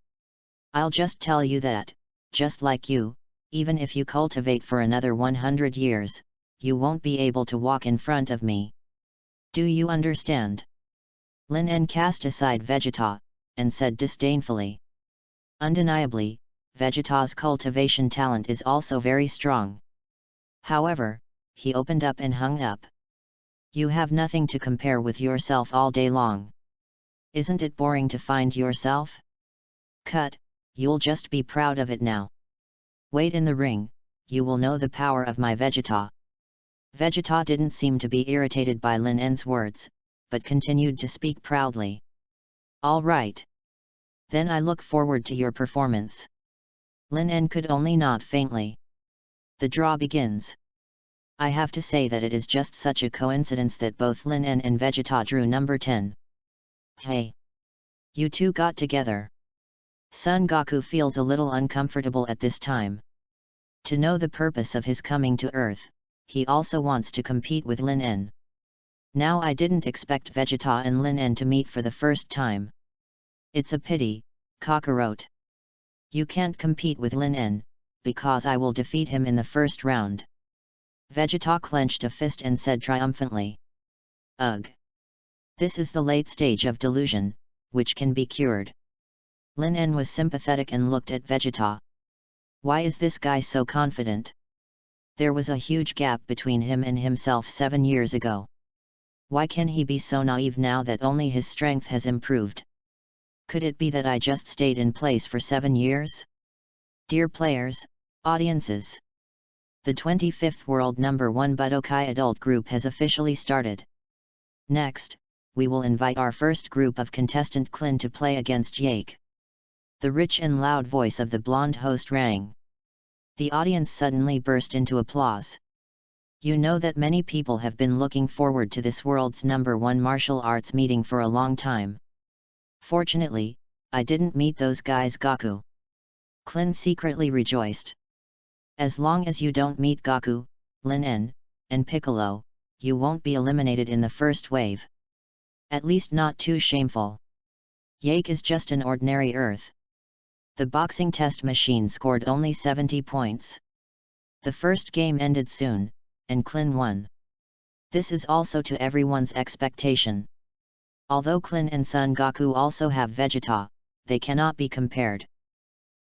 I'll just tell you that, just like you, even if you cultivate for another 100 years, you won't be able to walk in front of me. Do you understand? Lin En cast aside Vegeta, and said disdainfully. Undeniably, Vegeta's cultivation talent is also very strong. However, he opened up and hung up. You have nothing to compare with yourself all day long. Isn't it boring to find yourself? Cut, you'll just be proud of it now. Wait in the ring, you will know the power of my Vegeta. Vegeta didn't seem to be irritated by Lin En's words, but continued to speak proudly. All right. Then I look forward to your performance. Lin En could only nod faintly. The draw begins. I have to say that it is just such a coincidence that both Lin En and Vegeta drew number 10. Hey! You two got together. Son Goku feels a little uncomfortable at this time. To know the purpose of his coming to Earth, he also wants to compete with Lin En. Now I didn't expect Vegeta and Lin En to meet for the first time. It's a pity, Kakarot. You can't compete with Lin En, because I will defeat him in the first round. Vegeta clenched a fist and said triumphantly. Ugh! This is the late stage of delusion, which can be cured. Lin En was sympathetic and looked at Vegeta. Why is this guy so confident? There was a huge gap between him and himself 7 years ago. Why can he be so naive now that only his strength has improved? Could it be that I just stayed in place for 7 years? Dear players, audiences. The 25th World #1 Budokai Adult Group has officially started. Next, we will invite our first group of contestant Klin to play against Yake. The rich and loud voice of the blonde host rang. The audience suddenly burst into applause. You know that many people have been looking forward to this world's #1 martial arts meeting for a long time. Fortunately, I didn't meet those guys, Goku. Klin secretly rejoiced. As long as you don't meet Goku, Lin En, and Piccolo, you won't be eliminated in the first wave. At least not too shameful. Yake is just an ordinary Earth. The boxing test machine scored only 70 points. The first game ended soon, and Klin won. This is also to everyone's expectation. Although Klin and Son Goku also have Vegeta, they cannot be compared.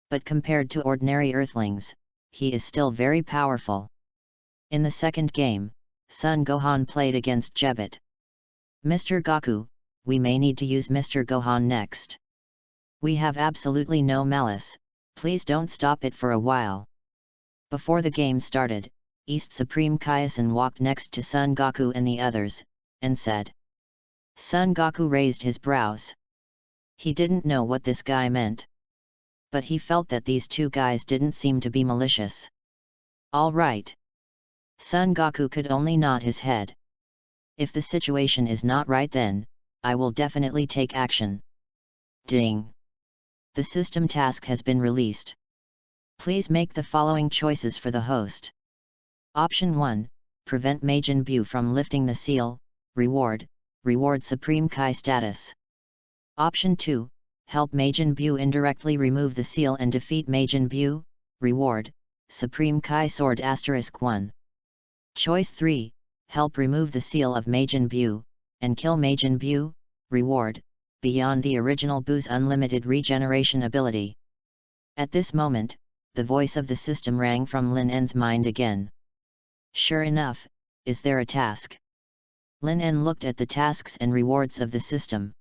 But compared to ordinary Earthlings, he is still very powerful. In the second game, Son Gohan played against Jebet. Mr. Goku, we may need to use Mr. Gohan next. We have absolutely no malice, please don't stop it for a while. Before the game started, East Supreme Kaiasan walked next to Son Goku and the others, and said. Son Goku raised his brows. He didn't know what this guy meant. But he felt that these two guys didn't seem to be malicious. All right. Son Goku could only nod his head. If the situation is not right, then I will definitely take action. Ding! The system task has been released. Please make the following choices for the host. Option 1, prevent Majin Buu from lifting the seal, reward Supreme Kai status. Option 2, help Majin Buu indirectly remove the seal and defeat Majin Buu, reward Supreme Kai Sword *1. Choice 3, help remove the seal of Majin Buu, and kill Majin Buu, reward, beyond the original Buu's unlimited regeneration ability. At this moment, the voice of the system rang from Lin En's mind again. Sure enough, is there a task? Lin En looked at the tasks and rewards of the system.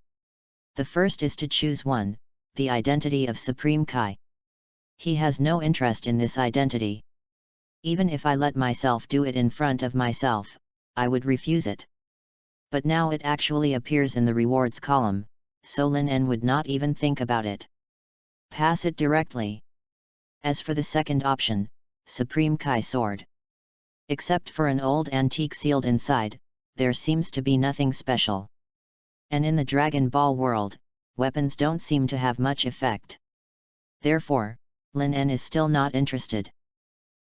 The first is to choose one, the identity of Supreme Kai. He has no interest in this identity. Even if I let myself do it in front of myself, I would refuse it. But now it actually appears in the rewards column, so Lin En would not even think about it. Pass it directly. As for the second option, Supreme Kai Sword. Except for an old antique sealed inside, there seems to be nothing special. And in the Dragon Ball world, weapons don't seem to have much effect. Therefore, Lin En is still not interested.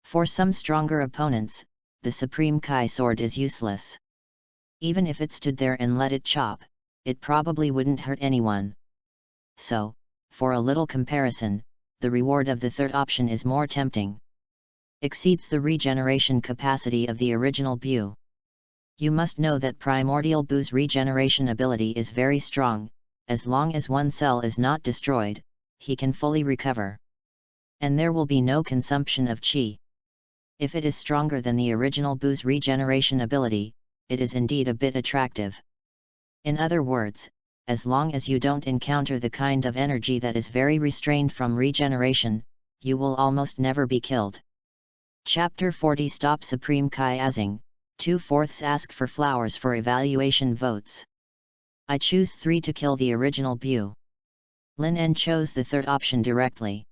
For some stronger opponents, the Supreme Kai Sword is useless. Even if it stood there and let it chop, it probably wouldn't hurt anyone. So, for a little comparison, the reward of the third option is more tempting. Exceeds the regeneration capacity of the original Buu. You must know that Primordial Buu's regeneration ability is very strong. As long as one cell is not destroyed, he can fully recover. And there will be no consumption of Qi. If it is stronger than the original Buu's regeneration ability, it is indeed a bit attractive. In other words, as long as you don't encounter the kind of energy that is very restrained from regeneration, you will almost never be killed. Chapter 40 Stop Supreme Kai Azing, 2/4 ask for flowers for evaluation votes. I choose 3 to kill the original Buu. Lin En chose the third option directly.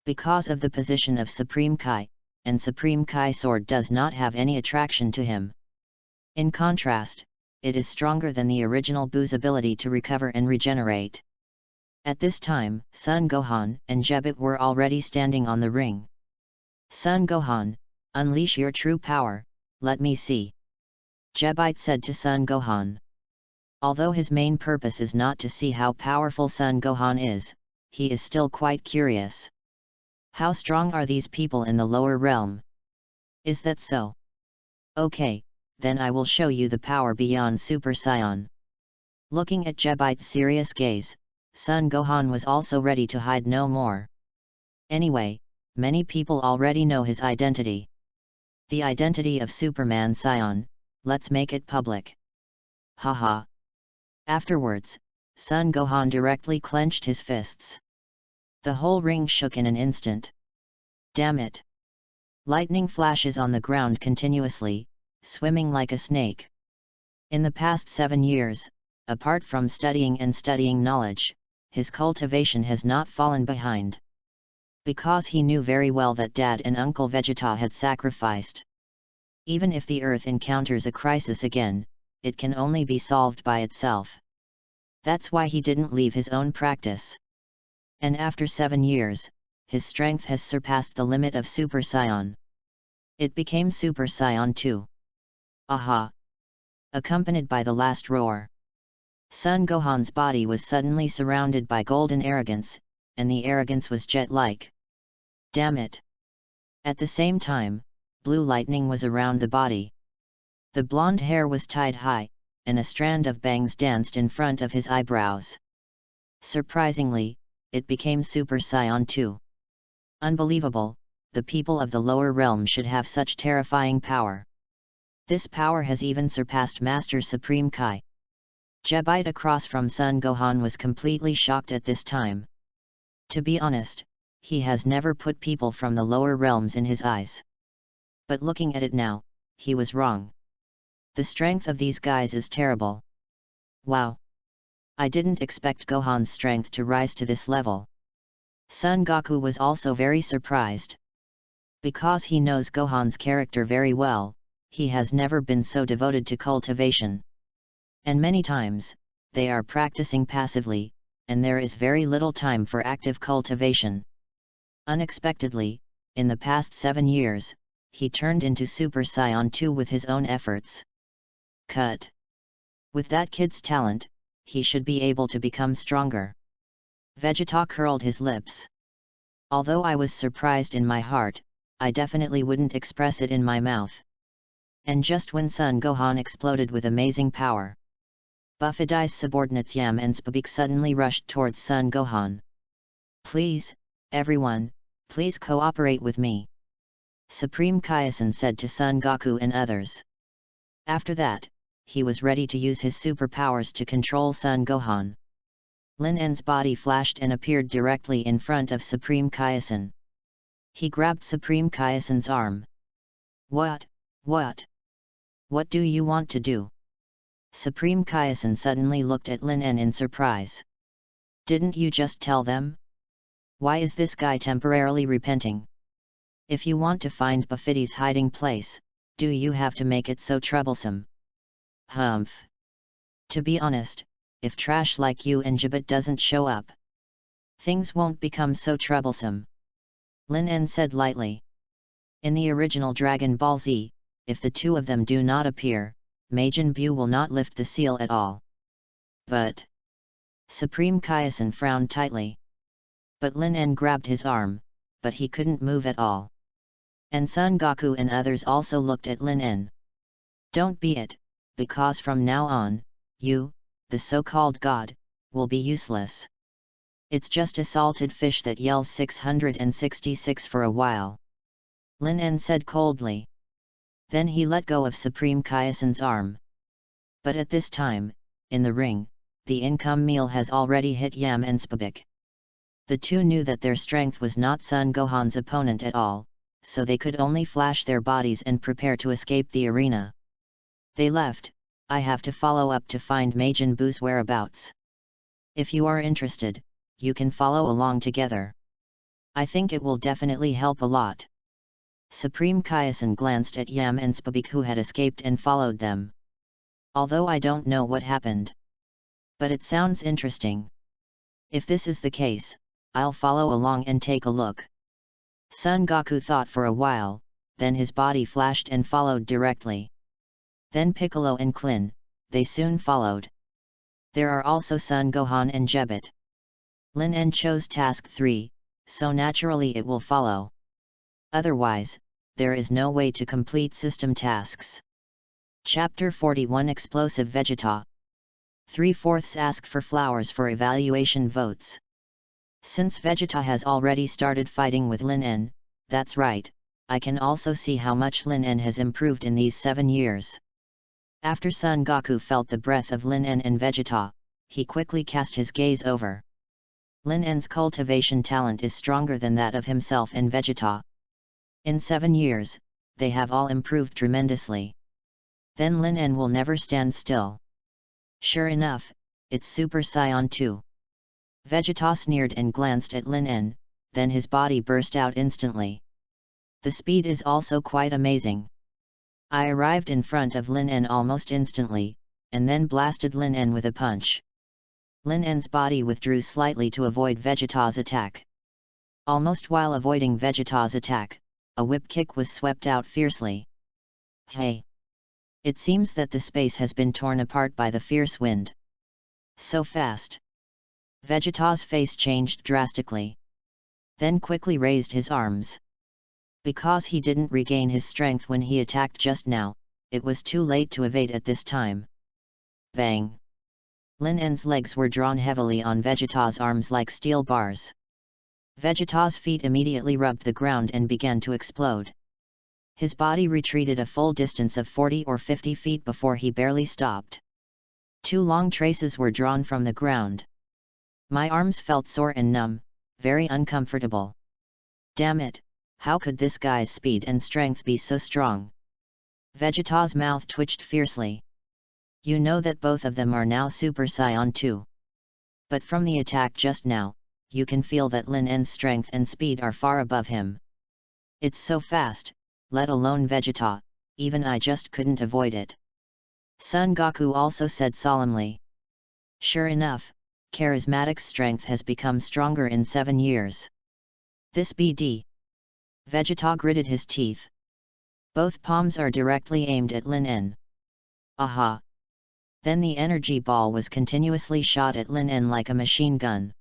Because of the position of Supreme Kai, and Supreme Kai Sword does not have any attraction to him. In contrast, it is stronger than the original Buu's ability to recover and regenerate. At this time, Sun Gohan and Jebit were already standing on the ring. Sun Gohan, unleash your true power, let me see. Jebite said to Sun Gohan. Although his main purpose is not to see how powerful Sun Gohan is, he is still quite curious. How strong are these people in the lower realm? Is that so? Okay, then I will show you the power beyond Super Saiyan. Looking at Jebite's serious gaze, Sun Gohan was also ready to hide no more. Anyway, many people already know his identity. The identity of Superman Saiyan, let's make it public. Haha. Afterwards, Sun Gohan directly clenched his fists. The whole ring shook in an instant. Damn it! Lightning flashes on the ground continuously, swimming like a snake. In the past 7 years, apart from studying knowledge, his cultivation has not fallen behind. Because he knew very well that Dad and Uncle Vegeta had sacrificed. Even if the Earth encounters a crisis again, it can only be solved by itself. That's why he didn't leave his own practice. And after 7 years, his strength has surpassed the limit of Super Saiyan. It became Super Saiyan 2. Aha! Accompanied by the last roar. Sun Gohan's body was suddenly surrounded by golden arrogance, and the arrogance was jet-like. Damn it! At the same time, blue lightning was around the body. The blonde hair was tied high, and a strand of bangs danced in front of his eyebrows. Surprisingly, it became Super Saiyan 2. Unbelievable, the people of the lower realm should have such terrifying power. This power has even surpassed Master Supreme Kai. Jebite across from Sun Gohan was completely shocked at this time. To be honest, he has never put people from the lower realms in his eyes. But looking at it now, he was wrong. The strength of these guys is terrible. Wow! I didn't expect Gohan's strength to rise to this level. Son Goku was also very surprised. Because he knows Gohan's character very well, he has never been so devoted to cultivation. And many times, they are practicing passively, and there is very little time for active cultivation. Unexpectedly, in the past 7 years, he turned into Super Saiyan 2 with his own efforts. Cut. With that kid's talent, he should be able to become stronger. Vegeta curled his lips. Although I was surprised in my heart, I definitely wouldn't express it in my mouth. And just when Son Gohan exploded with amazing power, Buffetai's subordinates Yam and Spabik suddenly rushed towards Son Gohan. "Please, everyone, please cooperate with me," Supreme Kaizen said to Son Goku and others. After that, he was ready to use his superpowers to control Son Gohan. Lin En's body flashed and appeared directly in front of Supreme Kaizen. He grabbed Supreme Kaizen's arm. What do you want to do?" Supreme Kaizen suddenly looked at Lin En in surprise. "Didn't you just tell them? Why is this guy temporarily repenting? If you want to find Buffetai's hiding place, do you have to make it so troublesome?" "Humph. To be honest, if trash like you and Jabit doesn't show up, things won't become so troublesome," Lin En said lightly. In the original Dragon Ball Z, if the two of them do not appear, Majin Buu will not lift the seal at all. But Supreme Kaizen frowned tightly. But Lin En grabbed his arm, but he couldn't move at all. And Son Goku and others also looked at Lin En. "Don't be it, because from now on, you, the so-called god, will be useless. It's just a salted fish that yells 666 for a while," Lin En said coldly. Then he let go of Supreme Kaizen's arm. But at this time, in the ring, the income meal has already hit Yam and Spabik. The two knew that their strength was not Son Gohan's opponent at all, so they could only flash their bodies and prepare to escape the arena. They left. "I have to follow up to find Majin Buu's whereabouts. If you are interested, you can follow along together. I think it will definitely help a lot." Supreme Kaizen glanced at Yam and Spabik who had escaped and followed them. "Although I don't know what happened. But it sounds interesting. If this is the case, I'll follow along and take a look." Son Goku thought for a while, then his body flashed and followed directly. Then Piccolo and Klin, they soon followed. There are also Son Gohan and Jebit. Lin En chose task 3, so naturally it will follow. Otherwise, there is no way to complete system tasks. Chapter 41 Explosive Vegeta. 3/4 ask for flowers for evaluation votes. Since Vegeta has already started fighting with Lin En, that's right, I can also see how much Lin En has improved in these 7 years. After Son Goku felt the breath of Lin En and Vegeta, he quickly cast his gaze over. Lin En's cultivation talent is stronger than that of himself and Vegeta. In 7 years, they have all improved tremendously. Then Lin En will never stand still. Sure enough, it's Super Saiyan 2. Vegeta sneered and glanced at Lin En, then his body burst out instantly. The speed is also quite amazing. I arrived in front of Lin En almost instantly, and then blasted Lin En with a punch. Lin En's body withdrew slightly to avoid Vegeta's attack. Almost while avoiding Vegeta's attack, a whip kick was swept out fiercely. Hey! It seems that the space has been torn apart by the fierce wind. So fast! Vegeta's face changed drastically. Then quickly raised his arms. Because he didn't regain his strength when he attacked just now, it was too late to evade at this time. Bang! Lin En's legs were drawn heavily on Vegeta's arms like steel bars. Vegeta's feet immediately rubbed the ground and began to explode. His body retreated a full distance of 40 or 50 feet before he barely stopped. 2 long traces were drawn from the ground. My arms felt sore and numb, very uncomfortable. Damn it, how could this guy's speed and strength be so strong? Vegeta's mouth twitched fiercely. You know that both of them are now Super Saiyan 2. But from the attack just now, you can feel that Lin En's strength and speed are far above him. It's so fast, let alone Vegeta, even I just couldn't avoid it. Son Goku also said solemnly. Sure enough, Charismatic's strength has become stronger in 7 years. This BD. Vegeta gritted his teeth. Both palms are directly aimed at Lin En. Aha! Then the energy ball was continuously shot at Lin En like a machine gun.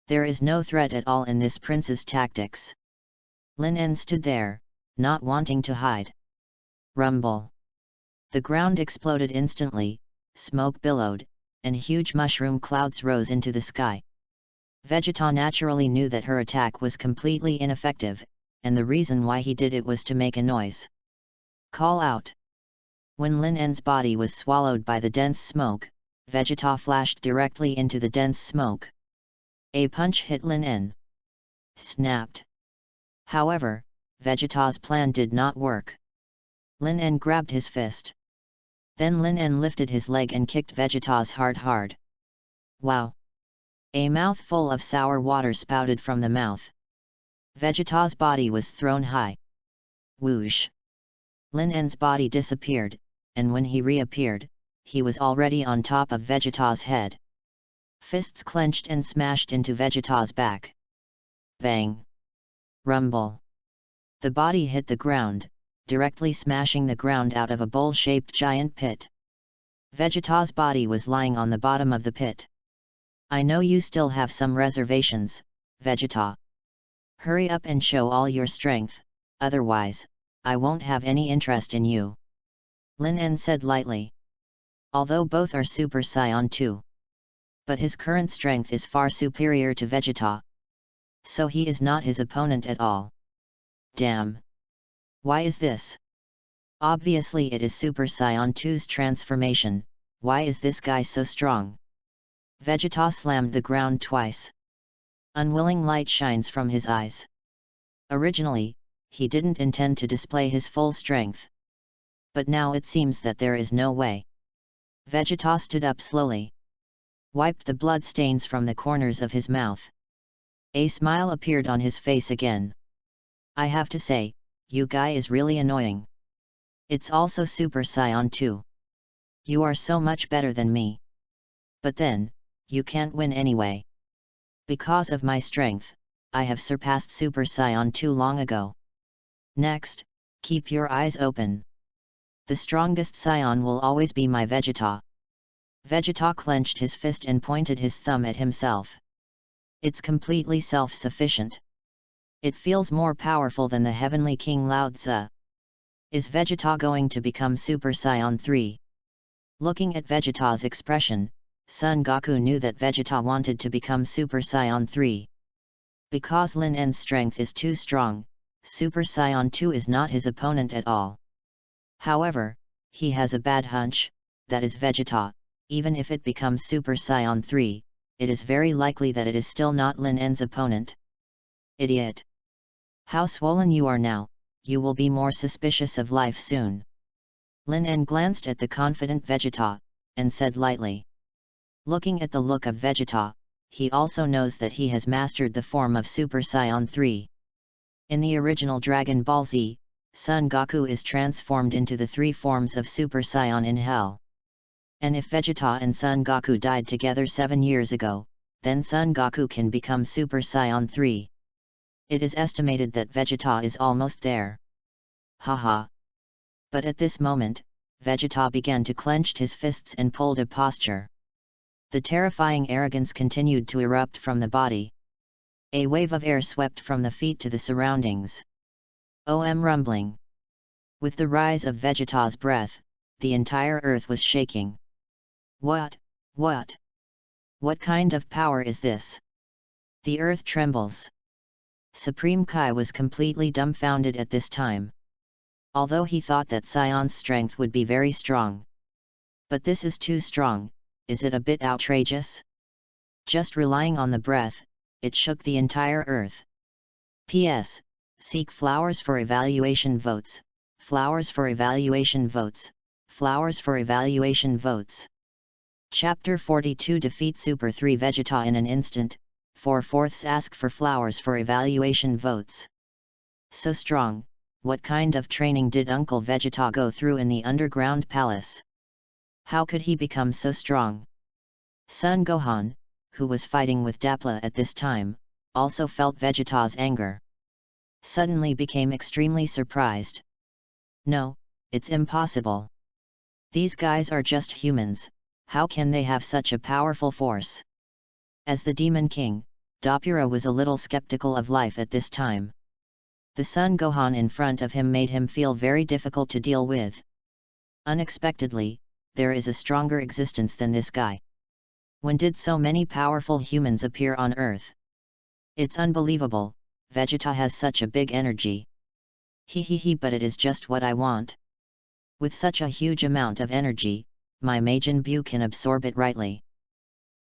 There is no threat at all in this prince's tactics. Lin En stood there, not wanting to hide. Rumble. The ground exploded instantly, smoke billowed, and huge mushroom clouds rose into the sky. Vegeta naturally knew that her attack was completely ineffective, and the reason why he did it was to make a noise. Call out. When Lin En's body was swallowed by the dense smoke, Vegeta flashed directly into the dense smoke. A punch hit Lin En. Snapped. However, Vegeta's plan did not work. Lin En grabbed his fist. Then Lin En lifted his leg and kicked Vegeta's heart hard. Wow! A mouthful of sour water spouted from the mouth. Vegeta's body was thrown high. Whoosh! Lin En's body disappeared, and when he reappeared, he was already on top of Vegeta's head. Fists clenched and smashed into Vegeta's back. Bang! Rumble! The body hit the ground, directly smashing the ground out of a bowl-shaped giant pit. Vegeta's body was lying on the bottom of the pit. I know you still have some reservations, Vegeta. Hurry up and show all your strength, otherwise, I won't have any interest in you. Lin En said lightly. Although both are Super Saiyan 2. But his current strength is far superior to Vegeta. So he is not his opponent at all. Damn! Why is this? Obviously it is Super Saiyan 2's transformation, why is this guy so strong? Vegeta slammed the ground twice. Unwilling light shines from his eyes. Originally, he didn't intend to display his full strength. But now it seems that there is no way. Vegeta stood up slowly. Wiped the blood stains from the corners of his mouth. A smile appeared on his face again. I have to say, you guy is really annoying. It's also Super Saiyan 2. You are so much better than me. But then, you can't win anyway. Because of my strength, I have surpassed Super Saiyan 2 long ago. Next, keep your eyes open. The strongest Saiyan will always be my Vegeta. Vegeta clenched his fist and pointed his thumb at himself. It's completely self-sufficient. It feels more powerful than the Heavenly King Lao Tzu. Is Vegeta going to become Super Saiyan 3? Looking at Vegeta's expression, Son Goku knew that Vegeta wanted to become Super Saiyan 3. Because Lin En's strength is too strong, Super Saiyan 2 is not his opponent at all. However, he has a bad hunch, that is Vegeta, even if it becomes Super Saiyan 3, it is very likely that it is still not Lin En's opponent. Idiot! How swollen you are now, you will be more suspicious of life soon. Lin En glanced at the confident Vegeta, and said lightly. Looking at the look of Vegeta, he also knows that he has mastered the form of Super Saiyan 3. In the original Dragon Ball Z, Son Goku is transformed into the three forms of Super Saiyan in Hell. And if Vegeta and Son Goku died together 7 years ago, then Son Goku can become Super Saiyan 3. It is estimated that Vegeta is almost there. Haha. But at this moment, Vegeta began to clench his fists and pulled a posture. The terrifying arrogance continued to erupt from the body. A wave of air swept from the feet to the surroundings. Rumbling. With the rise of Vegeta's breath, the entire earth was shaking. What? What kind of power is this? The earth trembles. Supreme Kai was completely dumbfounded at this time. Although he thought that Saiyan's strength would be very strong. But this is too strong, is it a bit outrageous? Just relying on the breath, it shook the entire earth. P.S. Seek flowers for evaluation votes, flowers for evaluation votes, flowers for evaluation votes. Chapter 42 Defeat Super 3 Vegeta in an instant, 4/4 ask for flowers for evaluation votes. So strong, what kind of training did Uncle Vegeta go through in the underground palace? How could he become so strong? Son Gohan, who was fighting with Dapla at this time, also felt Vegeta's anger. Suddenly became extremely surprised. No, it's impossible. These guys are just humans. How can they have such a powerful force? As the Demon King, Dapura was a little skeptical of life at this time. The Son Gohan in front of him made him feel very difficult to deal with. Unexpectedly, there is a stronger existence than this guy. When did so many powerful humans appear on Earth? It's unbelievable, Vegeta has such a big energy. Hehehe, but it is just what I want. With such a huge amount of energy, my Majin Buu can absorb it rightly.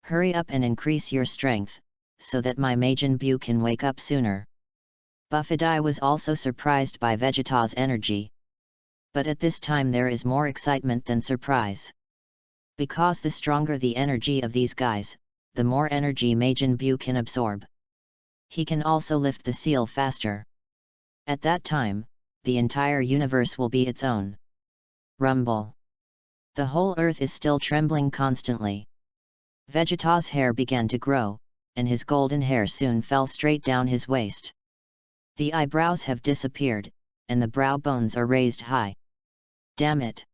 Hurry up and increase your strength, so that my Majin Buu can wake up sooner. Buffadai was also surprised by Vegeta's energy. But at this time there is more excitement than surprise. Because the stronger the energy of these guys, the more energy Majin Buu can absorb. He can also lift the seal faster. At that time, the entire universe will be its own. Rumble. The whole earth is still trembling constantly. Vegeta's hair began to grow, and his golden hair soon fell straight down his waist. The eyebrows have disappeared, and the brow bones are raised high. Damn it!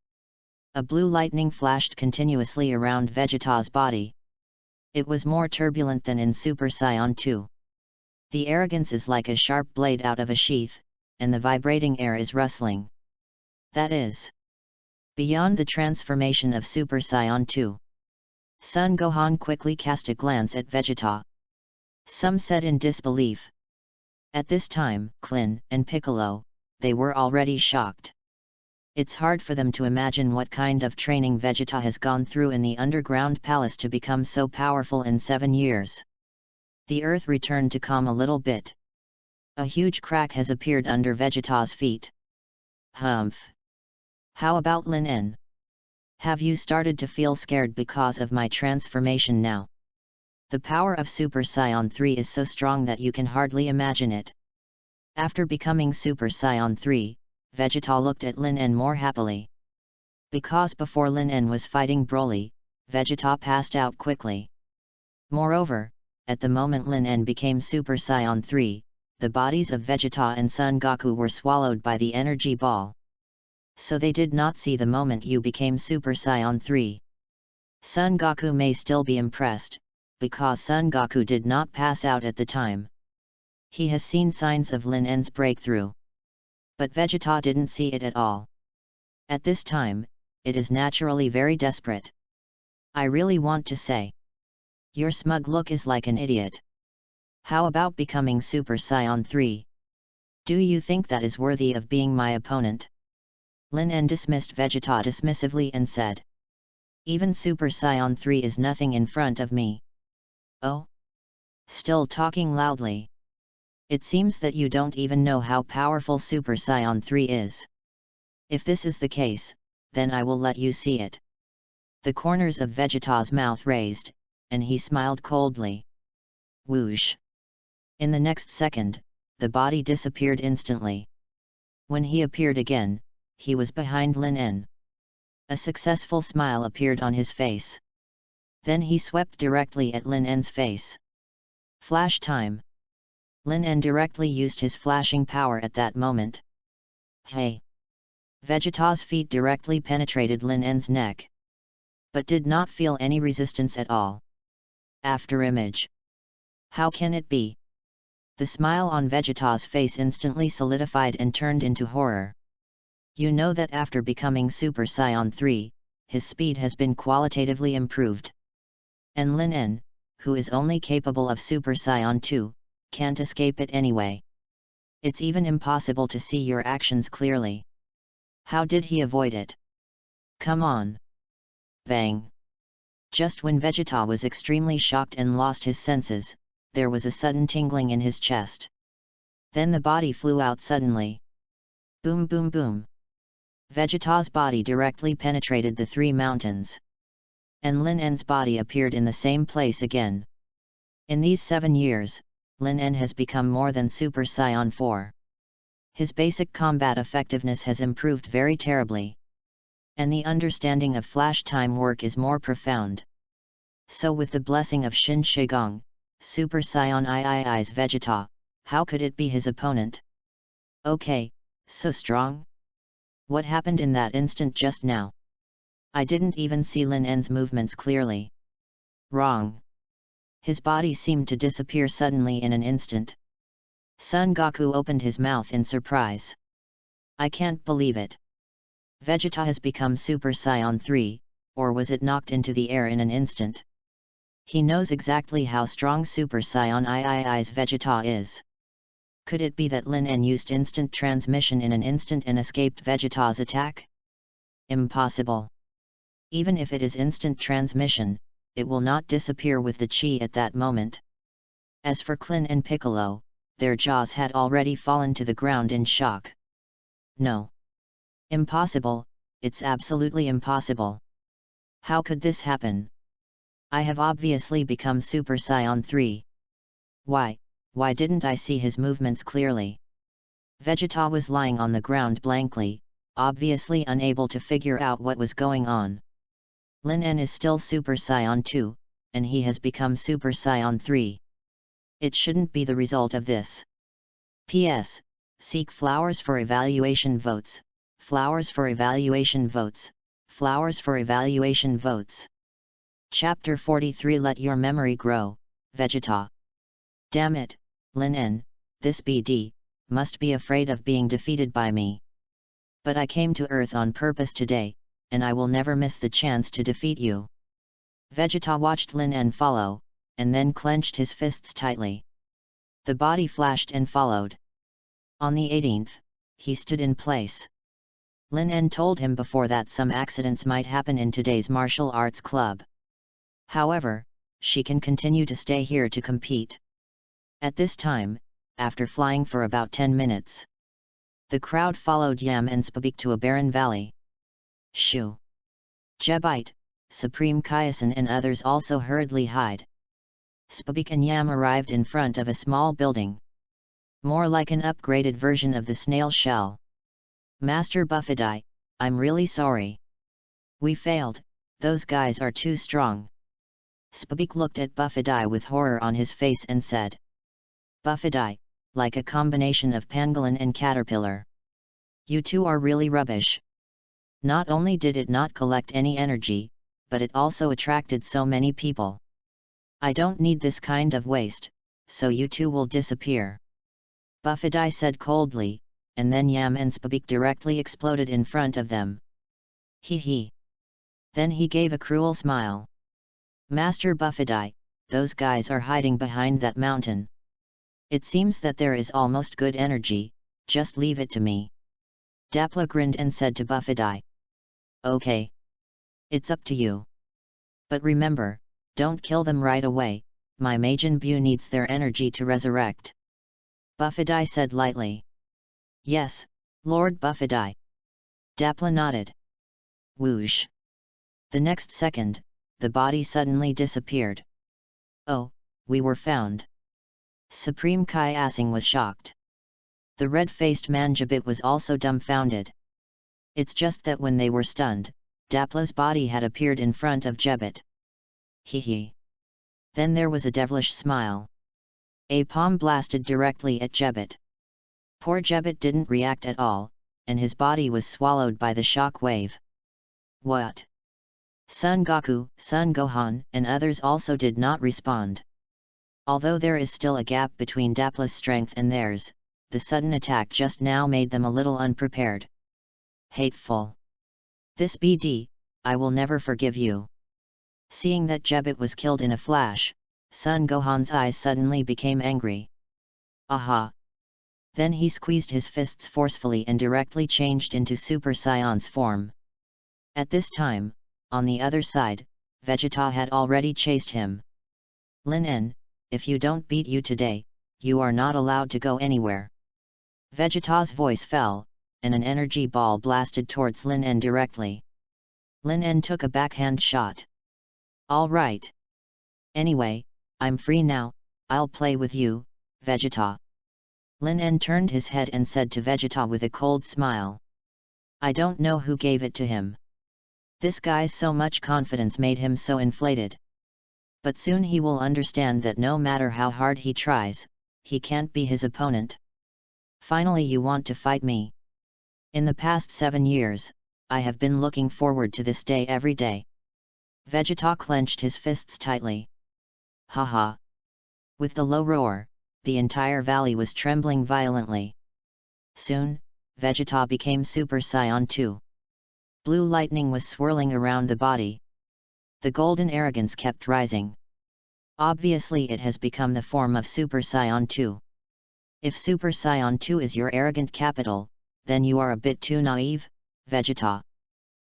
A blue lightning flashed continuously around Vegeta's body. It was more turbulent than in Super Saiyan 2. The arrogance is like a sharp blade out of a sheath, and the vibrating air is rustling. That is beyond the transformation of Super Saiyan 2. Son Gohan quickly cast a glance at Vegeta. Some said in disbelief. At this time, Klin and Piccolo, they were already shocked. It's hard for them to imagine what kind of training Vegeta has gone through in the underground palace to become so powerful in 7 years. The earth returned to calm a little bit. A huge crack has appeared under Vegeta's feet. Humph! How about Lin En? Have you started to feel scared because of my transformation now? The power of Super Saiyan 3 is so strong that you can hardly imagine it. After becoming Super Saiyan 3, Vegeta looked at Lin En more happily. Because before Lin En was fighting Broly, Vegeta passed out quickly. Moreover, at the moment Lin En became Super Saiyan 3, the bodies of Vegeta and Son Goku were swallowed by the energy ball. So they did not see the moment you became Super Saiyan 3. Son Goku may still be impressed, because Son Goku did not pass out at the time. He has seen signs of Lin En's breakthrough. But Vegeta didn't see it at all. At this time, it is naturally very desperate. I really want to say. Your smug look is like an idiot. How about becoming Super Saiyan 3? Do you think that is worthy of being my opponent? Lin En dismissed Vegeta dismissively and said. Even Super Saiyan 3 is nothing in front of me. Oh? Still talking loudly. It seems that you don't even know how powerful Super Saiyan 3 is. If this is the case, then I will let you see it. The corners of Vegeta's mouth raised, and he smiled coldly. Whoosh! In the next second, the body disappeared instantly. When he appeared again, he was behind Lin En. A successful smile appeared on his face. Then he swept directly at Lin En's face. Flash time! Lin En directly used his flashing power at that moment. Hey! Vegeta's feet directly penetrated Lin En's neck. But did not feel any resistance at all. After image. How can it be? The smile on Vegeta's face instantly solidified and turned into horror. You know that after becoming Super Saiyan 3, his speed has been qualitatively improved. And Lin En, who is only capable of Super Saiyan 2, can't escape it anyway. It's even impossible to see your actions clearly. How did he avoid it? Come on! Bang! Just when Vegeta was extremely shocked and lost his senses, there was a sudden tingling in his chest. Then the body flew out suddenly. Boom boom boom! Vegeta's body directly penetrated the 3 mountains. And Lin En's body appeared in the same place again. In these 7 years, Lin En has become more than Super Saiyan 4. His basic combat effectiveness has improved very terribly. And the understanding of flash time work is more profound. So with the blessing of Shin Shigong, Super Saiyan III's Vegeta, how could it be his opponent? Okay, so strong? What happened in that instant just now? I didn't even see Lin En's movements clearly. Wrong. His body seemed to disappear suddenly in an instant. Son Goku opened his mouth in surprise. I can't believe it. Vegeta has become Super Saiyan 3, or was it knocked into the air in an instant? He knows exactly how strong Super Saiyan III's Vegeta is. Could it be that Lin En used instant transmission in an instant and escaped Vegeta's attack? Impossible. Even if it is instant transmission, it will not disappear with the chi at that moment. As for Klin and Piccolo, their jaws had already fallen to the ground in shock. No. Impossible, it's absolutely impossible. How could this happen? I have obviously become Super Saiyan 3. Why didn't I see his movements clearly? Vegeta was lying on the ground blankly, obviously unable to figure out what was going on. Lin En is still Super Saiyan 2, and he has become Super Saiyan 3. It shouldn't be the result of this. P.S. Seek flowers for evaluation votes, flowers for evaluation votes, flowers for evaluation votes. Chapter 43 Let Your Memory Grow, Vegeta. Damn it, Lin En, this BD, must be afraid of being defeated by me. But I came to Earth on purpose today, and I will never miss the chance to defeat you. Vegeta watched Lin En follow, and then clenched his fists tightly. The body flashed and followed. On the 18th, he stood in place. Lin En told him before that some accidents might happen in today's martial arts club. However, she can continue to stay here to compete. At this time, after flying for about 10 minutes, the crowd followed Yam and Spabik to a barren valley. Shoo! Jebite, Supreme Kaizen and others also hurriedly hide. Spabik and Yam arrived in front of a small building. More like an upgraded version of the snail shell. Master Buffadai, I'm really sorry. We failed, those guys are too strong. Spabik looked at Buffadai with horror on his face and said. Buffadai, like a combination of pangolin and caterpillar. You two are really rubbish. Not only did it not collect any energy, but it also attracted so many people. I don't need this kind of waste, so you two will disappear. Buffadai said coldly, and then Yam and Spabik directly exploded in front of them. Hee hee. Then he gave a cruel smile. Master Buffadai, those guys are hiding behind that mountain. It seems that there is almost good energy, just leave it to me. Dapla grinned and said to Buffadai. Okay. It's up to you. But remember, don't kill them right away, my Majin Buu needs their energy to resurrect. Buffadai said lightly. Yes, Lord Buffadai. Dapla nodded. Whoosh. The next second, the body suddenly disappeared. Oh, we were found. Supreme Kai Asing was shocked. The red-faced Manjabit was also dumbfounded. It's just that when they were stunned, Dapla's body had appeared in front of Jebit. Hee hee. Then there was a devilish smile. A palm blasted directly at Jebit. Poor Jebit didn't react at all, and his body was swallowed by the shock wave. What? Son Goku, Son Gohan, and others also did not respond. Although there is still a gap between Dapla's strength and theirs, the sudden attack just now made them a little unprepared. Hateful. This BD, I will never forgive you. Seeing that Jebit was killed in a flash, Son Gohan's eyes suddenly became angry. Aha! Then he squeezed his fists forcefully and directly changed into Super Saiyan's form. At this time, on the other side, Vegeta had already chased him. Lin En, if you don't beat you today, you are not allowed to go anywhere. Vegeta's voice fell, and an energy ball blasted towards Lin En directly. Lin En took a backhand shot. All right. Anyway, I'm free now, I'll play with you, Vegeta. Lin En turned his head and said to Vegeta with a cold smile. I don't know who gave it to him. This guy's so much confidence made him so inflated. But soon he will understand that no matter how hard he tries, he can't be his opponent. Finally, you want to fight me? In the past 7 years, I have been looking forward to this day every day. Vegeta clenched his fists tightly. Haha. With the low roar, the entire valley was trembling violently. Soon, Vegeta became Super Saiyan 2. Blue lightning was swirling around the body. The golden arrogance kept rising. Obviously it has become the form of Super Saiyan 2. If Super Saiyan 2 is your arrogant capital, then you are a bit too naive, Vegeta.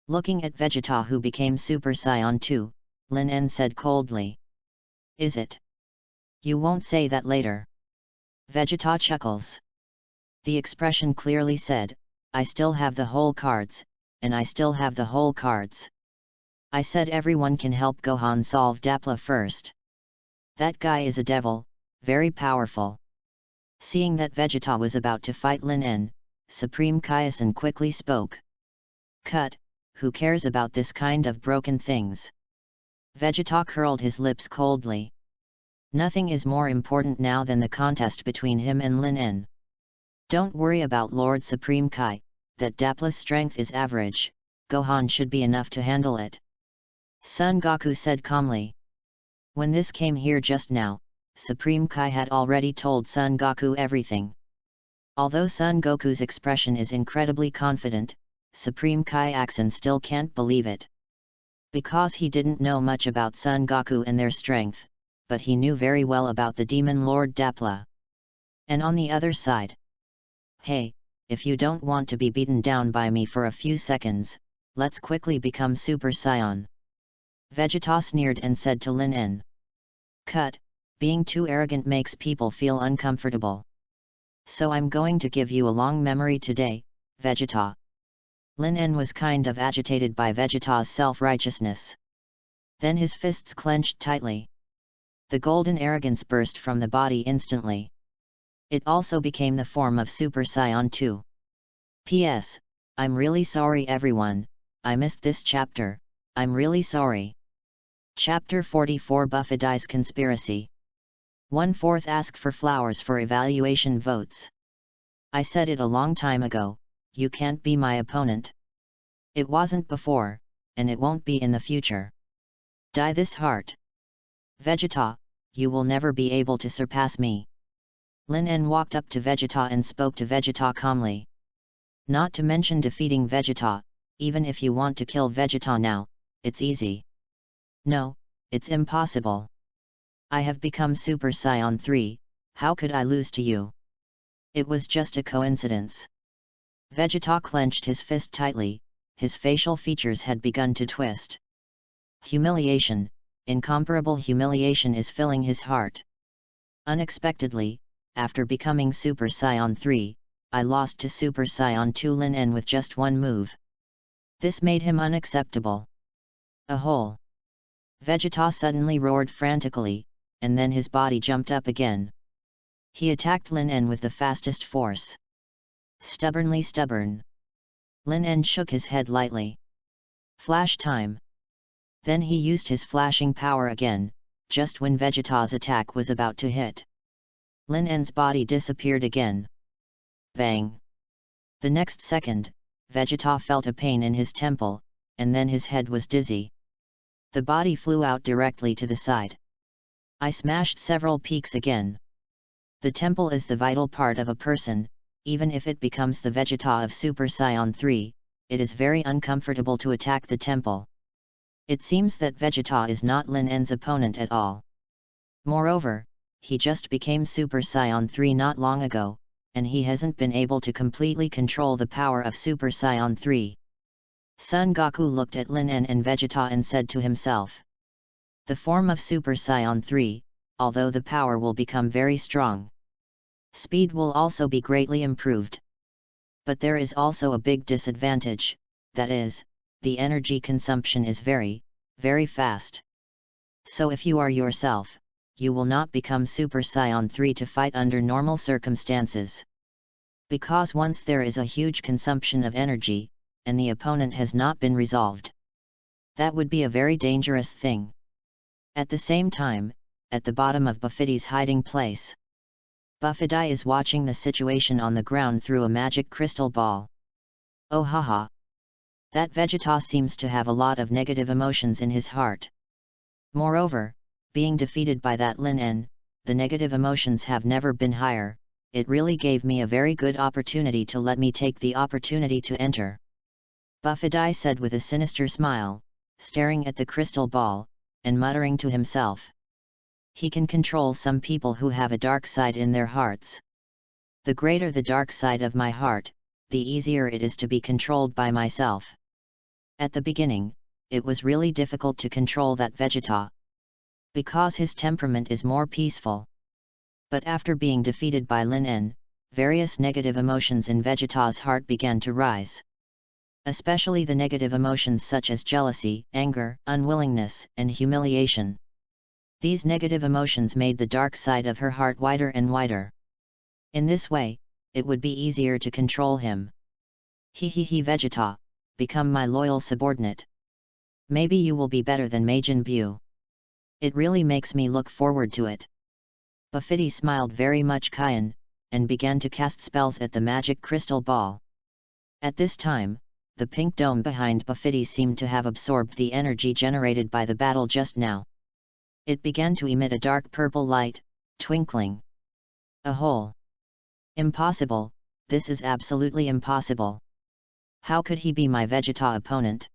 Looking at Vegeta who became Super Saiyan 2, Lin En said coldly. Is it? You won't say that later. Vegeta chuckles. The expression clearly said, I still have the whole cards, and I still have the whole cards. I said everyone can help Gohan solve Dapla first. That guy is a devil, very powerful. Seeing that Vegeta was about to fight Lin En, Supreme Kaizen quickly spoke. Cut, who cares about this kind of broken things? Vegeta curled his lips coldly. Nothing is more important now than the contest between him and Lin En. Don't worry about Lord Supreme Kai, that Dapla's strength is average, Gohan should be enough to handle it. Son Goku said calmly. When this came here just now, Supreme Kai had already told Son Goku everything. Although Son Goku's expression is incredibly confident, Supreme Kai Axon still can't believe it. Because he didn't know much about Son Goku and their strength, but he knew very well about the Demon Lord Dapla. And on the other side. Hey, if you don't want to be beaten down by me for a few seconds, let's quickly become Super Saiyan. Vegeta sneered and said to Lin En. Cut, being too arrogant makes people feel uncomfortable. So I'm going to give you a long memory today, Vegeta. Lin En was kind of agitated by Vegeta's self-righteousness. Then his fists clenched tightly. The golden arrogance burst from the body instantly. It also became the form of Super Saiyan 2. P.S. I'm really sorry everyone, I missed this chapter, I'm really sorry. Chapter 44 Buffett's Conspiracy. 1/4 Ask for flowers for evaluation votes. I said it a long time ago, you can't be my opponent. It wasn't before, and it won't be in the future. Die this heart. Vegeta, you will never be able to surpass me. Lin En walked up to Vegeta and spoke to Vegeta calmly. Not to mention defeating Vegeta, even if you want to kill Vegeta now, it's easy. No, it's impossible. I have become Super Saiyan 3, how could I lose to you? It was just a coincidence. Vegeta clenched his fist tightly, his facial features had begun to twist. Humiliation, incomparable humiliation is filling his heart. Unexpectedly, after becoming Super Saiyan 3, I lost to Super Saiyan 2 Lin En with just one move. This made him unacceptable. A hole. Vegeta suddenly roared frantically, and then his body jumped up again. He attacked Lin En with the fastest force. Stubbornly stubborn. Lin En shook his head lightly. Flash time. Then he used his flashing power again, just when Vegeta's attack was about to hit. Lin En's body disappeared again. Bang! The next second, Vegeta felt a pain in his temple, and then his head was dizzy. The body flew out directly to the side. I smashed several peaks again. The temple is the vital part of a person, even if it becomes the Vegeta of Super Saiyan 3, it is very uncomfortable to attack the temple. It seems that Vegeta is not Lin En's opponent at all. Moreover, he just became Super Saiyan 3 not long ago, and he hasn't been able to completely control the power of Super Saiyan 3. Son Goku looked at Lin En and Vegeta and said to himself. The form of Super Saiyan 3, although the power will become very strong. Speed will also be greatly improved. But there is also a big disadvantage, that is, the energy consumption is very, very fast. So if you are yourself, you will not become Super Saiyan 3 to fight under normal circumstances. Because once there is a huge consumption of energy, and the opponent has not been resolved, that would be a very dangerous thing. At the same time, at the bottom of Buffett's hiding place, Buffett is watching the situation on the ground through a magic crystal ball. Oh haha! That Vegeta seems to have a lot of negative emotions in his heart. Moreover, being defeated by that Lin En, the negative emotions have never been higher, it really gave me a very good opportunity to let me take the opportunity to enter. Buffidi said with a sinister smile, staring at the crystal ball, and muttering to himself. He can control some people who have a dark side in their hearts. The greater the dark side of my heart, the easier it is to be controlled by myself. At the beginning, it was really difficult to control that Vegeta, because his temperament is more peaceful. But after being defeated by Lin En, various negative emotions in Vegeta's heart began to rise. Especially the negative emotions such as jealousy, anger, unwillingness, and humiliation. These negative emotions made the dark side of her heart wider and wider. In this way, it would be easier to control him. He Vegeta, become my loyal subordinate. Maybe you will be better than Majin Buu. It really makes me look forward to it. Buffidi smiled very much Kian, and began to cast spells at the magic crystal ball. At this time, the pink dome behind Buffidi seemed to have absorbed the energy generated by the battle just now. It began to emit a dark purple light, twinkling. A hole. Impossible, this is absolutely impossible. How could he be my Vegeta opponent?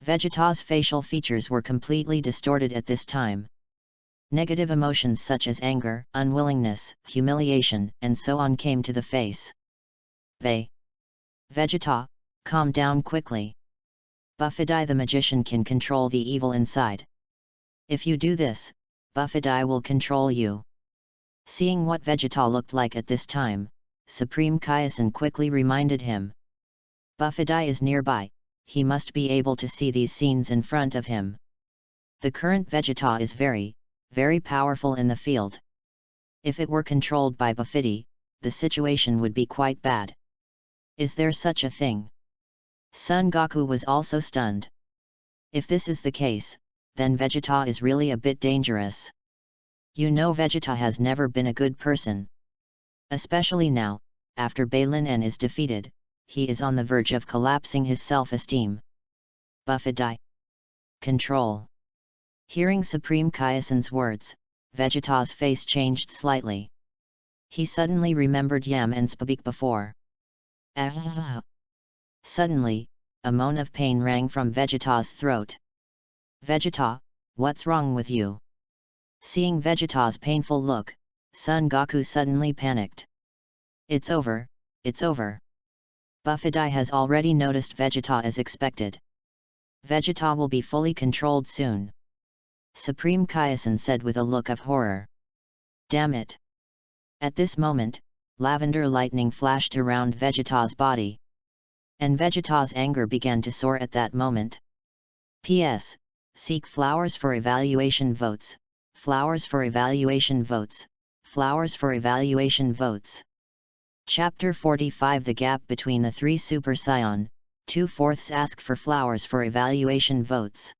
Vegeta's facial features were completely distorted at this time. Negative emotions such as anger, unwillingness, humiliation, and so on came to the face. Vegeta, calm down quickly. Buffidi the magician can control the evil inside. If you do this, Buffidi will control you. Seeing what Vegeta looked like at this time, Supreme Kaizen quickly reminded him. Buffidi is nearby, he must be able to see these scenes in front of him. The current Vegeta is very, very powerful in the field. If it were controlled by Buffidi, the situation would be quite bad. Is there such a thing? Son Goku was also stunned. If this is the case, then Vegeta is really a bit dangerous. You know Vegeta has never been a good person. Especially now, after Lin En is defeated, he is on the verge of collapsing his self-esteem. Buffidi. Control. Hearing Supreme Kaizen's words, Vegeta's face changed slightly. He suddenly remembered Yam and Spabik before. Suddenly, a moan of pain rang from Vegeta's throat. Vegeta, what's wrong with you? Seeing Vegeta's painful look, Son Goku suddenly panicked. It's over, it's over. Buffidi has already noticed Vegeta as expected. Vegeta will be fully controlled soon. Supreme Kaizen said with a look of horror. Damn it! At this moment, lavender lightning flashed around Vegeta's body. And Vegeta's anger began to soar at that moment. P.S. Seek flowers for evaluation votes, flowers for evaluation votes, flowers for evaluation votes. Chapter 45 The Gap Between the Three Super Saiyan, 2/4 ask for flowers for evaluation votes.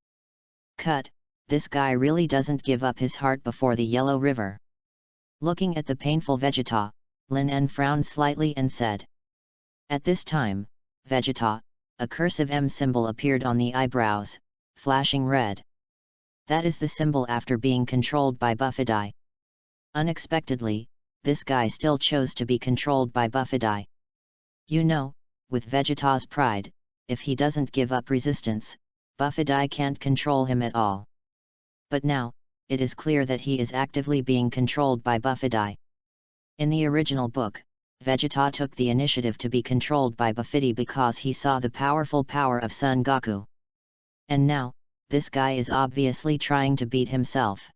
Cut, this guy really doesn't give up his heart before the Yellow River. Looking at the painful Vegeta, Lin En frowned slightly and said. At this time, Vegeta, a cursive M symbol appeared on the eyebrows, flashing red. That is the symbol after being controlled by Buffidi. Unexpectedly, this guy still chose to be controlled by Buffidi. You know, with Vegeta's pride, if he doesn't give up resistance, Buffidi can't control him at all. But now, it is clear that he is actively being controlled by Buffidi. In the original book, Vegeta took the initiative to be controlled by Buffidi because he saw the powerful power of Son Goku. And now, this guy is obviously trying to beat himself.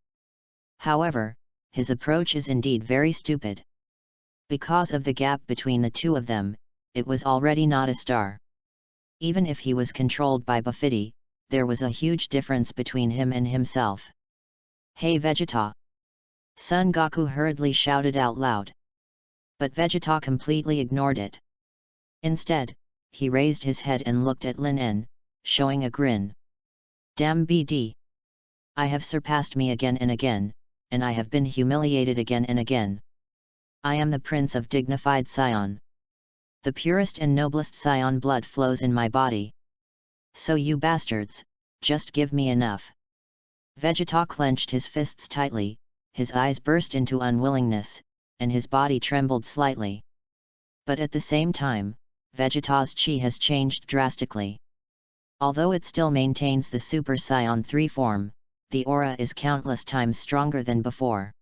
However, his approach is indeed very stupid. Because of the gap between the two of them, it was already not a star. Even if he was controlled by Buffidi, there was a huge difference between him and himself. Hey Vegeta! Son Goku hurriedly shouted out loud. But Vegeta completely ignored it. Instead, he raised his head and looked at Lin En, showing a grin. Damn BD! I have surpassed me again and again, and I have been humiliated again and again. I am the Prince of Dignified Saiyan. The purest and noblest Saiyan blood flows in my body. So you bastards, just give me enough. Vegeta clenched his fists tightly, his eyes burst into unwillingness, and his body trembled slightly. But at the same time, Vegeta's chi has changed drastically. Although it still maintains the Super Saiyan 3 form, the aura is countless times stronger than before.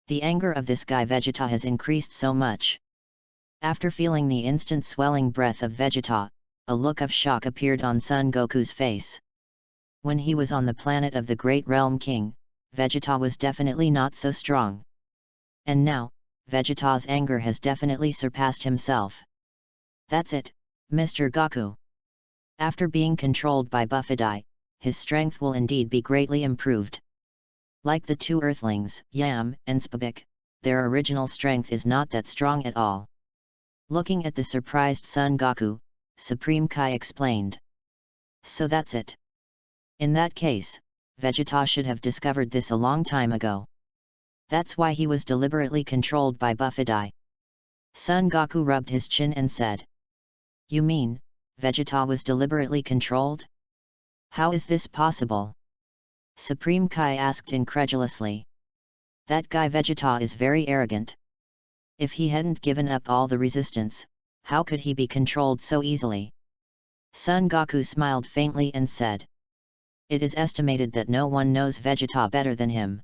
The anger of this guy Vegeta has increased so much. After feeling the instant swelling breath of Vegeta, a look of shock appeared on Son Goku's face. When he was on the planet of the Great Realm King, Vegeta was definitely not so strong. And now, Vegeta's anger has definitely surpassed himself. That's it, Mr. Goku. After being controlled by Buffadai, his strength will indeed be greatly improved. Like the two Earthlings, Yam and Spabik, their original strength is not that strong at all. Looking at the surprised Son Goku, Supreme Kai explained. So that's it. In that case, Vegeta should have discovered this a long time ago. That's why he was deliberately controlled by Buffadai. Son Goku rubbed his chin and said. You mean, Vegeta was deliberately controlled? How is this possible? Supreme Kai asked incredulously. That guy Vegeta is very arrogant. If he hadn't given up all the resistance, how could he be controlled so easily? Son Goku smiled faintly and said. It is estimated that no one knows Vegeta better than him.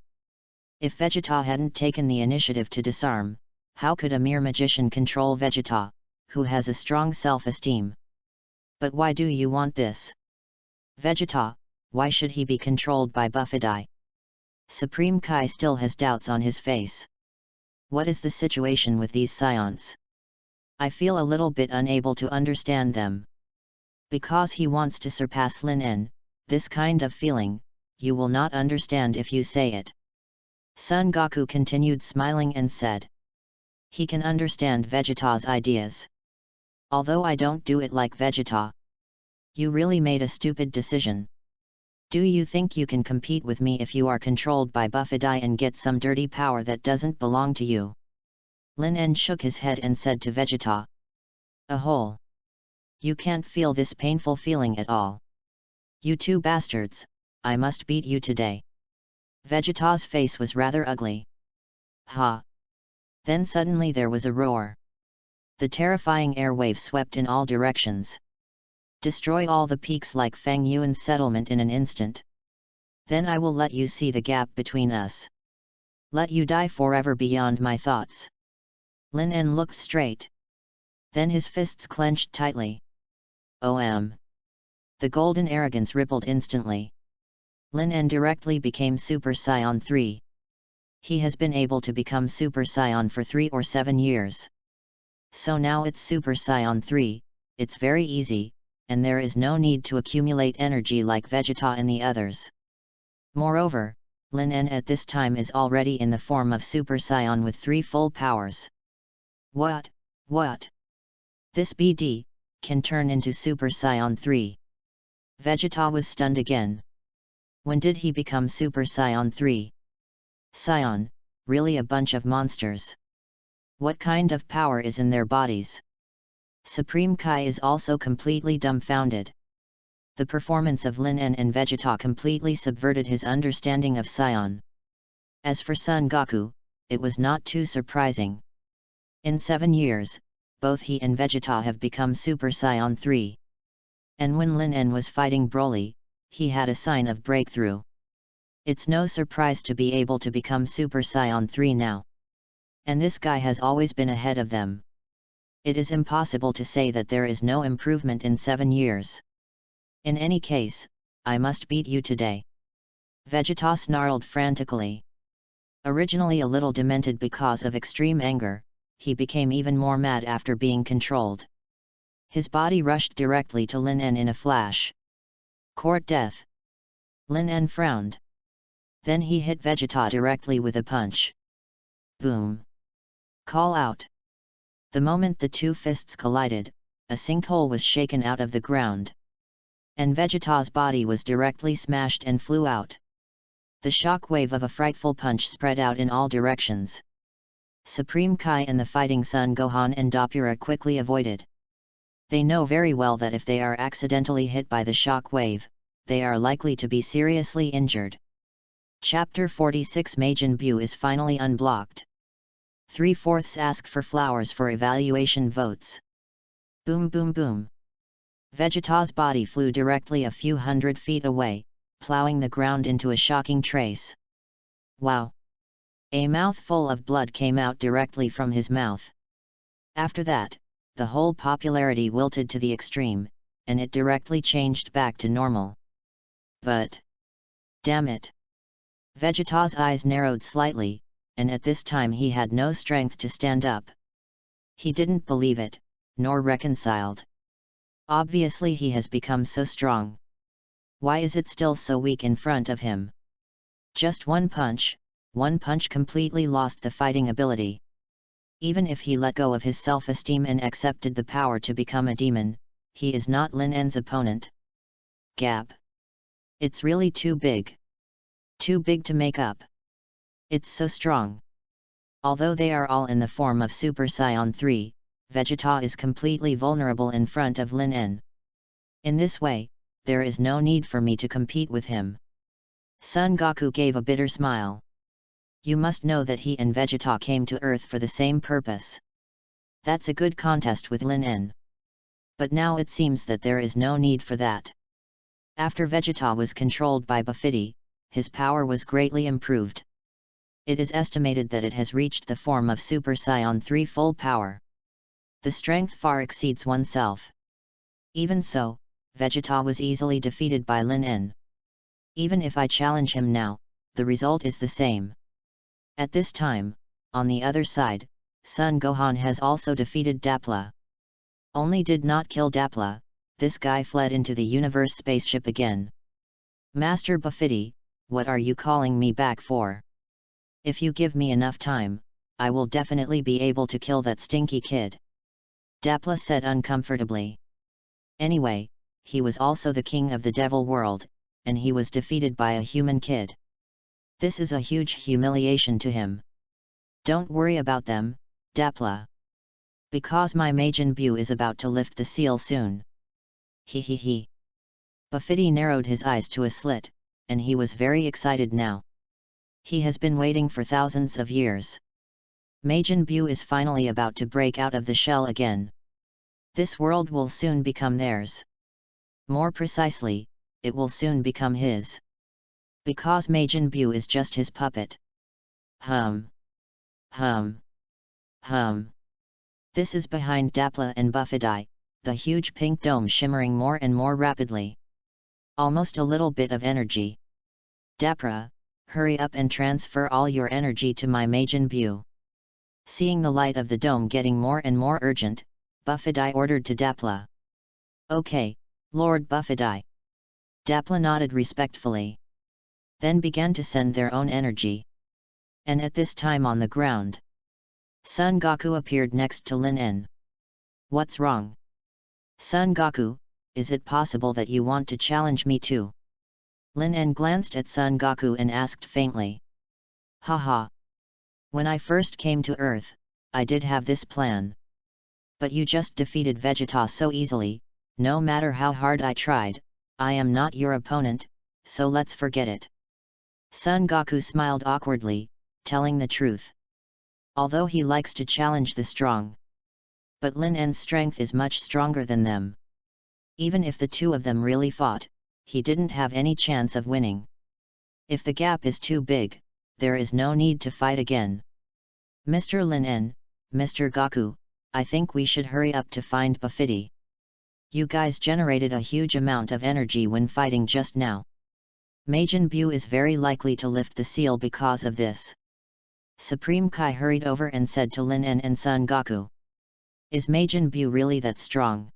If Vegeta hadn't taken the initiative to disarm, how could a mere magician control Vegeta, who has a strong self-esteem? But why do you want this? Vegeta, why should he be controlled by Buffadai? Supreme Kai still has doubts on his face. What is the situation with these scions? I feel a little bit unable to understand them. Because he wants to surpass Lin En, this kind of feeling, you will not understand if you say it. Son Goku continued smiling and said. He can understand Vegeta's ideas. Although I don't do it like Vegeta. You really made a stupid decision. Do you think you can compete with me if you are controlled by Buffadai and get some dirty power that doesn't belong to you? Lin En shook his head and said to Vegeta. A hole. You can't feel this painful feeling at all. You two bastards, I must beat you today. Vegeta's face was rather ugly. Ha! Then suddenly there was a roar. The terrifying airwave swept in all directions. Destroy all the peaks like Fang Yuan's settlement in an instant. Then I will let you see the gap between us. Let you die forever beyond my thoughts. Lin En looked straight. Then his fists clenched tightly. OM. The golden arrogance rippled instantly. Lin En directly became Super Saiyan 3. He has been able to become Super Saiyan for 3 or 7 years. So now it's Super Saiyan 3, it's very easy, and there is no need to accumulate energy like Vegeta and the others. Moreover, Lin En at this time is already in the form of Super Saiyan with 3 full powers. What? This BD can turn into Super Saiyan 3. Vegeta was stunned again. When did he become Super Saiyan 3? Saiyan, really a bunch of monsters. What kind of power is in their bodies? Supreme Kai is also completely dumbfounded. The performance of Lin En and Vegeta completely subverted his understanding of Saiyan. As for Son Goku, it was not too surprising. In 7 years, both he and Vegeta have become Super Saiyan 3. And when Lin En was fighting Broly, he had a sign of breakthrough. It's no surprise to be able to become Super Saiyan 3 now. And this guy has always been ahead of them. It is impossible to say that there is no improvement in 7 years. In any case, I must beat you today. Vegeta snarled frantically. Originally a little demented because of extreme anger, he became even more mad after being controlled. His body rushed directly to Lin En in a flash. Court death. Lin En frowned. Then he hit Vegeta directly with a punch. Boom. Call out. The moment the two fists collided, a sinkhole was shaken out of the ground. And Vegeta's body was directly smashed and flew out. The shock wave of a frightful punch spread out in all directions. Supreme Kai and the fighting Son Gohan and Doppura quickly avoided. They know very well that if they are accidentally hit by the shock wave, they are likely to be seriously injured. Chapter 46 Majin Buu is finally unblocked. 3/4 ask for flowers for evaluation votes. Boom boom boom. Vegeta's body flew directly a few hundred feet away, plowing the ground into a shocking trace. Wow! A mouthful of blood came out directly from his mouth. After that, the whole popularity wilted to the extreme, and it directly changed back to normal. But... damn it! Vegeta's eyes narrowed slightly, and at this time he had no strength to stand up. He didn't believe it, nor reconciled. Obviously he has become so strong. Why is it still so weak in front of him? Just one punch completely lost the fighting ability. Even if he let go of his self-esteem and accepted the power to become a demon, he is not Lin En's opponent. Gap. It's really too big. Too big to make up. It's so strong. Although they are all in the form of Super Saiyan 3, Vegeta is completely vulnerable in front of Lin En. In this way, there is no need for me to compete with him. Son Goku gave a bitter smile. You must know that he and Vegeta came to Earth for the same purpose. That's a good contest with Lin En. But now it seems that there is no need for that. After Vegeta was controlled by Buffetti, his power was greatly improved. It is estimated that it has reached the form of Super Saiyan 3 full power. The strength far exceeds oneself. Even so, Vegeta was easily defeated by Lin En. Even if I challenge him now, the result is the same. At this time, on the other side, Son Gohan has also defeated Dapla. Only did not kill Dapla, this guy fled into the universe spaceship again. Master Buffetti, what are you calling me back for? If you give me enough time, I will definitely be able to kill that stinky kid. Dapla said uncomfortably. Anyway, he was also the king of the devil world, and he was defeated by a human kid. This is a huge humiliation to him. Don't worry about them, Dapla. Because my Majin Buu is about to lift the seal soon. He. Buffetti narrowed his eyes to a slit, and he was very excited now. He has been waiting for thousands of years. Majin Buu is finally about to break out of the shell again. This world will soon become theirs. More precisely, it will soon become his. Because Majin Buu is just his puppet. This is behind Dapla and Buffetti, the huge pink dome shimmering more and more rapidly. Almost a little bit of energy. Dapla, hurry up and transfer all your energy to my Majin Buu. Seeing the light of the dome getting more and more urgent, Buffetti ordered to Dapla. Okay, Lord Buffetti. Dapla nodded respectfully. Then began to send their own energy. And at this time on the ground, Son Goku appeared next to Lin En. What's wrong? Son Goku, is it possible that you want to challenge me too? Lin En glanced at Son Goku and asked faintly. Haha. When I first came to Earth, I did have this plan. But you just defeated Vegeta so easily, no matter how hard I tried, I am not your opponent, so let's forget it. Son Goku smiled awkwardly, telling the truth. Although he likes to challenge the strong. But Lin En's strength is much stronger than them. Even if the two of them really fought, he didn't have any chance of winning. If the gap is too big, there is no need to fight again. Mr. Lin En, Mr. Goku, I think we should hurry up to find Buffetti. You guys generated a huge amount of energy when fighting just now. Majin Buu is very likely to lift the seal because of this. Supreme Kai hurried over and said to Lin En and Son Goku. Is Majin Buu really that strong?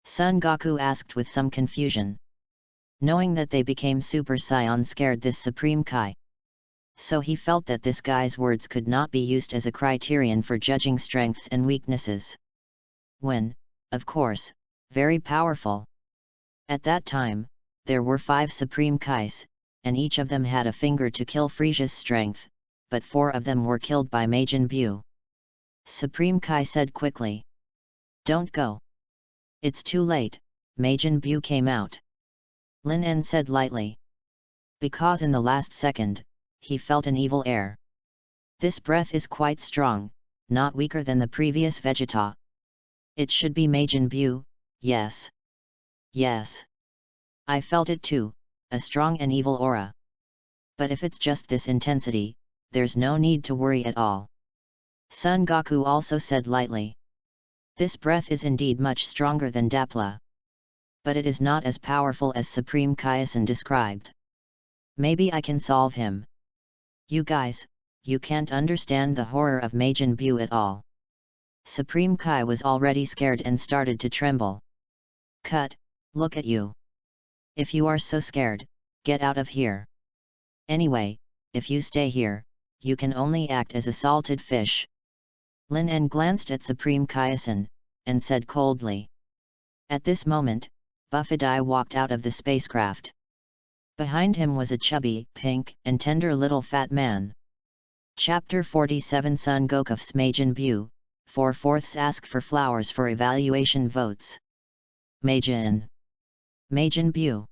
Son Goku asked with some confusion. Knowing that they became Super Saiyan scared this Supreme Kai. So he felt that this guy's words could not be used as a criterion for judging strengths and weaknesses. When, of course, very powerful. At that time, there were 5 Supreme Kais, and each of them had a finger to kill Frisia's strength, but 4 of them were killed by Majin Buu. Supreme Kai said quickly. Don't go. It's too late, Majin Buu came out. Lin En said lightly. because in the last second, he felt an evil air. This breath is quite strong, not weaker than the previous Vegeta. It should be Majin Buu, yes. Yes. I felt it too, a strong and evil aura. But if it's just this intensity, there's no need to worry at all. Son Goku also said lightly. This breath is indeed much stronger than Dapla. But it is not as powerful as Supreme Kaizen described. Maybe I can solve him. You guys, you can't understand the horror of Majin Buu at all. Supreme Kai was already scared and started to tremble. Cut, look at you. If you are so scared, get out of here. Anyway, if you stay here, you can only act as a salted fish. Lin En glanced at Supreme Kaizen, and said coldly. At this moment, Buffy walked out of the spacecraft. Behind him was a chubby, pink, and tender little fat man. Chapter 47 Son Goku's Majin Buu, 4/4 ask for flowers for evaluation votes. Majin Buu.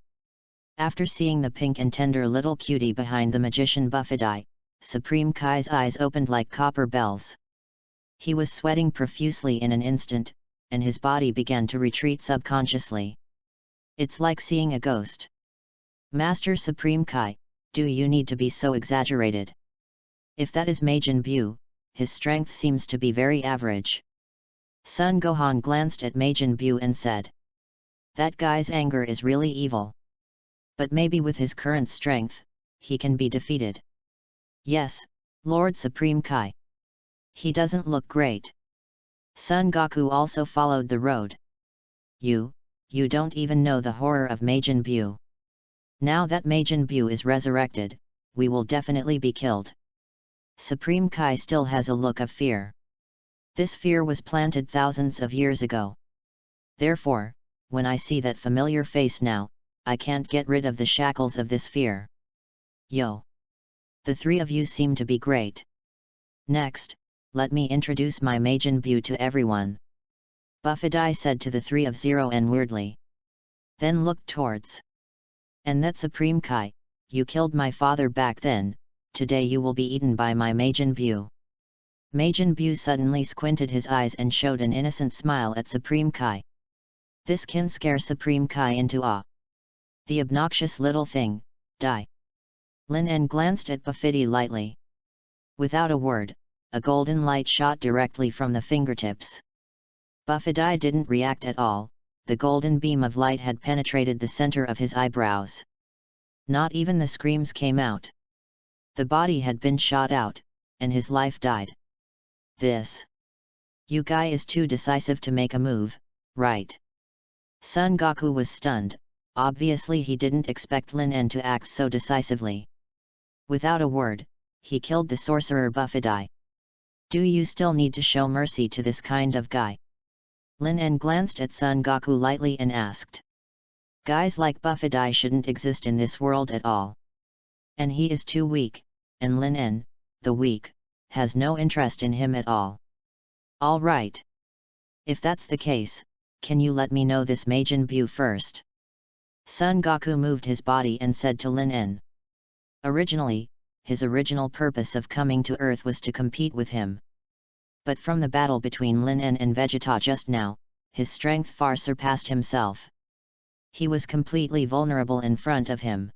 After seeing the pink and tender little cutie behind the magician Buffy, Supreme Kai's eyes opened like copper bells. He was sweating profusely in an instant, and his body began to retreat subconsciously. It's like seeing a ghost. Master Supreme Kai, do you need to be so exaggerated? If that is Majin Buu, his strength seems to be very average. Son Gohan glanced at Majin Buu and said. That guy's anger is really evil. But maybe with his current strength, he can be defeated. Yes, Lord Supreme Kai. He doesn't look great. Son Goku also followed the road. You don't even know the horror of Majin Buu. Now that Majin Buu is resurrected, we will definitely be killed. Supreme Kai still has a look of fear. This fear was planted thousands of years ago. Therefore, when I see that familiar face now, I can't get rid of the shackles of this fear. Yo! The three of you seem to be great. Next, let me introduce my Majin Buu to everyone. Buffy said to the three of Zero and weirdly. Then looked towards. And that Supreme Kai, you killed my father back then, today you will be eaten by my Majin Buu. Majin Buu suddenly squinted his eyes and showed an innocent smile at Supreme Kai. This can scare Supreme Kai into awe. The obnoxious little thing, die. Lin En glanced at Buffy lightly. Without a word, a golden light shot directly from the fingertips. Buffy didn't react at all, the golden beam of light had penetrated the center of his eyebrows. Not even the screams came out. The body had been shot out, and his life died. This you guy is too decisive to make a move, right? Son Goku was stunned, obviously he didn't expect Lin En to act so decisively. Without a word, he killed the sorcerer Buffy. Do you still need to show mercy to this kind of guy? Lin En glanced at Son Goku lightly and asked. Guys like Buffy shouldn't exist in this world at all. And he is too weak, and Lin En, the weak, has no interest in him at all. All right. If that's the case, can you let me know this Majin Buu first? Son Goku moved his body and said to Lin En. Originally, his original purpose of coming to Earth was to compete with him. But from the battle between Lin En and Vegeta just now, his strength far surpassed himself. He was completely vulnerable in front of him.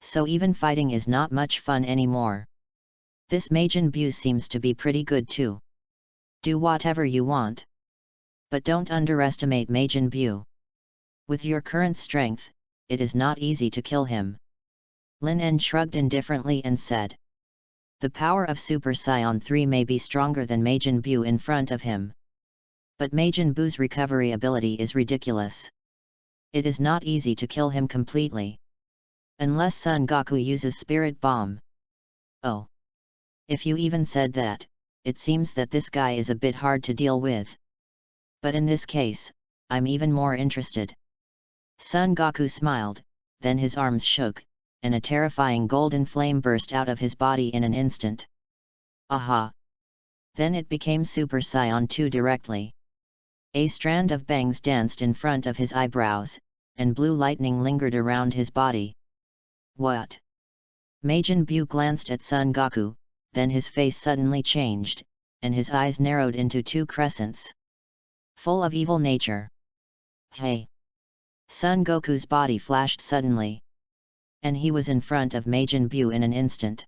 So even fighting is not much fun anymore. This Majin Buu seems to be pretty good too. Do whatever you want. But don't underestimate Majin Buu. With your current strength, it is not easy to kill him. Lin En shrugged indifferently and said. The power of Super Saiyan 3 may be stronger than Majin Buu in front of him. But Majin Buu's recovery ability is ridiculous. It is not easy to kill him completely. Unless Son Goku uses Spirit Bomb. Oh. If you even said that, it seems that this guy is a bit hard to deal with. But in this case, I'm even more interested. Son Goku smiled, then his arms shook, and a terrifying golden flame burst out of his body in an instant. Aha! Then it became Super Saiyan 2 directly. A strand of bangs danced in front of his eyebrows, and blue lightning lingered around his body. What? Majin Buu glanced at Son Goku, then his face suddenly changed, and his eyes narrowed into two crescents. Full of evil nature. Hey! Son Goku's body flashed suddenly. And he was in front of Majin Buu in an instant.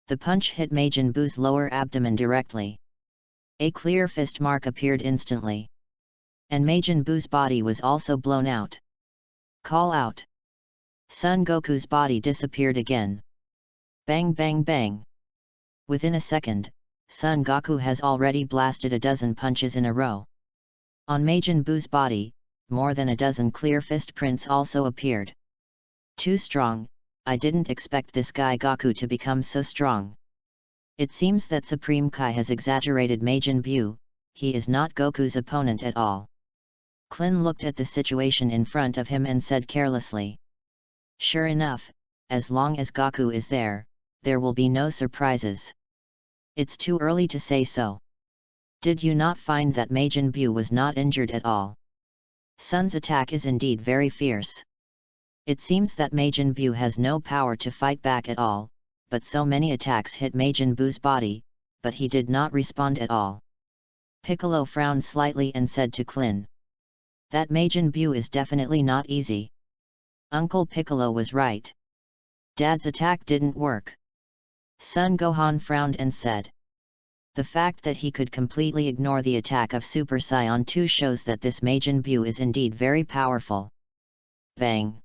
The punch hit Majin Buu's lower abdomen directly. A clear fist mark appeared instantly. And Majin Buu's body was also blown out. Call out! Son Goku's body disappeared again. Bang bang bang! Within a second, Son Goku has already blasted a dozen punches in a row. On Majin Buu's body, more than a dozen clear fist prints also appeared. Too strong, I didn't expect this guy Goku to become so strong. It seems that Supreme Kai has exaggerated Majin Buu, he is not Goku's opponent at all. Klin looked at the situation in front of him and said carelessly. Sure enough, as long as Goku is there will be no surprises. It's too early to say so. Did you not find that Majin Buu was not injured at all? Son's attack is indeed very fierce. It seems that Majin Buu has no power to fight back at all, but so many attacks hit Majin Buu's body, but he did not respond at all. Piccolo frowned slightly and said to Klin. That Majin Buu is definitely not easy. Uncle Piccolo was right. Dad's attack didn't work. Son Gohan frowned and said. The fact that he could completely ignore the attack of Super Saiyan 2 shows that this Majin Buu is indeed very powerful. Bang!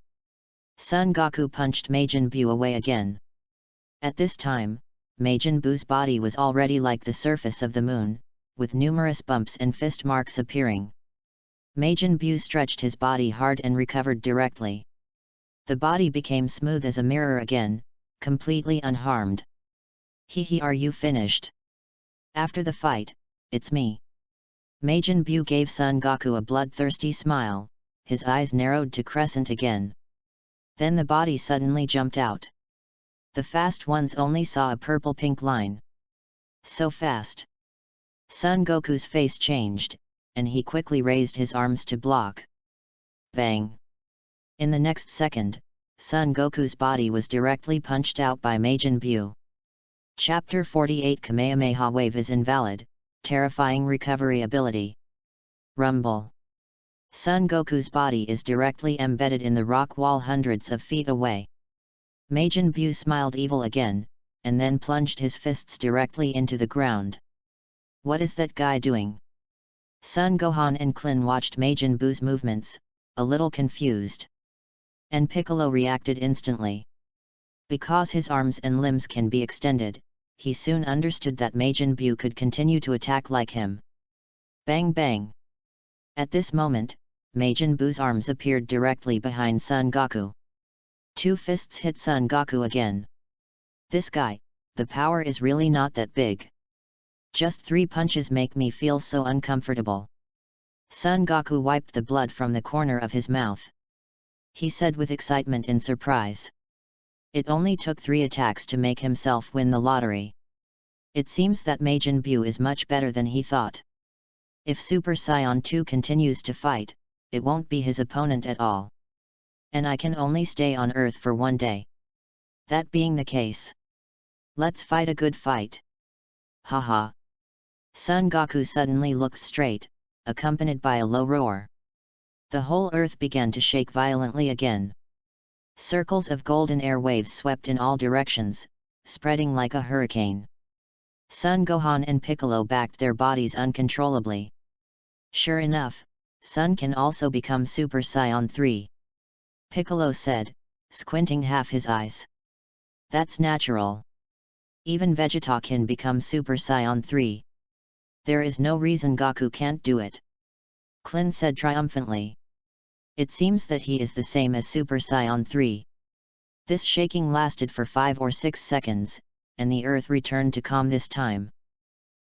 Son Goku punched Majin Buu away again. At this time, Majin Buu's body was already like the surface of the moon, with numerous bumps and fist marks appearing. Majin Buu stretched his body hard and recovered directly. The body became smooth as a mirror again, completely unharmed. Hehe, are you finished? After the fight, it's me. Majin Buu gave Son Goku a bloodthirsty smile, his eyes narrowed to crescent again. Then the body suddenly jumped out. The fast ones only saw a purple-pink line. So fast. Son Goku's face changed, and he quickly raised his arms to block. Bang! In the next second, Son Goku's body was directly punched out by Majin Buu. Chapter 48 Kamehameha Wave is invalid, terrifying recovery ability. Rumble. Son Goku's body is directly embedded in the rock wall hundreds of feet away. Majin Buu smiled evil again, and then plunged his fists directly into the ground. What is that guy doing? Son Gohan and Klin watched Majin Buu's movements, a little confused. And Piccolo reacted instantly. Because his arms and limbs can be extended, he soon understood that Majin Buu could continue to attack like him. Bang bang! At this moment, Majin Buu's arms appeared directly behind Son Goku. Two fists hit Son Goku again. This guy, the power is really not that big. Just 3 punches make me feel so uncomfortable. Son Goku wiped the blood from the corner of his mouth. He said with excitement and surprise. It only took 3 attacks to make himself win the lottery. It seems that Majin Buu is much better than he thought. If Super Saiyan 2 continues to fight, it won't be his opponent at all. And I can only stay on Earth for 1 day. That being the case, let's fight a good fight. Haha. Son Goku suddenly looked straight, accompanied by a low roar. The whole Earth began to shake violently again. Circles of golden air waves swept in all directions, spreading like a hurricane. Son Gohan and Piccolo backed their bodies uncontrollably. Sure enough, Son can also become Super Saiyan 3. Piccolo said, squinting half his eyes. That's natural. Even Vegeta can become Super Saiyan 3. There is no reason Goku can't do it. Klin said triumphantly. It seems that he is the same as Super Saiyan 3. This shaking lasted for 5 or 6 seconds, and the Earth returned to calm this time.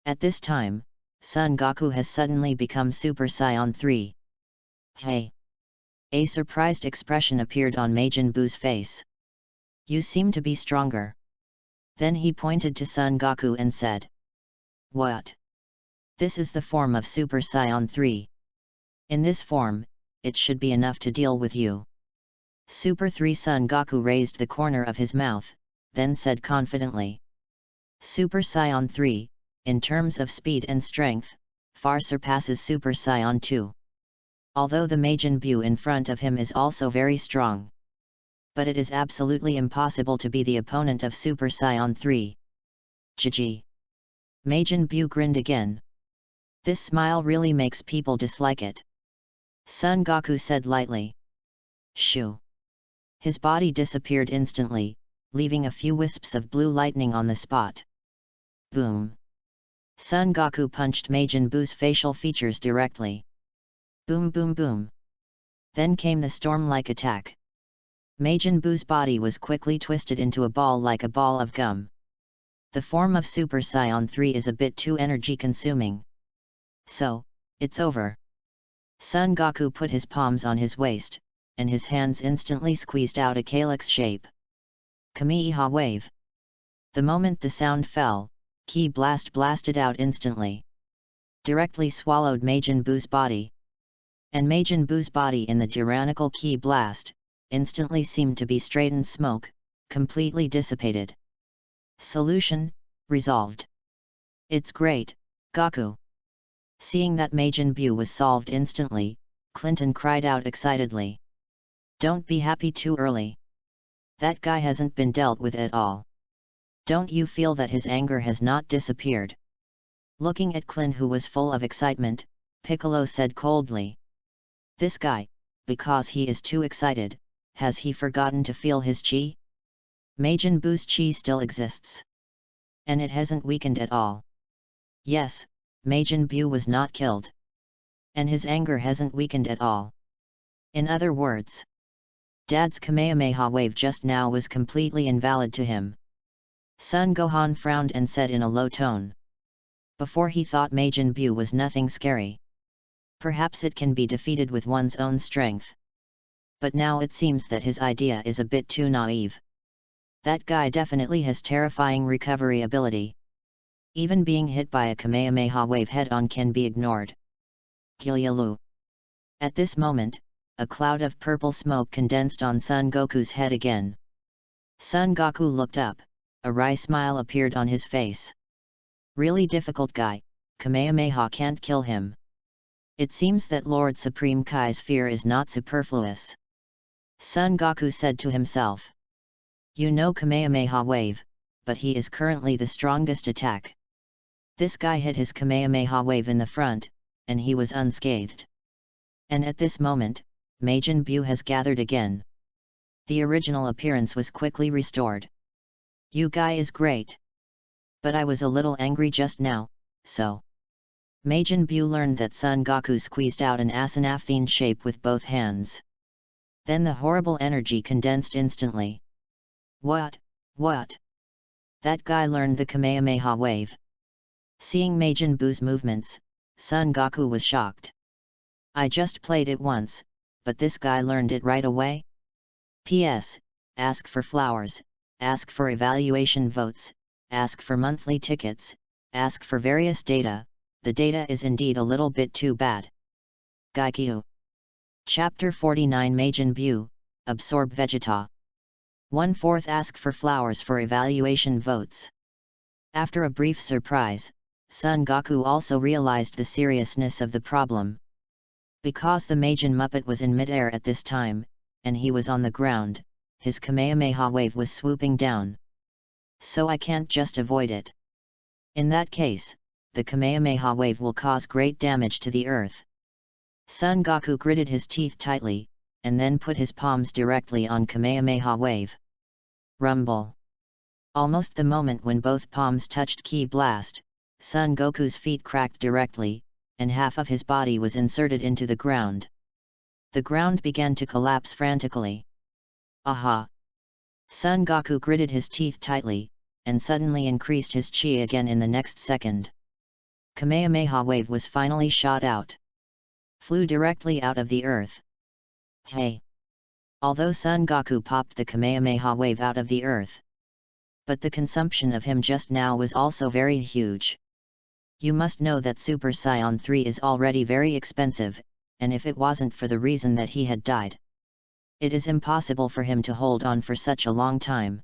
At this time, Son Goku has suddenly become Super Saiyan 3. Hey! A surprised expression appeared on Majin Buu's face. You seem to be stronger. Then he pointed to Son Goku and said. What? This is the form of Super Saiyan 3. In this form, it should be enough to deal with you. Super 3 Son Goku raised the corner of his mouth, then said confidently. Super Saiyan 3, in terms of speed and strength, far surpasses Super Saiyan 2. Although the Majin Buu in front of him is also very strong. But it is absolutely impossible to be the opponent of Super Saiyan 3. GG. Majin Buu grinned again. This smile really makes people dislike it. Son Goku said lightly. Shoo. His body disappeared instantly, leaving a few wisps of blue lightning on the spot. Boom. Son Goku punched Majin Buu's facial features directly. Boom boom boom. Then came the storm-like attack. Majin Buu's body was quickly twisted into a ball like a ball of gum. The form of Super Saiyan 3 is a bit too energy-consuming. So, it's over. Son Goku put his palms on his waist, and his hands instantly squeezed out a calyx shape. Kamehameha wave. The moment the sound fell, Ki blast blasted out instantly. Directly swallowed Majin Buu's body. And Majin Buu's body in the tyrannical Ki blast, instantly seemed to be straightened smoke, completely dissipated. Solution, resolved. It's great, Goku. Seeing that Majin Buu was solved instantly, Clinton cried out excitedly. Don't be happy too early. That guy hasn't been dealt with at all. Don't you feel that his anger has not disappeared? Looking at Clint, who was full of excitement, Piccolo said coldly. This guy, because he is too excited, has he forgotten to feel his chi? Majin Buu's chi still exists. And it hasn't weakened at all. Yes, Majin Buu was not killed. And his anger hasn't weakened at all. In other words, Dad's Kamehameha wave just now was completely invalid to him. Son Gohan frowned and said in a low tone. Before he thought Majin Buu was nothing scary. Perhaps it can be defeated with one's own strength. But now it seems that his idea is a bit too naive. That guy definitely has terrifying recovery ability. Even being hit by a Kamehameha wave head-on can be ignored. Gilyalu. At this moment, a cloud of purple smoke condensed on Son Goku's head again. Son Goku looked up, a wry smile appeared on his face. Really difficult guy, Kamehameha can't kill him. It seems that Lord Supreme Kai's fear is not superfluous. Son Goku said to himself. You know Kamehameha wave, but he is currently the strongest attack. This guy hit his Kamehameha wave in the front, and he was unscathed. And at this moment, Majin Buu has gathered again. The original appearance was quickly restored. You guy is great. But I was a little angry just now, so. Majin Buu learned that Son Goku squeezed out an Asanaphthene shape with both hands. Then the horrible energy condensed instantly. What? That guy learned the Kamehameha wave. Seeing Majin Buu's movements, Son Goku was shocked. I just played it once, but this guy learned it right away? P.S. Ask for flowers, ask for evaluation votes, ask for monthly tickets, ask for various data. The data is indeed a little bit too bad. Gaikyu. Chapter 49 Majin Buu, Absorb Vegeta. 1/4 Ask for flowers for evaluation votes. After a brief surprise, Son Goku also realized the seriousness of the problem. Because the Majin Muppet was in midair at this time, and he was on the ground, his Kamehameha wave was swooping down. So I can't just avoid it. In that case, the Kamehameha wave will cause great damage to the earth. Son Goku gritted his teeth tightly, and then put his palms directly on Kamehameha wave. Rumble. Almost the moment when both palms touched Ki blast, Son Goku's feet cracked directly, and half of his body was inserted into the ground. The ground began to collapse frantically. Aha! Son Goku gritted his teeth tightly, and suddenly increased his chi again in the next second. Kamehameha wave was finally shot out. Flew directly out of the earth. Hey! Although Son Goku popped the Kamehameha wave out of the earth, but the consumption of him just now was also very huge. You must know that Super Saiyan 3 is already very expensive, and if it wasn't for the reason that he had died, it is impossible for him to hold on for such a long time.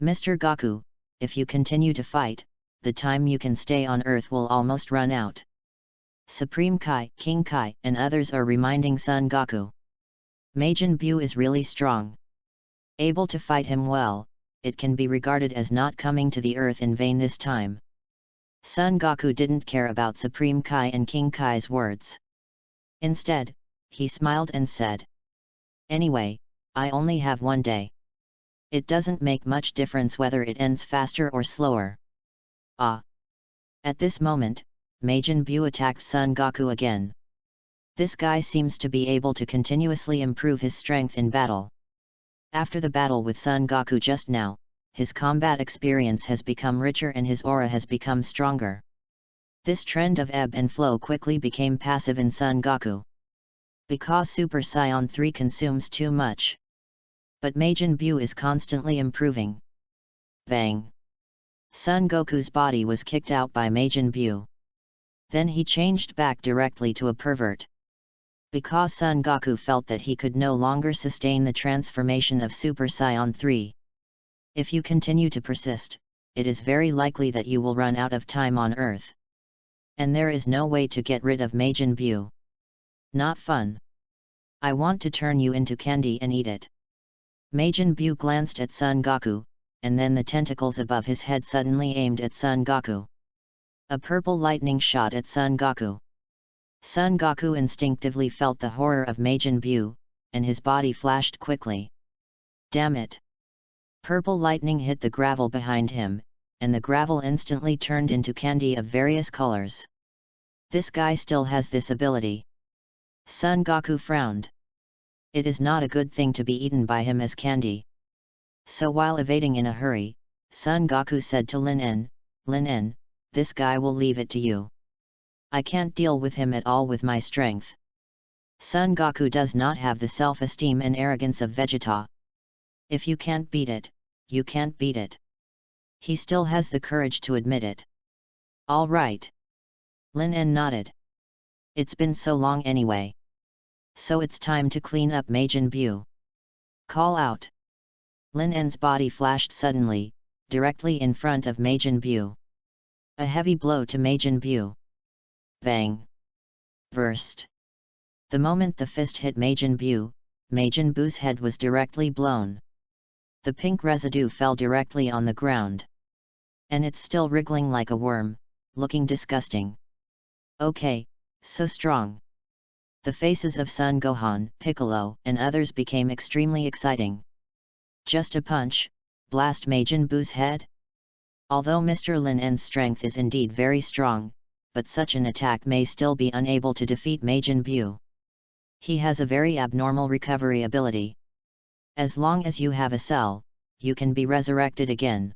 Mr. Goku, if you continue to fight, the time you can stay on Earth will almost run out. Supreme Kai, King Kai, and others are reminding Son Goku. Majin Buu is really strong. Able to fight him well, it can be regarded as not coming to the Earth in vain this time. Son Goku didn't care about Supreme Kai and King Kai's words. Instead, he smiled and said, "Anyway, I only have 1 day. It doesn't make much difference whether it ends faster or slower." Ah! At this moment, Majin Buu attacked Son Goku again. This guy seems to be able to continuously improve his strength in battle. After the battle with Son Goku just now, his combat experience has become richer and his aura has become stronger. This trend of ebb and flow quickly became passive in Son Goku. Because Super Saiyan 3 consumes too much. But Majin Buu is constantly improving. Bang! Son Goku's body was kicked out by Majin Buu. Then he changed back directly to a pervert. Because Son Goku felt that he could no longer sustain the transformation of Super Saiyan 3. If you continue to persist, it is very likely that you will run out of time on Earth. And there is no way to get rid of Majin Buu. Not fun. I want to turn you into candy and eat it. Majin Buu glanced at Son Goku, and then the tentacles above his head suddenly aimed at Son Goku. A purple lightning shot at Son Goku. Son Goku instinctively felt the horror of Majin Buu, and his body flashed quickly. Damn it! Purple lightning hit the gravel behind him, and the gravel instantly turned into candy of various colors. This guy still has this ability. Son Goku frowned. It is not a good thing to be eaten by him as candy. So while evading in a hurry, Son Goku said to Lin En, "Lin En, this guy will leave it to you. I can't deal with him at all with my strength." Son Goku does not have the self-esteem and arrogance of Vegeta. If you can't beat it, you can't beat it. He still has the courage to admit it. All right. Lin En nodded. It's been so long anyway. So it's time to clean up Majin Buu. Call out. Lin En's body flashed suddenly, directly in front of Majin Buu. A heavy blow to Majin Buu. Bang! Burst. The moment the fist hit Majin Buu's head was directly blown. The pink residue fell directly on the ground. And it's still wriggling like a worm, looking disgusting. Okay, so strong. The faces of Son Gohan, Piccolo, and others became extremely exciting. Just a punch, blast Majin Buu's head? Although Mr. Lin En's strength is indeed very strong, but such an attack may still be unable to defeat Majin Buu. He has a very abnormal recovery ability. As long as you have a cell, you can be resurrected again.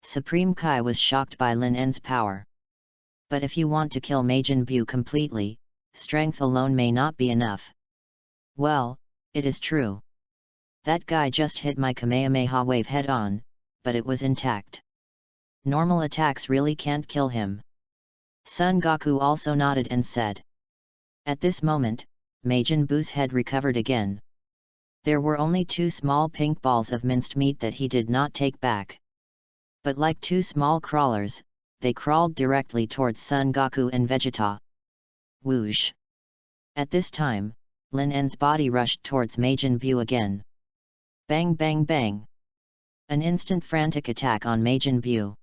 Supreme Kai was shocked by Lin En's power. But if you want to kill Majin Buu completely, strength alone may not be enough. Well, it is true. That guy just hit my Kamehameha wave head-on, but it was intact. Normal attacks really can't kill him. Son Goku also nodded and said. At this moment, Majin Buu's head recovered again. There were only 2 small pink balls of minced meat that he did not take back. But like 2 small crawlers, they crawled directly towards Son Goku and Vegeta. Whoosh! At this time, Lin En's body rushed towards Majin Buu again. Bang bang bang! An instant frantic attack on Majin Buu.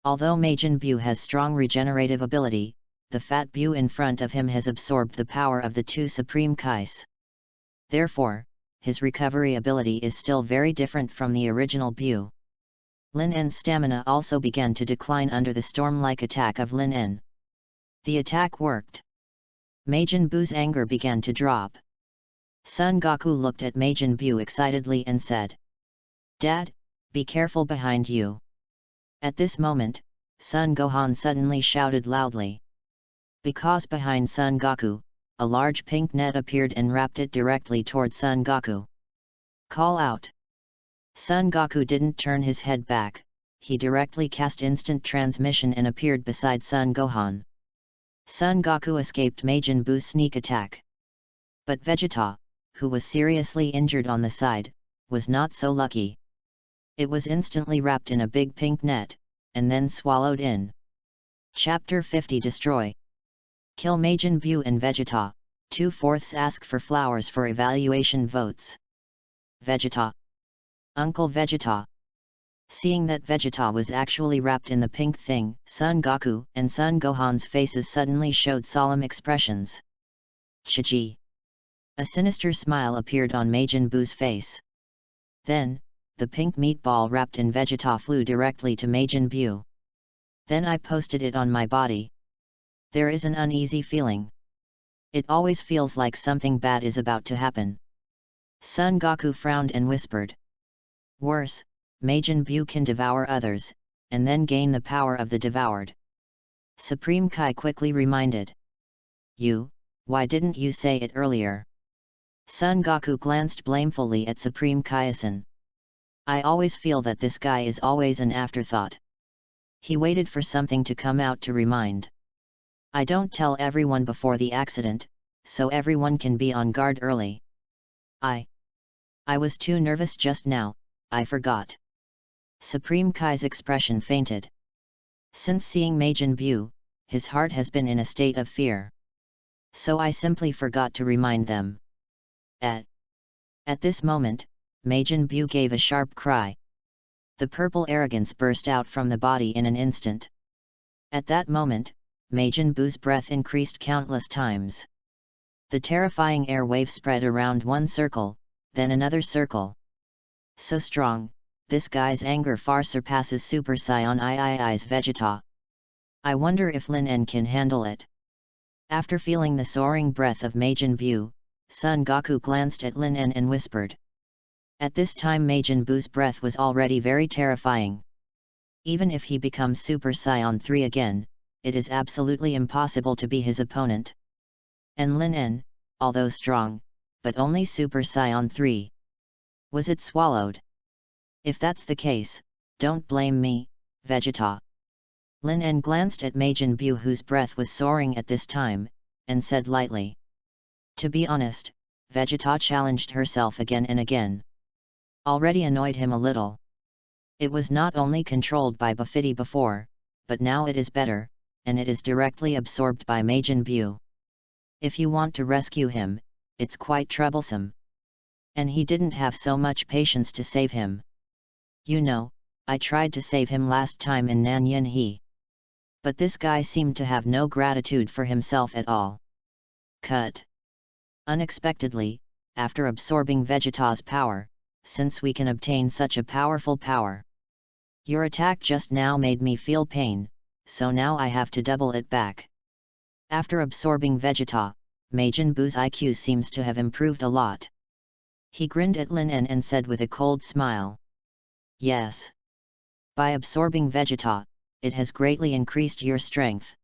Although Majin Buu has strong regenerative ability, the fat Buu in front of him has absorbed the power of the 2 Supreme Kais. Therefore, his recovery ability is still very different from the original Buu. Lin En's stamina also began to decline under the storm-like attack of Lin En. The attack worked. Majin Buu's anger began to drop. Son Goku looked at Majin Buu excitedly and said, "Dad, be careful behind you." At this moment, Son Gohan suddenly shouted loudly. Because behind Son Goku, a large pink net appeared and wrapped it directly towards Son Goku. Call out. Son Goku didn't turn his head back, he directly cast instant transmission and appeared beside Son Gohan. Son Goku escaped Majin Buu's sneak attack. But Vegeta, who was seriously injured on the side, was not so lucky. It was instantly wrapped in a big pink net, and then swallowed in. Chapter 50 Destroy. Kill Majin Buu and Vegeta. 2/4 ask for flowers for evaluation votes. Vegeta. Uncle Vegeta. Seeing that Vegeta was actually wrapped in the pink thing, Son Goku and Son Gohan's faces suddenly showed solemn expressions. Chiji. A sinister smile appeared on Majin Buu's face. Then, the pink meatball wrapped in Vegeta flew directly to Majin Buu. Then I posted it on my body. There is an uneasy feeling. It always feels like something bad is about to happen. Son Goku frowned and whispered. Worse, Majin Buu can devour others, and then gain the power of the devoured. Supreme Kai quickly reminded. Why didn't you say it earlier? Son Goku glanced blamefully at Supreme Kai-san. I always feel that this guy is always an afterthought. He waited for something to come out to remind. I don't tell everyone before the accident, so everyone can be on guard early. I was too nervous just now, I forgot. Supreme Kai's expression fainted. Since seeing Majin Buu, his heart has been in a state of fear. So I simply forgot to remind them. At this moment, Majin Buu gave a sharp cry. The purple arrogance burst out from the body in an instant. At that moment, Majin Buu's breath increased countless times. The terrifying air wave spread around one circle, then another circle. So strong, this guy's anger far surpasses Super Saiyan III's Vegeta. I wonder if Lin En can handle it. After feeling the soaring breath of Majin Buu, Son Goku glanced at Lin En and whispered. At this time Majin Buu's breath was already very terrifying. Even if he becomes Super Saiyan 3 again, it is absolutely impossible to be his opponent. And Lin En, although strong, but only Super Saiyan 3. Was it swallowed? If that's the case, don't blame me, Vegeta. Lin En glanced at Majin Buu whose breath was soaring at this time, and said lightly. To be honest, Vegeta challenged herself again and again. Already annoyed him a little. It was not only controlled by Buffety before, but now it is better, and it is directly absorbed by Majin Buu. If you want to rescue him, it's quite troublesome. And he didn't have so much patience to save him. You know, I tried to save him last time in Nanyan He. But this guy seemed to have no gratitude for himself at all. Cut. Unexpectedly, after absorbing Vegeta's power, since we can obtain such a powerful power. Your attack just now made me feel pain, so now I have to double it back. After absorbing Vegeta, Majin Buu's IQ seems to have improved a lot. He grinned at Lin En and said with a cold smile. Yes. By absorbing Vegeta, it has greatly increased your strength.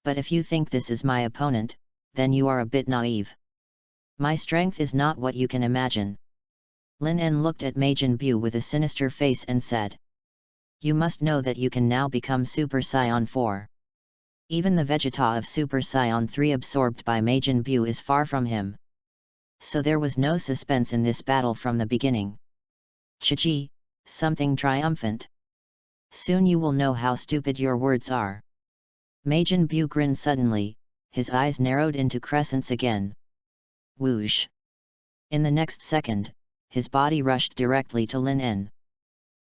But if you think this is my opponent, then you are a bit naive. My strength is not what you can imagine. Lin En looked at Majin Buu with a sinister face and said. You must know that you can now become Super Saiyan 4. Even the Vegeta of Super Saiyan 3 absorbed by Majin Buu is far from him. So there was no suspense in this battle from the beginning. Chiji, something triumphant. Soon you will know how stupid your words are. Majin Buu grinned suddenly, his eyes narrowed into crescents again. Whoosh! In the next second, his body rushed directly to Lin En.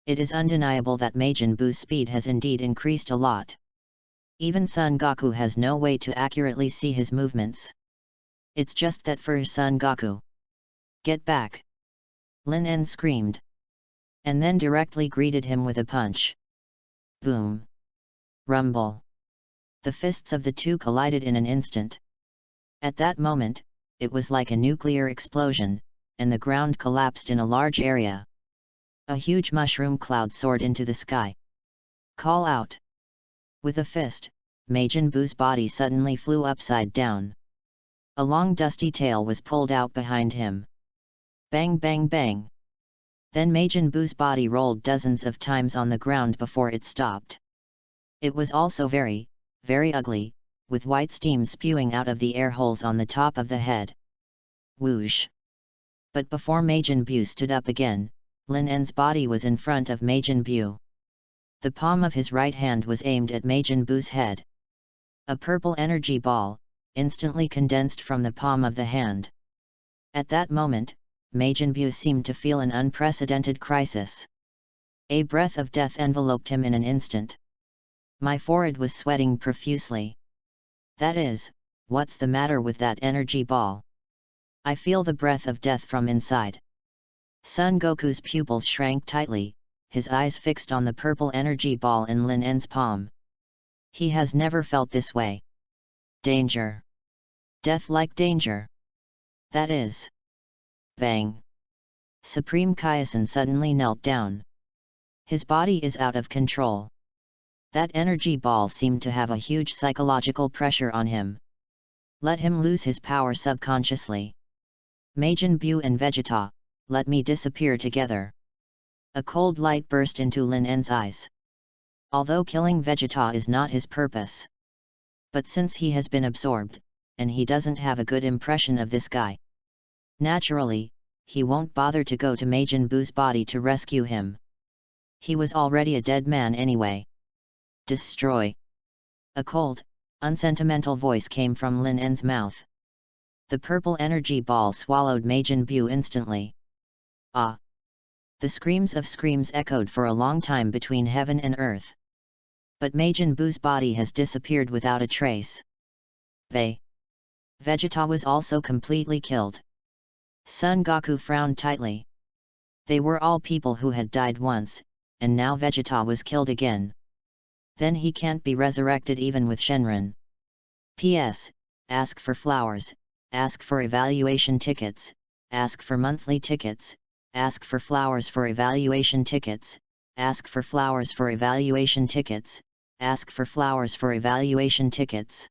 It is undeniable that Majin Buu's speed has indeed increased a lot. Even Son Goku has no way to accurately see his movements. It's just that for Son Goku. Get back! Lin En screamed. And then directly greeted him with a punch. Boom! Rumble! The fists of the two collided in an instant. At that moment, it was like a nuclear explosion, and the ground collapsed in a large area. A huge mushroom cloud soared into the sky. Call out! With a fist, Majin Buu's body suddenly flew upside down. A long dusty tail was pulled out behind him. Bang bang bang! Then Majin Buu's body rolled dozens of times on the ground before it stopped. It was also very, very ugly, with white steam spewing out of the air holes on the top of the head. Whoosh! But before Majin Buu stood up again, Lin En's body was in front of Majin Bu. The palm of his right hand was aimed at Majin Bu's head. A purple energy ball instantly condensed from the palm of the hand. At that moment, Majin Bu seemed to feel an unprecedented crisis. A breath of death enveloped him in an instant. My forehead was sweating profusely. That is, what's the matter with that energy ball? I feel the breath of death from inside. Son Goku's pupils shrank tightly, his eyes fixed on the purple energy ball in Lin En's palm. He has never felt this way. Danger. Death-like danger. That is. Bang. Supreme Kaizen suddenly knelt down. His body is out of control. That energy ball seemed to have a huge psychological pressure on him. Let him lose his power subconsciously. Majin Bu and Vegeta, let me disappear together. A cold light burst into Lin En's eyes. Although killing Vegeta is not his purpose. But since he has been absorbed, and he doesn't have a good impression of this guy. Naturally, he won't bother to go to Majin Bu's body to rescue him. He was already a dead man anyway. Destroy. A cold, unsentimental voice came from Lin En's mouth. The purple energy ball swallowed Majin Bu instantly. Ah! The screams echoed for a long time between heaven and earth. But Majin Bu's body has disappeared without a trace. Bay. Vegeta was also completely killed. Son Goku frowned tightly. They were all people who had died once, and now Vegeta was killed again. Then he can't be resurrected even with Shenron. P.S. Ask for flowers, ask for evaluation tickets, ask for monthly tickets, ask for flowers for evaluation tickets, ask for flowers for evaluation tickets, ask for flowers for evaluation tickets.